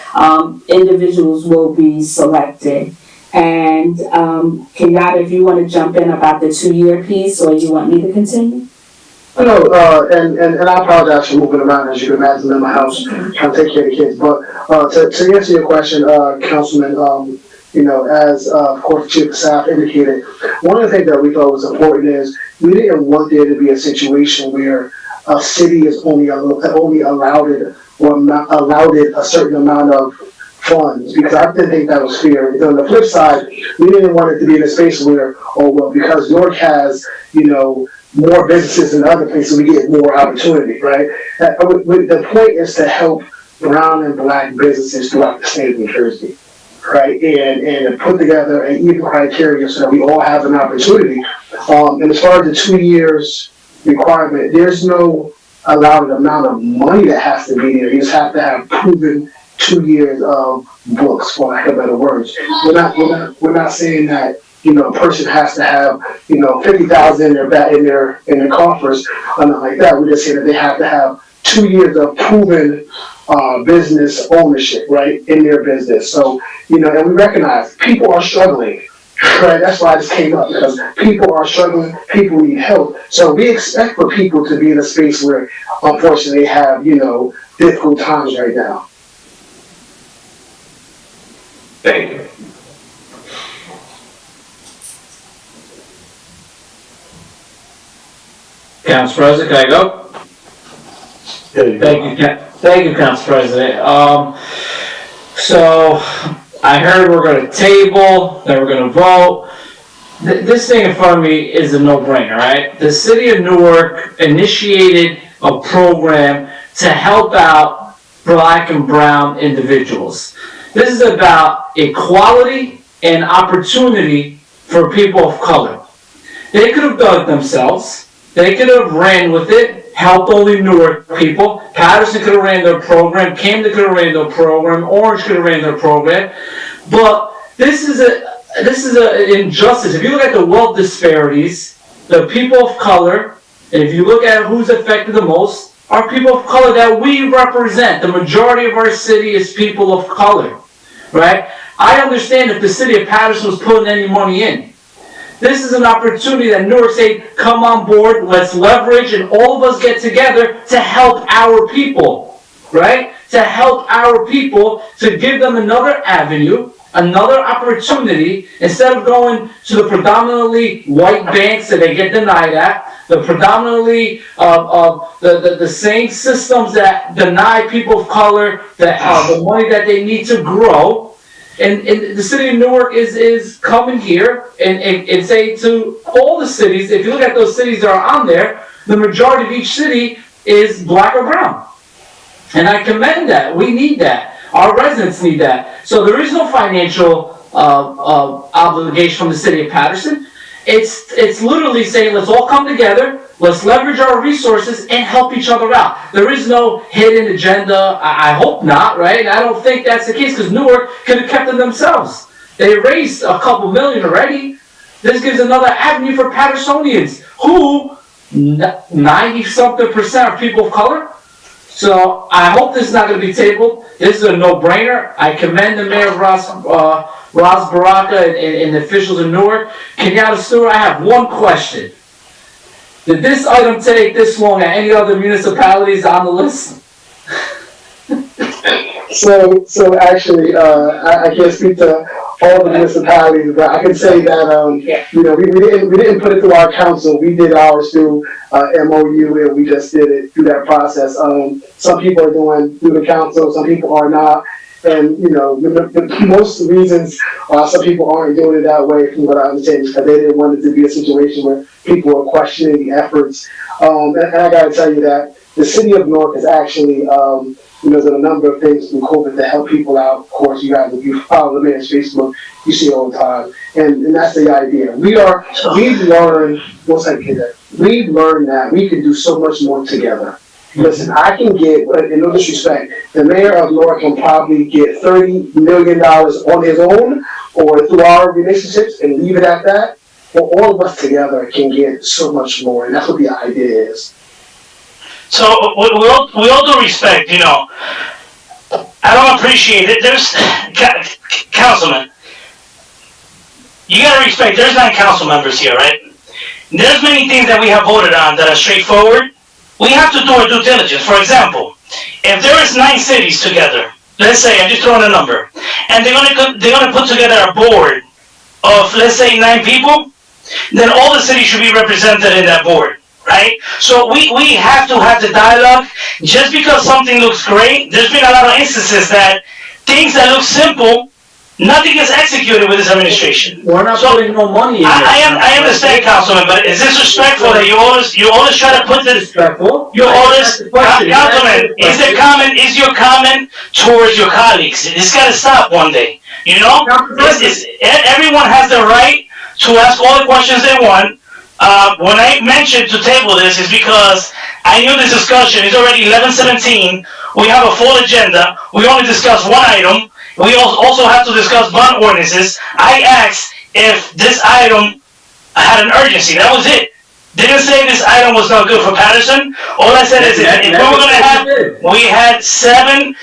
individuals will be selected. And Kenyatta, if you want to jump in about the 2-year piece, or you want me to continue? No, and I apologize for moving around, as you can imagine, in my house, trying to take care of the kids. But to answer your question, Councilman, as of course the Chief of Staff indicated, one of the things that we thought was important is we didn't want there to be a situation where a city is only allowed a certain amount of funds, because I didn't think that was fair. On the flip side, we didn't want it to be in a space where, because York has, more businesses than other places, we get more opportunity, right? The point is to help brown and black businesses throughout the state of New Jersey, right? And put together an even criteria so that we all have an opportunity. And as far as the 2 years requirement, there's no allowed amount of money that has to be there. You just have to have proven 2 years of books, for lack of better words. We're not saying that a person has to have 50,000 in their coffers or nothing like that. We're just saying that they have to have 2 years of proven business ownership, right, in their business. So and we recognize people are struggling. Right, that's why this came up, because people are struggling, people need help. So we expect for people to be in a space where, unfortunately, they have, difficult times right now. Thank you. Council President, can I go? Thank you, Council President. So I heard we're going to table, then we're going to vote. This thing in front of me is a no-brainer, right? The city of Newark initiated a program to help out black and brown individuals. This is about equality and opportunity for people of color. They could have done it themselves. They could have ran with it, helped only Newark people. Paterson could have ran their program. Camden could have ran their program. Orange could have ran their program. But this is an injustice. If you look at the wealth disparities, the people of color, and if you look at who's affected the most, are people of color that we represent. The majority of our city is people of color, right? I understand if the city of Paterson was putting any money in. This is an opportunity that Newark State come on board, let's leverage, and all of us get together to help our people, right? To help our people, to give them another avenue, another opportunity, instead of going to the predominantly white banks that they get denied at, the predominantly the same systems that deny people of color the money that they need to grow. And the city of Newark is coming here and say to all the cities, if you look at those cities that are on there, the majority of each city is black or brown. And I commend that. We need that. Our residents need that. So there is no financial obligation from the city of Paterson. It's literally saying, let's all come together, let's leverage our resources and help each other out. There is no hidden agenda. I hope not, right? And I don't think that's the case, because Newark could have kept them themselves. They raised a couple million already. This gives another avenue for Patersonians, who 90-something% are people of color. So I hope this is not going to be tabled. This is a no-brainer. I commend the mayor of Ras Baraka and the officials in Newark. Kenyatta Stewart, I have one question. Did this item take this long at any other municipalities on the list? So actually, I can't speak to all the municipalities, but I can say that, we didn't put it through our council. We did ours through, MOU, and we just did it through that process. Some people are doing through the council, some people are not. And, the most reasons, some people aren't doing it that way, from what I understand, is because they didn't want it to be a situation where people were questioning the efforts. And I gotta tell you that the city of Newark is actually, there's a number of things through COVID to help people out. Of course, you guys, if you follow the mayor's Facebook, you see it all the time. And that's the idea. We've learned that we can do so much more together. Listen, I can get, in no disrespect, the mayor of Newark can probably get $30 million on his own or through our relationships and leave it at that. But all of us together can get so much more, and that's what the idea is. So we all do respect, I don't appreciate it. There's, councilman, you gotta respect, there's 9 council members here, right? There's many things that we have voted on that are straightforward. We have to do our due diligence. For example, if there is 9 cities together, let's say, I'm just throwing a number, and they're gonna put together a board of, let's say, 9 people, then all the cities should be represented in that board, right? So we have to have the dialogue. Just because something looks great, there's been a lot of instances that things that look simple, nothing gets executed with this administration. We're not putting no money in it. I understand, Councilman, but it's disrespectful that you always try to put this. Disrespectful? Councilman, is your comment towards your colleagues? It's got to stop one day. Everyone has the right to ask all the questions they want. When I mentioned to table this, is because I knew this discussion is already 11:17. We have a full agenda. We only discussed one item. We also have to discuss bond ordinances. I asked if this item had an urgency. That was it. Didn't say this item was not good for Paterson. All I said is if we were going to have, we have 7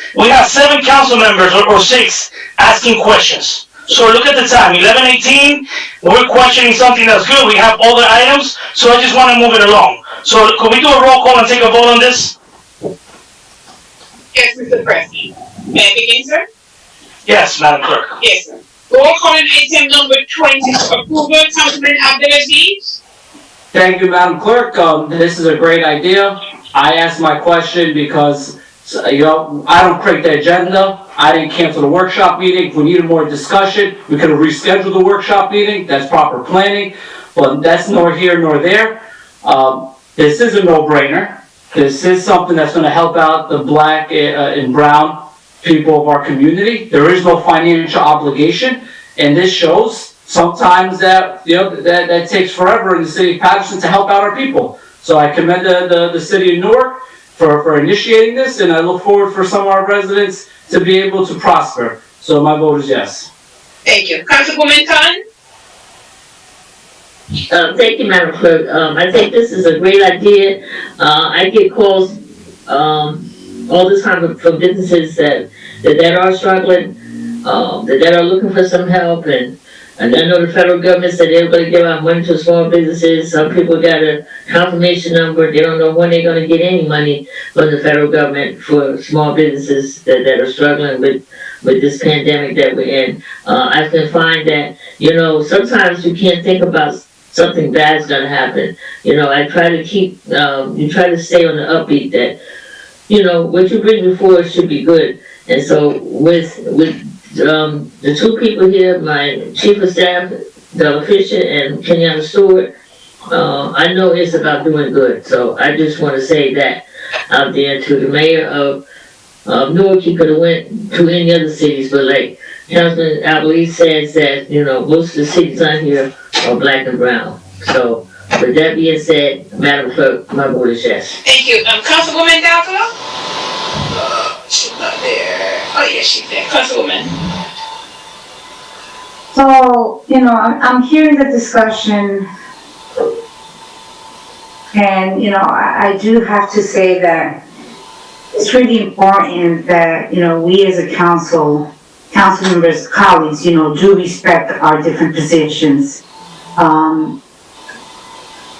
council members or 6 asking questions. So look at the time, 11:18. We're questioning something that's good. We have all the items, so I just want to move it along. So could we do a roll call and take a vote on this? Yes, Mr. President. May I begin, sir? Yes, Madam Clerk. Yes, sir. Roll call on item number 20 for approval, Councilman Abdelaziz. Thank you, Madam Clerk. This is a great idea. I asked my question because, I don't create the agenda. I didn't cancel the workshop meeting. If we needed more discussion, we could have rescheduled the workshop meeting. That's proper planning, but that's nor here nor there. This is a no-brainer. This is something that's going to help out the black and brown people of our community. There is no financial obligation, and this shows sometimes that that takes forever in the city of Paterson to help out our people. So I commend the city of Newark for initiating this, and I look forward for some of our residents to be able to prosper. So my vote is yes. Thank you. Councilwoman Khan? Thank you, Madam Clerk. I think this is a great idea. I get calls all the time from businesses that are struggling, that are looking for some help, and I know the federal government said they were going to give out money to small businesses. Some people got a confirmation number. They don't know when they're going to get any money from the federal government for small businesses that are struggling with this pandemic that we're in. I can find that, sometimes you can't think about something bad's going to happen. I try to you try to stay on the upbeat that, what you bring before should be good. And so with the two people here, my chief of staff, Della Fisher and Kenyatta Stewart, I know it's about doing good, so I just want to say that out there to the mayor of Newark. He could have went to any other cities, but like Councilman Alvarez says that, most of the cities on here are black and brown. So with that being said, Madam Clerk, my vote is yes. Thank you. Councilwoman Dalcoe? She's not there. Oh, yeah, she's there. Councilwoman. So, I'm hearing the discussion, and, I do have to say that it's really important that, we as a council members, colleagues, do respect our different positions.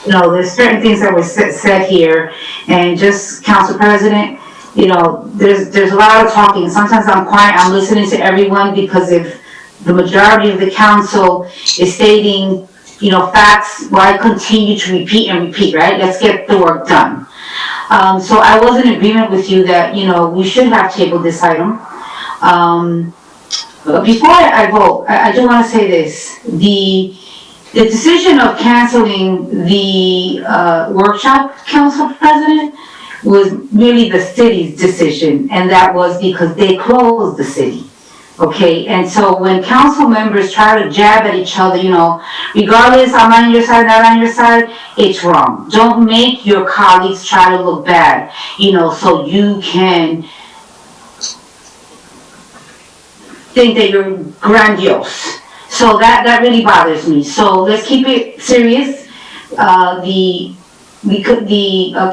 There's certain things that were said here, and just Council President, there's a lot of talking. Sometimes I'm quiet, I'm listening to everyone, because if the majority of the council is stating, facts, why continue to repeat and repeat, right? Let's get the work done. So I was in agreement with you that, we should have tabled this item. But before I vote, I do want to say this. The decision of canceling the workshop, Council President, was really the city's decision, and that was because they closed the city. Okay, and so when council members try to jab at each other, regardless, I'm on your side, not on your side, it's wrong. Don't make your colleagues try to look bad, so you can think that you're grandiose. So that really bothers me. So let's keep it serious. The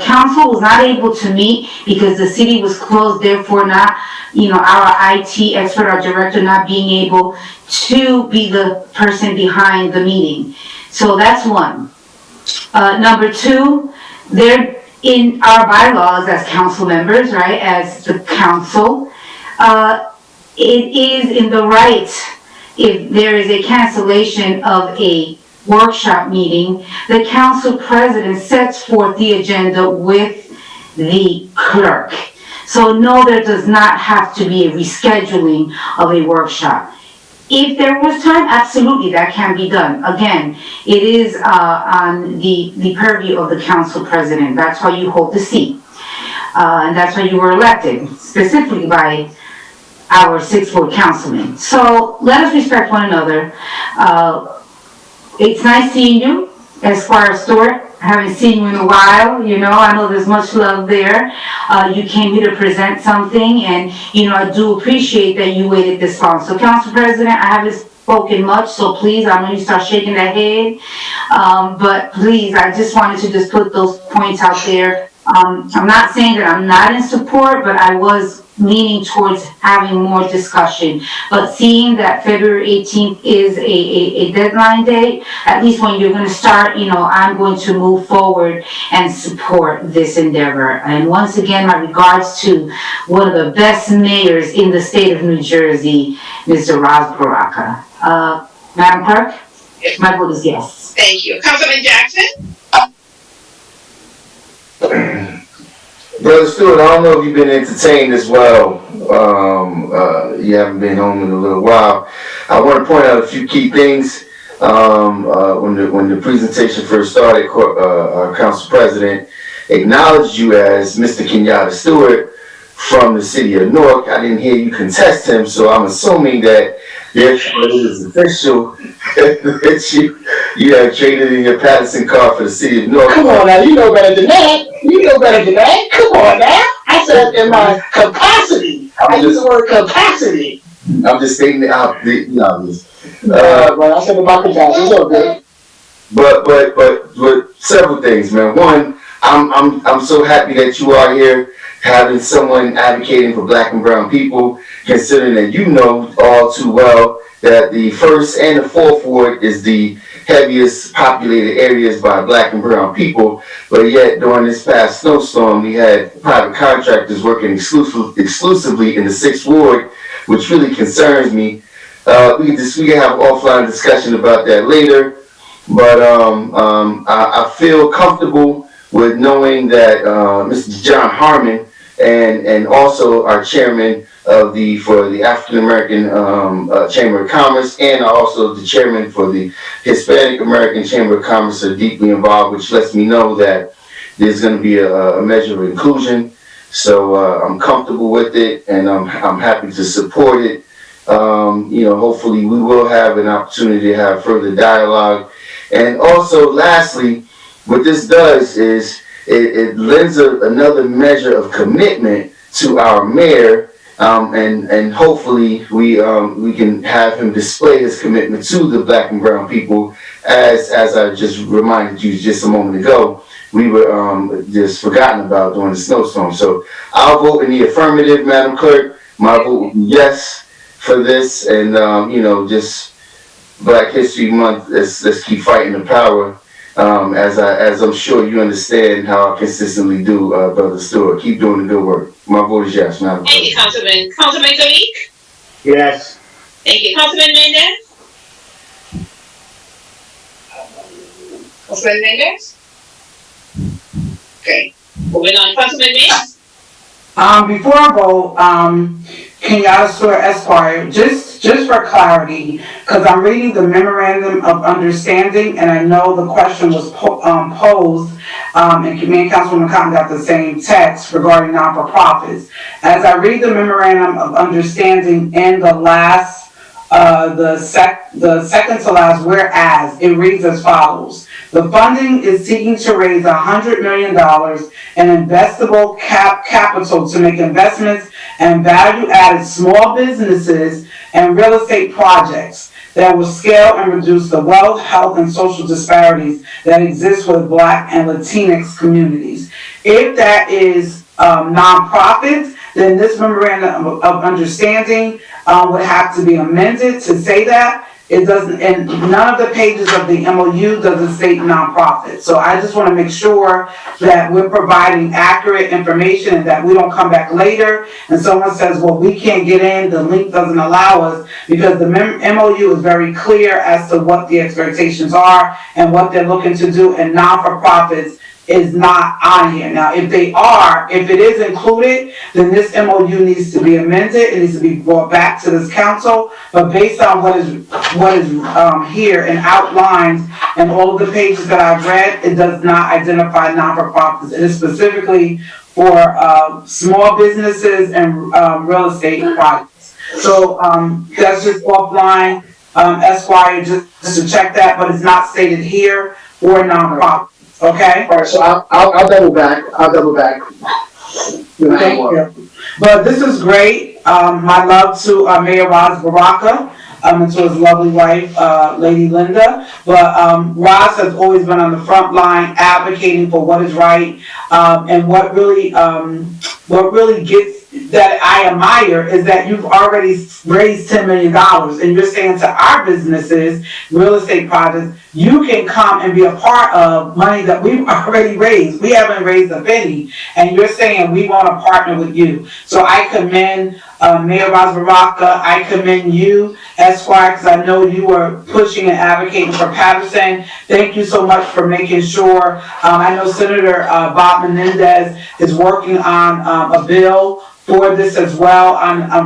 council was not able to meet because the city was closed, therefore not, our IT expert, our director not being able to be the person behind the meeting. So that's one. Number two, they're in our bylaws as council members, right, as the council, it is in the right, if there is a cancellation of a workshop meeting, the council president sets forth the agenda with the clerk. So no, there does not have to be a rescheduling of a workshop. If there was time, absolutely, that can be done. Again, it is on the purview of the council president. That's why you hold the seat. And that's why you were elected, specifically by our 6th Ward councilman. So let us respect one another. It's nice seeing you, Esquire Stewart. I haven't seen you in a while, I know there's much love there. You came here to present something, and, I do appreciate that you waited this long. So, Council President, I haven't spoken much, so please, I know you start shaking that head, but please, I just wanted to just put those points out there. I'm not saying that I'm not in support, but I was leaning towards having more discussion. But seeing that February 18th is a deadline date, at least when you're going to start, I'm going to move forward and support this endeavor. And once again, my regards to one of the best mayors in the state of New Jersey, Mr. Ras Baraka. Madam Clerk, my vote is yes. Thank you. Councilman Jackson? Brother Stewart, I don't know if you've been entertained as well. You haven't been home in a little while. I want to point out a few key things. When the presentation first started, our council president acknowledged you as Mr. Kenyatta Stewart from the city of Newark. I didn't hear you contest him, so I'm assuming that therefore it is official that you have traded in your Paterson car for the city of Newark. Come on now, you know better than that. You know better than that. Come on now. I said in my capacity. I use the word capacity. I'm just stating the obvious. But I said about capacity. It's okay. But several things, man. One, I'm so happy that you are here, having someone advocating for black and brown people, considering that you know all too well that the 1st and the 4th Ward is the heaviest populated areas by black and brown people, but yet during this past snowstorm we had private contractors working exclusively in the 6th Ward, which really concerns me. We can have an offline discussion about that later, but I feel comfortable with knowing that Mr. John Harmon and also our chairman, for the African American Chamber of Commerce, and also the chairman for the Hispanic American Chamber of Commerce are deeply involved, which lets me know that there's going to be a measure of inclusion. So I'm comfortable with it, and I'm happy to support it. Hopefully we will have an opportunity to have further dialogue. And also, lastly, what this does is it lends another measure of commitment to our mayor, and hopefully we can have him display his commitment to the Black and brown people, as I just reminded you just a moment ago. We were just forgotten about during the snowstorm. So I'll vote in the affirmative, Madam Clerk. My vote will be yes for this, and just Black History Month. Let's keep fighting the power. As I'm sure you understand how I consistently do, Brother Stewart. Keep doing the good work. My vote is yes, Madam Clerk. Thank you, Councilman. Councilman Kalik? Yes. Thank you. Councilman Mendez? Councilman Mendez? Okay. Moving on. Councilman Mintz? Before I vote, Kenyatta Stewart Esquire, just for clarity, because I'm reading the memorandum of understanding, and I know the question was posed, and me and Councilwoman Cotton got the same text regarding non-for-profits. As I read the memorandum of understanding in the last, the second to last whereas, it reads as follows. The funding is seeking to raise $100 million in investable capital to make investments and value-added small businesses and real estate projects that will scale and reduce the wealth, health, and social disparities that exist with Black and Latinx communities. If that is nonprofits, then this memorandum of understanding would have to be amended to say that. It doesn't, and none of the pages of the MOU doesn't state nonprofit. So I just want to make sure that we're providing accurate information and that we don't come back later and someone says, well, we can't get in, the link doesn't allow us, because the MOU is very clear as to what the expectations are and what they're looking to do, and non-for-profits is not on here. Now, if it is included, then this MOU needs to be amended. It needs to be brought back to this council. But based on what is here and outlined in all of the pages that I've read, it does not identify non-for-profits. It is specifically for small businesses and real estate projects. So that's just offline, Esquire, just to check that, but it's not stated here for non-profit. Okay. All right, so I'll double back. Thank you. But this is great. My love to Mayor Roz Baraka, and to his lovely wife, Lady Linda. But Roz has always been on the front line advocating for what is right, and what really gets that I admire is that you've already raised $10 million, and you're saying to our businesses, real estate projects, you can come and be a part of money that we've already raised. We haven't raised a penny, and you're saying we want to partner with you. So I commend Mayor Roz Baraka. I commend you, Esquire, because I know you were pushing and advocating for Paterson. Thank you so much for making sure. I know Senator Bob Menendez is working on a bill for this as well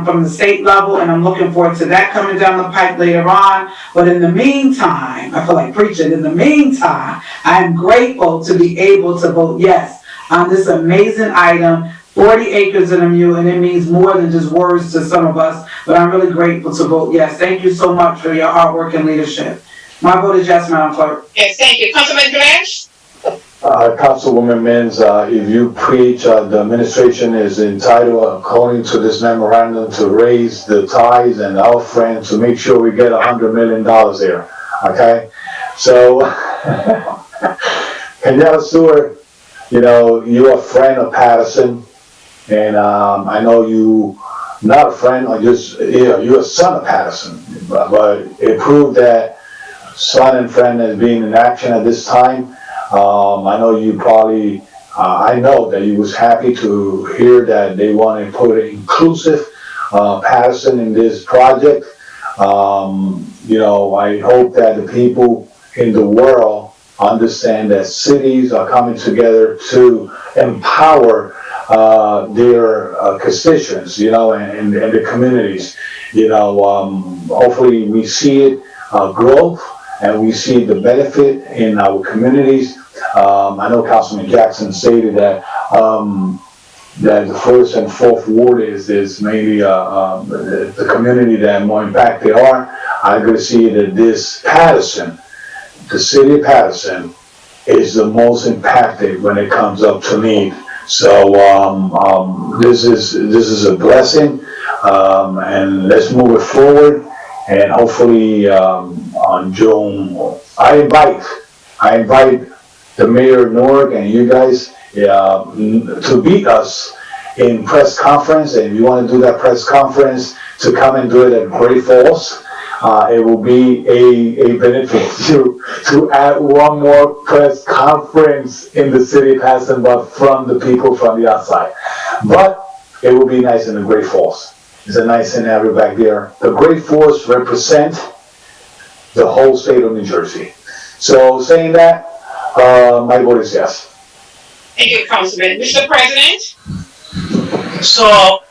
from the state level, and I'm looking forward to that coming down the pipe later on. But in the meantime, I feel like preaching, in the meantime, I am grateful to be able to vote yes on this amazing item, 40 acres in a mule, and it means more than just words to some of us, but I'm really grateful to vote yes. Thank you so much for your hard work and leadership. My vote is yes, Madam Clerk. Yes, thank you. Councilman Blanche? Councilwoman Mins, if you preach, the administration is entitled, according to this memorandum, to raise the tithes and offering to make sure we get $100 million there. Okay? So, Kenyatta Stewart, you're a friend of Paterson, and I know you, not a friend, or just, you're a son of Paterson, but it proved that son and friend is being in action at this time. I know you probably, I know that you was happy to hear that they want to put an inclusive Paterson in this project. I hope that the people in the world understand that cities are coming together to empower their constituents, and the communities. Hopefully we see it grow and we see the benefit in our communities. I know Councilman Jackson stated that that the first and fourth ward is mainly the community that more impacted are. I'm going to see that this Paterson, the city of Paterson, is the most impacted when it comes up to need. So this is a blessing, and let's move it forward. And hopefully on June, I invite the mayor of Newark and you guys to beat us in press conference. And if you want to do that press conference, to come and do it at Great Falls. It will be a benefit to add one more press conference in the city of Paterson, but from the people from the outside. But it will be nice in the Great Falls. It's a nice scenario back there. The Great Falls represent the whole state of New Jersey. So saying that, my vote is yes. Thank you, Councilman. Mr. President? So,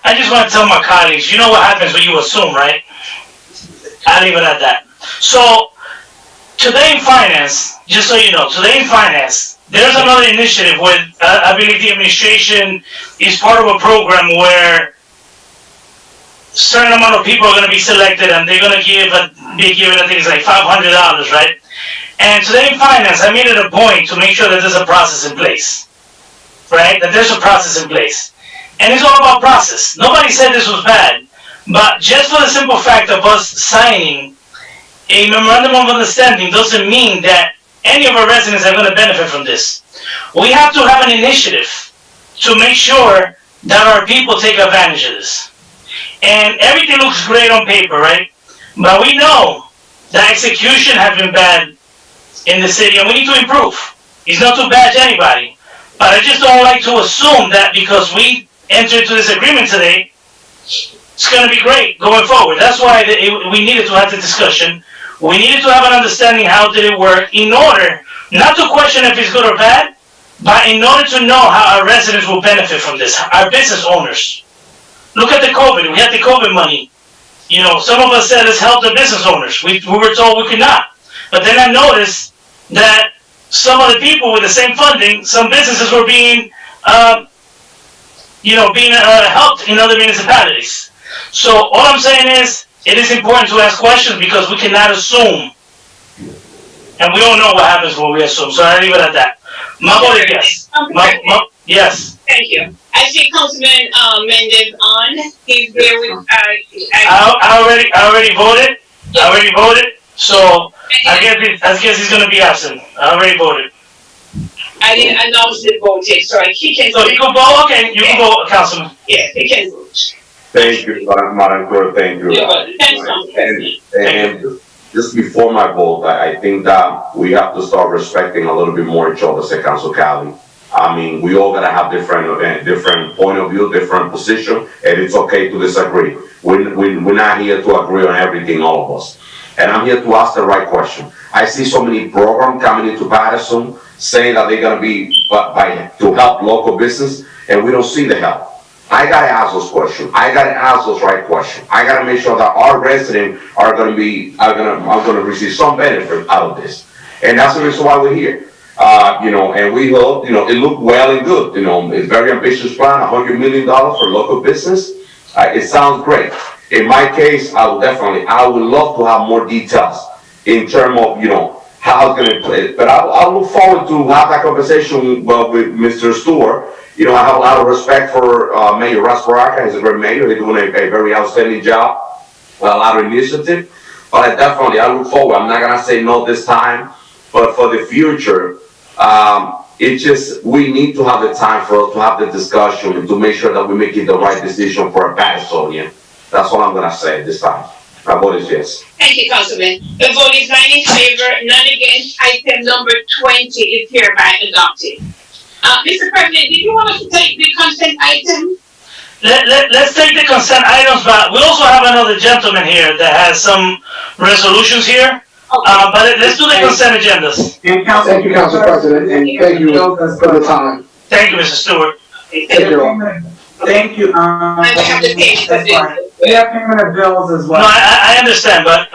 I just want to tell my colleagues, you know what happens when you assume, right? I'll leave it at that. So, today in finance, just so you know, today in finance, there's another initiative where I believe the administration is part of a program where certain amount of people are going to be selected and they're going to be given, I think it's like $500, right? And today in finance, I made it a point to make sure that there's a process in place, right? That there's a process in place. And it's all about process. Nobody said this was bad, but just for the simple fact of us signing a memorandum of understanding doesn't mean that any of our residents are going to benefit from this. We have to have an initiative to make sure that our people take advantage of this. And everything looks great on paper, right? But we know that execution has been bad in the city and we need to improve. It's not to badge anybody. But I just don't like to assume that because we entered into this agreement today, it's going to be great going forward. That's why we needed to have the discussion. We needed to have an understanding how did it work in order not to question if it's good or bad, but in order to know how our residents will benefit from this, our business owners. Look at the COVID. We had the COVID money. Some of us said let's help the business owners. We were told we could not. But then I noticed that some of the people with the same funding, some businesses were being helped in other municipalities. So all I'm saying is, it is important to ask questions because we cannot assume. And we don't know what happens when we assume. So I leave it at that. My vote is yes. Yes. Thank you. I see Councilman Mendez on. He's there with. I already voted. I already voted. So I guess he's gonna be absent. I already voted. I didn't announce the vote yet, so he can. So you can vote. Okay, you can vote, Councilman. Yeah, he can vote. Thank you, Madam Clerk, thank you. And just before my vote, I think that we have to start respecting a little bit more each other, say Council Cali. I mean, we all gotta have different point of view, different position, and it's okay to disagree. We're not here to agree on everything, all of us. And I'm here to ask the right question. I see so many programs coming into Paterson saying that they're gonna be to help local business, and we don't see the help. I gotta ask those questions. I gotta ask those right questions. I gotta make sure that our residents are gonna receive some benefit out of this. And that's the reason why we're here. And we hope, it looked well and good. It's a very ambitious plan, $100 million for local business. It sounds great. In my case, I would love to have more details in terms of, how it's gonna play. But I look forward to have that conversation with Mr. Stewart. I have a lot of respect for Mayor Rasparaka. He's a great mayor. He's doing a very outstanding job, a lot of initiative. But I look forward. I'm not gonna say no this time, but for the future, we need to have the time for us to have the discussion and to make sure that we're making the right decision for a Patersonian. That's what I'm gonna say this time. My vote is yes. Thank you, Councilman. The vote is 9 in favor, none against. Item number 20 is hereby adopted. Mr. President, did you want us to take the consent item? Let's take the consent items, but we also have another gentleman here that has some resolutions here. Okay. But let's do the consent agendas. Thank you, Council President, and thank you for the time. Thank you, Mr. Stewart. Thank you, And we have to pay for that's fine. this. We have payment of bills as No, well. I understand, but,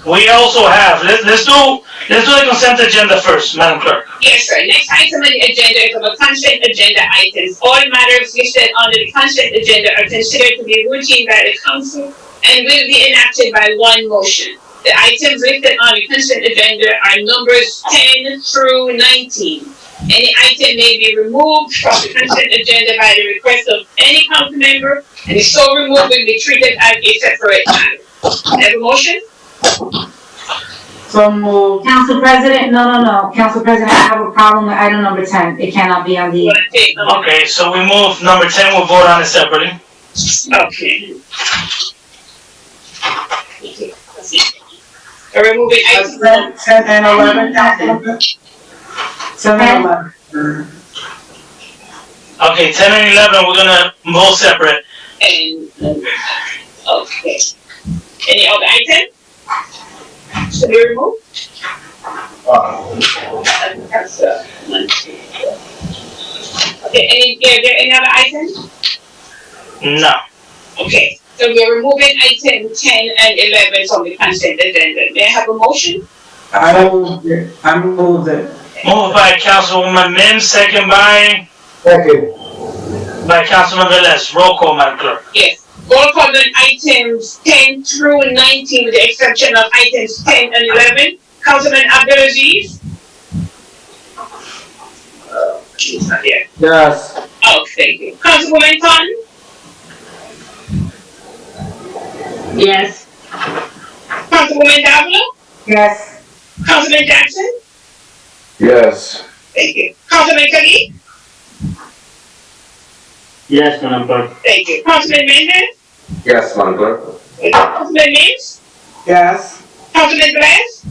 we also have, let's do the consent agenda first, Madam Clerk. Yes, sir. Next item on the agenda is about consent agenda items. All matters listed under the consent agenda are considered to be routine by the council and will be enacted by one motion. The items listed on the consent agenda are numbers 10 through 19. Any item may be removed from the consent agenda by the request of any council member, and if so removed will be treated as a separate matter. Have a motion? So moved. Council President, no. Council President, I have a problem with item number 10. It cannot be on the. Okay, so we move number 10, we'll vote on it separately. Okay. We're removing item 10 and 11, Councilman? 10 and 11. Okay, 10 and 11, we're gonna vote separate. And, okay. Any other item? Should be removed? That's, 1, 2, 4. Okay, are there any other items? No. Okay, so we're removing item 10 and 11 from the consent agenda. May I have a motion? I moved it. Moved by Councilwoman Mims, second by Councilman Velez. Roll call, Madam Clerk. Yes. Roll call on items 10 through 19 with the exception of items 10 and 11. Councilman Abdelaziz? He's not here. Yes. Oh, thank you. Councilwoman Khan? Yes. Councilwoman Davila? Yes. Councilman Jackson? Yes. Thank you. Councilman Khalid? Yes, Madam Clerk. Thank you. Councilman Mendez? Yes, Madam Clerk. Councilman Mims? Yes. Councilman Velez?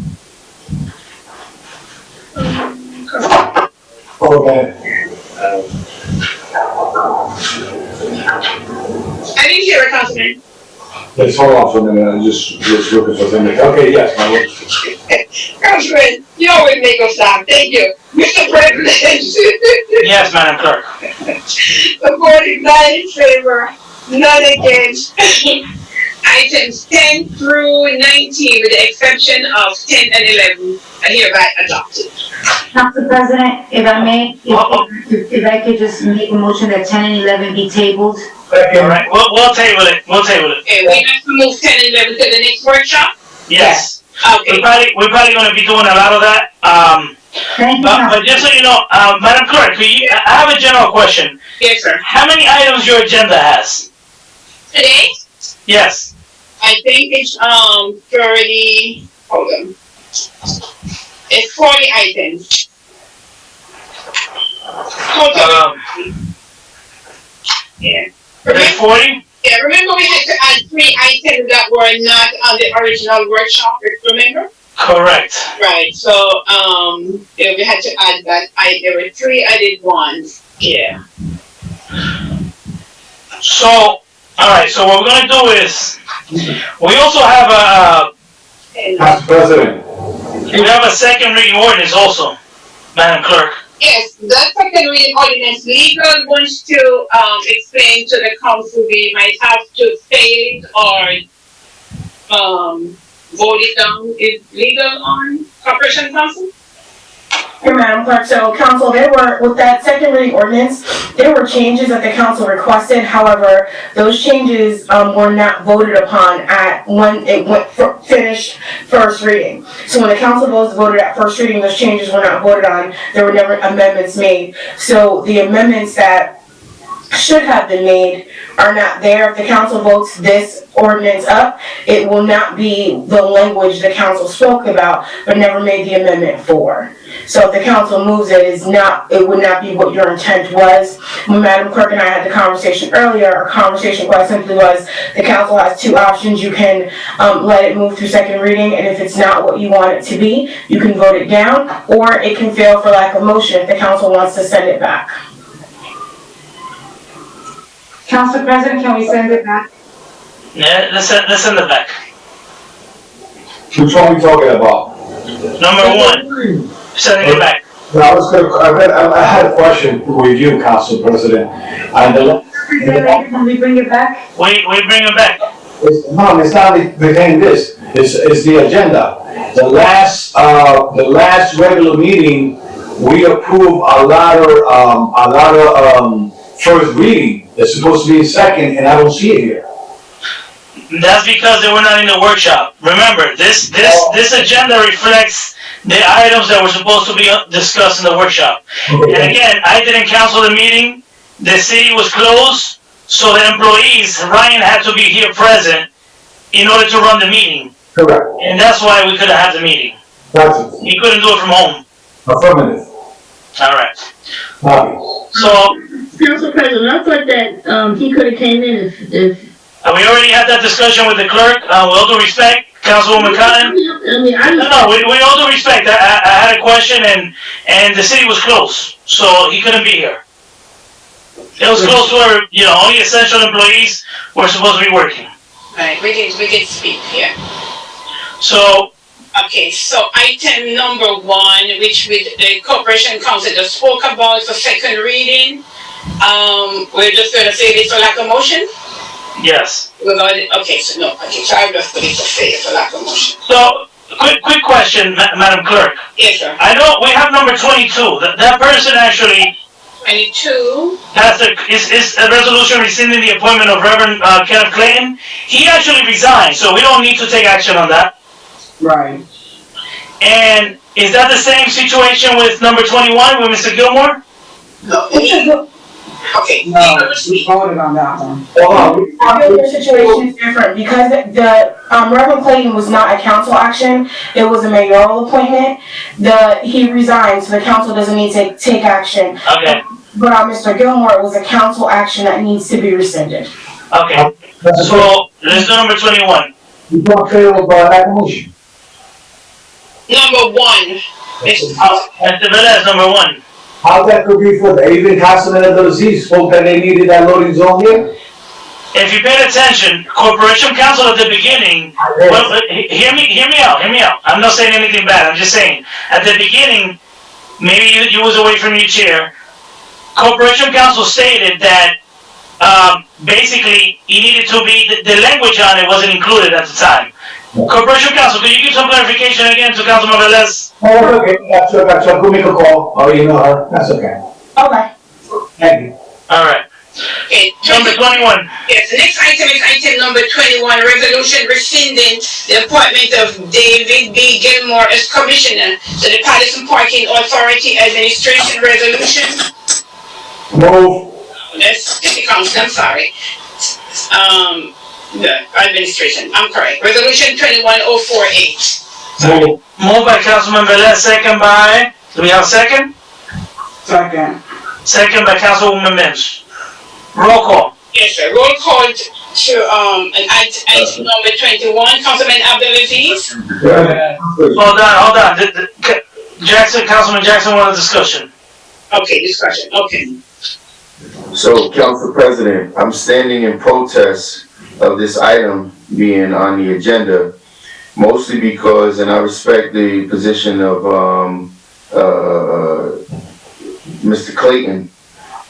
Okay. I didn't hear it, Councilman. Let's hold on for a minute, I'm just looking for something. Okay, yes, my lord. Councilman, you always make us laugh. Thank you. Mr. President. Yes, Madam Clerk. The board is 9 in favor, none against. Items 10 through 19 with the exception of 10 and 11 are hereby adopted. Council President, if I may, if I could just make a motion that 10 and 11 be tabled. All right, we'll table it. Okay, we have to move 10 and 11 to the next workshop? Yes. Okay. We're probably gonna be doing a lot of that. Thank you. But just so you know, Madam Clerk, I have a general question. Yes, sir. How many items your agenda has? Today? Yes. I think it's 30, hold on. It's 40 items. Yeah. There's 40? Yeah, remember we had to add 3 items that were not on the original workshop, remember? Correct. Right, so, yeah, we had to add that, there were 3 added ones, yeah. So, alright, so what we're gonna do is, we also have Council President. we have a second reading ordinance also, Madam Clerk. Yes, that second reading ordinance, legal wants to, explain to the council, we might have to fail it or, vote it down. Is legal on Corporation Council? Hey, Madam Clerk, so council, with that second reading ordinance, there were changes that the council requested. However, those changes, were not voted upon when it finished first reading. So when the council voted at first reading, those changes were not voted on. There were never amendments made. So the amendments that should have been made are not there. If the council votes this ordinance up, it will not be the language the council spoke about, but never made the amendment for. So if the council moves it, it would not be what your intent was. When Madam Clerk and I had the conversation earlier, our conversation quite simply was, the council has 2 options. You can let it move through second reading, and if it's not what you want it to be, you can vote it down, or it can fail for lack of motion if the council wants to send it back. Council President, can we send it back? Yeah, let's send it back. Which one are we talking about? Number 1, sending it back. No, I had a question with you, Council President. And Can we bring it back? We bring him back. it's not behind this. It's the agenda. The last regular meeting, we approved a lot of first reading. It's supposed to be second, and I don't see it here. That's because they were not in the workshop. Remember, this agenda reflects the items that were supposed to be discussed in the workshop. And again, I didn't cancel the meeting. The city was closed, so the employees, Ryan had to be here present in order to run the meeting. Correct. And that's why we couldn't have the meeting. That's it. He couldn't do it from home. Affirmative. All right. Obvious. So, Council President, I thought that, he could have came in if. we already had that discussion with the clerk. With all due respect, Councilwoman Cotton. No, with all due respect, I had a question and the city was closed, so he couldn't be here. It was closed where, only essential employees were supposed to be working. Right, we did speak here. So, Okay, so item number 1, which the Corporation Council just spoke about for second reading, we're just gonna say this for lack of motion? yes. So I just put it for lack of motion. So, quick question, Madam Clerk. Yes, sir. I know we have number 22. That person actually 22. is a resolution rescinding the appointment of Reverend Kenneth Clayton. He actually resigned, so we don't need to take action on that. Right. And is that the same situation with number 21 with Mr. Gilmore? No. Okay. No, we voted on that one. The situation is different because the Reverend Clayton was not a council action. It was a mayoral appointment. He resigned, so the council doesn't need to take action. Okay. But on Mr. Gilmore, it was a council action that needs to be rescinded. Okay. So let's do number 21. You don't fail by acclamation. Number 1. Mr. Velez, number 1. How that could be for the even Councilman of the disease spoke that they needed that loading zone here? If you paid attention, Corporation Council at the beginning, hear me out. I'm not saying anything bad, I'm just saying, at the beginning, maybe you was away from your chair, Corporation Council stated that, basically, it needed to be, the language on it wasn't included at the time. Corporation Council, could you give some clarification again to Councilman Velez? Oh, okay, gotcha, go make a call, or email her, that's okay. Okay. Thank you. Alright. Okay. Number 21. Yes, the next item is item number 21, resolution rescinding the appointment of David B. Gilmore as Commissioner to the Paterson Parking Authority Administration Resolution. Move. That's City Council, I'm sorry. The administration, I'm correct. Resolution 21048. Moved by Councilman Velez, second by, do we have a second? Second. Second by Councilwoman Mims. Roll call. Yes, sir. Roll call to item number 21, Councilman Abdelaziz. Hold on. Councilman Jackson wanted discussion. Okay, discussion, okay. So, Council President, I'm standing in protest of this item being on the agenda, mostly because, and I respect the position of Mr. Clayton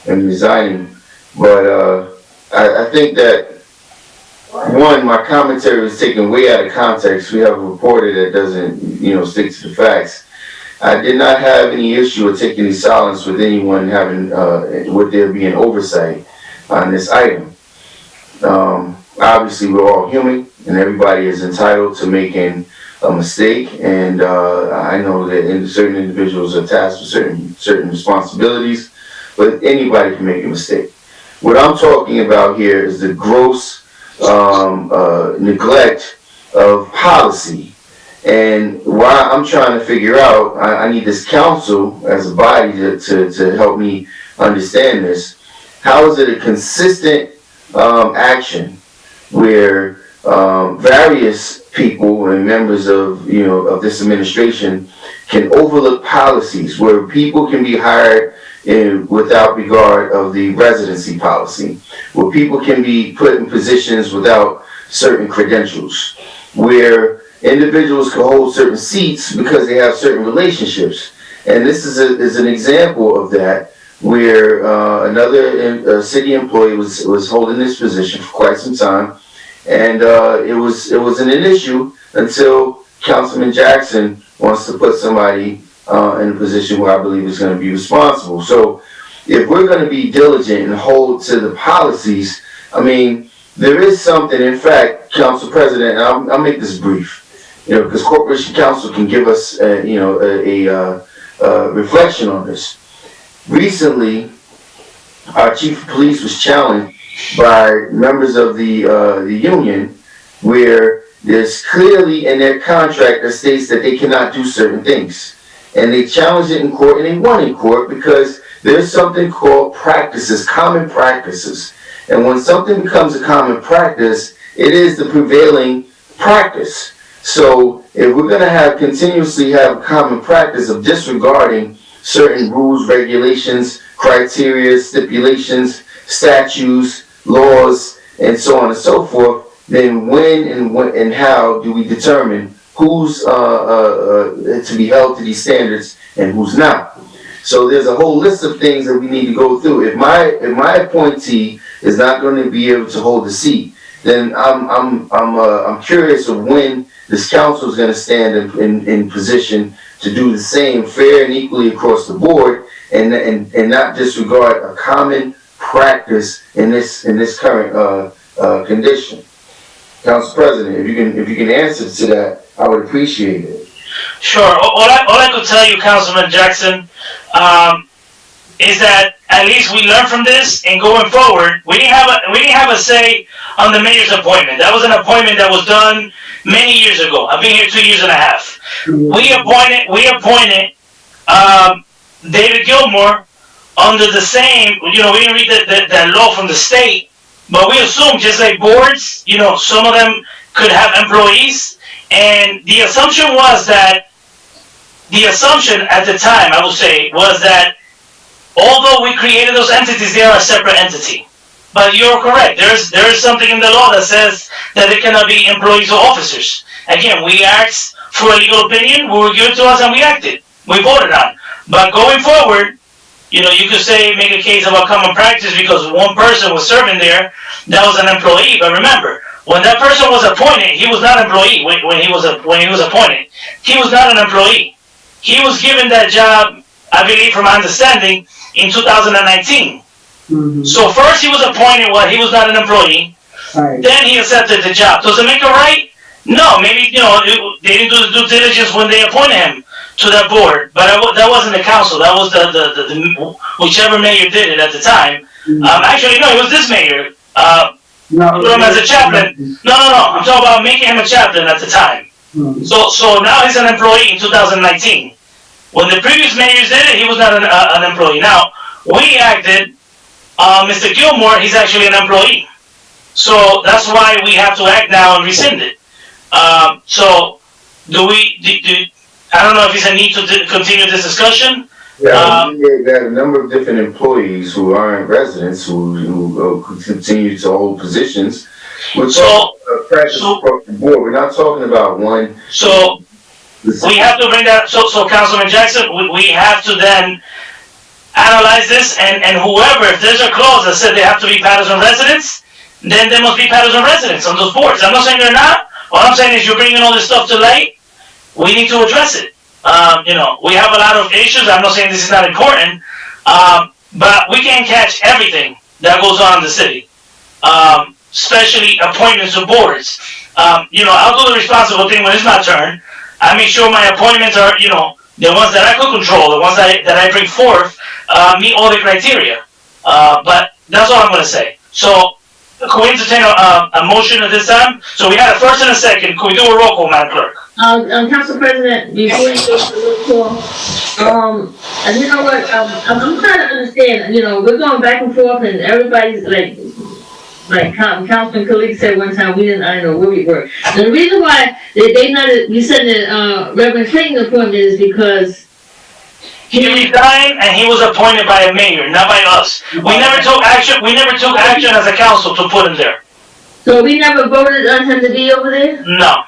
in resigning, but I think that, one, my commentary was taken way out of context. We have a reporter that doesn't, stick to the facts. I did not have any issue with taking the silence with anyone having, with there being oversight on this item. Obviously, we're all human, and everybody is entitled to making a mistake. And I know that certain individuals are tasked with certain responsibilities, but anybody can make a mistake. What I'm talking about here is the gross neglect of policy. And why I'm trying to figure out, I need this council as a body to help me understand this. How is it a consistent action where various people and members of this administration can overlook policies, where people can be hired without regard of the residency policy, where people can be put in positions without certain credentials, where individuals can hold certain seats because they have certain relationships. And this is an example of that, where another city employee was holding this position for quite some time, and it wasn't an issue until Councilman Jackson wants to put somebody in a position where I believe is going to be responsible. So if we're going to be diligent and hold to the policies, I mean, there is something. In fact, Council President, and I'll make this brief. Because Corporation Council can give us, a reflection on this. Recently, our chief of police was challenged by members of the union, where there's clearly in their contract that states that they cannot do certain things. And they challenged it in court, and they won in court because there's something called practices, common practices. And when something becomes a common practice, it is the prevailing practice. So if we're going to continuously have a common practice of disregarding certain rules, regulations, criteria, stipulations, statutes, laws, and so on and so forth, then when and how do we determine who's to be held to these standards and who's not? So there's a whole list of things that we need to go through. If my appointee is not going to be able to hold the seat, then I'm curious of when this council is going to stand in position to do the same, fair and equally across the board, and not disregard a common practice in this current condition. Council President, if you can answer to that, I would appreciate it. Sure. All I could tell you, Councilman Jackson, is that at least we learned from this, and going forward, we didn't have a say on the mayor's appointment. That was an appointment that was done many years ago. I've been here 2.5 years. We appointed David Gilmore under the same. We didn't read that law from the state, but we assumed, just like boards, some of them could have employees, and the assumption at the time, I would say, was that although we created those entities, they are a separate entity. But you're correct. There is something in the law that says that they cannot be employees or officers. Again, we asked for a legal opinion. We were given to us, and we acted. We voted on. But going forward, you could make a case about common practice because one person was serving there that was an employee. But remember, when that person was appointed, he was not an employee. When he was appointed, he was not an employee. He was given that job, I believe, from my understanding, in 2019. Mm-hmm. So first he was appointed while he was not an employee. Right. Then he accepted the job. Does it make it right? No, maybe, they didn't do the due diligence when they appointed him to that board. But that wasn't the council. That was the whichever mayor did it at the time. Mm-hmm. Actually, no, it was this mayor. Put him as a chaplain. No. I'm talking about making him a chaplain at the time. Mm-hmm. So now he's an employee in 2019. When the previous mayors did it, he was not an employee. Now, we acted, Mr. Gilmore, he's actually an employee. So that's why we have to act now and rescind it. So, I don't know if there's a need to continue this discussion. Yeah, we got a number of different employees who aren't residents who continue to hold positions. We're talking practice across the board. We're not talking about one. So, we have to bring that, so Councilman Jackson, we have to then analyze this, and whoever, if there's a clause that said they have to be Paterson residents, then there must be Paterson residents on those boards. I'm not saying they're not. All I'm saying is you're bringing all this stuff to light. We need to address it. We have a lot of issues. I'm not saying this is not important, but we can't catch everything that goes on in the city, especially appointments to boards. I'll do the responsible thing when it's my turn. I make sure my appointments are, the ones that I could control, the ones that I bring forth, meet all the criteria. But that's all I'm going to say. So, can we entertain a motion at this time? So we had a first and a second. Can we do a roll call, Madam Clerk? Council President, before you go to the roll call, and you know what, I'm trying to understand, we're going back and forth and everybody's like Councilman Khalid said one time, I don't know where we were. And the reason why you said that Reverend Clayton's appointment is because he resigned and he was appointed by a mayor, not by us. We never took action as a council to put him there. So we never voted on him to be over there? No.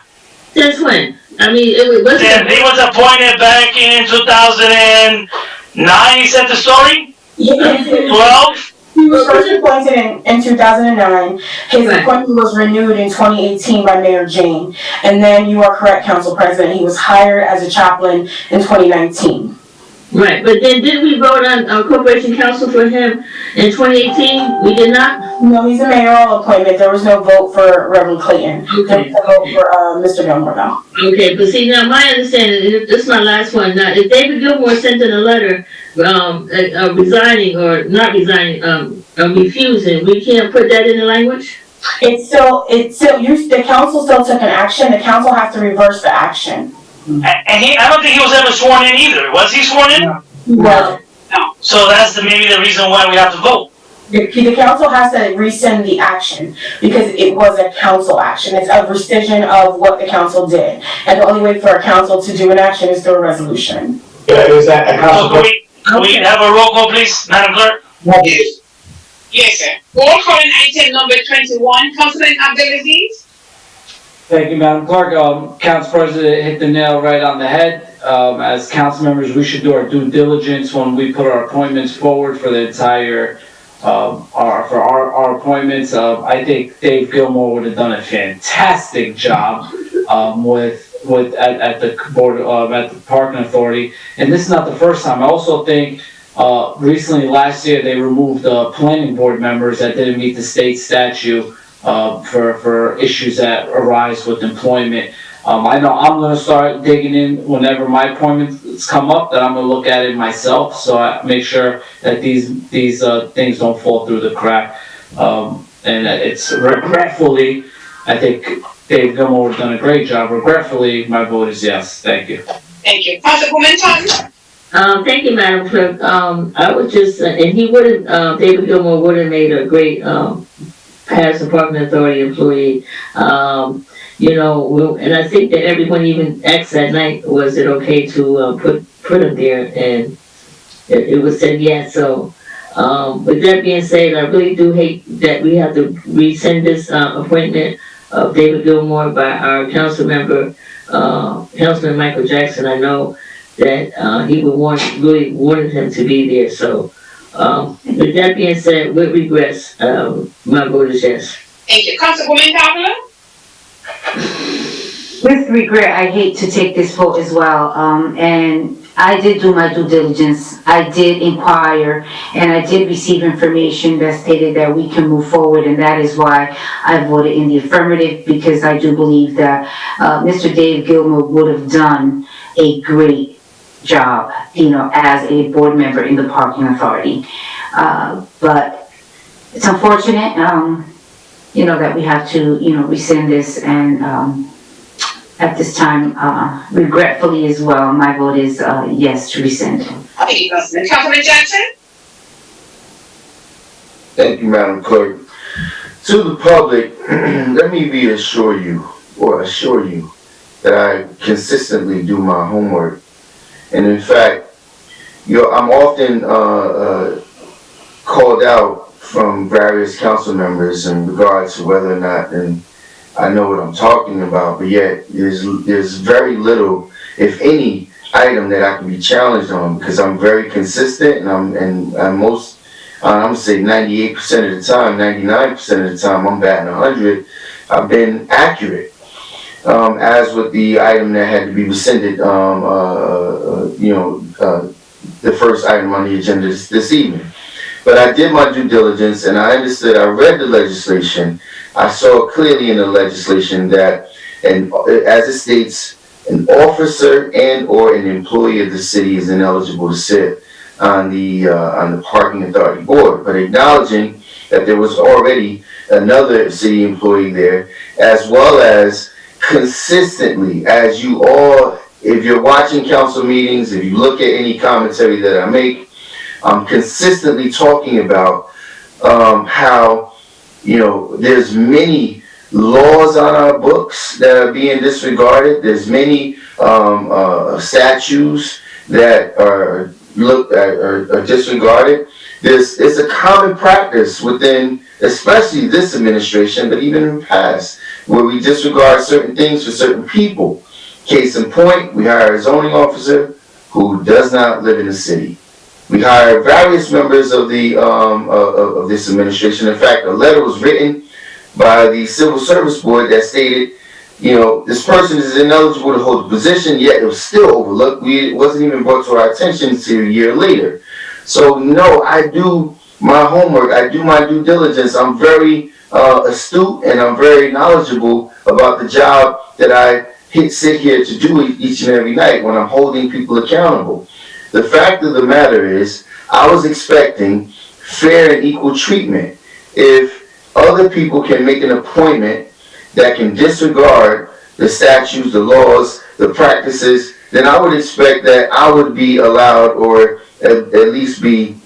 Since when? I mean, it was. Then he was appointed back in 2009, he said the story? Yes. 12? He was first appointed in 2009. His Right. appointment was renewed in 2018 by Mayor Jane. And then you are correct, Council President, he was hired as a chaplain in 2019. Right, but then didn't we vote on corporation council for him in 2018? We did not? No, he's a mayoral appointment. There was no vote for Reverend Clayton. Okay. There was a vote for Mr. Gilmore though. Okay, but see, now my understanding, this is my last one, now, if David Gilmore sent in a letter, resigning or not resigning, refusing, we can't put that in the language? The council still took an action. The council has to reverse the action. And I don't think he was ever sworn in either. Was he sworn in? No. So that's maybe the reason why we have to vote. The council has to rescind the action because it was a council action. It's a rescission of what the council did. And the only way for a council to do an action is through a resolution. Yeah, is that a council? So can we have a roll call, please, Madam Clerk? Yes. Yes, sir. Roll call on item number 21, Councilman Abdelaziz. Thank you, Madam Clerk. Council President hit the nail right on the head. As council members, we should do our due diligence when we put our appointments forward for the entire, our appointments. I think Dave Gilmore would have done a fantastic job, at the board, at the parking authority. And this is not the first time. I also think, recently last year, they removed, planning board members that didn't meet the state statute. For issues that arise with employment. I know I'm gonna start digging in whenever my appointments come up, that I'm gonna look at it myself, so I make sure that these things don't fall through the crack. And it's regretfully, I think Dave Gilmore has done a great job. Regretfully, my vote is yes. Thank you. Thank you. Councilwoman Thompson. Thank you, Madam Clerk. I would just, and he would have, David Gilmore would have made a great, Paterson Parking Authority employee. And I think that everyone even asked that night, was it okay to put him there, and it was said yes. So with that being said, I really do hate that we have to rescind this appointment of David Gilmore by our council member, Councilman Michael Jackson. I know that he would really wanted him to be there. So with that being said, with regrets, my vote is yes. Thank you. Councilwoman Davila. With regret, I hate to take this vote as well, and I did do my due diligence. I did inquire, and I did receive information that stated that we can move forward, and that is why I voted in the affirmative, because I do believe that Mr. Dave Gilmore would have done a great job, as a board member in the parking authority. But it's unfortunate, that we have to, rescind this, and at this time, regretfully as well, my vote is yes to rescind. Thank you, Councilman. Councilman Jackson. Thank you, Madam Clerk. To the public, let me assure you that I consistently do my homework. And in fact, I'm often called out from various council members in regards to whether or not I know what I'm talking about, but yet there's very little, if any, item that I can be challenged on, because I'm very consistent, and I'm gonna say 98% of the time, 99% of the time, I'm batting 100. I've been accurate. As with the item that had to be rescinded, the first item on the agenda this evening. But I did my due diligence, and I understood, I read the legislation. I saw clearly in the legislation that, and as it states, an officer and or an employee of the city is ineligible to sit on the parking authority board, but acknowledging that there was already another city employee there, as well as consistently, as you all, if you're watching council meetings, if you look at any commentary that I make, I'm consistently talking about how, there's many laws on our books that are being disregarded. There's many statutes that are disregarded. It's a common practice within, especially this administration, but even in the past, where we disregard certain things for certain people. Case in point, we hire a zoning officer who does not live in the city. We hire various members of the of this administration. In fact, a letter was written by the Civil Service Board that stated, you know, this person is ineligible to hold the position, yet it was still overlooked. It wasn't even brought to our attention until a year later. So no, I do my homework, I do my due diligence. I'm very astute and I'm very knowledgeable about the job that I sit here to do each and every night when I'm holding people accountable. The fact of the matter is, I was expecting fair and equal treatment. If other people can make an appointment that can disregard the statutes, the laws, the practices, then I would expect that I would be allowed or at least be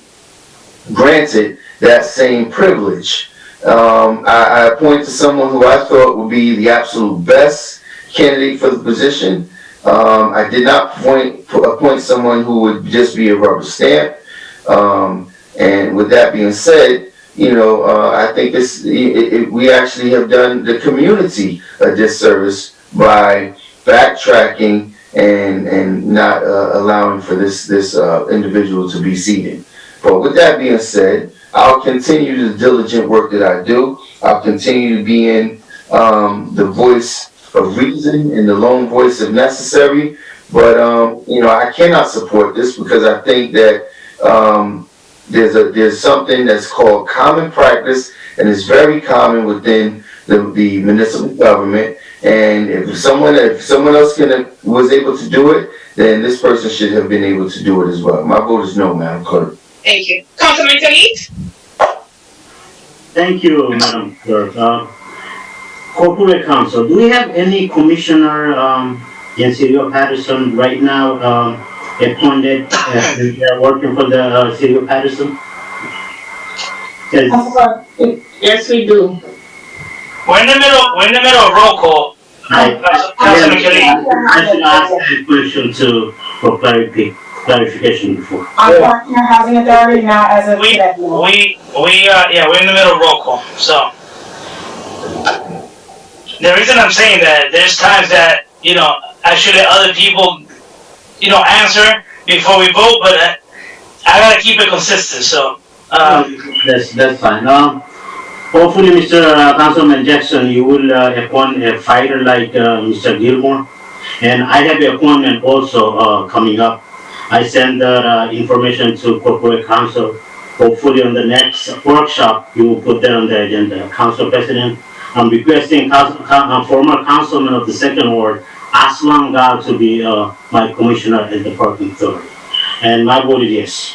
granted that same privilege. I appointed someone who I thought would be the absolute best candidate for the position. I did not appoint someone who would just be a rubber stamp. And with that being said, you know, I think we actually have done the community a disservice by backtracking and not allowing for this individual to be seated. But with that being said, I'll continue the diligent work that I do. I'll continue to be in the voice of reason and the lone voice if necessary. But you know, I cannot support this because I think that there's something that's called common practice, and it's very common within the municipal government. And if someone else was able to do it, then this person should have been able to do it as well. My vote is no, Madam Clerk. Thank you. Councilman Khalid? Thank you, Madam Clerk. Corporate Counsel, do we have any commissioner in City of Paterson right now appointed they are working for the City of Paterson? Yes, we do. We're in the middle of roll call. Councilman Khalid. I should ask that question for clarification before. I'm Park Your Housing Authority now as of today. We're in the middle of roll call, so. The reason I'm saying that, there's times that, you know, I should let other people, you know, answer before we vote, but I gotta keep it consistent, so. That's fine. Hopefully, Mr. Councilman Jackson, you will appoint a fighter like Mr. Gilmore. And I have an appointment also coming up. I send the information to Corporate Council. Hopefully on the next workshop, you will put that on the agenda. Council President, I'm requesting former councilman of the second ward, Aslam Gal, to be my commissioner at the parking authority. And my vote is yes.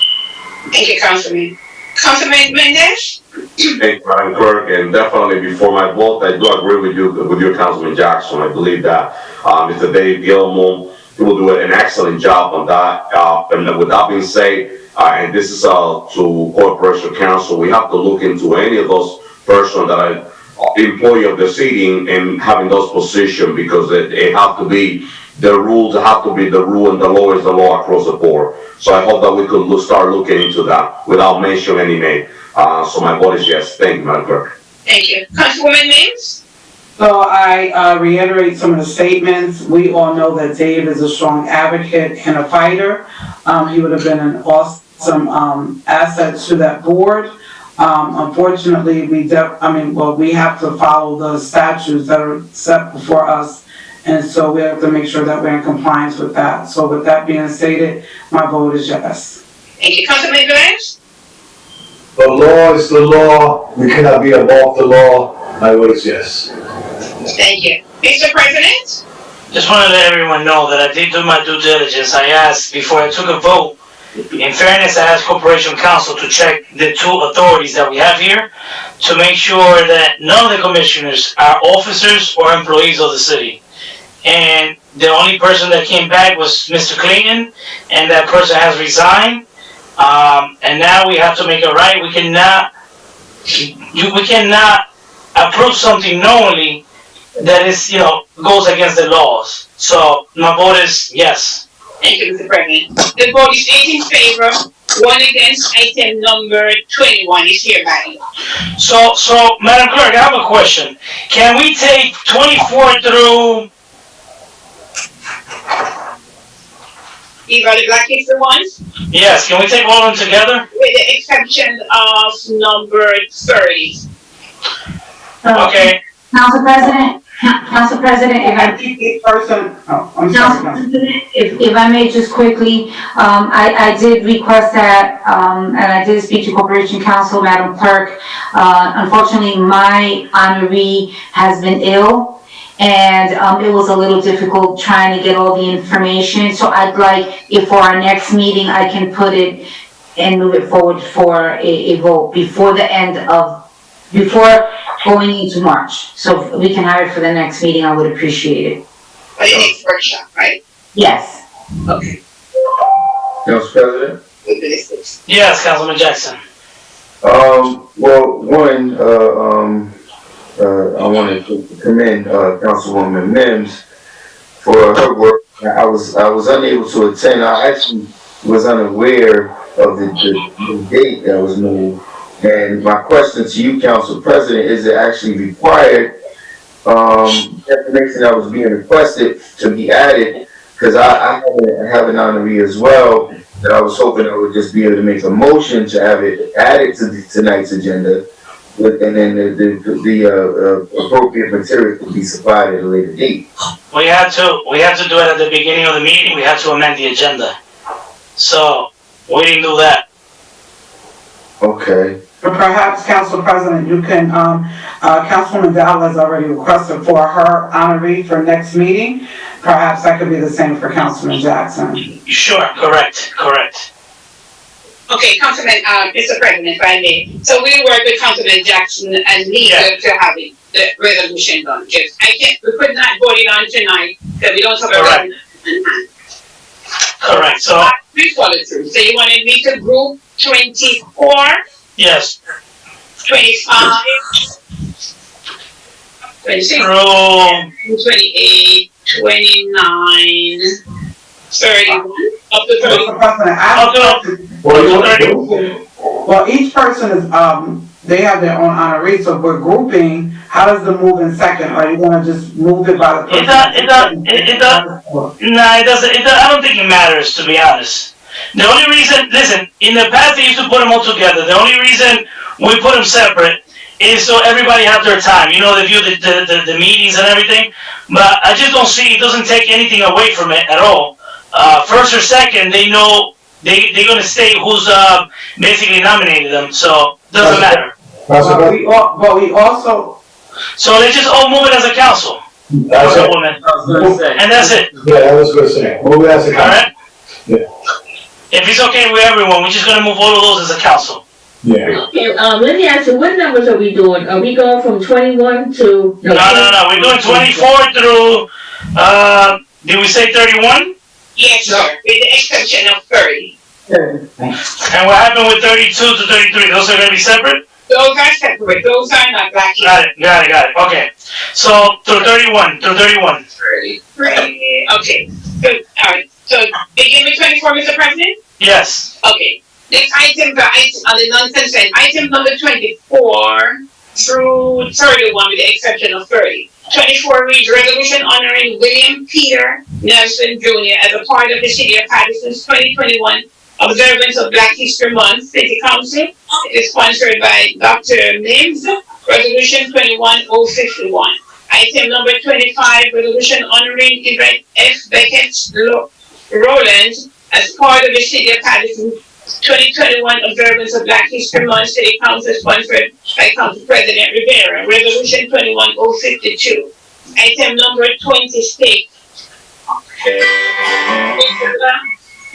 Thank you, Councilman. Councilman Mendez? Thank you, Madam Clerk, and definitely before my vote, I do agree with you, Councilman Jackson. I believe that Mr. Dave Gilmore will do an excellent job on that. And with that being said, and this is to Corporation Council, we have to look into any of those persons that are employee of the city and having those positions, because it have to be the rules, have to be the rule, and the law is the law across the board. So I hope that we could start looking into that without mentioning any name. So my vote is yes. Thank you, Madam Clerk. Thank you. Councilwoman Mims? So I reiterate some of the statements. We all know that Dave is a strong advocate and a fighter. He would have been an awesome asset to that board. Unfortunately, we have to follow the statutes that are set before us, and so we have to make sure that we're in compliance with that. So with that being stated, my vote is yes. Thank you. Councilman Velez? The law is the law. We cannot be above the law. My vote is yes. Thank you. Mr. President? Just want to let everyone know that I did do my due diligence. I asked, before I took a vote, in fairness, I asked Corporation Council to check the two authorities that we have here to make sure that none of the commissioners are officers or employees of the city. And the only person that came back was Mr. Clayton, and that person has resigned. And now we have to make it right. We cannot approve something knowingly that is, goes against the laws. So my vote is yes. Thank you, Mr. President. The vote is 8 in favor, 1 against. Item number 21 is hereby. So, Madam Clerk, I have a question. Can we take 24 through These are the Black History ones, Yes, can we take all of them together? with the exception of number 30. Okay, Council President, if I Each person, I'm Council sorry. President, if I may just quickly, I did request that, and I did speak to Corporation Counsel, Madam Clerk. Unfortunately, my honoree has been ill, and, it was a little difficult trying to get all the information. So I'd like, if for our next meeting, I can put it and move it forward for a vote before the end of, before going into March. So if we can have it for the next meeting, I would appreciate it. For the next workshop, right? Yes. Okay. Council President? We'll do this. yes, Councilman Jackson. Well, one, I wanted to commend, Councilwoman Mims for her work. I was unable to attend. I actually was unaware of the date that was moved. And my question to you, Council President, is it actually required, information that was being requested to be added? Because I have an honoree as well, that I was hoping I would just be able to make a motion to have it added to tonight's agenda. And then the appropriate material could be supplied at a later date. We had to do it at the beginning of the meeting, we had to amend the agenda. So, we didn't do that. Okay. But perhaps, Council President, you can, Councilwoman Dowell has already requested for her honoree for next meeting. Perhaps that could be the same for Councilman Jackson. Sure, correct. Okay, Councilman, Mr. President, if I may. So we work with Councilman Jackson and me to have the resolution done. Just, we could not vote it on tonight, because we don't have a resolution in hand. Correct, so, We follow through. So you wanted me to group 24, yes, 25, 26, through, 28, 29, 31, up to 30. Mr. President, well, each person is, they have their own honoree, so if we're grouping, how does the move in second? Are you gonna just move it by the person? it doesn't, I don't think it matters, to be honest. The only reason, listen, in the past they used to put them all together, the only reason we put them separate is so everybody have their time, they view the meetings and everything, but I just don't see, it doesn't take anything away from it at all. First or second, they know, they're gonna state who's, basically nominated them, so, doesn't matter. But we also, So they just all move it as a council. That's it. And that's it, Yeah, I was gonna say, move it as a council. alright? Yeah. If it's okay with everyone, we're just gonna move all of those as a council. Yeah. Okay, let me ask you, what numbers are we doing? Are we going from 21 to? No, we're doing 24 through, did we say 31? Yes, sir, with the exception of 30. And what happened with 32 to 33? Those are gonna be separate? Those are separate, those are not black. Got it, okay. So, through 31. 30, okay, so, alright, so begin with 24, Mr. President? Yes. Okay, next item, on the non-consent, item number 24 through 31 with the exception of 30. 24 reads resolution honoring William Peter Nelson Jr. as a part of the City of Paterson's 2021 observance of Black History Month. City Council. It is sponsored by Dr. Mims. Resolution 21051. Item number 25, resolution honoring Yvette F. Beckett Rowland as part of the City of Paterson 2021 observance of Black History Month. City Council sponsored by Council President Rivera. Resolution 21052. Item number 26.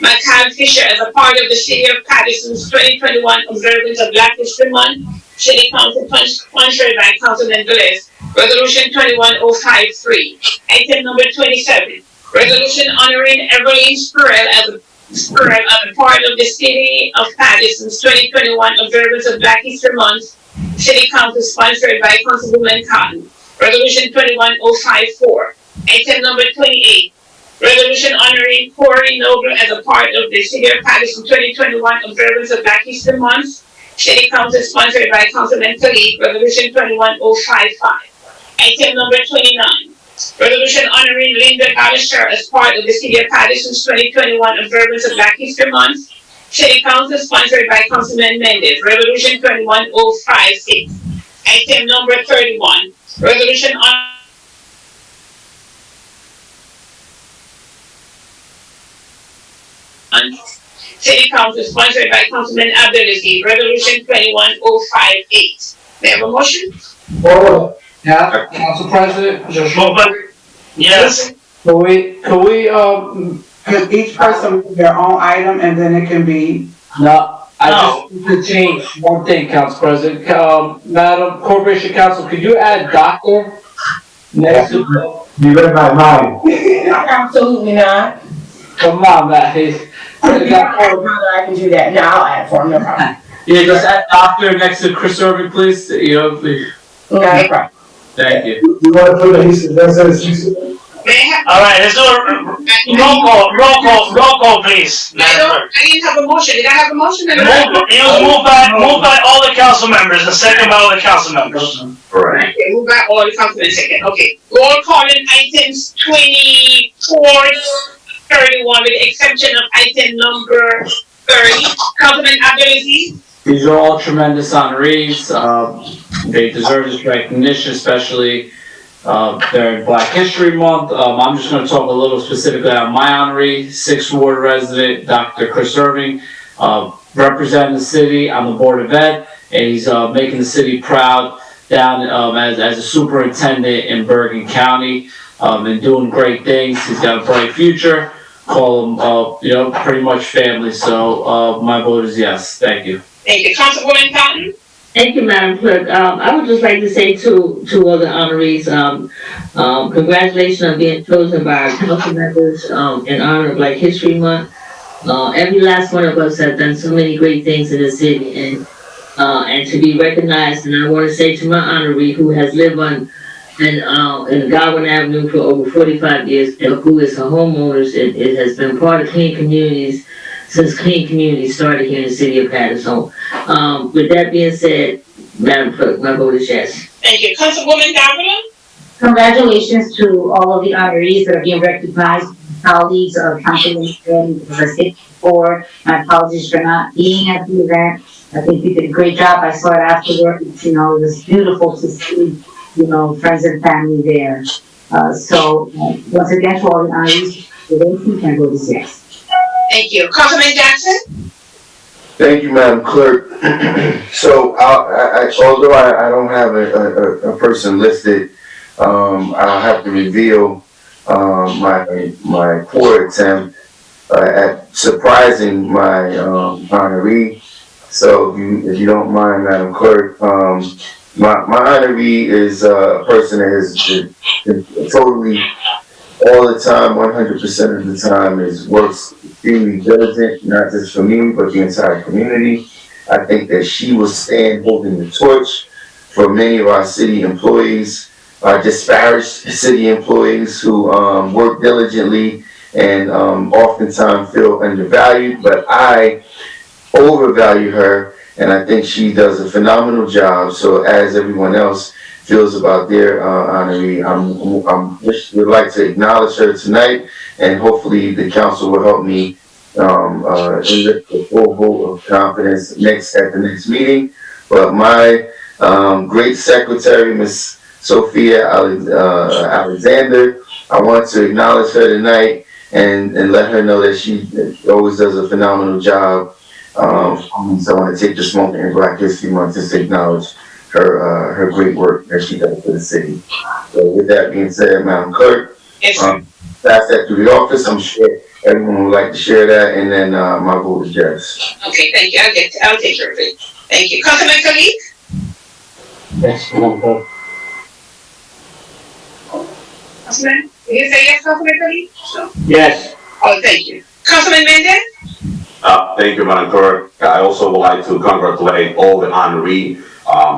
Macabre Fisher as a part of the City of Paterson's 2021 observance of Black History Month. City Council sponsored by Councilman Bliss. Resolution 21053. Item number 27. Resolution honoring Evelyn Spurrell as a part of the City of Paterson's 2021 observance of Black History Month. City Council sponsored by Councilwoman Cotton. Resolution 21054. Item number 28. Resolution honoring Corey Noble as a part of the City of Paterson 2021 observance of Black History Month. City Council sponsored by Councilman Khalid. Resolution 21055. Item number 29. Resolution honoring Linda Allister as part of the City of Paterson's 2021 observance of Black History Month. City Council sponsored by Councilman Mendez. Resolution 21056. Item number 31. Resolution on City Council sponsored by Councilman Abdulaziz. Resolution 21058. May I have a motion? Yeah, Council President, just Yes. Could we, Could each person move their own item and then it can be, no, I just need to change one thing, Council President. Madam Corporation Counsel, could you add doctor next to? You read my mind. Absolutely not. Come on, man. I can do that. No, I'll add for him, no problem. Yeah, just add doctor next to Chris Irving, please. You know, please. No problem. Thank you. You want to put the history, that's it. All right, let's do a roll call, please. I didn't have a motion. Did I have a motion? It was moved by all the council members and second by all the council members. Correct. Okay, moved by all the councilmen second. Okay. Roll call in items 24-31 with the exception of item number 30. Councilman Abdulaziz. These are all tremendous honorees. They deserve this recognition, especially during Black History Month. I'm just going to talk a little specifically on my honoree, 6th Ward resident, Dr. Chris Irving, representing the city on the Board of Ed, and he's making the city proud down as a superintendent in Bergen County, and doing great things. He's got a bright future. Call him, pretty much family. So my vote is yes. Thank you. Thank you. Councilwoman Cotton. Thank you, Madam Clerk. I would just like to say to all the honorees, congratulations on being chosen by our council members in honor of Black History Month. Every last one of us have done so many great things in the city, and to be recognized. And I want to say to my honoree who has lived in Godwin Avenue for over 45 years, and who is a homeowner, it has been part of Clean Communities since Clean Communities started here in the city of Paterson. With that being said, Madam Clerk, my vote is yes. Thank you. Councilwoman Davila. Congratulations to all of the honorees that are being recognized, colleagues of Councilman and the State Board. My apologies for not being at the event. I think you did a great job. I saw it afterwards. It was beautiful to see, friends and family there. So once again, to all the honorees, my vote is yes. Thank you. Councilman Jackson? Thank you, Madam Clerk. So, although I don't have a person listed, I'll have to reveal my poor attempt at surprising my honoree. So, if you don't mind, Madam Clerk, my honoree is a person that is totally all the time, 100% of the time, works extremely diligent, not just for me, but the entire community. I think that she will stand holding the torch for many of our city employees, our disparaged city employees who work diligently and oftentimes feel undervalued, but I overvalue her, and I think she does a phenomenal job. So as everyone else feels about their honoree, would like to acknowledge her tonight, and hopefully the council will help me enlist a full vote of confidence at the next meeting. But my great secretary, Miss Sophia Alexander, I want to acknowledge her tonight and let her know that she always does a phenomenal job. So I want to take this moment in Black History Month just to acknowledge her great work that she does for the city. So with that being said, Madam Clerk, pass that through the office. I'm sure everyone would like to share that, and then my vote is yes. Okay, thank you. I'll take care of it. Thank you. Councilman Khalid? Yes, Madam Clerk. Councilman, did you say yes, Councilman Khalid? No. Yes. Oh, thank you. Councilman Mendez? Thank you, Madam Clerk. I also would like to congratulate all the honoree,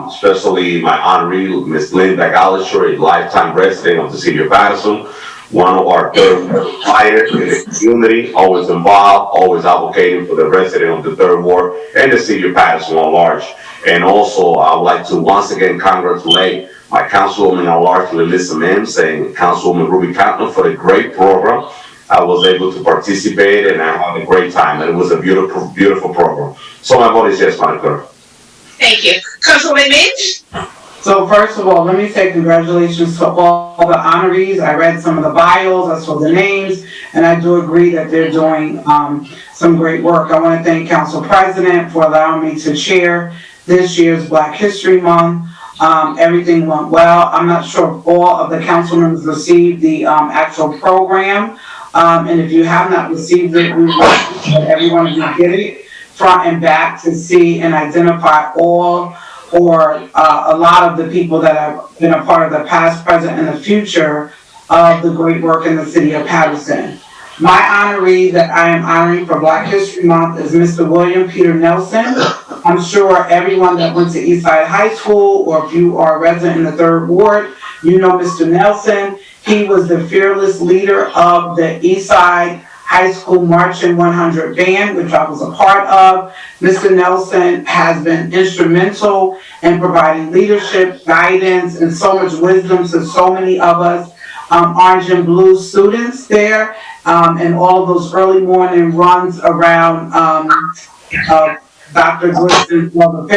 especially my honoree, Ms. Linda Allister, a lifetime resident of the city of Paterson, one of our third fighters in the community, always involved, always advocating for the resident of the third ward and the city of Paterson at large. And also, I would like to once again congratulate my councilwoman at large, Melissa Mims, and Councilwoman Ruby Cotton for the great program. I was able to participate and I had a great time, and it was a beautiful, beautiful program. So my vote is yes, Madam Clerk. Thank you. Councilwoman Mims? So first of all, let me say congratulations to all the honorees. I read some of the bios, I saw the names, and I do agree that they're doing some great work. I want to thank Council President for allowing me to chair this year's Black History Month. Everything went well. I'm not sure if all of the council members received the actual program. And if you have not received it, we want everyone to get it front and back to see and identify all or a lot of the people that have been a part of the past, present, and the future of the great work in the city of Paterson. My honoree that I am honoring for Black History Month is Mr. William Peter Nelson. I'm sure everyone that went to Eastside High School, or if you are a resident in the 3rd Ward, you know Mr. Nelson. He was the fearless leader of the Eastside High School Marching 100 Band, which I was a part of. Mr. Nelson has been instrumental in providing leadership, guidance, and so much wisdom to so many of us orange and blue students there, and all of those early morning runs around Dr. Glitzen's, well, the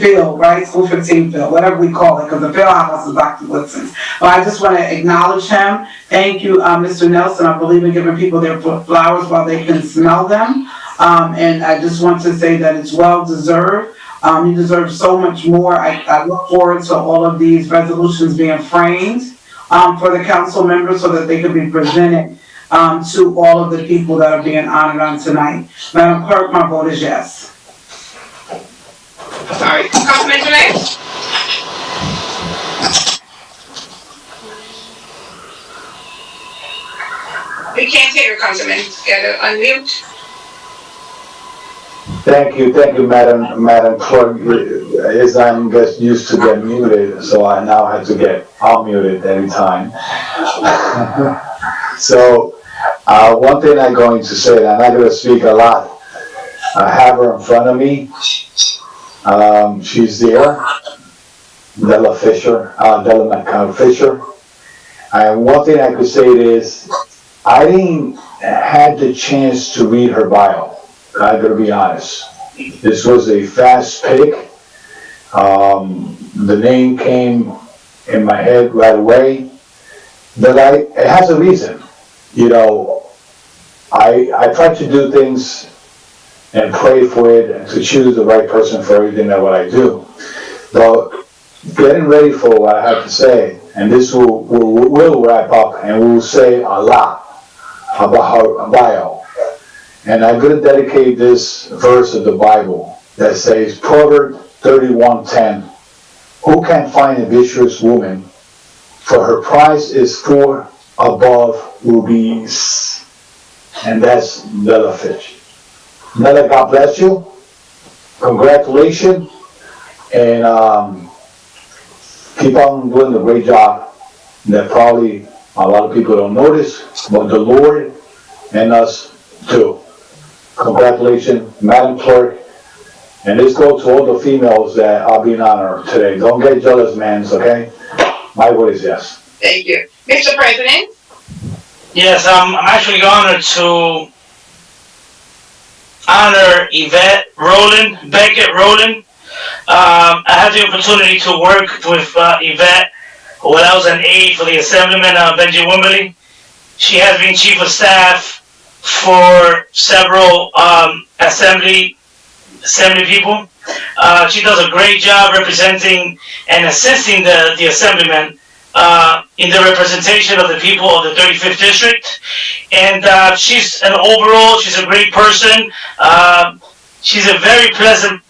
field, right? School 15 field, whatever we call it, because the field house is Dr. Glitzen's. But I just want to acknowledge him. Thank you, Mr. Nelson. I believe in giving people their flowers while they can smell them. And I just want to say that it's well deserved. You deserve so much more. I look forward to all of these resolutions being framed for the council members so that they could be presented to all of the people that are being honored on tonight. Madam Clerk, my vote is yes. Sorry. Councilman Delay? We can't hear you, Councilman. You gotta unmute. Thank you, Madam Clerk. As I'm just used to get muted, so I now have to get unmuted every time. So, one thing I'm going to say, and I'm not going to speak a lot. I have her in front of me. She's there, Della Fisher. And one thing I could say is, I didn't have the chance to read her bio. I'm gonna be honest. This was a fast pick. The name came in my head right away, but it has a reason. You know, I try to do things and pray for it and to choose the right person for everything that what I do. But getting ready for what I have to say, and this will wrap up, and we will say a lot about her bio. And I'm going to dedicate this verse of the Bible that says, Proverbs 31:10, who can find a virtuous woman? For her price is far above rubies. And that's Della Fish. Nella, God bless you. Congratulations. And keep on doing the great job that probably a lot of people don't notice, but the Lord and us do. Congratulations, Madam Clerk. And let's go to all the females that are being honored today. Don't get jealous, man, okay? My vote is yes. Thank you. Mr. President? Yes, I'm actually honored to honor Yvette Rowland, Beckett Rowland. I had the opportunity to work with Yvette when I was an aide for the Assemblyman, Benji Wimberly. She has been Chief of Staff for several assembly people. She does a great job representing and assisting the Assemblyman in the representation of the people of the 35th District. And she's a great person. She's a very pleasant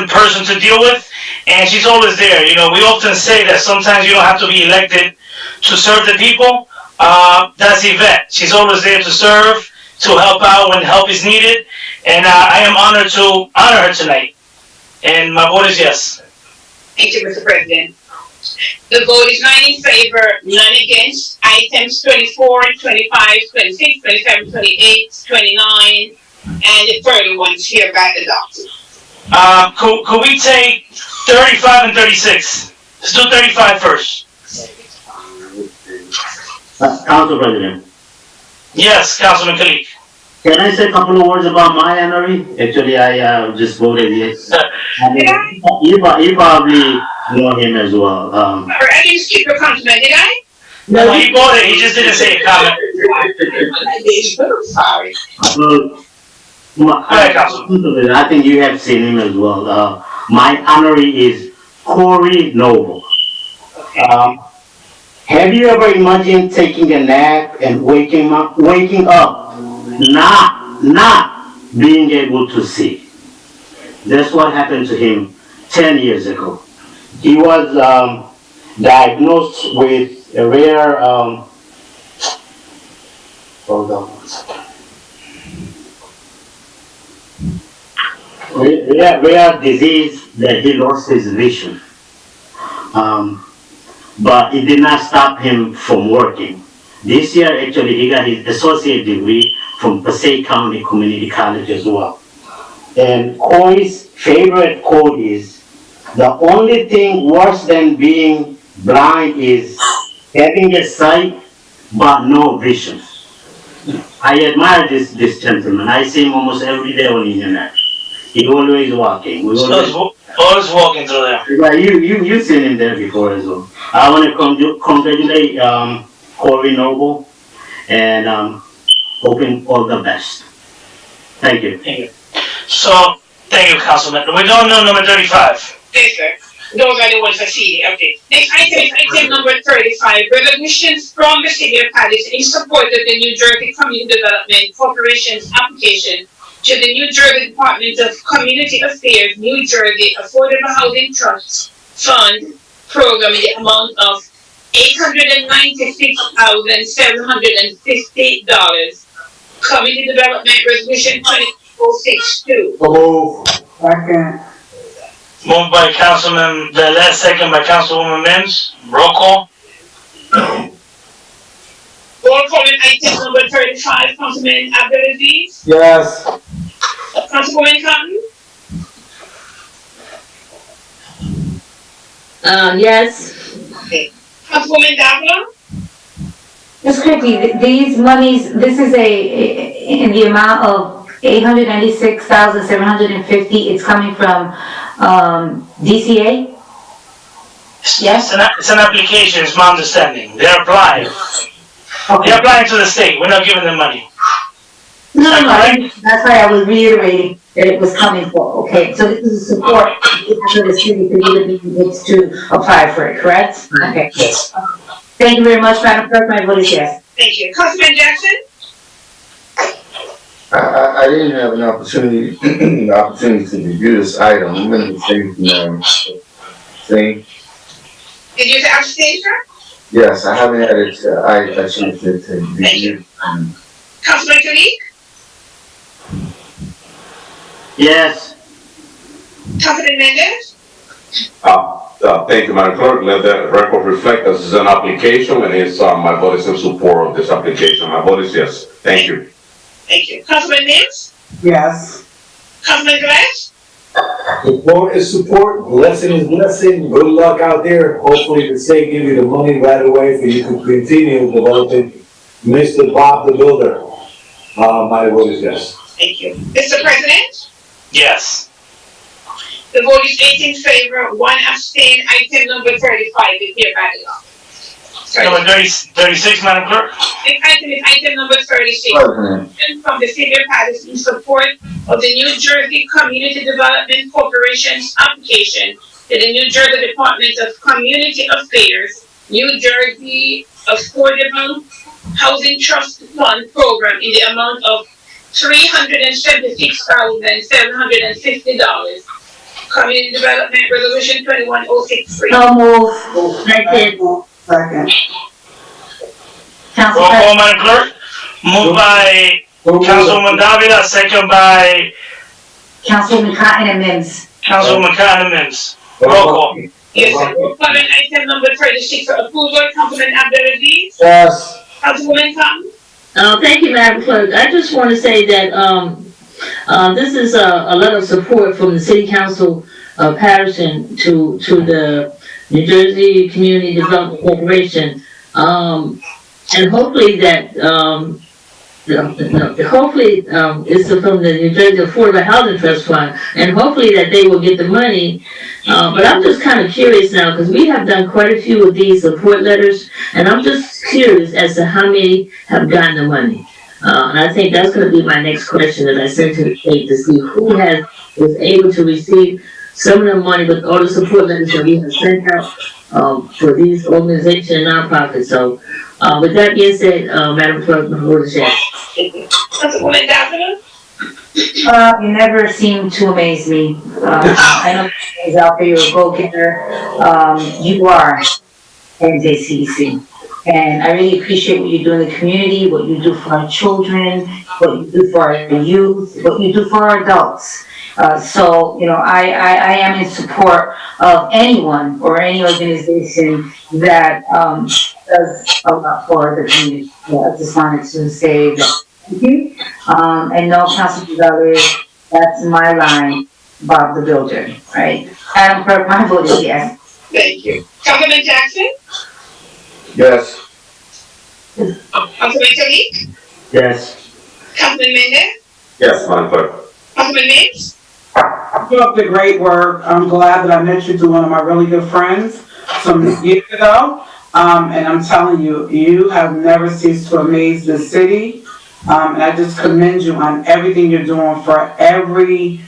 person to deal with, and she's always there. You know, we often say that sometimes you don't have to be elected to serve the people. That's Yvette. She's always there to serve, to help out when help is needed, and I am honored to honor her tonight. And my vote is yes. Thank you, Mr. President. The vote is 9 in favor, none against. Items 24, 25, 26, 27, 28, 29, and the 31 is hereby adopted. Could we take 35 and 36? Let's do 35 first. Council President, Yes, Councilman Kalik. can I say a couple of words about my honoree? Actually, I just voted yes. You probably know him as well. I didn't skip your compliment, did I? No, he voted, he just didn't say a comment. Sorry. I think you have seen him as well. My honoree is Corey Noble. Have you ever imagined taking a nap and waking up, not being able to see? That's what happened to him 10 years ago. He was diagnosed with a rare, hold on one second. Rare disease that he lost his vision. But it did not stop him from working. This year, actually, he got his associate degree from Passaic County Community College as well. And Corey's favorite quote is, "The only thing worse than being blind is having a sight but no vision." I admire this gentleman. I see him almost every day on the internet. He's always walking. Always walking through there. Yeah, you've seen him there before as well. I want to congratulate Corey Noble and hoping all the best. Thank you. Thank you. So, thank you, Councilman. We're going on number 35. Yes, sir. Those are the ones I see. Okay. Next item is item number 35. Resolutions from the City of Paterson in support of the New Jersey Community Development Corporation's application to the New Jersey Department of Community Affairs, New Jersey Affordable Housing Trust Fund program in the amount of $896,750. Community Development Resolution 2062. Second. Moved by Councilman Velez, second by Councilwoman Mims. Roll call. Roll call on item number 35, Councilman Abdulaziz. Yes. Councilwoman Cotton. Yes. Councilwoman Davila. Ms. Criqui, these monies, this is in the amount of $896,750. It's coming from, DCA? Yes. It's an application, it's my understanding. They're applying. Okay. They're applying to the state. We're not giving them money. No, that's why I was reiterating that it was coming for, okay, so this is support for the city to really needs to apply for it, correct? Okay. Yes. Thank you very much, Madam Clerk, my vote is yes. Thank you. Councilman Jackson. I didn't have an opportunity to review this item. I'm gonna say, thing. Did you abstain, sir? Yes, I haven't had a chance to review. Councilman Kalik. Yes. Councilman Mendez. Thank you, Madam Clerk. Let the record reflect this is an application and it's, my vote is in support of this application. My vote is yes. Thank you. Thank you. Councilman Mims. Yes. Councilman Glass. Support is support, blessing is blessing, good luck out there. Hopefully the state give you the money right away so you can continue developing Mr. Bob the Builder. My vote is yes. Thank you. Mr. President. Yes. The vote is 8 in favor, 1 abstain. Item number 35 is hereby adopted. Number 36, Madam Clerk. Next item is item number 36. From the City of Paterson in support of the New Jersey Community Development Corporation's application to the New Jersey Department of Community Affairs, New Jersey Affordable Housing Trust Fund program in the amount of $376,750. Community Development Resolution 21063. So move. Second. Roll call, Madam Clerk. Moved by Councilwoman Davila, second by Councilwoman Cotton and Mims. Councilwoman Cotton and Mims. Roll call. Yes, sir. Roll call on item number 36 for approval. Councilman Abdulaziz. Yes. Councilwoman Cotton. Thank you, Madam Clerk. I just want to say that, this is a letter of support from the City Council of Paterson to the New Jersey Community Development Corporation. And hopefully that, it's from the New Jersey Affordable Housing Trust Fund, and hopefully that they will get the money. But I'm just kind of curious now, because we have done quite a few of these support letters, and I'm just curious as to how many have gotten the money. And I think that's gonna be my next question that I sent to the state, to see who was able to receive some of the money with all the support letters that we have sent out, for these organizations and nonprofits. So, with that being said, Madam Clerk, my vote is yes. Councilwoman Davenant? You never seem to amaze me. I know is out there, you're a go-getter. You are NJCDC. And I really appreciate what you do in the community, what you do for our children, what you do for our youth, what you do for our adults. So, I am in support of anyone or any organization that does a lot for the community. I just wanted to say that. Thank you. And no, Councilman Gonzalez, that's my line, Bob the Builder, right? Madam Clerk, my vote is yes. Thank you. Councilman Jackson? Yes. Councilman Tariq? Yes. Councilman Mendez? Yes, Madam Clerk. Councilman Mims? Keep up the great work. I'm glad that I met you through one of my really good friends some years ago. And I'm telling you, you have never ceased to amaze the city. And I just commend you on everything you're doing for every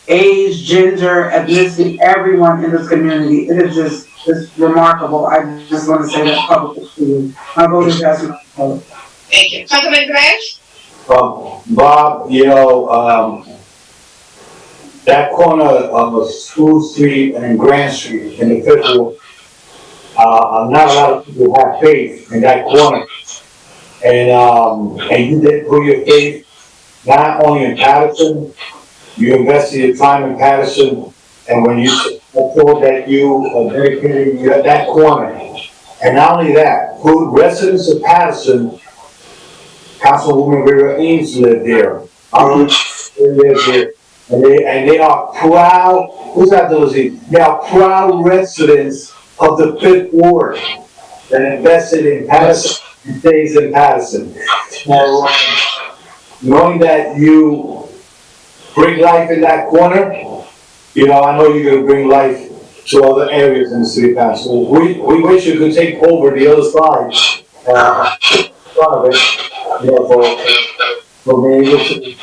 age, gender, ethnicity, everyone in this community. It is just remarkable. I just want to say that publicly to you. My vote is yes. Thank you. Councilman Graves? Bob, that corner of School Street and Grand Street in the Fifth Ward, not a lot of people have faith in that corner. And you did put your faith not only in Paterson, you invested your time in Paterson, and when you told that you are dedicating that corner, and not only that, who residents of Paterson, Councilwoman Rivera Ames lived there. They live there. And they are proud, who's that those? They are proud residents of the Fifth Ward that invested in Paterson and stays in Paterson. Now, knowing that you bring life in that corner, I know you're gonna bring life to other areas in the city of Paterson. We wish you could take over the other side, of it, for being able to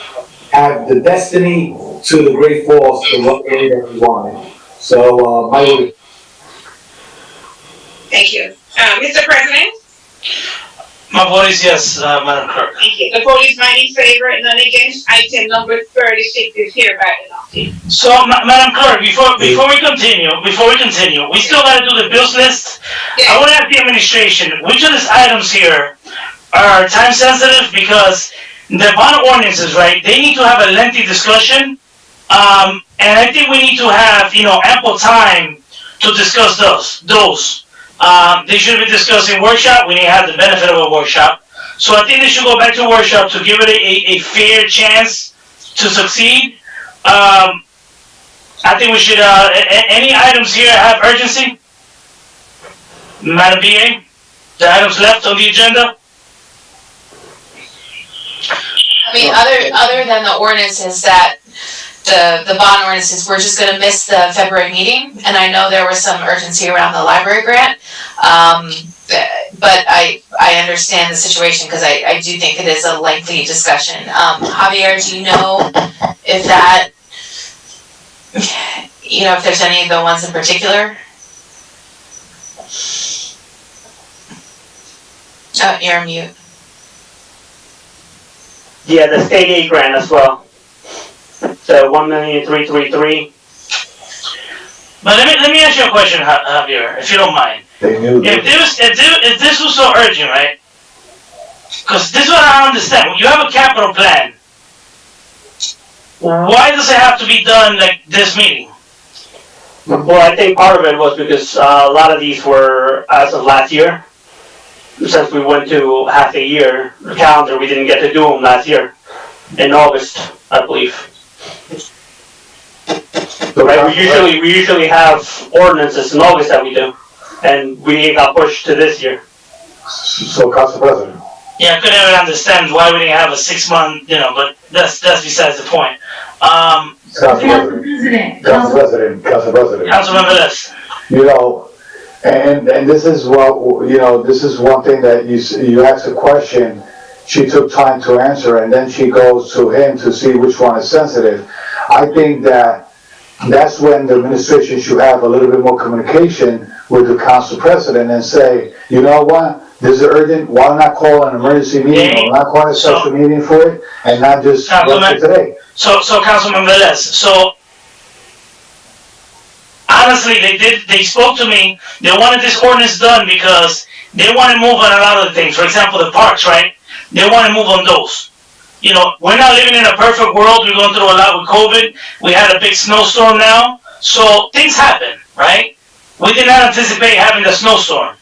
have the destiny to the Great Falls to what area that we wanted. So, my vote. Thank you. Mr. President? My vote is yes, Madam Clerk. Thank you. The vote is 9 in favor, none against. Item number 36 is hereby adopted. So, Madam Clerk, before we continue, we still gotta do the bills list. Yes. I wanna ask the administration, which of these items here are time sensitive? Because the bond ordinances, right, they need to have a lengthy discussion. And I think we need to have, ample time to discuss those. They should be discussed in workshop. We need to have the benefit of a workshop. So I think they should go back to workshop to give it a fair chance to succeed. I think we should, any items here have urgency? Madam BA, the items left on the agenda? I mean, other than the ordinances that, the bond ordinances, we're just gonna miss the February meeting, and I know there was some urgency around the library grant. But I understand the situation, because I do think it is a lengthy discussion. Javier, do you know if that, if there's any of the ones in particular? Oh, you're on mute. Yeah, the state aid grant as well. The 1,333,000. But let me ask you a question, Javier, if you don't mind. If this was so urgent, right? Because this is what I don't understand. You have a capital plan. Why does it have to be done like this meeting? Well, I think part of it was because a lot of these were as of last year. Since we went to half a year calendar, we didn't get to do them last year in August, I believe. Right, we usually have ordinances in August that we do, and we got pushed to this year. So, Council President. Yeah, I couldn't even understand why we didn't have a 6-month, but that's besides the point. Council President. Councilman Velez. And this is this is one thing that you ask a question, she took time to answer, and then she goes to him to see which one is sensitive. I think that's when the administration should have a little bit more communication with the council president and say, you know what, this is urgent, why not call an emergency meeting, or not call a special meeting for it, and not just rush it today. So Councilman Velez, honestly, they spoke to me, they wanted this ordinance done because they want to move on a lot of things. For example, the parks, right? They want to move on those. We're not living in a perfect world. We're going through a lot with COVID. We had a big snowstorm now. So things happen, right? We did not anticipate having the snowstorm.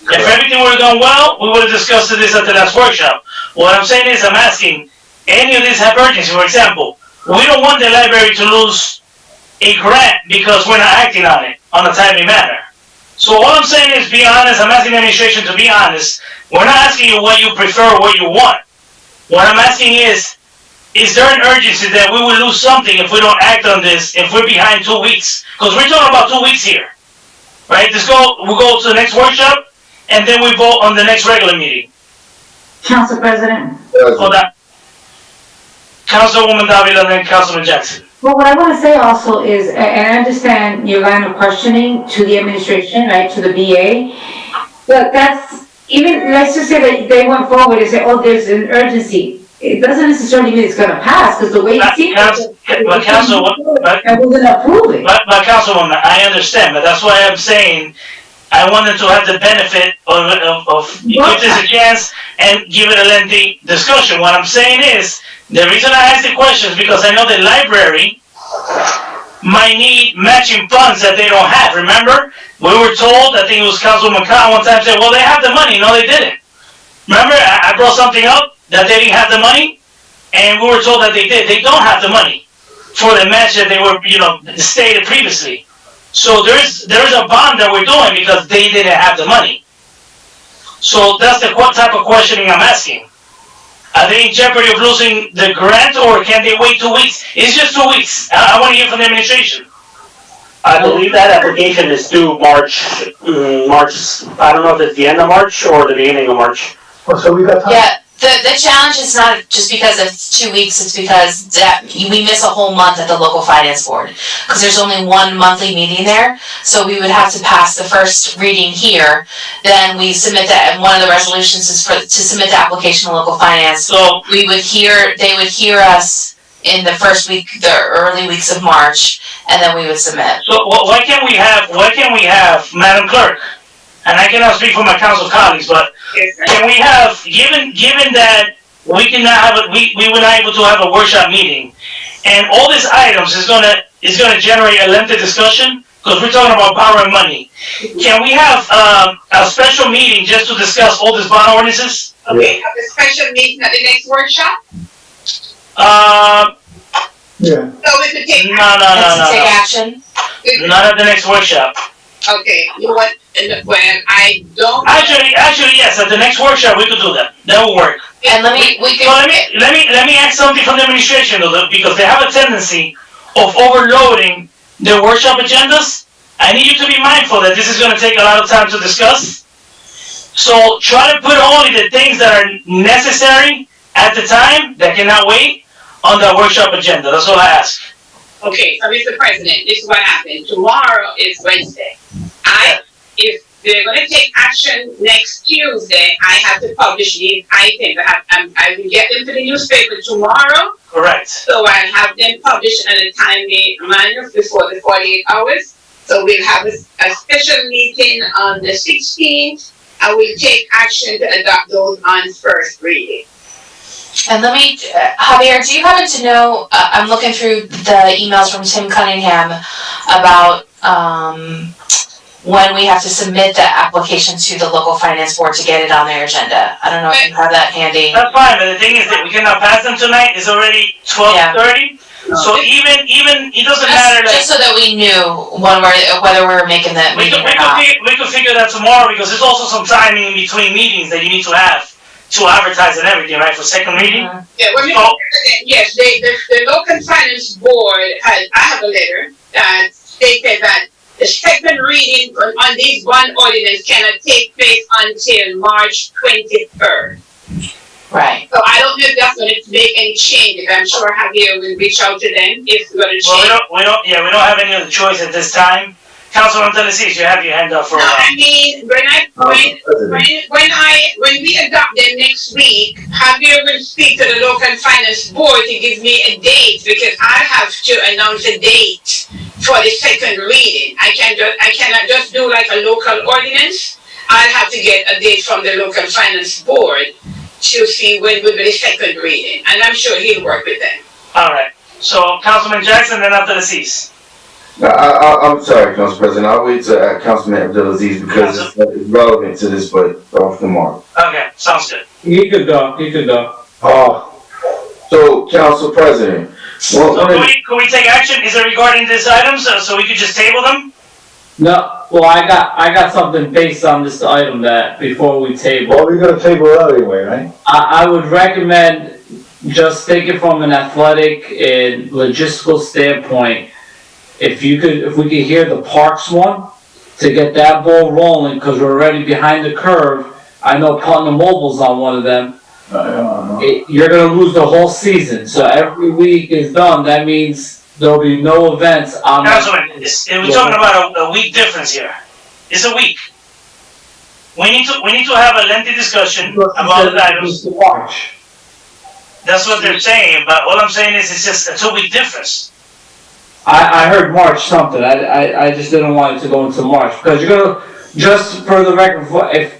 If everything would have gone well, we would have discussed this at the last workshop. What I'm saying is, I'm asking, any of these have urgency. For example, we don't want the library to lose a grant because we're not acting on it on a timely manner. So all I'm saying is, be honest. I'm asking the administration to be honest. We're not asking you what you prefer or what you want. What I'm asking is there an urgency that we will lose something if we don't act on this, if we're behind 2 weeks? Because we're talking about 2 weeks here, right? We'll go to the next workshop, and then we vote on the next regular meeting. Council President. Hold on. Councilwoman Davila and then Councilman Jackson. Well, what I want to say also is, and I understand your line of questioning to the administration, right, to the BA, but let's just say that they went forward and say, there's an urgency. It doesn't necessarily mean it's going to pass, because the way it seems, and we're going to approve it. But Councilwoman, I understand, but that's why I'm saying I wanted to have the benefit of give this a chance and give it a lengthy discussion. What I'm saying is, the reason I asked the question is because I know the library might need matching funds that they don't have. Remember? We were told, I think it was Councilman Khan one time said, well, they have the money. No, they didn't. Remember, I brought something up that they didn't have the money, and we were told that they did. They don't have the money for the match that they were, stated previously. So there is a bond that we're doing because they didn't have the money. So that's the type of questioning I'm asking. Are they in jeopardy of losing the grant, or can they wait 2 weeks? It's just 2 weeks. I want to hear from the administration. I believe that application is due March, I don't know if it's the end of March or the beginning of March. So we got time. Yeah, the challenge is not just because it's 2 weeks, it's because we miss a whole month at the local finance board. Because there's only one monthly meeting there, so we would have to pass the first reading here, then we submit that, and one of the resolutions is to submit the application to local finance. So they would hear us in the first week, the early weeks of March, and then we would submit. So why can't we have, Madam Clerk, and I cannot speak for my council colleagues, but can we have, given that we were not able to have a workshop meeting, and all these items is gonna generate a lengthy discussion, because we're talking about power and money. Can we have a special meeting just to discuss all these bond ordinances? Okay, have a special meeting at the next workshop? Yeah. So we could take. No. Take action? Not at the next workshop. Okay, I don't. Actually, yes, at the next workshop, we could do that. That will work. And let me ask something from the administration, though, because they have a tendency of overloading their workshop agendas. I need you to be mindful that this is gonna take a lot of time to discuss. So try to put only the things that are necessary at the time, that cannot wait, on the workshop agenda. That's all I ask. Okay, so Mr. President, this is what happened. Tomorrow is Wednesday. If they're gonna take action next Tuesday, I have to publish these items. I will get them to the newspaper tomorrow. Correct. So I have them published in a timely manner before the 48 hours. So we'll have a special meeting on the 16th. I will take action to adopt those on first reading. And Javier, do you happen to know, I'm looking through the emails from Tim Cunningham about when we have to submit the application to the local finance board to get it on their agenda. I don't know if you have that handy. That's fine, but the thing is that we cannot pass them tonight. It's already 12:30. So even, it doesn't matter, like, Just so that we knew whether we were making that we meeting could, or not. we could figure that tomorrow, because there's also some timing in between meetings that you need to have to advertise and everything, right, for second reading? Yeah, well, yes, the local finance board I have a letter that stated that the second reading on this one ordinance cannot take place until March 23rd. Right. So I don't know if that's gonna make any changes. I'm sure Javier will reach out to them if we're gonna change. Well, we don't have any other choice at this time. Councilman Delacis, you have your hand up for a No, while. I mean, when we adopt them next week, Javier will speak to the local finance board to give me a date, because I have to announce a date for the second reading. I cannot just do like a local ordinance. I'll have to get a date from the local finance board to see when will be the second reading, and I'm sure he'll work with them. Alright, so Councilman Jackson, then Abdelaziz. I'm sorry, Council President, I'll wait to Councilman Abdelaziz because it's relevant to this, but off the mark. Okay, sounds good. He could go. So, Council President, So could we take action? Is it regarding these items, so we could just table them? No, well, I got something based on this item that before we table. Well, we're gonna table it anyway, right? I would recommend just take it from an athletic and logistical standpoint. If we could hear the Parks one, to get that ball rolling, cause we're already behind the curve. I know Putnam Mobile's on one of them. You're gonna lose the whole season, so every week is done, that means there'll be no events on. Councilman, we're talking about a week difference here. It's a week. We need to have a lengthy discussion about the items. That's what they're saying, but all I'm saying is it's just a 2-week difference. I heard March something, I just didn't want it to go into March, because you're gonna, just for the record, if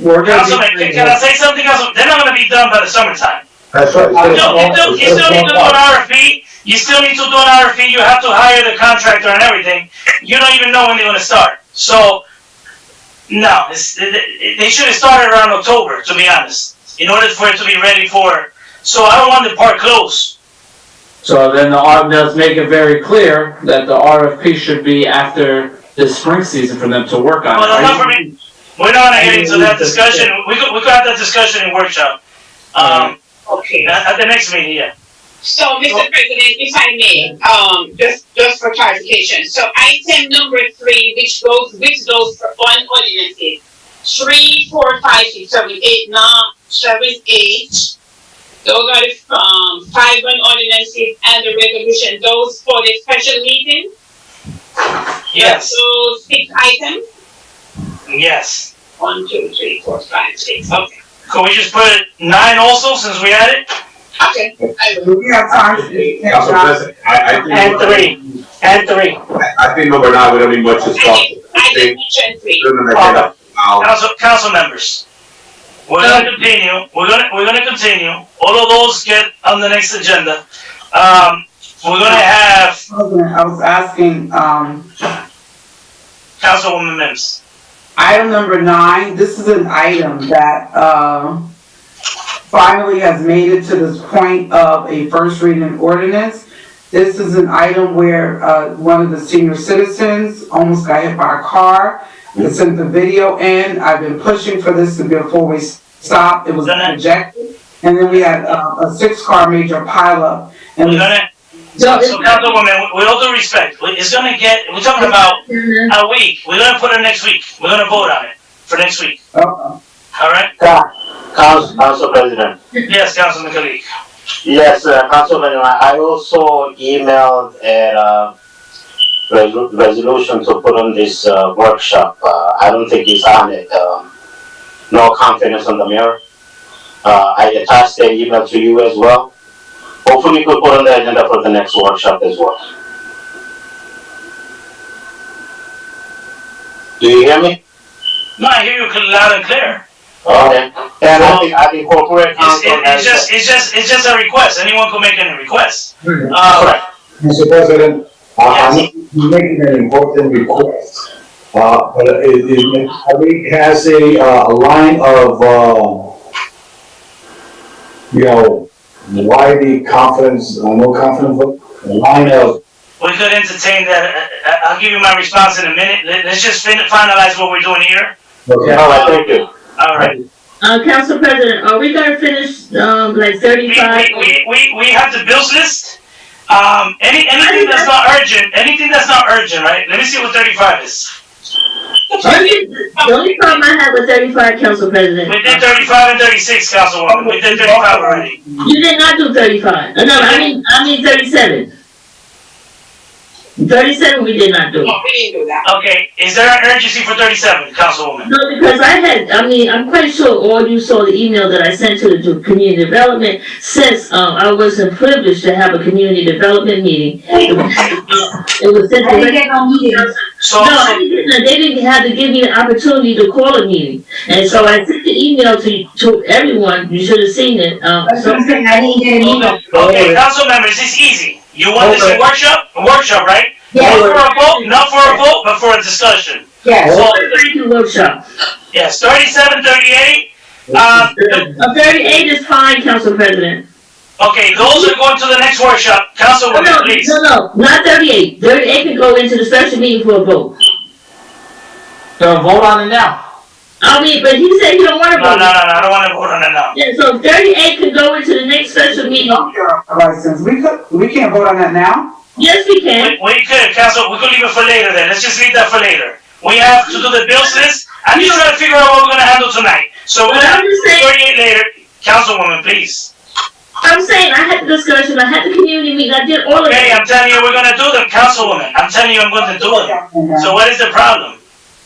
we're gonna. Councilman, can I say something, Councilman? They're not gonna be done by the summertime. That's right. You still need to do an RFP. You still need to do an RFP. You have to hire the contractor and everything. You don't even know when they're gonna start. So, no, they should have started around October, to be honest, in order for it to be ready for. So I don't want the park closed. So then let's make it very clear that the RFP should be after the spring season for them to work on it. Well, enough for me. We're not gonna get into that discussion. We could have that discussion in workshop. Okay. At the next meeting, yeah. So, Mr. President, if I may, just for clarification, so item number 3, which goes for on ordinances, 3, 4, 5, 6, 7, 8, 9, 7, 8. Those are the 5 on ordinances and the resolution. Those for the special meeting. Yes. So 6 items. Yes. 1, 2, 3, 4, 5, 6. Okay. Could we just put 9 also, since we had it? Okay. We have time. Council President, I think. And 3. I think number 9, we don't need much to talk. I didn't mention 3. Council members, we're gonna continue. We're gonna continue. All of those get on the next agenda. We're gonna have I was asking, Councilwoman Mims. item number 9, this is an item that, finally has made it to this point of a first reading ordinance. This is an item where, one of the senior citizens almost got hit by a car. They sent the video in. I've been pushing for this to be a 4-way stop. It was rejected. And then we had, a 6-car major pileup. And So Councilwoman, with all due respect, we're talking about a week. We're gonna put it next week. We're gonna vote on it for next week. Alright? Council President. Yes, Councilman Kalik. Yes, Councilman, I also emailed a resolution to put on this workshop. I don't think it's on it. No confidence on the mayor. I attached the email to you as well. Hopefully we could put on the agenda for the next workshop as well. Do you hear me? No, I hear you loud and clear. Okay. And I think corporate council it's just a request. Anyone can make any request. Correct. Mr. President, I'm making an important request. But it has a line of, why the confidence, no confidence vote? Line of, We could entertain that. I'll give you my response in a minute. Let's just finalize what we're doing here. okay. All right, thank you. All right. Council President, are we gonna finish, like 35? We have the bills list. Anything that's not urgent, right? Let me see what 35 is. The only problem I have with 35, Council President. We did 35 and 36, Councilwoman. We did 35 already. You did not do 35. No, I mean 37. 37 we did not do. No, we didn't do that. Okay, is there an urgency for 37, Councilwoman? No, because I'm quite sure all you saw the email that I sent to community development, since, I wasn't privileged to have a community development meeting. It was sent I didn't get no meeting. they didn't have to give me an opportunity to call a meeting. And so I sent the email to everyone, you should have seen it, That's what I'm saying, I didn't get an email. Okay, council members, it's easy. You want this a workshop, right? Yes. Not for a vote, but for a discussion. Yes. So, Thank you, workshop. yes, 37, 38. 38 is fine, Council President. Okay, those are going to the next workshop. Councilwoman, please. No, not 38. 38 can go into the special meeting for a vote. So vote on it now. I mean, but he said he don't wanna No, vote. I don't wanna vote on it now. Yeah, so 38 can go into the next special meeting. License, we can't vote on that now? Yes, we can. We could, Council, we could leave it for later then. Let's just leave that for later. We have to do the bills list. I'm just trying to figure out what we're gonna handle tonight. So we're gonna do 38 later. Councilwoman, please. I'm saying, I had the discussion, I had the community meeting, I did all of Okay, that. I'm telling you, we're gonna do them, Councilwoman. I'm telling you, I'm gonna do them. So what is the problem?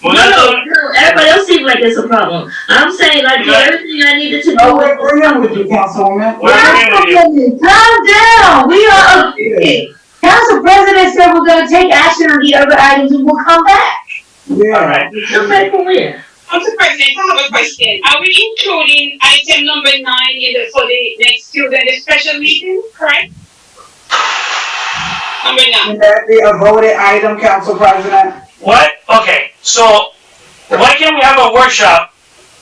We're gonna do them. No, everybody else seems like it's a problem. I'm saying, I did everything I needed to do. No, we're agreeing with you, Councilwoman. We're agreeing with you. Calm down, we are agreeing. Council President said we're gonna take action on the other items and we'll come back. All right. Okay, for where? Council President, I have a question. Are we including item number 9 for the next student special meeting, correct? Number 9. Would that be a voted item, Council President? What? Okay, so why can't we have a workshop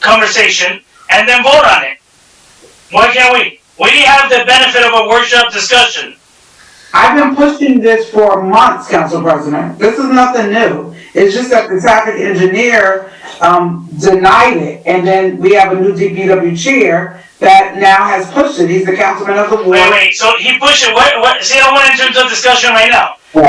conversation and then vote on it? Why can't we? We have the benefit of a workshop discussion. I've been pushing this for months, Council President. This is nothing new. It's just that the traffic engineer, denied it, and then we have a new DPW chair that now has pushed it. He's the councilman of the ward. Wait, so he pushed it, what, see, I don't want to enter into a discussion right now. The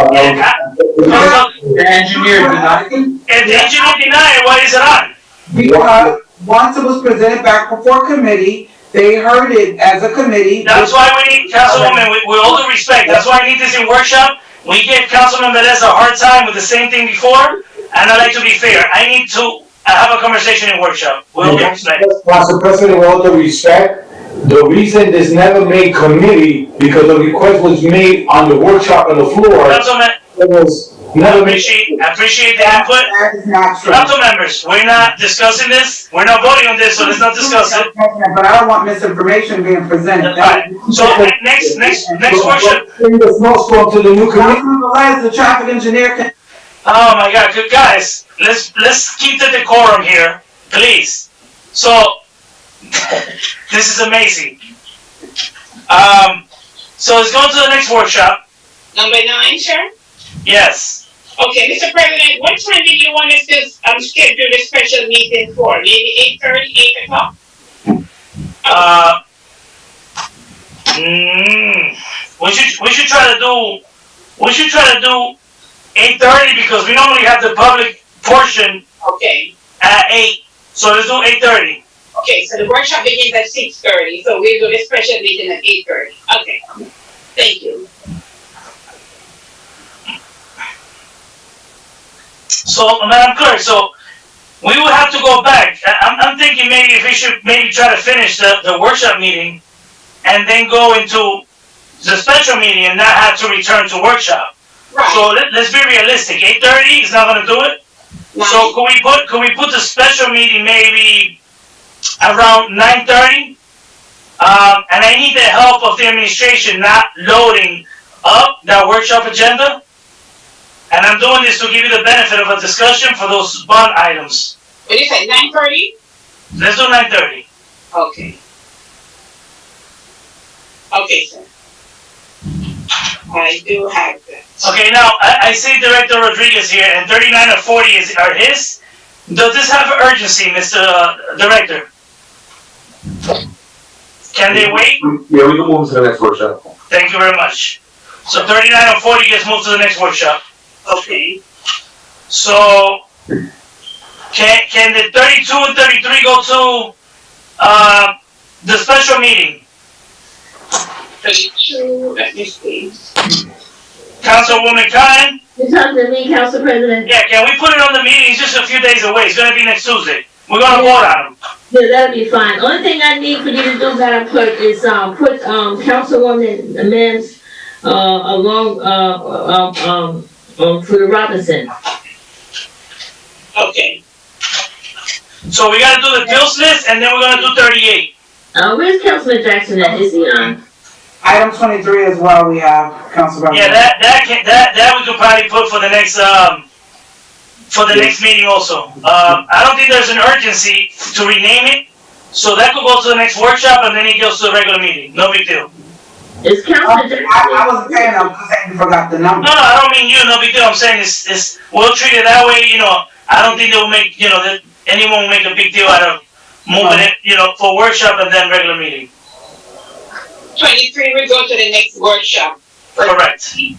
engineer denied. If the engineer denied it, why is it on? Because once it was presented back before committee, they heard it as a committee. That's why we need, Councilwoman, with all due respect, that's why I need this in workshop. We gave Councilman Velez a hard time with the same thing before, and I'd like to be fair. I need to have a conversation in workshop, with all due respect. Council President, with all due respect, the reason this never made committee, because the request was made on the workshop on the floor. Councilman, It was I never made. appreciate the input. That is not true. Council members, we're not discussing this, we're not voting on this, so let's not discuss it. But I don't want misinformation being presented. Alright, so next workshop. Bring the snowstorm to the new committee. Councilman Velez, the traffic engineer can. Oh my God, good guys, let's keep the decorum here, please. So, this is amazing. So let's go to the next workshop. Number 9, sir? Yes. Okay, Mr. President, what time did you want us to schedule the special meeting for? Maybe 8:30, 8 o'clock? We should try to do 8:30 because we normally have the public portion Okay. at 8. So let's do 8:30. Okay, so the workshop begins at 6:30, so we'll do the special meeting at 8:30. Okay, thank you. So, Madam Clerk, so we will have to go back. I'm thinking maybe if we should maybe try to finish the workshop meeting and then go into the special meeting and not have to return to workshop. Right. So let's be realistic. 8:30 is not gonna do it. So could we put the special meeting maybe around 9:30? And I need the help of the administration not loading up that workshop agenda. And I'm doing this to give you the benefit of a discussion for those bond items. What is it, 9:30? Let's do 9:30. Okay. Okay, sir. I do have that. Okay, now, I see Director Rodriguez here, and 39 and 40 are his. Does this have urgency, Mr. Director? Can they wait? Yeah, we can move to the next workshop. Thank you very much. So 39 and 40 gets moved to the next workshop. Okay. So, can the 32 and 33 go to, the special meeting? 32, let me see. Councilwoman Khan? You talking to me, Council President? Yeah, can we put it on the meeting? It's just a few days away. It's gonna be next Tuesday. We're gonna vote on them. Yeah, that'll be fine. Only thing I need for you to do, Madam Clerk, is, put, Councilwoman Mims, along, for the Robinson. Okay. So we gotta do the bills list, and then we're gonna do 38. Where's Councilman Jackson at? Is he on? Item 23 as well, we have, Council Yeah, President. that we could probably put for the next, meeting also. I don't think there's an urgency to rename it, so that could go to the next workshop, and then it goes to the regular meeting. No big deal. Is Councilman Jackson? I wasn't paying them because you forgot the number. No, I don't mean you, no big deal. I'm saying it's, we'll treat it that way, I don't think they'll make, that anyone will make a big deal out of moving it, for workshop and then regular meeting. 23 will go to the next workshop. Correct. 32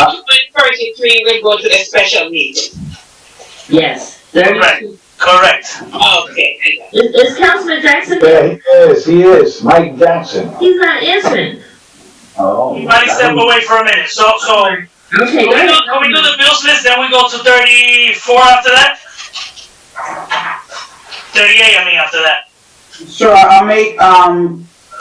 and 33 will go to the special meeting. Yes. Correct. Okay. Is Councilman Jackson? Yeah, he is, Mike Jackson. He's not answering. Oh. He might step away for a minute, so, Okay, can we do the bills list, then we go to 34 after that? 38, I mean, after that. Sure, I'll make,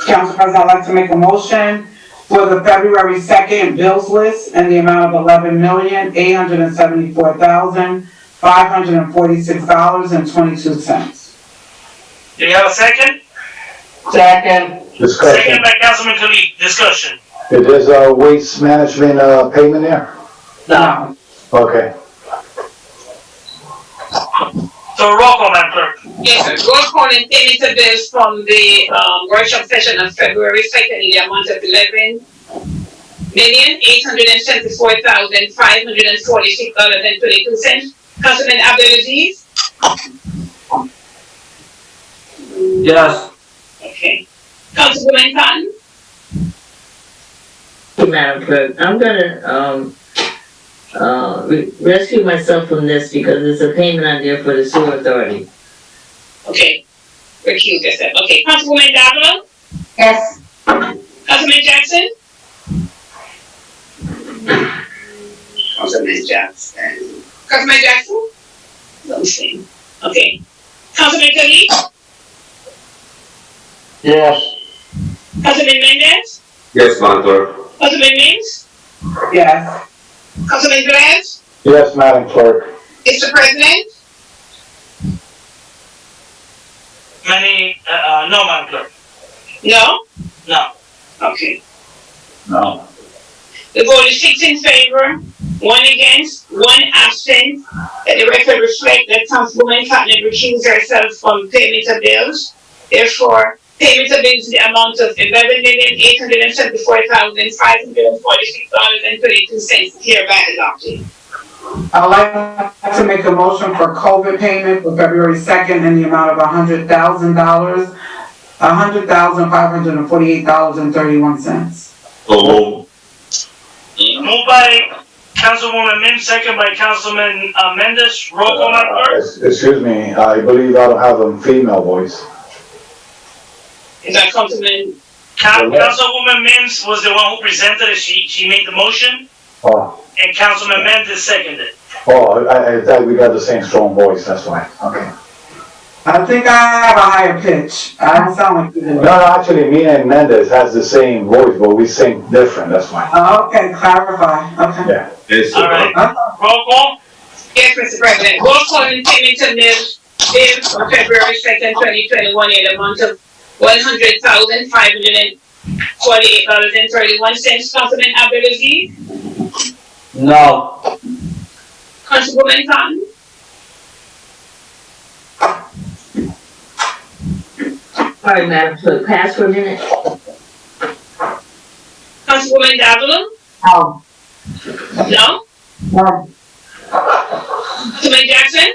Council President, I'd like to make a motion for the February 2nd bills list in the amount of $11,874,546.22. Do you have a second? Second. Discussion. Second by Councilman Khalid. Discussion. There's a waste management, payment there? No. Okay. So roll call, Madam Clerk. Yes, sir. Roll call and payment of bills from the workshop session on February 2nd in the amount of $11,874,546.22. Councilman Abdelaziz? Yes. Okay. Councilwoman Khan? Madam Clerk, I'm gonna, rescue myself from this because there's a payment on there for the sewer authority. Okay. Recuse yourself. Okay. Councilwoman Davila? Yes. Councilman Jackson? Councilman Jackson. Councilman Jackson? Let me see. Okay. Councilman Khalid? Yes. Councilman Mendez? Yes, Madam Clerk. Councilman Mims? Yes. Councilman Velez? Yes, Madam Clerk. Mr. President? No, Madam Clerk. No? No. Okay. No. The vote is 6 in favor, 1 against, 1 absent. Let the record reflect that Councilwoman Cotton recused herself from payment of bills. Therefore, payment of bills in the amount of $11,874,546.22 hereby adopted. I'd like to make a motion for COVID payment for February 2nd in the amount of $100,000, $100,548.31. So move. Moved by Councilwoman Mims, second by Councilman Mendez. Roll call, Madam Clerk. Excuse me, I believe I don't have a female voice. Is that Councilman? Councilwoman Mims was the one who presented it. She made the motion, Oh, and Councilman Mendez seconded. I thought we got the same strong voice, that's why, okay. I think I have a higher pitch. I don't sound like you do. No, actually, me and Mendez has the same voice, but we sing different, that's why. Okay, clarify, okay. Yeah. Yes, All right. Roll call. Yes, Mr. President. Roll call and payment of bills for February 2nd, 2021 in the amount of $100,548.31. Councilman Abdelaziz? No. Councilwoman Khan? All right, Madam Clerk, pass for a minute. Councilwoman Davila? Oh, No? no. Councilman Jackson?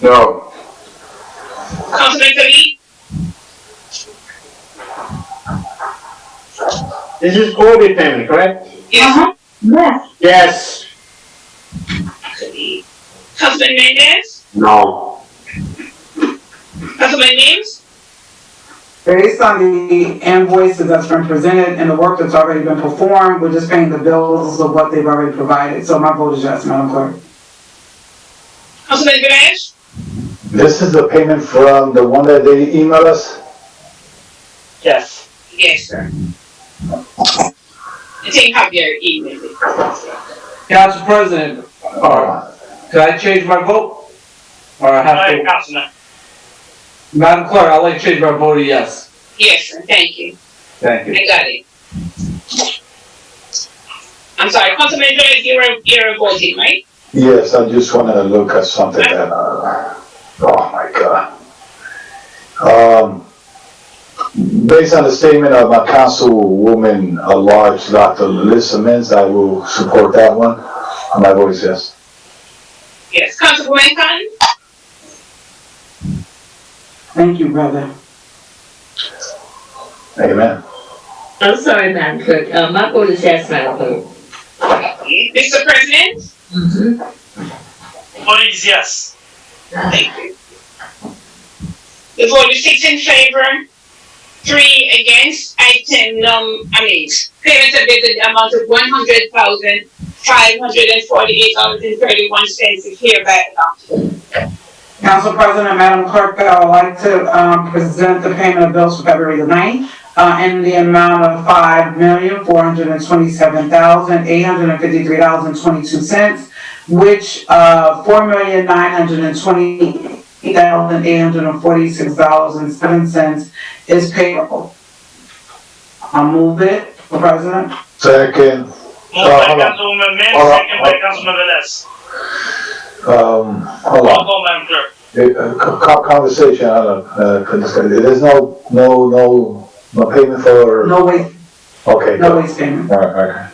No. Councilman Khalid? This is COVID payment, correct? Yes. Yes. Yes. Khalid. Councilman Mendez? No. Councilman Mims? Based on the invoices that's been presented and the work that's already been performed, we're just paying the bills of what they've already provided. So my vote is yes, Madam Clerk. Councilman Velez? This is the payment from the one that they emailed us? Yes. Yes, sir. I think Javier emailed it. Council President, could I change my vote? Or I Go have ahead, to? Councilman. Madam Clerk, I'd like to change my vote to yes. Yes, sir, thank you. Thank you. I got it. I'm sorry, Councilman Velez, you're voting, right? Yes, I just wanted to look at something that, oh my God. Based on the statement of my councilwoman at large, Dr. Melissa Mins, I will support that one. My vote is yes. Yes, Councilwoman Cotton? Thank you, brother. Amen. I'm sorry, Madam Clerk, my vote is yes, Madam Clerk. Mr. President? Vote is yes. Thank you. The vote is 6 in favor, 3 against. Payment of bill in the amount of $100,548.31 is hereby adopted. Council President, Madam Clerk, I would like to present the payment of bills for February the 9th in the amount of $5,427,853.22, which $4,920,846.07 is payable. I'll move it, Mr. President. Second. Moved by Councilwoman Mims, second by Councilman Velez. Hold Roll on. call, Madam Clerk. Conversation, I don't know, there's no payment for? No waste, Okay. no waste payment. All right, okay.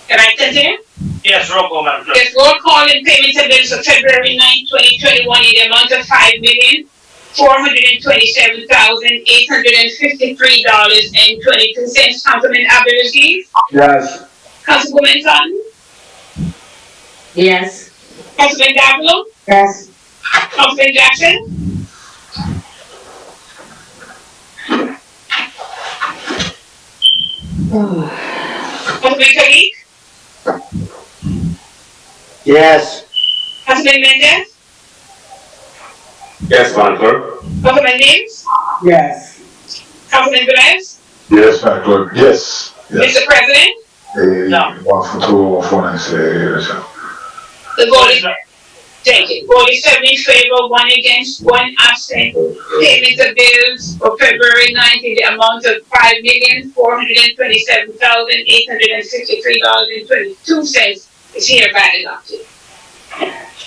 Can I continue? Yes, roll call, Madam Clerk. Yes, roll call and payment of bills of February 9, 2021 in the amount of $5,427,853.22. Councilman Abdulaziz? Yes. Councilwoman Cotton? Yes. Councilman Davilo? Yes. Councilman Jackson? Councilman Khalid? Yes. Councilman Mendez? Yes, Madam Clerk. Councilman Mims? Yes. Councilman Velez? Yes, Madam Clerk, yes. Mr. President? No. 142, 149, The vote is, thank you. Vote is 7 in favor, 1 against, 1 absent. Payment of bills for February 9th in the amount of $5,427,853.22 is hereby adopted.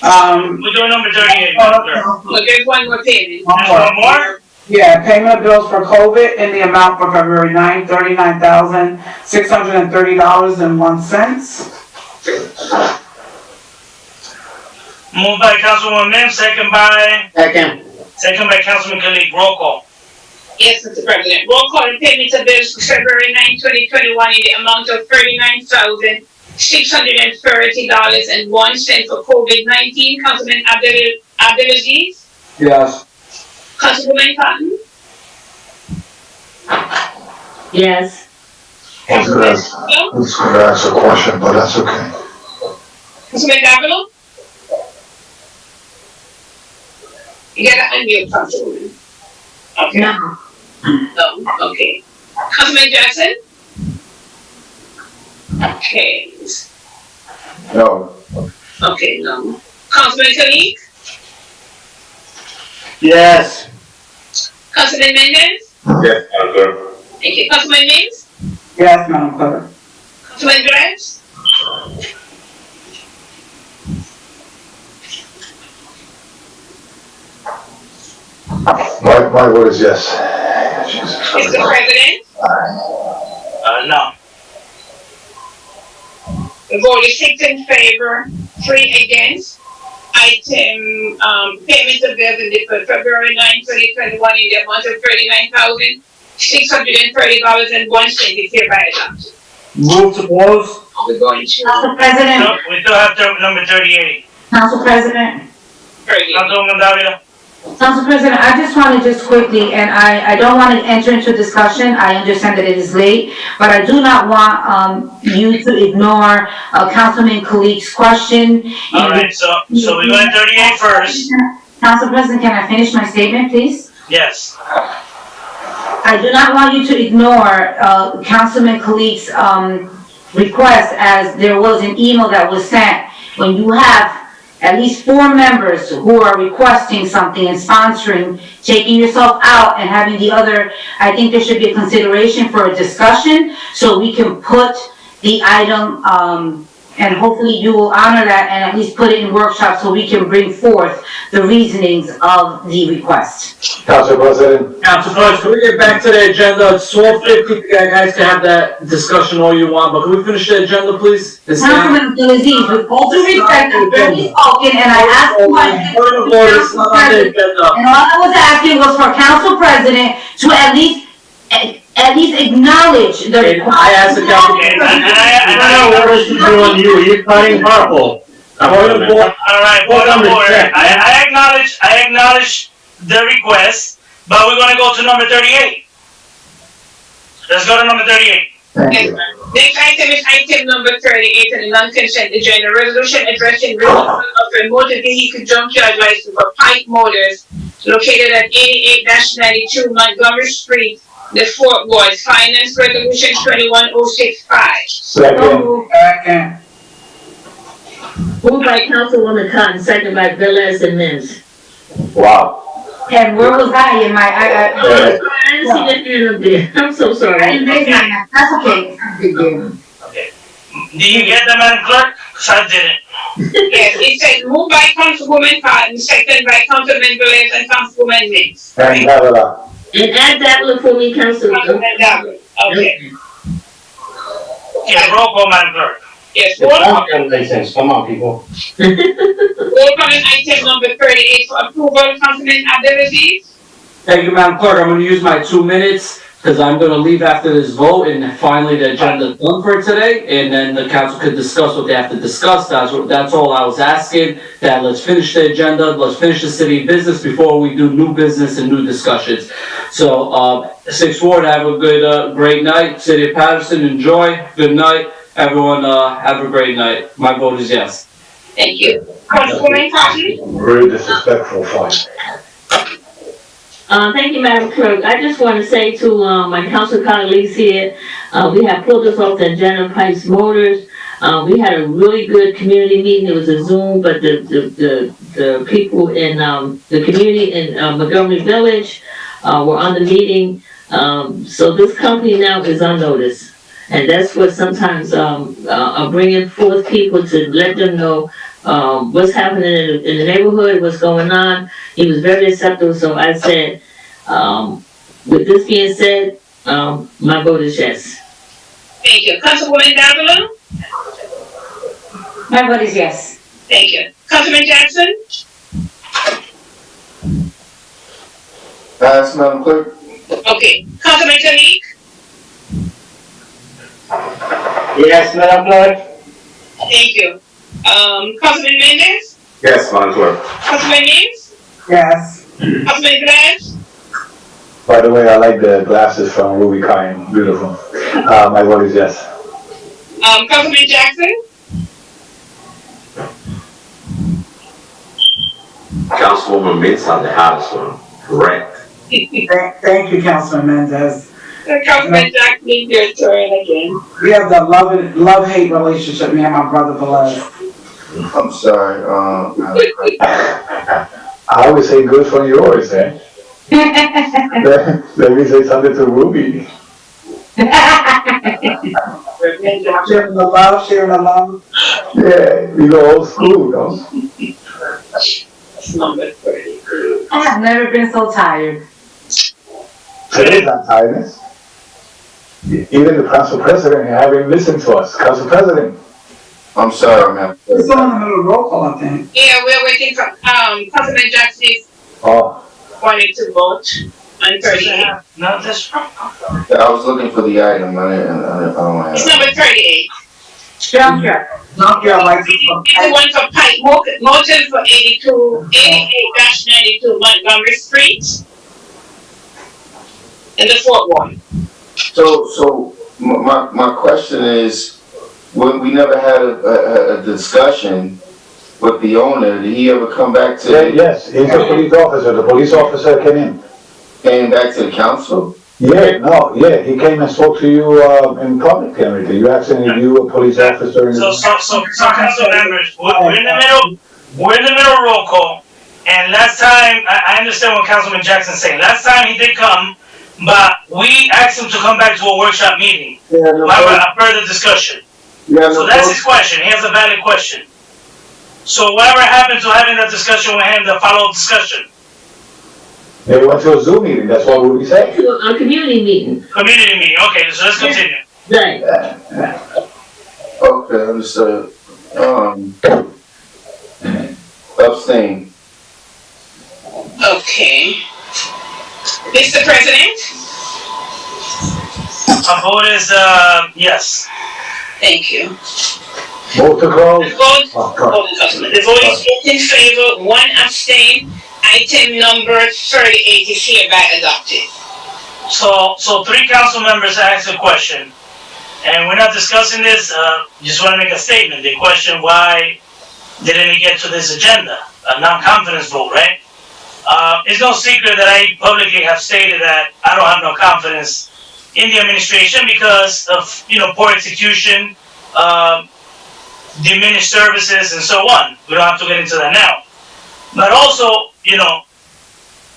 We're doing number 38, Madam Clerk. Well, there's one more payment. There's one more? Yeah, payment of bills for COVID in the amount for February 9th, $39,630.01. Moved by Councilwoman Mims, second by Councilman Khalid. Roll call. Yes, Mr. President. Roll call and payment of bills for February 9, 2021 in the amount of $39,630.01 for COVID-19. Councilman Abdulaziz? Yes. Councilwoman Cotton? Yes. I was gonna ask a question, but that's okay. Councilman Davilo? You gotta unmute, Councilwoman. Okay. No. No, okay. Councilman Jackson? Okay. No. Okay, no. Councilman Khalid? Yes. Councilman Mendez? Yes, Madam Clerk. Thank you. Councilman Mims? Yes, Madam Clerk. Councilman Grimes? My word is yes. Mr. President? No. The vote is 6 in favor, 3 against. Item, payment of bills in the February 9, 2021 in the amount of $39,630.01 is hereby adopted. Move to close. We're going to. Council President, No, we still have to, number 38. Council President. Councilwoman Davila? Council President, I just want to just quickly, and I don't want to enter into discussion, I understand that it is late, but I do not want, you to ignore, Councilman Kalik's question. All right, so we're going 38 first. Council President, can I finish my statement, please? Yes. I do not want you to ignore, Councilman Kalik's, request, as there was an email that was sent. When you have at least 4 members who are requesting something and sponsoring, taking yourself out and having the other, I think there should be a consideration for a discussion so we can put the item, and hopefully you will honor that and at least put it in workshop so we can bring forth the reasonings of the request. Council President. Council President, can we get back to the agenda? It's 12:50, you guys can have that discussion all you want, but can we finish the agenda, please? Councilman Abdulaziz, with all due respect, you've already spoken, and I asked questions. Point of order, it's not on the agenda. And all I was asking was for Council President to at least acknowledge the request. I asked the council. And I don't know what else to do on you, you're cutting purple. Point of order. All right, point of order. I acknowledge the request, but we're gonna go to number 38. Let's go to number 38. Next item is item number 38 on the non-consent agenda, resolution addressing renewal of a motor vehicle junkyard license for Pike Motors located at 88-92 Montgomery Street, the Fort Worth, finance resolution 21065. Second. Moved by Councilwoman Cotton, second by Velez and Mims. Wow. And where was I in my, I didn't see that you up there. I'm so sorry. I didn't raise my hand. That's okay. Okay. Do you get that, Madam Clerk? 'Cause I didn't. Yes, it says moved by Councilwoman Cotton, second by Councilman Velez and Councilwoman Mims. And Davila. And add that for me, Councilman Davila. Okay. Yeah, roll call, Madam Clerk. Yes, It's roll not gonna make sense, come on, people. call on item number 38 for approval, Councilman Abdulaziz. Thank you, Madam Clerk. I'm gonna use my 2 minutes, because I'm gonna leave after this vote, and finally the agenda's done for today, and then the council could discuss what they have to discuss. That's all I was asking, that let's finish the agenda, let's finish the city business before we do new business and new discussions. So, 6th Ward, have a good, great night. City of Paterson, enjoy. Good night. Everyone, have a great night. My vote is yes. Thank you. Councilwoman Cotton. Very disrespectful fight. Thank you, Madam Clerk. I just want to say to, my council colleagues here, we have pulled this off the agenda, Pike Motors. We had a really good community meeting. It was a Zoom, but the people in, the community in, Montgomery Village, were on the meeting. So this company now is on notice. And that's what sometimes, bringing forth people to let them know, what's happening in the neighborhood, what's going on. He was very acceptable, so I said, with this being said, my vote is yes. Thank you. Councilwoman Davila. My vote is yes. Thank you. Councilman Jackson. Pass, Madam Clerk. Okay. Councilman Kalik. Yes, Madam Clerk? Thank you. Councilman Mendez. Yes, Madam Clerk. Councilman Mims. Yes. Councilman Velez. By the way, I like the glasses from Ruby Kine, beautiful. My vote is yes. Councilman Jackson. Councilwoman Mintz on the hottest one, correct? Thank you, Councilman Mendez. Councilman Jackson, your turn again. We have the love-hate relationship, me and my brother Velez. I'm sorry, I would say good from yours, eh? Let me say something to Ruby. Sharing the love, sharing the love. Yeah, we go old school, no? That's number 30. I have never been so tired. Today's not tiredness. Even the council president haven't listened to us. Council president. I'm sorry, man. It's still in the middle of roll call, I think. Yeah, we're waiting for, Councilman Jackson is Oh, wanting to vote on 38. No, this. I was looking for the item, I don't have It's it. number 38. Junkyard license. It's the one for pipe, motor for 88-92 Montgomery Street. In the Fort Ward. So, my question is, we never had a discussion with the owner, did he ever come back to? yes, he's a police officer. The police officer came back to the council? Yeah, he came and spoke to you, in public, Henry. You actually, you a police officer. So council members, we're in the middle of roll call. And last time, I understand what Councilman Jackson's saying. Last time he did come, but we asked him to come back to a workshop meeting. A further discussion. So that's his question. He has a valid question. So whatever happened to having a discussion with him, the follow-up discussion? They went to a Zoom meeting, that's what we say. To a community meeting. Community meeting, okay, so let's continue. Right. Okay, understood. Abstain. Okay. Mr. President? My vote is, yes. Thank you. Vote to close. The vote is 8 in favor, 1 abstain. Item number 38 is hereby adopted. So 3 council members asked a question, and we're not discussing this, just wanna make a statement. They question why didn't it get to this agenda, a non-confidence vote, right? It's no secret that I publicly have stated that I don't have no confidence in the administration because of, poor execution, diminished services and so on. We don't have to get into that now. But also,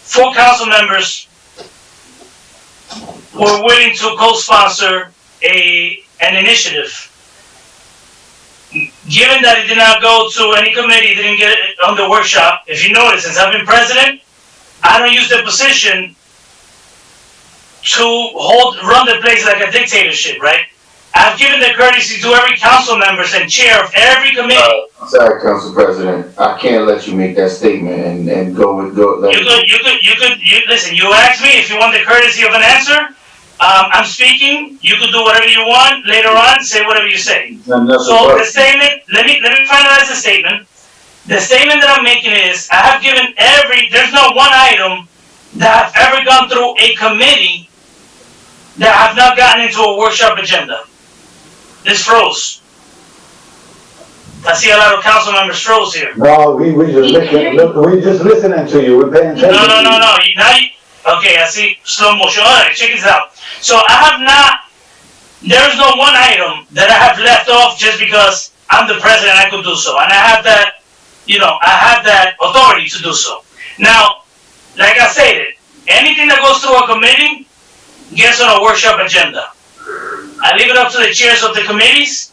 4 council members were willing to co-sponsor an initiative. Given that it did not go to any committee, didn't get it on the workshop, if you notice, since I've been president, I don't use the position to run the place like a dictatorship, right? I've given the courtesy to every council members and chair of every committee. Sorry, Council President, I can't let you make that statement and go. Listen, you asked me if you want the courtesy of an answer. I'm speaking, you could do whatever you want, later on, say whatever you say. So the statement, let me finalize the statement. The statement that I'm making is, I have given there's not one item that I've ever gone through a committee that have not gotten into a workshop agenda. This froze. I see a lot of council members froze here. No, we just listening to you, we're paying attention. No. Okay, I see slow motion. Alright, check this out. So there's no one item that I have left off just because I'm the president, I could do so. And I have that, I have that authority to do so. Now, like I stated, anything that goes through a committee gets on a workshop agenda. I leave it up to the chairs of the committees,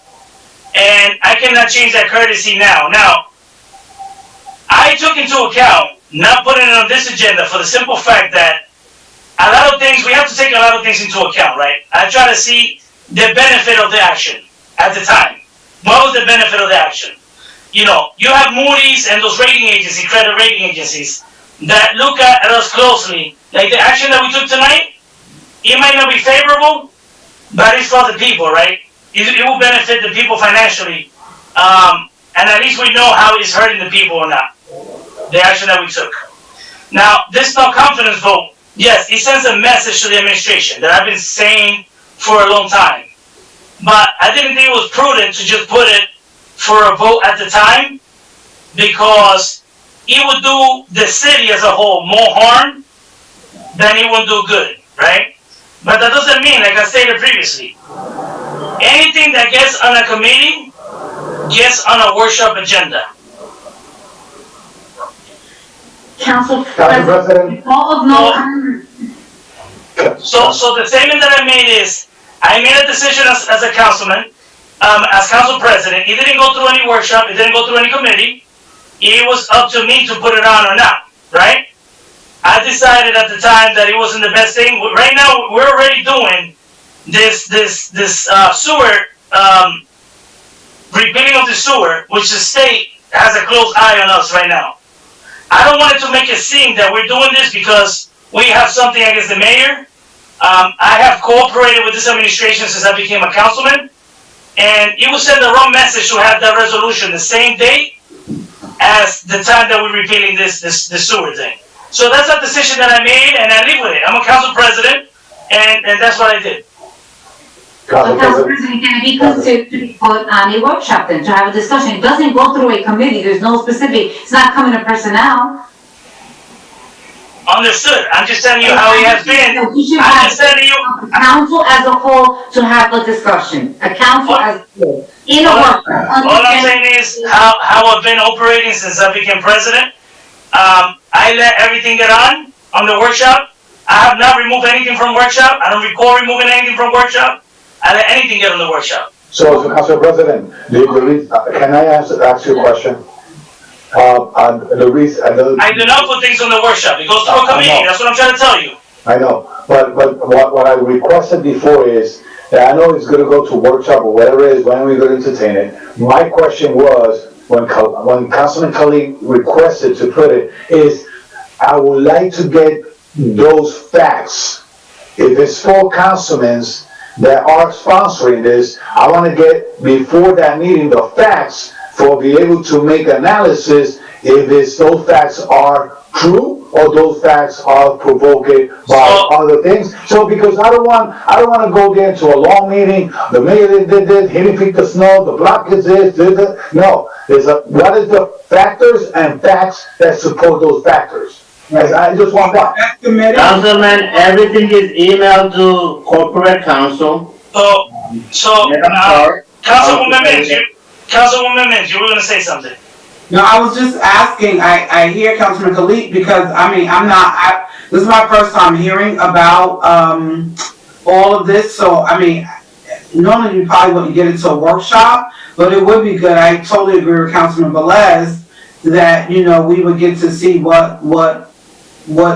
and I cannot change that courtesy now. Now, I took into account not putting it on this agenda for the simple fact that a lot of things, we have to take a lot of things into account, right? I try to see the benefit of the action at the time. What was the benefit of the action? You have Moody's and those rating agencies, credit rating agencies, that look at us closely. Like the action that we took tonight, it might not be favorable, but it's for the people, right? It will benefit the people financially. And at least we know how it's hurting the people or not. The action that we took. Now, this no confidence vote, yes, it sends a message to the administration that I've been saying for a long time. But I didn't think it was prudent to just put it for a vote at the time, because it would do the city as a whole more harm than it would do good, right? But that doesn't mean, like I stated previously, anything that gets on a committee gets on a workshop agenda. Council President. All of no. So the statement that I made is, I made a decision as a councilman, as council president. It didn't go through any workshop, it didn't go through any committee. It was up to me to put it on or not, right? I decided at the time that it wasn't the best thing. Right now, we're already doing this sewer, rebuilding of the sewer, which the state has a close eye on us right now. I don't want it to make it seem that we're doing this because we have something against the mayor. I have cooperated with this administration since I became a councilman, and it will send the wrong message to have that resolution the same day as the time that we're repealing this sewer thing. So that's a decision that I made, and I live with it. I'm a council president, and that's what I did. Council President, can it be considered to be put on a workshop then, to have a discussion? It doesn't go through a committee, there's no specific, it's not coming to personnel. Understood. I'm just telling you how it has been. No, you should I'm have just telling you. a council as a whole to have a discussion, a council as a whole, in a workshop. All I'm saying is how I've been operating since I became president. I let everything get on the workshop. I have not removed anything from workshop. I don't recall removing anything from workshop. I let anything get on the workshop. So, Council President, can I ask you a question? I do not put things on the workshop. It goes through a committee. That's what I'm trying to tell you. I know, but what I requested before is that I know it's gonna go to workshop or whatever it is, when we're gonna entertain it. My question was, when Councilman Khalid requested to put it, is I would like to get those facts. If it's 4 councilmen that are sponsoring this, I wanna get, before that meeting, the facts for be able to make analysis if those facts are true or those facts are provoked by other things. So because I don't want to go there into a long meeting. The mayor did this, he didn't pick the snow, the block is this, no. What is the factors and facts that support those factors? I just want that. Councilman, everything is emailed to corporate council. Councilwoman Mintz, you were gonna say something. No, I was just asking, I hear Councilman Khalid because, this is my first time hearing about, all of this, so, normally you probably wouldn't get into a workshop, but it would be good, I totally agree with Councilman Velez, that, we would get to see what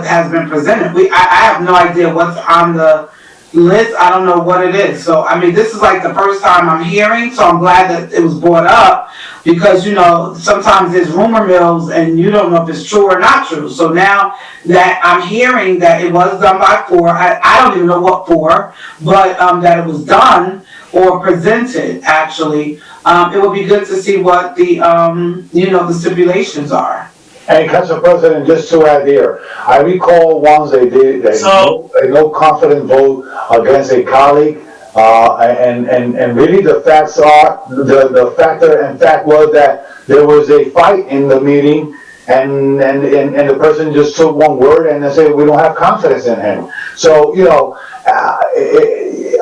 has been presented. I have no idea what's on the list, I don't know what it is, so, this is like the first time I'm hearing, so I'm glad that it was brought up, because, sometimes there's rumor mills, and you don't know if it's true or not true, so now that I'm hearing that it was done by 4, I don't even know what 4, but, that it was done, or presented, actually, it would be good to see what the, the stipulations are. And Council President, just to add here, I recall once they did a no confident vote against a colleague, and really the facts are, the factor and fact was that there was a fight in the meeting, and the person just took one word and they said, we don't have confidence in him. So,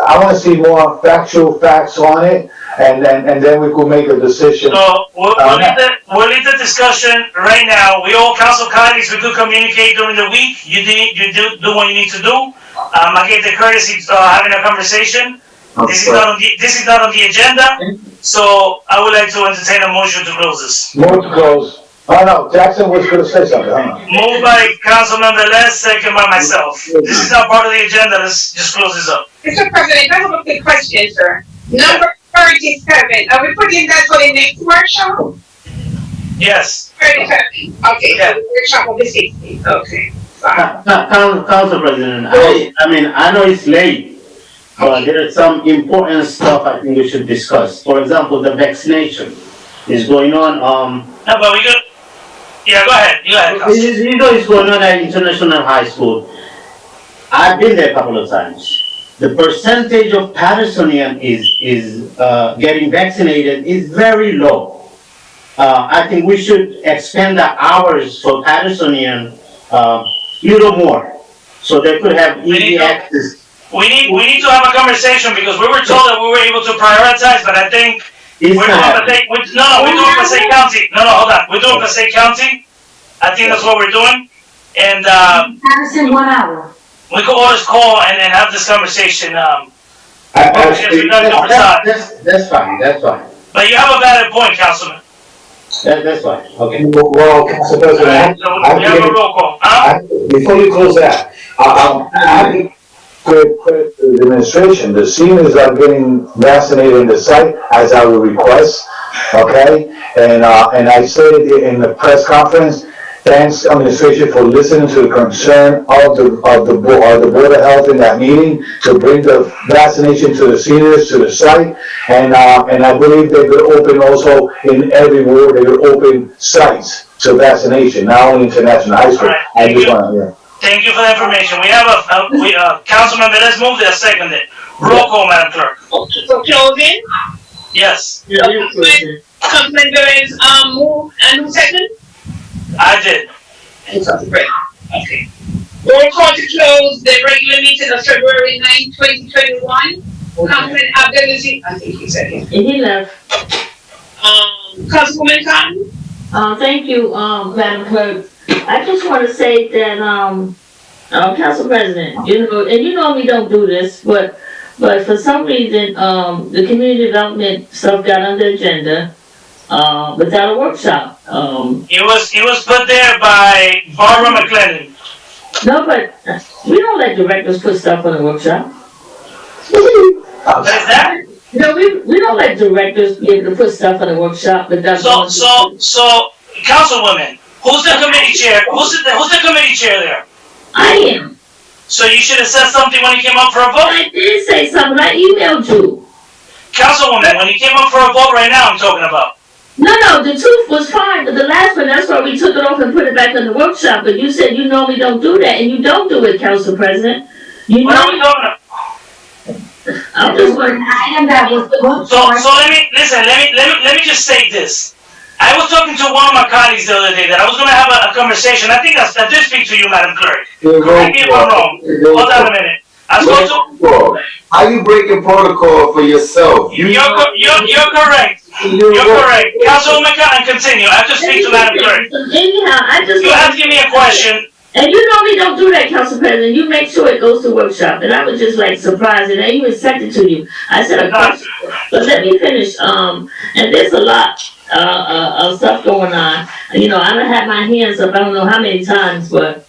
I want to see more factual facts on it, and then we could make a decision. So we'll leave the discussion right now. We all council colleagues, we could communicate during the week. You do what you need to do. I gave the courtesy of having a conversation. This is not on the agenda, so I would like to entertain a motion to close this. Move to close. Oh no, Jackson was going to say something. Moved by Councilman Velez, second by myself. This is not part of the agenda. Let's just close this up. Mr. President, I have a quick question, sir. Number 37, are we putting that for the next workshop? Yes. 37, okay, so the workshop will be 60, okay. Council President, I know it's late, but there is some important stuff I think we should discuss. For example, the vaccination is going on. No, but we could. Yeah, go ahead. It's going on at International High School. I've been there a couple of times. The percentage of Patersonian is getting vaccinated is very low. I think we should expand the hours for Patersonian little more, so they could have easy access. We need to have a conversation because we were told that we were able to prioritize, but I think we're doing Passaic County. Hold on. We're doing Passaic County. I think that's what we're doing. And Paterson, 1 hour. We could always call and have this conversation. That's fine. But you have a valid point, Councilman. That's fine. Okay. Well, Council President, we have a roll call. before you close that, give credit to the administration. The seniors are getting vaccinated in the site as our request, okay? And I said in the press conference, thanks administration for listening to the concern of the Board of Health in that meeting to bring the vaccination to the seniors to the site. And I believe they will open also in every ward, they will open sites to vaccination, not only International High School. I just want to, yeah. Thank you for the information. We have a council member, let's move there, second it. Roll call, Madam Clerk. For closing, Yes, Councilman Perez, move, and who second? I did. Right, okay. Roll call to close the regular meeting of February 9, 2021. Councilman Abdelaziz, I think he said it. And he left. Councilwoman Cotton? Thank you, Madam Clerk. I just want to say that, Council President, you know, and you normally don't do this, but for some reason, the community development stuff got on the agenda, without a workshop. It was put there by Barbara McClellan. No, but we don't let directors put stuff on the workshop. What is that? No, we don't let directors be able to put stuff on the workshop without. So, Councilwoman, who's the committee chair? Who's the committee chair there? I am. So you should have said something when you came up for a vote. I did say something, I emailed you. Councilwoman, when you came up for a vote right now, I'm talking about. No, the truth was fine, but the last one, that's why we took it off and put it back in the workshop, but you said you normally don't do that, and you don't do it, Council President. You What are we know. talking about? I'm just wondering. Item that was good. So let me just state this. I was talking to one of my colleagues the other day that I was gonna have a conversation. I think that did speak to you, Madam Clerk. Correct me if I'm wrong. Hold on a minute. I was going to. How you breaking protocol for yourself? You're correct. You're correct. Councilwoman Cotton, continue. I have to speak to Madam Clerk. Anyhow, I just. You have to give me a question. And you normally don't do that, Council President. You make sure it goes to workshop. And I was just like surprised, and I even sent it to you. I said a question, but let me finish. And there's a lot of stuff going on. You know, I don't have my hands up. I don't know how many times, but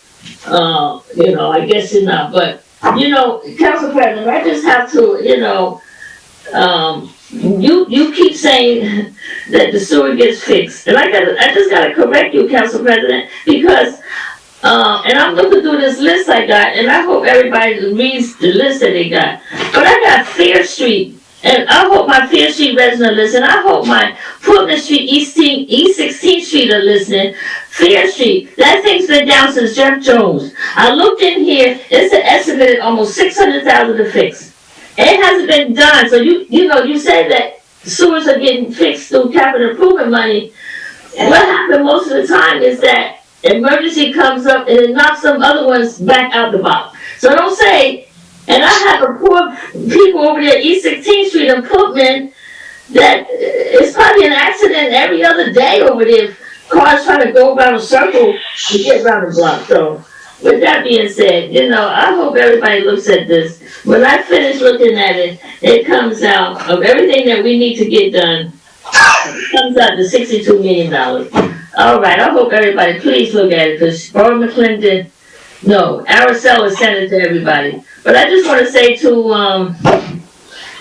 you know, I guess enough. But you know, Council President, I just have to, you know, you keep saying that the sewer gets fixed, and I just gotta correct you, Council President, because. And I'm looking through this list I got, and I hope everybody reads the list that they got. But I got Fair Street, and I hope my Fair Street resident listen. I hope my Portland Street, East 16th Street are listening. Fair Street, that thing's been down since Jeff Jones. I looked in here, it's an estimated almost $600,000 to fix. It hasn't been done, so you know, you said that sewers are getting fixed through capital improvement money. What happened most of the time is that emergency comes up and it knocks some other ones back out the box. So don't say, and I have a poor people over there, East 16th Street in Portland, that it's probably an accident every other day over there. Cars trying to go around a circle to get around the block. So with that being said, you know, I hope everybody looks at this. When I finish looking at it, it comes out of everything that we need to get done, it comes out to $62 million. All right, I hope everybody please look at it, because Barbara McClendon, no, Araceli sent it to everybody. But I just want to say to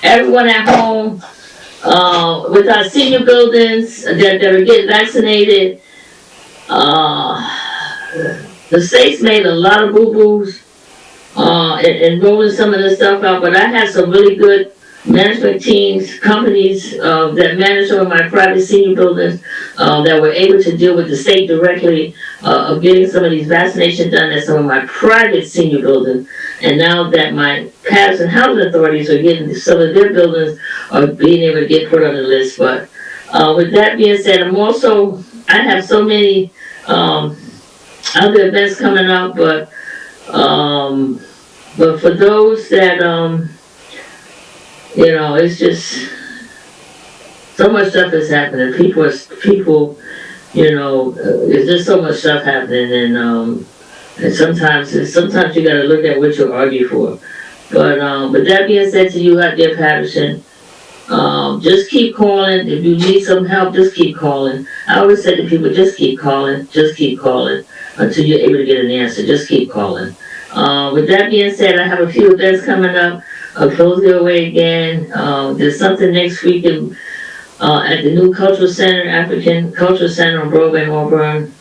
everyone at home, with our senior buildings that are getting vaccinated, the state's made a lot of boo-boos in rolling some of this stuff out, but I had some really good management teams, companies that manage some of my private senior buildings that were able to deal with the state directly of getting some of these vaccinations done at some of my private senior buildings. And now that my Paterson housing authorities are getting some of their buildings are being able to get put on the list. But with that being said, I have so many other events coming up, but for those that you know, it's just so much stuff is happening. People, you know, there's just so much stuff happening, and sometimes you got to look at what you argue for. But with that being said, to you out there, Paterson, just keep calling. If you need some help, just keep calling. I always say to people, just keep calling until you're able to get an answer. Just keep calling. With that being said, I have a few events coming up. Close Your Way again. There's something next week at the new Cultural Center, African Cultural Center on Broadway in Auburn.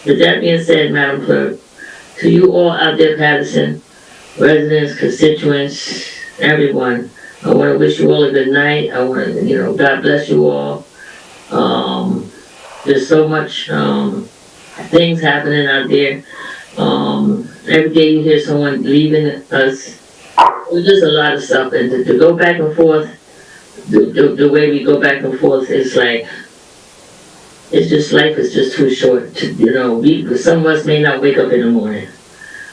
With that being said, Madam Clerk, to you all out there, Paterson, residents, constituents, everyone, I want to wish you all a good night. I want to, God bless you all. There's so much things happening out there. Every day you hear someone leaving us. There's just a lot of stuff, and to go back and forth, the way we go back and forth is like, it's just, life is just too short. Some of us may not wake up in the morning.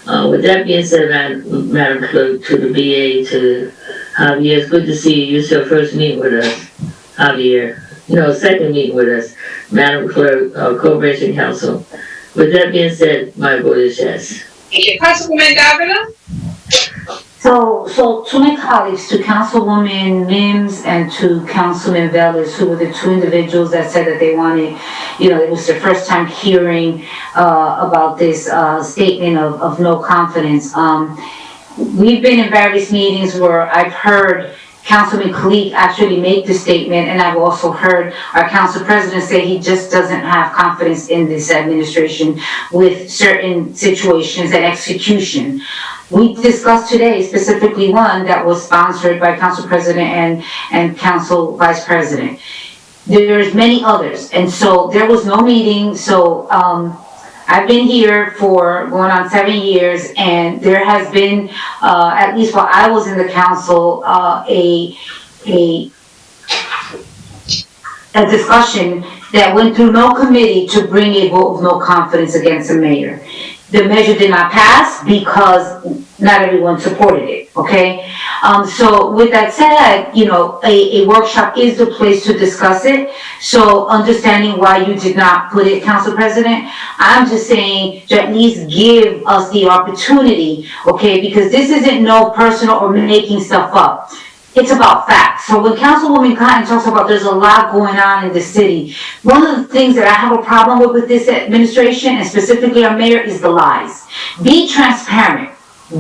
With that being said, Madam Clerk, to the BA, to Javier, it's good to see you. It's your first meeting with us, Javier. Second meeting with us, Madam Clerk, Corporation Council. With that being said, my vote is yes. Thank you. Councilwoman Davila? So to my colleagues, to Councilwoman Mims and to Councilman Velez, who were the two individuals that said that they wanted, it was their first time hearing about this statement of no confidence. We've been in various meetings where I've heard Councilman Kalik actually make the statement, and I've also heard our council president say he just doesn't have confidence in this administration with certain situations and execution. We discussed today specifically one that was sponsored by Council President and Council Vice President. There's many others, and so there was no meeting. So I've been here for going on 7 years, and there has been, at least while I was in the council, a discussion that went through no committee to bring a vote of no confidence against the mayor. The measure did not pass because not everyone supported it, okay? So with that said, a workshop is the place to discuss it. So understanding why you did not put it, Council President, I'm just saying to at least give us the opportunity, okay? Because this isn't no personal or making stuff up. It's about facts. So when Councilwoman Cotton talks about there's a lot going on in the city, one of the things that I have a problem with this administration, and specifically our mayor, is the lies. Be transparent.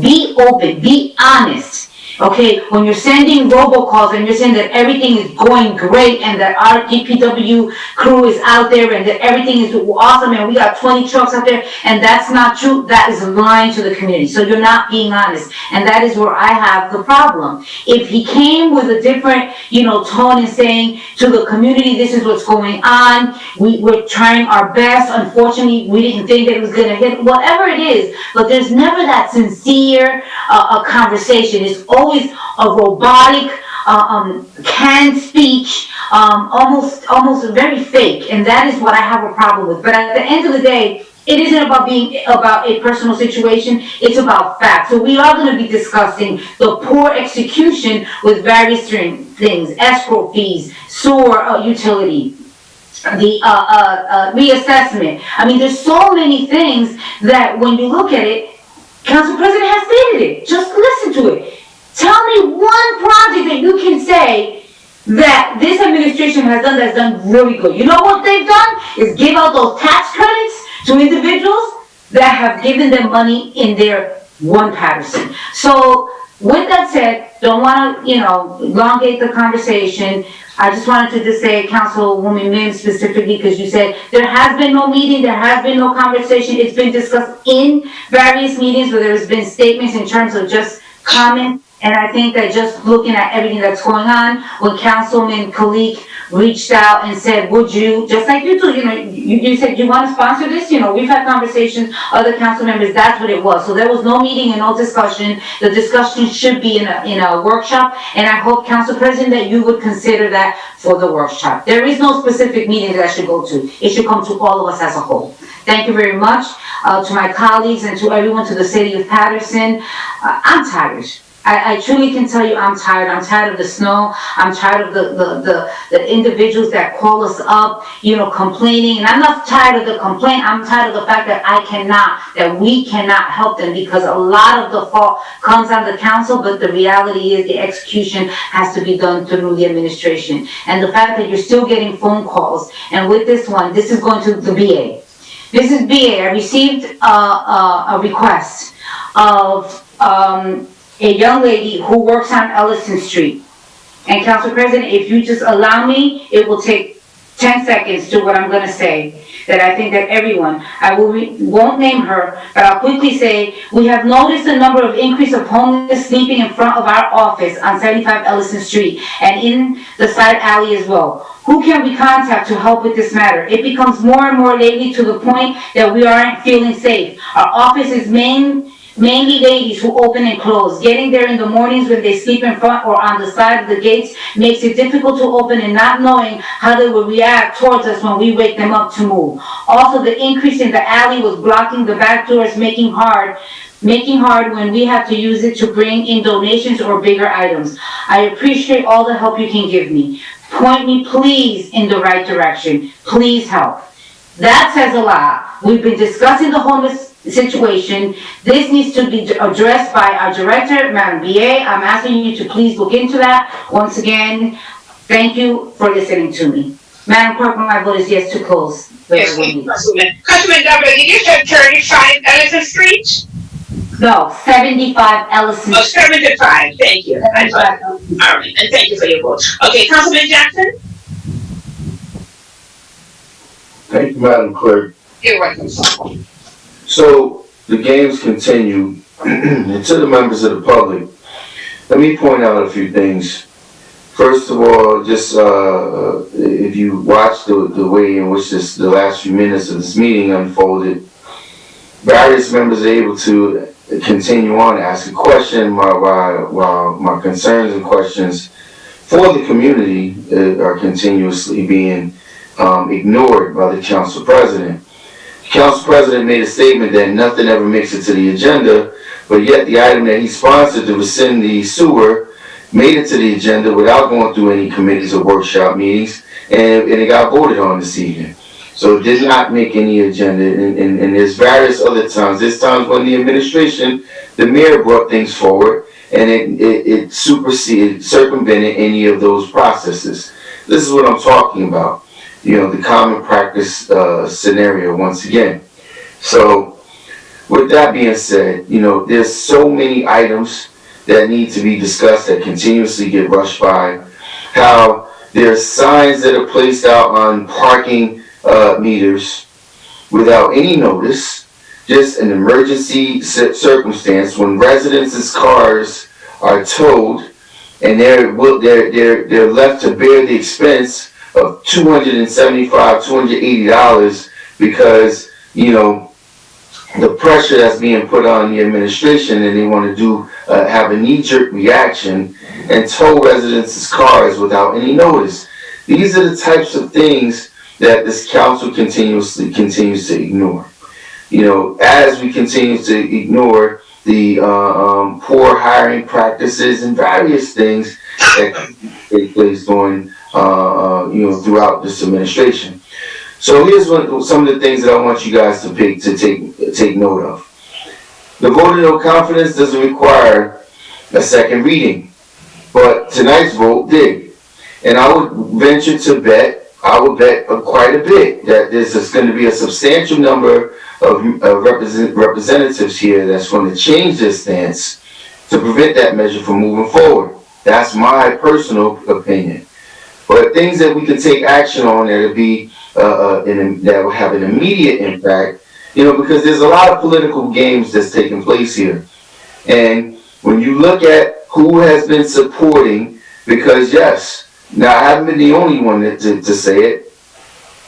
Be open. Be honest. Okay, when you're sending robocalls and you're saying that everything is going great and that our DPW crew is out there and that everything is awesome and we got 20 trucks out there, and that's not true, that is lying to the community. So you're not being honest, and that is where I have the problem. If he came with a different, tone and saying to the community, this is what's going on, we're trying our best, unfortunately, we didn't think that it was gonna hit, whatever it is, but there's never that sincere a conversation. It's always a robotic, canned speech, almost very fake, and that is what I have a problem with. But at the end of the day, it isn't about a personal situation, it's about facts. So we are going to be discussing the poor execution with various things, escrow fees, sewer utility, the reassessment. I mean, there's so many things that when you look at it, Council President has stated it. Just listen to it. Tell me one project that you can say that this administration has done that's done really good. You know what they've done? Is give out those tax credits to individuals that have given them money in their one Paterson. So with that said, don't want to, elongate the conversation. I just wanted to just say, Councilwoman Mims specifically, because you said there has been no meeting, there has been no conversation. It's been discussed in various meetings where there's been statements in terms of just comment. And I think that just looking at everything that's going on, when Councilman Kalik reached out and said, would you, just like you do, you said, you want to sponsor this? We've had conversations, other council members, that's what it was. So there was no meeting and no discussion. The discussion should be in a workshop. And I hope, Council President, that you would consider that for the workshop. There is no specific meeting that I should go to. It should come to all of us as a whole. Thank you very much to my colleagues and to everyone, to the city of Paterson. I'm tired. I truly can tell you I'm tired. I'm tired of the snow. I'm tired of the individuals that call us up, complaining. And I'm not tired of the complaint. I'm tired of the fact that we cannot help them, because a lot of the fault comes on the council, but the reality is the execution has to be done through the administration. And the fact that you're still getting phone calls, and with this one, this is going to the BA. Mrs. BA, I received a request of a young lady who works on Ellison Street. And Council President, if you just allow me, it will take 10 seconds to what I'm gonna say, that I think that everyone, won't name her, but I'll quickly say, we have noticed a number of increase of homeless sleeping in front of our office on 75 Ellison Street and in the side alley as well. Who can we contact to help with this matter? It becomes more and more lately to the point that we aren't feeling safe. Our office is mainly ladies who open and close. Getting there in the mornings when they sleep in front or on the side of the gates makes it difficult to open, and not knowing how they will react towards us when we wake them up to move. Also, the increase in the alley was blocking the back doors, making hard when we have to use it to bring in donations or bigger items. I appreciate all the help you can give me. Point me please in the right direction. Please help. That says a lot. We've been discussing the homeless situation. This needs to be addressed by our director, Madam BA. I'm asking you to please look into that. Once again, thank you for listening to me. Madam Clerk, my vote is yes to close. Yes, thank you, Councilman W, did you say 35 Ellison Street? No, 75 Ellison. Oh, 75, thank you. All right, and thank you for your vote. Okay, Councilman Jackson? Thank you, Madam Clerk. You're welcome. So, the games continue, and to the members of the public, let me point out a few things. First of all, just if you watch the way in which the last few minutes of this meeting unfolded, various members are able to continue on, ask a question while my concerns and questions for the community are continuously being ignored by the council president. The council president made a statement that nothing ever makes it to the agenda, but yet the item that he sponsored to rescind the sewer made it to the agenda without going through any committees or workshop meetings, and it got voted on this evening. So it did not make any agenda, and there's various other times. There's times when the administration, the mayor brought things forward, and it circumvented any of those processes. This is what I'm talking about. You know, the common practice scenario once again. So with that being said, you know, there's so many items that need to be discussed that continuously get rushed by. How there's signs that are placed out on parking meters without any notice, just an emergency circumstance when residents' cars are towed and they're left to bear the expense of $275, $280 because, you know, the pressure that's being put on the administration, and they want to have a knee-jerk reaction and tow residents' cars without any notice. These are the types of things that this council continues to ignore. You know, as we continue to ignore the poor hiring practices and various things that take place during throughout this administration. So here's some of the things that I want you guys to take note of. The vote of no confidence doesn't require a second reading, but tonight's vote did. And I would venture to bet, quite a bit, that there's going to be a substantial number of representatives here that's going to change their stance to prevent that measure from moving forward. That's my personal opinion. But things that we can take action on that'll be that will have an immediate impact, you know, because there's a lot of political games that's taking place here. And when you look at who has been supporting, because yes, now I haven't been the only one to say it,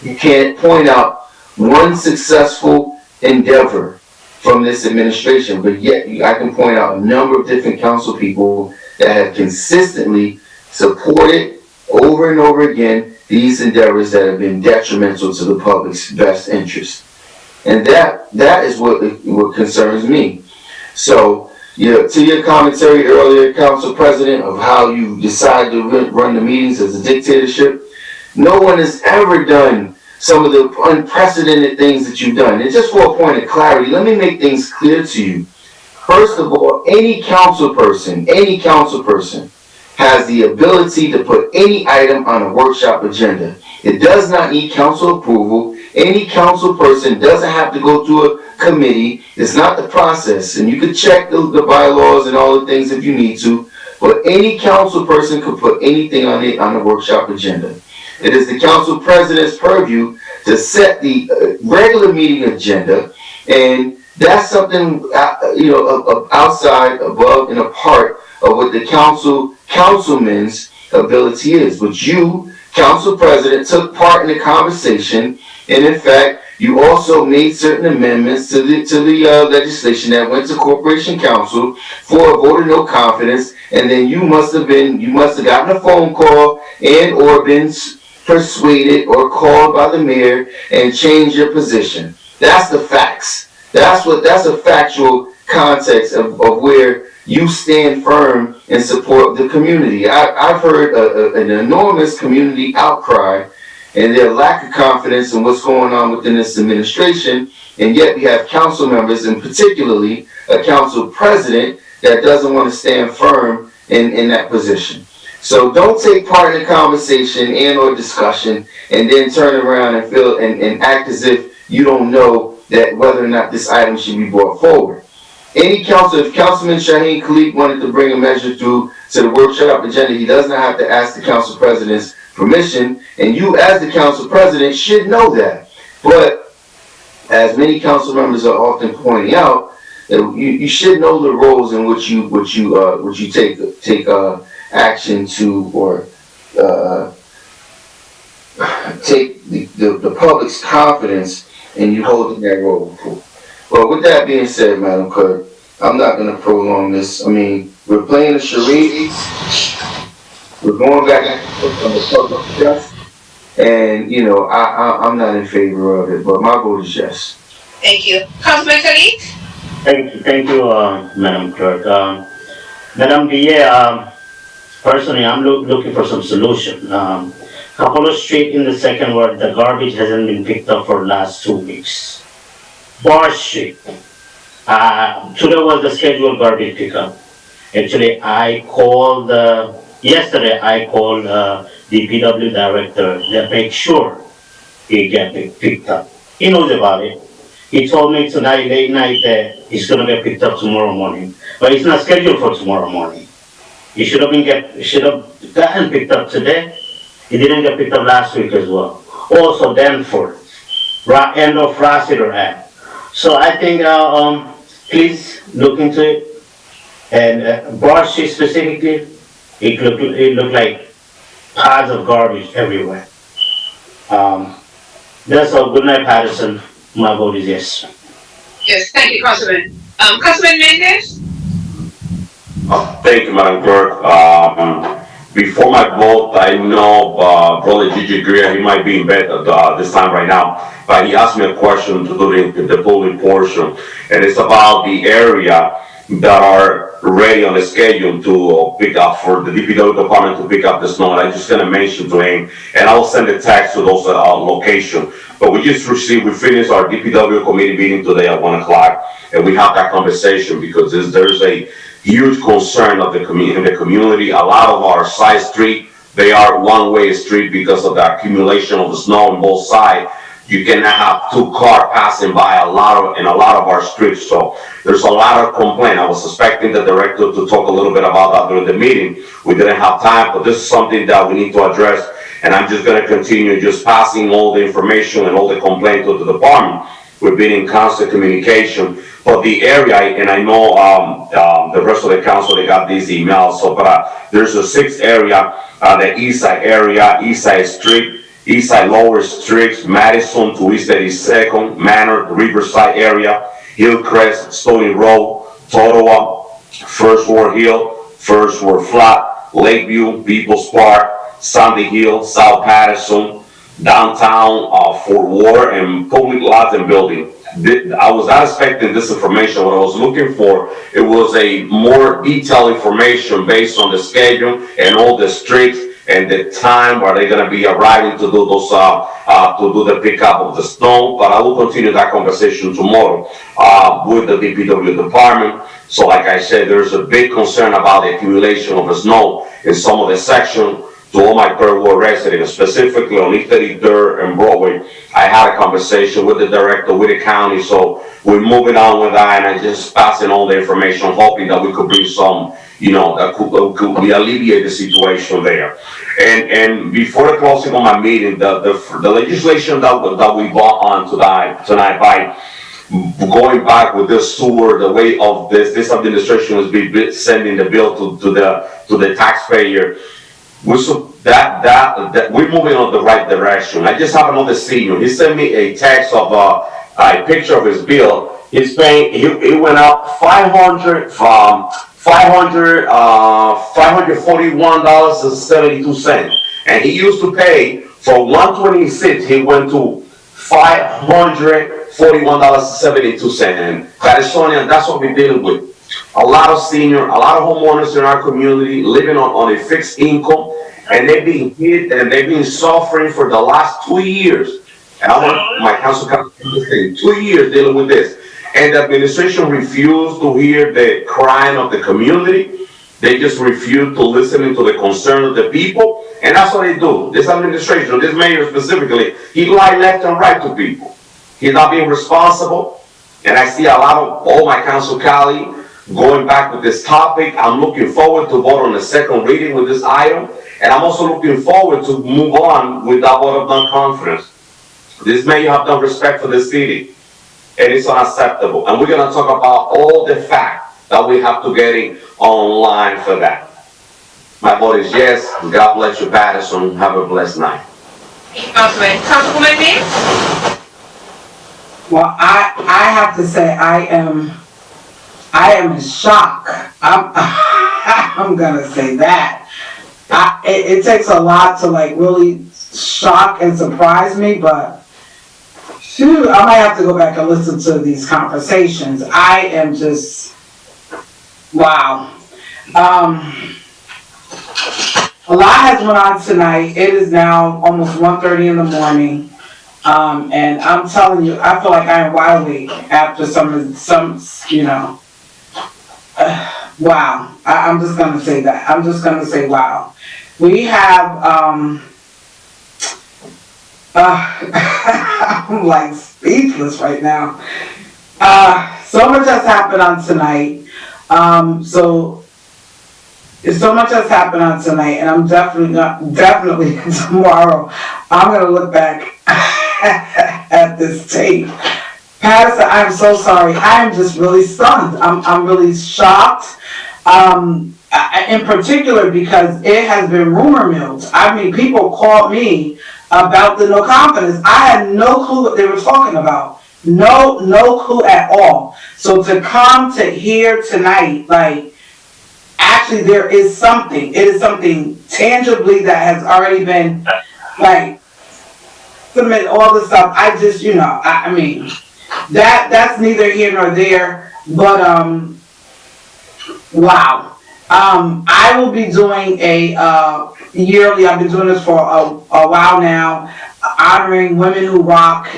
you can't point out one successful endeavor from this administration, but yet I can point out a number of different council people that have consistently supported over and over again these endeavors that have been detrimental to the public's best interest. And that is what concerns me. So, to your commentary earlier, Council President, of how you decide to run the meetings as a dictatorship, no one has ever done some of the unprecedented things that you've done. And just for a point of clarity, let me make things clear to you. First of all, any council person has the ability to put any item on a workshop agenda. It does not need council approval. Any council person doesn't have to go through a committee. It's not the process, and you can check the bylaws and all the things if you need to. But any council person could put anything on the workshop agenda. It is the council president's purview to set the regular meeting agenda, and that's something outside, above, and apart of what the councilman's ability is. But you, council president, took part in the conversation, and in fact, you also made certain amendments to the legislation that went to Corporation Council for a vote of no confidence, and then you must have gotten a phone call and or been persuaded or called by the mayor and changed your position. That's the facts. That's a factual context of where you stand firm in support of the community. I've heard an enormous community outcry and their lack of confidence in what's going on within this administration, and yet we have council members, and particularly a council president, that doesn't want to stand firm in that position. So don't take part in the conversation and or discussion and then turn around and feel and act as if you don't know that whether or not this item should be brought forward. If Councilman Shaheen Khalid wanted to bring a measure through to the workshop agenda, he does not have to ask the council president's permission, and you as the council president should know that. But as many council members are often pointing out, you should know the roles in which you take action to, or take the public's confidence, and you hold in that role. Well, with that being said, Madam Clerk, I'm not going to prolong this. I mean, we're playing a charade. We're going back on the public trust, and I'm not in favor of it, but my vote is yes. Thank you. Councilman Khalid? Thank you, Madam Clerk. Madam DA, personally, I'm looking for some solution. Capolo Street in the second ward, the garbage hasn't been picked up for the last 2 weeks. Bar Street, today was the scheduled garbage pickup. Actually, yesterday I called the PW director to make sure he get picked up. He knows about it. He told me tonight, late night, that he's gonna get picked up tomorrow morning, but it's not scheduled for tomorrow morning. He should have gotten picked up today. He didn't get picked up last week as well. Also, Danforth, end of Rossiter Ave. So I think, please look into it. And Broad Street specifically, it looked like piles of garbage everywhere. That's all. Good night, Paterson. My vote is yes. Yes, thank you, Councilman. Councilman Mendez? Thank you, Madam Clerk. Before my vote, I know Brother Gigi Greer, he might be in bed this time right now, but he asked me a question to do the polling portion, and it's about the area that are ready on the schedule to pick up, for the DPW department to pick up the snow. And I'm just gonna mention to him, and I'll send a text to those locations. But we finished our DPW committee meeting today at 1 o'clock, and we have that conversation because there's a huge concern of in the community. A lot of our side street, they are one-way street because of the accumulation of the snow on both sides. You cannot have 2 cars passing by a lot of our streets. So there's a lot of complaint. I was expecting the director to talk a little bit about that during the meeting. We didn't have time, but this is something that we need to address. And I'm just going to continue just passing all the information and all the complaints to the department. We've been in constant communication. But the area, and I know the rest of the council, they got these emails. So, but there's a 6th area, the East Side area, East Side Street, East Side Lower Streets, Madison to East 82nd, Manor, Riverside area, Hillcrest, Stony Road, Totowa, First Ward Hill, First Ward Flat, Lakeview, People's Park, Sandy Hill, South Paterson, downtown Fort Ward, and public lots and building. I was not expecting this information. What I was looking for, it was a more detailed information based on the schedule and all the streets and the time where they're going to be arriving to do those to do the pickup of the snow. But I will continue that conversation tomorrow with the DPW department. So like I said, there's a big concern about the accumulation of the snow in some of the sections to all my third ward residents, specifically on East 33rd and Broadway. I had a conversation with the director, with the county, so we're moving on with that, and I just passing on the information, hoping that we could bring some, that could alleviate the situation there. And before the closing of my meeting, the legislation that we bought on tonight by going back with this sewer, the way of this administration was sending the bill to the taxpayer. That we're moving on the right direction. I just have another senior. He sent me a text of a picture of his bill. He's paying. He went up $541.72, and he used to pay for $126. He went to $541.72, and Paterson, that's what we're dealing with. A lot of homeowners in our community living on a fixed income, and they've been hit and they've been suffering for the last 2 years. And I want my council to understand, 2 years dealing with this. And the administration refused to hear the crying of the community. They just refuse to listen to the concern of the people, and that's what they do. This administration, this mayor specifically, he lied left and right to people. He's not being responsible, and I see a lot of all my council colleagues going back with this topic. I'm looking forward to vote on the second reading with this item, and I'm also looking forward to move on with that vote of non-confidence. This mayor have done respect for the city, and it's unacceptable. And we're gonna talk about all the facts that we have to get in online for that. My vote is yes. God bless you, Paterson. Have a blessed night. Councilwoman May? Well, I have to say, I am in shock. I'm gonna say that. It takes a lot to really shock and surprise me, but shoot, I might have to go back and listen to these conversations. I am just, wow. A lot has went on tonight. It is now almost 1:30 in the morning. And I'm telling you, I feel like I am wide awake after some, wow. I'm just gonna say that. I'm just gonna say wow. We have, I'm like speechless right now. So much has happened on tonight. So much has happened on tonight, and I'm definitely tomorrow, I'm gonna look back at this tape. Paterson, I'm so sorry. I am just really stunned. I'm really shocked. In particular because it has been rumor milled. I mean, people called me about the no confidence. I had no clue what they were talking about. No clue at all. So to come to here tonight, actually there is something. It is something tangibly that has already been, submit all the stuff. I just, I mean, that's neither here nor there, but, wow. I will be doing a yearly, I've been doing this for a while now, honoring Women Who Rock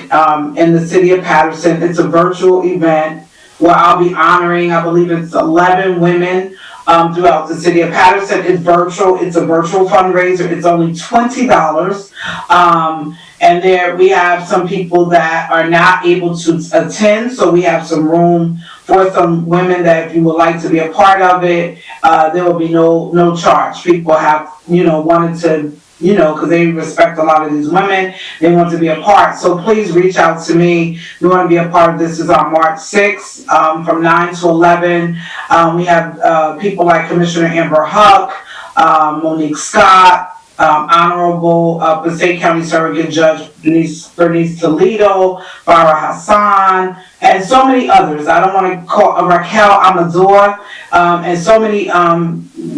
in the city of Paterson. It's a virtual event where I'll be honoring, I believe it's 11 women throughout the city of Paterson. It's virtual. It's a virtual fundraiser. It's only $20. And there we have some people that are not able to attend, so we have some room for some women that if you would like to be a part of it, there will be no charge. People have, wanted to, because they respect a lot of these women, they want to be a part. So please reach out to me. We want to be a part of this. Is on March 6th from 9 to 11. We have people like Commissioner Amber Huck, Monique Scott, Honorable Passaic County Surrogate Judge Bernice Toledo, Farah Hassan, and so many others. I don't want to call Raquel Amador, and so many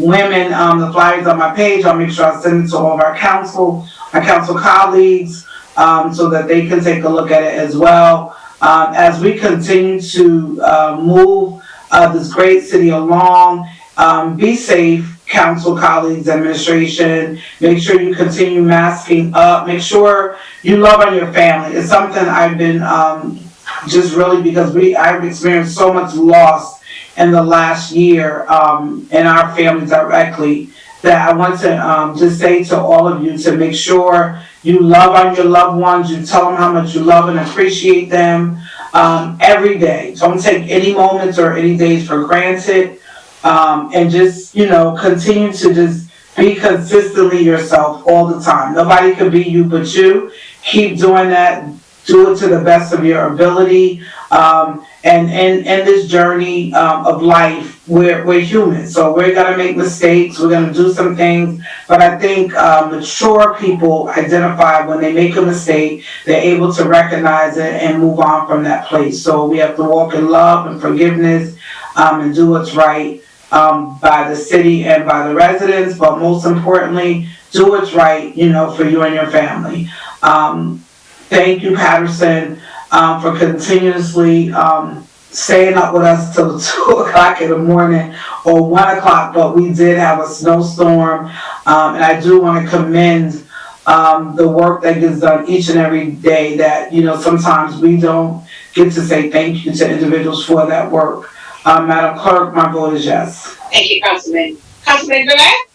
women. The flyers on my page, I'll make sure I send it to all of our council colleagues, so that they can take a look at it as well. As we continue to move this great city along, be safe. Council colleagues, administration, make sure you continue masking up, make sure you love on your family. It's something I've been just really, because I've experienced so much loss in the last year in our family directly, that I want to just say to all of you to make sure you love on your loved ones, you tell them how much you love and appreciate them every day. Don't take any moments or any days for granted, and just, continue to just be consistently yourself all the time. Nobody can be you but you. Keep doing that. Do it to the best of your ability. And in this journey of life, we're human, so we're gonna make mistakes. We're gonna do some things, but I think mature people identify when they make a mistake. They're able to recognize it and move on from that place. So we have to walk in love and forgiveness, and do what's right by the city and by the residents. But most importantly, do what's right, for you and your family. Thank you, Paterson, for continuously staying up with us till 2 o'clock in the morning or 1 o'clock, but we did have a snowstorm. And I do want to commend the work that gets done each and every day that, sometimes we don't get to say thank you to individuals for that work. Madam Clerk, my vote is yes. Thank you, Councilman. Councilman Gillette?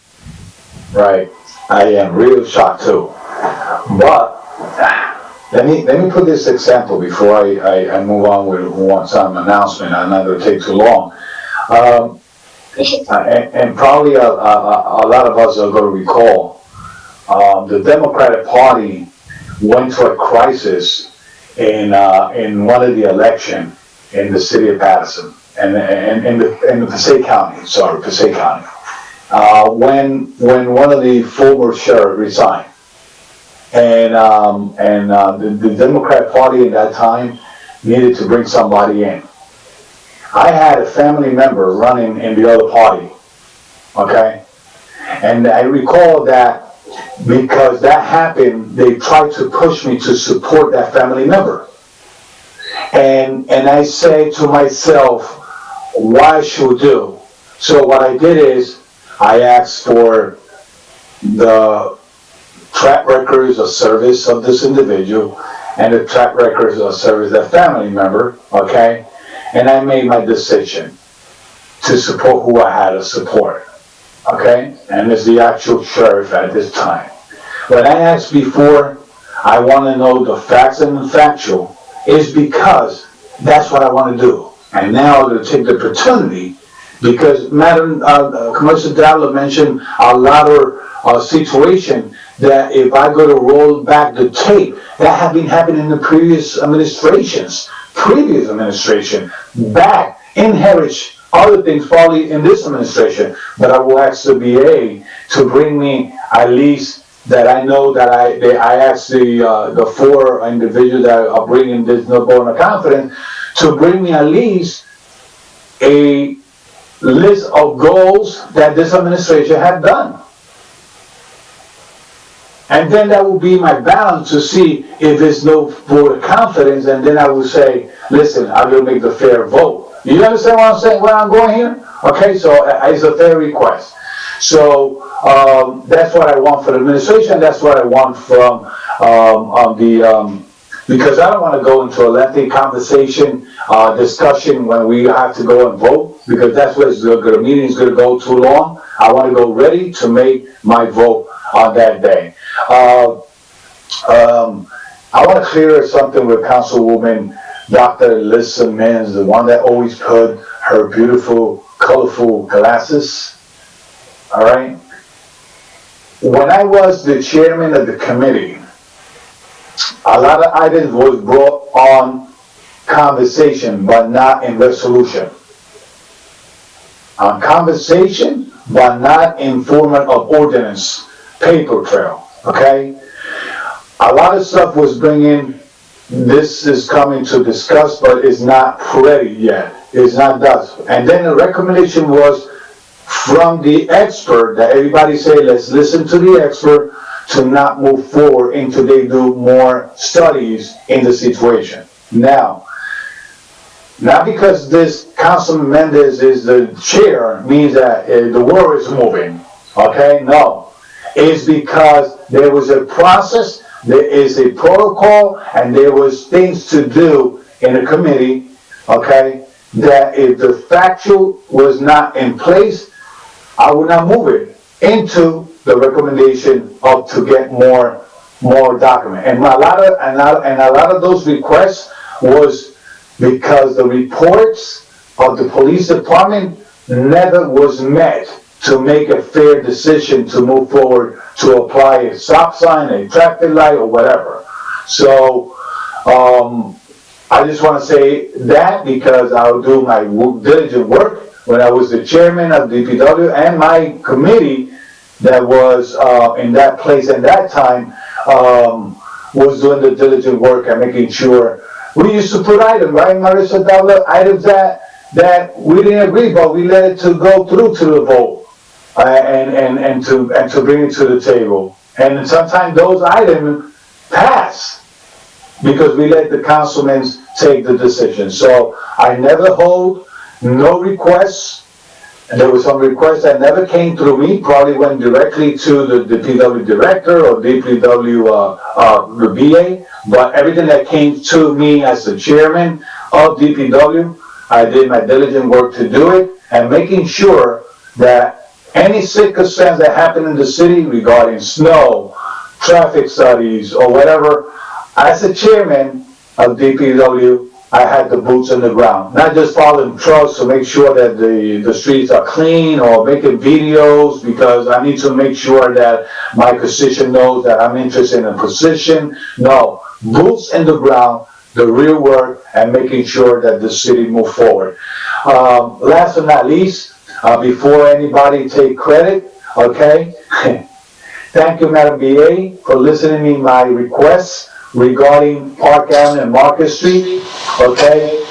Right. I am real shocked too. But let me put this example before I move on with some announcement. I'm not going to take too long. And probably a lot of us are going to recall the Democratic Party went to a crisis in one of the elections in the city of Paterson and in the Passaic County. When one of the former sheriff resigned. And the Democrat Party at that time needed to bring somebody in. I had a family member running in the other party, okay? And I recall that because that happened, they tried to push me to support that family member. And I say to myself, why should we do? So what I did is, I asked for the track records of service of this individual and the track records of service of that family member, okay? And I made my decision to support who I had to support, okay? And it's the actual sheriff at this time. When I asked before, I want to know the facts and the factual, is because that's what I want to do. And now I'm going to take the opportunity because Madam Commissioner Dalla mentioned a lot of situation that if I go to roll back the tape, that had been happening in the previous administration, back, inherit other things probably in this administration, but I will ask the BA to bring me at least that I know that I asked the 4 individuals that are bringing this no vote of confidence to bring me at least a list of goals that this administration had done. And then that will be my balance to see if there's no vote of confidence, and then I will say, listen, I will make the fair vote. You understand what I'm saying, where I'm going here? Okay, so it's a fair request. So that's what I want for the administration, that's what I want from because I don't want to go into a lengthy conversation, discussion when we have to go and vote, because that's where the meeting is going to go too long. I want to go ready to make my vote on that day. I want to clear something with Councilwoman Dr. Lisa Mins, the one that always put her beautiful, colorful glasses. All right? When I was the chairman of the committee, a lot of items was brought on conversation, but not in resolution. On conversation, but not in format of ordinance, paper trail, okay? A lot of stuff was bringing, this is coming to discuss, but it's not ready yet. It's not done. And then the recommendation was from the expert, that everybody say, let's listen to the expert to not move forward until they do more studies in the situation. Now, not because this Councilman Mendez is the chair means that the world is moving, okay? No. It's because there was a process, there is a protocol, and there was things to do in the committee, okay? That if the factual was not in place, I would not move it. into the recommendation of to get more document. And a lot of those requests was because the reports of the police department never was met to make a fair decision to move forward to apply a stop sign, a traffic light, or whatever. So, I just want to say that because I'll do my diligent work when I was the chairman of DPW and my committee that was in that place at that time was doing the diligent work and making sure. We used to put items, right, Marissa Dalla, items that we didn't agree, but we let it to go through to the vote and to bring it to the table. And sometimes those items pass because we let the councilmen take the decision. So I never hold no requests. And there were some requests that never came through me, probably went directly to the DPW director or DPW the VA. But everything that came to me as the chairman of DPW, I did my diligent work to do it and making sure that any circumstance that happened in the city regarding snow, traffic studies, or whatever, as a chairman of DPW, I had the boots on the ground, not just following trucks to make sure that the streets are clean or making videos because I need to make sure that my position knows that I'm interested in a position. No, boots in the ground, the real work, and making sure that the city move forward. Last but not least, before anybody take credit, okay? Thank you, Madam BA, for listening to my requests regarding Park Avenue and Market Street, okay?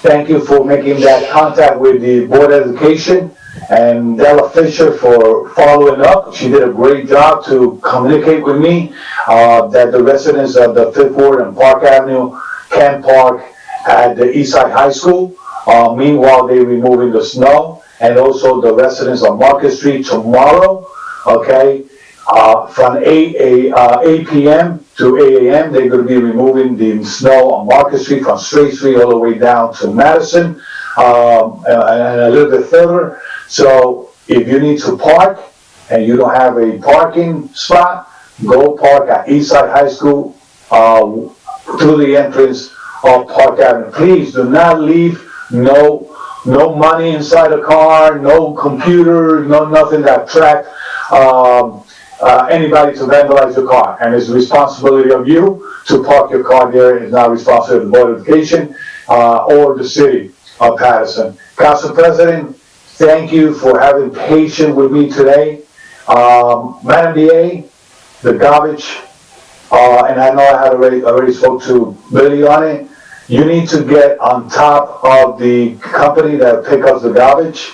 Thank you for making that contact with the Board of Education and Della Fisher for following up. She did a great job to communicate with me that the residents of the Fifth Ward and Park Avenue can park at the Eastside High School. Meanwhile, they're removing the snow, and also the residents of Market Street tomorrow, okay? From 8 p.m. to 8 a.m., they're going to be removing the snow on Market Street from Straight Street all the way down to Madison, and a little bit further. So if you need to park and you don't have a parking spot, go park at Eastside High School through the entrance of Park Avenue. Please do not leave no money inside the car, no computer, no nothing that track anybody to vandalize your car. And it's the responsibility of you to park your car there. It's not responsibility of the Board of Education or the city of Paterson. Council President, thank you for having patience with me today. Madam DA, the garbage, and I know I had already spoke to Billy on it. You need to get on top of the company that picks up the garbage,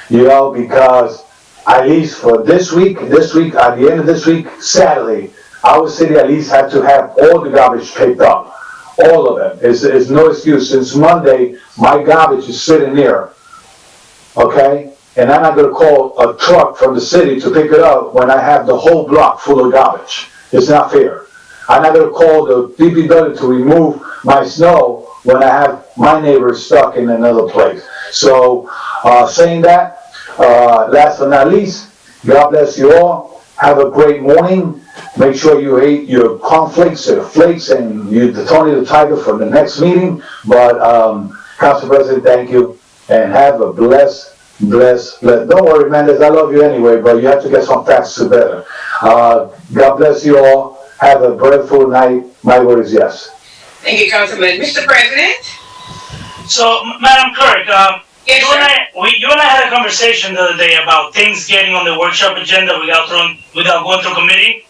because at least for this week, at the end of this week, Saturday, our city at least had to have all the garbage picked up. All of them. It's no excuse. Since Monday, my garbage is sitting there. Okay? And I'm not going to call a truck from the city to pick it up when I have the whole block full of garbage. It's not fair. I'm not going to call the DPW to remove my snow when I have my neighbors stuck in another place. So, saying that, last but not least, God bless you all. Have a great morning. Make sure you ate your cornflakes and flakes and the Tony the Tiger for the next meeting. But, Council President, thank you. And have a blessed. Don't worry, Mendes, I love you anyway, but you have to get some facts together. God bless you all. Have a breathful night. My word is yes. Thank you, Councilman. Mr. President? So, Madam Clerk, you and I had a conversation the other day about things getting on the workshop agenda without going through committee.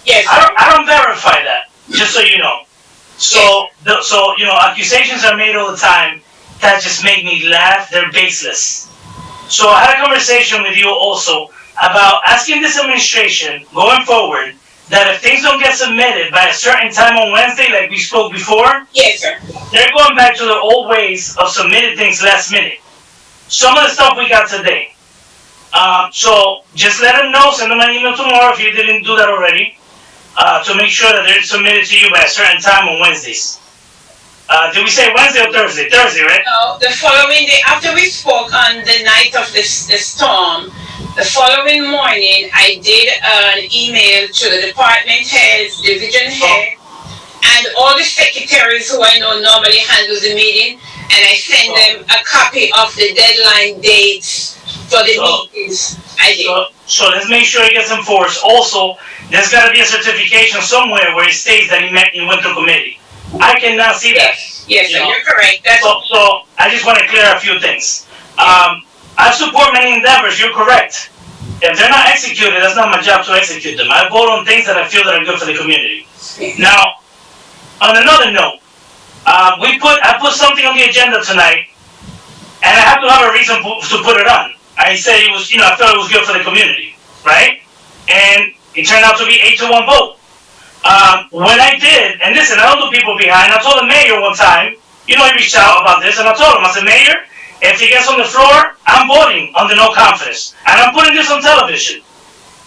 Yes. I don't verify that, just so you know. So, accusations are made all the time that just make me laugh. They're baseless. So I had a conversation with you also about asking this administration going forward that if things don't get submitted by a certain time on Wednesday, like we spoke before, yes, sir, they're going back to their old ways of submitting things last minute. Some of the stuff we got today. So just let them know, send them an email tomorrow if you didn't do that already, to make sure that they're submitted to you by a certain time on Wednesdays. Did we say Wednesday or Thursday? Thursday, right? No, the following day, after we spoke on the night of the storm, the following morning, I did an email to the department heads, division head, and all the secretaries who I know normally handle the meeting, and I send them a copy of the deadline dates for the meetings. I did. So let's make sure it gets enforced. Also, there's gotta be a certification somewhere where it states that he went to committee. I cannot see that. Yes, You know? you're correct. So I just wanna clear a few things. I support many endeavors, you're correct. If they're not executed, that's not my job to execute them. I vote on things that I feel that are good for the community. Now, on another note, I put something on the agenda tonight, and I have to have a reason to put it on. I said it was, I felt it was good for the community, right? And it turned out to be 8-1 vote. When I did, and listen, I don't do people behind, I told the mayor one time, he reached out about this, and I told him, I said, Mayor, if he gets on the floor, I'm voting on the no confidence. And I'm putting this on television.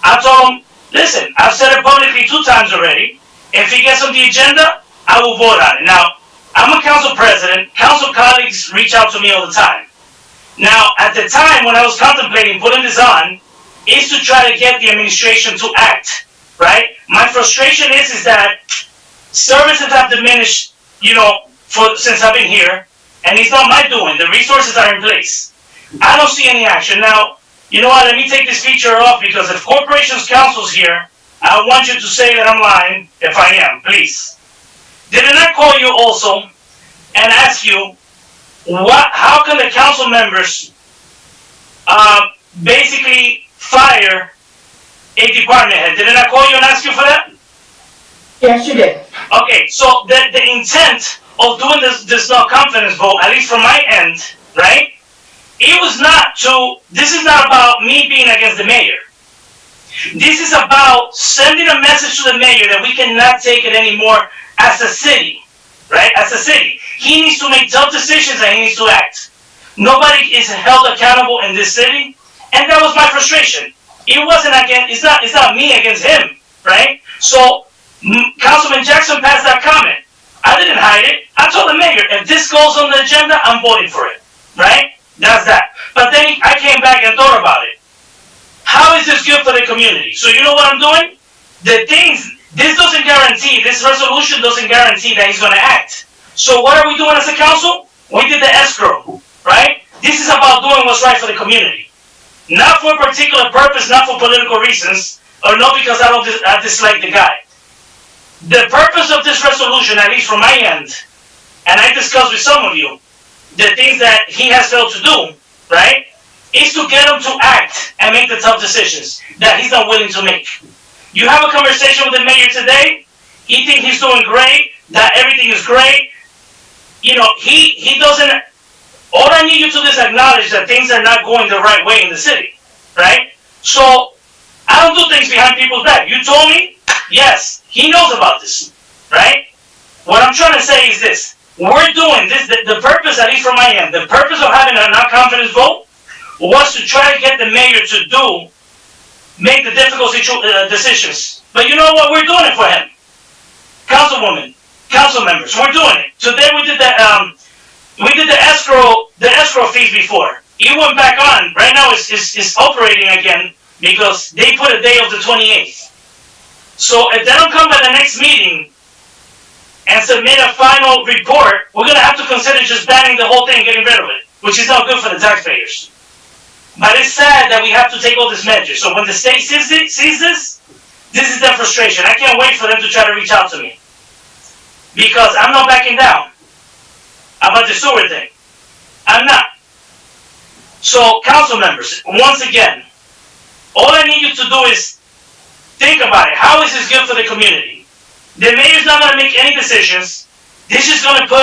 I told him, listen, I've said it publicly 2 times already. If he gets on the agenda, I will vote on it. Now, I'm a council president. Council colleagues reach out to me all the time. Now, at the time when I was contemplating putting this on, is to try to get the administration to act, right? My frustration is that services have diminished, since I've been here, and it's not my doing. The resources are in place. I don't see any action. Now, you know what? Let me take this feature off, because if Corporations Council's here, I want you to say that I'm lying if I am, please. Didn't I call you also and ask you how can the council members basically fire a department head? Didn't I call you and ask you for that? Yes, you did. Okay, so the intent of doing this no confidence vote, at least from my end, right? This is not about me being against the mayor. This is about sending a message to the mayor that we cannot take it anymore as a city, right? As a city. He needs to make tough decisions and he needs to act. Nobody is held accountable in this city, and that was my frustration. It's not me against him, right? So, Councilman Jackson passed that comment. I didn't hide it. I told the mayor, if this goes on the agenda, I'm voting for it, right? That's that. But then I came back and thought about it. How is this good for the community? So you know what I'm doing? This doesn't guarantee, this resolution doesn't guarantee that he's gonna act. So what are we doing as a council? We did the escrow, right? This is about doing what's right for the community. Not for a particular purpose, not for political reasons, or not because I dislike the guy. The purpose of this resolution, at least from my end, and I discussed with some of you, the things that he has failed to do, right, is to get him to act and make the tough decisions that he's not willing to make. You have a conversation with the mayor today, he thinks he's doing great, that everything is great. He doesn't, all I need you to do is acknowledge that things are not going the right way in the city, right? So, I don't do things behind people's back. You told me, yes, he knows about this, right? What I'm trying to say is this. We're doing this, the purpose, at least from my end, the purpose of having a non-confidence vote was to try to get the mayor to make the difficult decisions. But you know what? We're doing it for him. Councilwoman, council members, we're doing it. Today we did the escrow fees before. It went back on. Right now it's operating again because they put a day of the 28th. So if they don't come by the next meeting and submit a final report, we're gonna have to consider just banning the whole thing, getting rid of it, which is not good for the taxpayers. But it's sad that we have to take all these measures. So when the state sees this is their frustration. I can't wait for them to try to reach out to me. Because I'm not backing down about the sewer thing. I'm not. So, council members, once again, all I need you to do is think about it. How is this good for the community? The mayor's not going to make any decisions. This is going to put,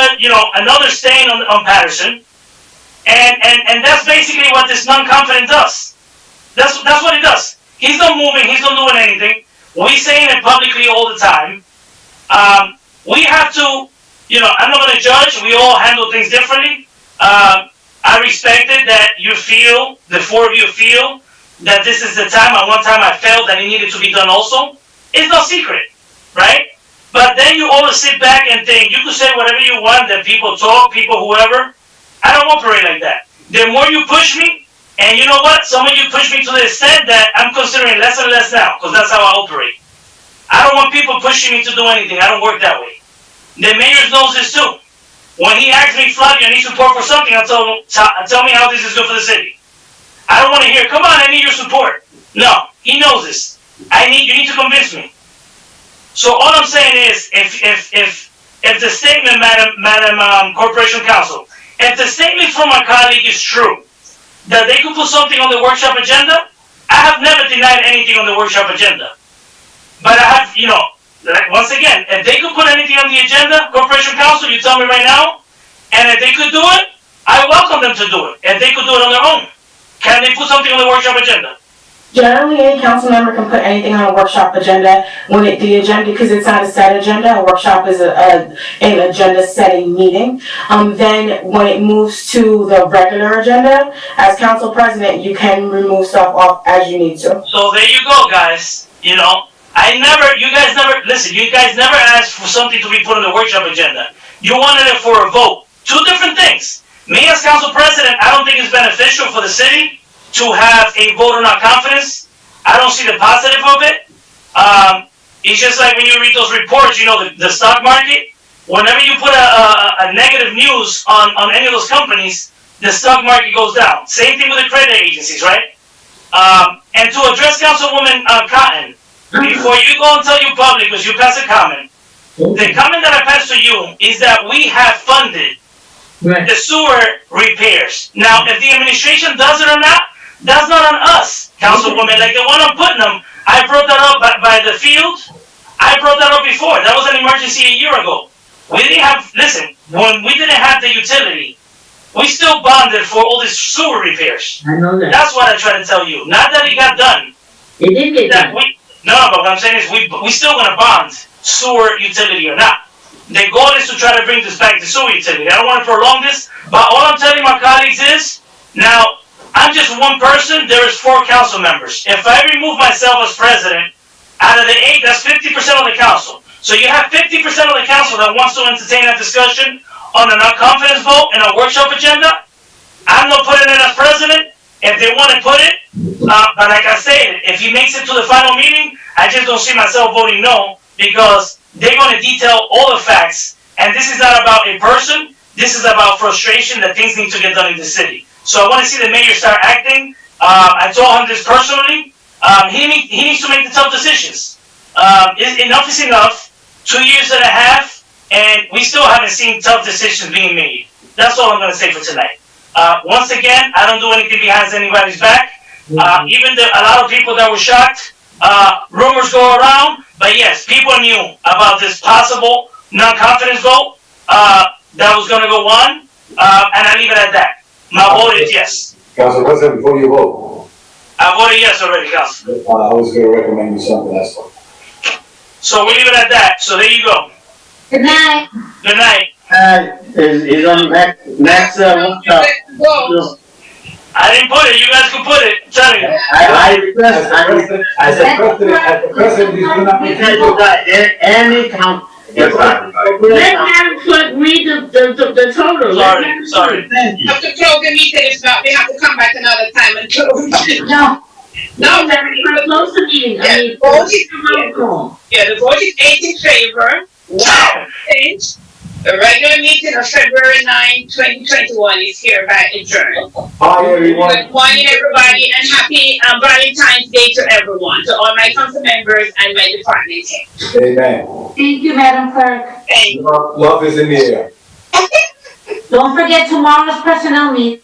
another stain on Paterson. And that's basically what this non-confident does. That's what it does. He's not moving, he's not doing anything. We saying it publicly all the time. We have to, I'm not going to judge. We all handle things differently. I respected that the 4 of you feel that this is the time. At one time I felt that it needed to be done also. It's no secret, right? But then you always sit back and think, you can say whatever you want, that people talk, people whoever. I don't operate like that. The more you push me, and you know what? Some of you push me to the extent that I'm considering less and less now, because that's how I operate. I don't want people pushing me to do anything. I don't work that way. The mayor knows this too. When he asks me, Flavio, I need support for something, I'll tell me how this is good for the city. I don't want to hear, come on, I need your support. No, he knows this. You need to convince me. So all I'm saying is, if the statement, Madam Corporation Counsel, if the statement from my colleague is true, that they could put something on the workshop agenda, I have never denied anything on the workshop agenda. But I have, once again, if they could put anything on the agenda, Corporation Counsel, you tell me right now, and if they could do it, I welcome them to do it. If they could do it on their own, can they put something on the workshop agenda? Generally, any council member can put anything on a workshop agenda the agenda, because it's not a set agenda. A workshop is an agenda setting meeting. Then when it moves to the regular agenda, as council president, you can remove stuff off as you need to. So there you go, guys. You guys never asked for something to be put on the workshop agenda. You wanted it for a vote. Two different things. Me as council president, I don't think it's beneficial for the city to have a vote of not confidence. I don't see the positive of it. It's just like when you read those reports, the stock market, whenever you put a negative news on any of those companies, the stock market goes down. Same thing with the credit agencies, right? And to address Councilwoman Cotton, before you go and tell your public, because you pass a comment, the comment that I passed to you is that we have funded the sewer repairs. Now, if the administration does it or not, that's not on us, Councilwoman. Like the one on Putnam, I brought that up by the field. I brought that up before. That was an emergency a year ago. When we didn't have the utility, we still bonded for all these sewer repairs. I know that. That's what I try to tell you. Not that it got done. It did get done. But what I'm saying is we still gonna bond sewer utility or not. The goal is to try to bring this back to sewer utility. I don't want to prolong this, but all I'm telling my colleagues is, now, I'm just one person, there is 4 council members. If I remove myself as president, out of the 8, that's 50% of the council. So you have 50% of the council that wants to entertain a discussion on a non-confidence vote and a workshop agenda. I'm not putting it as president. If they want to put it, but like I said, if he makes it to the final meeting, I just don't see myself voting no, because they're going to detail all the facts. And this is not about a person. This is about frustration that things need to get done in the city. So I want to see the mayor start acting. I told him this personally. He needs to make the tough decisions. Enough is enough. 2.5 years, and we still haven't seen tough decisions being made. That's all I'm going to say for tonight. Once again, I don't do anything behind anybody's back. Even a lot of people that were shocked, rumors go around, but yes, people knew about this possible non-confidence vote that was going to go on, and I leave it at that. My vote is yes. Council President, before you vote, I voted yes already, Council. I was gonna recommend you something, that's all. So we leave it at that. So there you go. Good night. Good night. Is on next workshop. I didn't put it. You guys can put it. I'm telling you. I request. As a president, you do not make Any count. Let Madam Clerk read the total. Sorry. We have to close the meeting, if not, we have to come back another time and close. No, Madam Clerk, close the meeting. the vote is 8 in favor, 1 against. The regular meeting of February 9, 2021 is hereby adjourned. Bye, everyone. Good morning, everybody, and happy Valentine's Day to everyone, to all my council members and my department head. Amen. Thank you, Madam Clerk. Thank you. Love is in the air. Don't forget tomorrow's personnel meeting.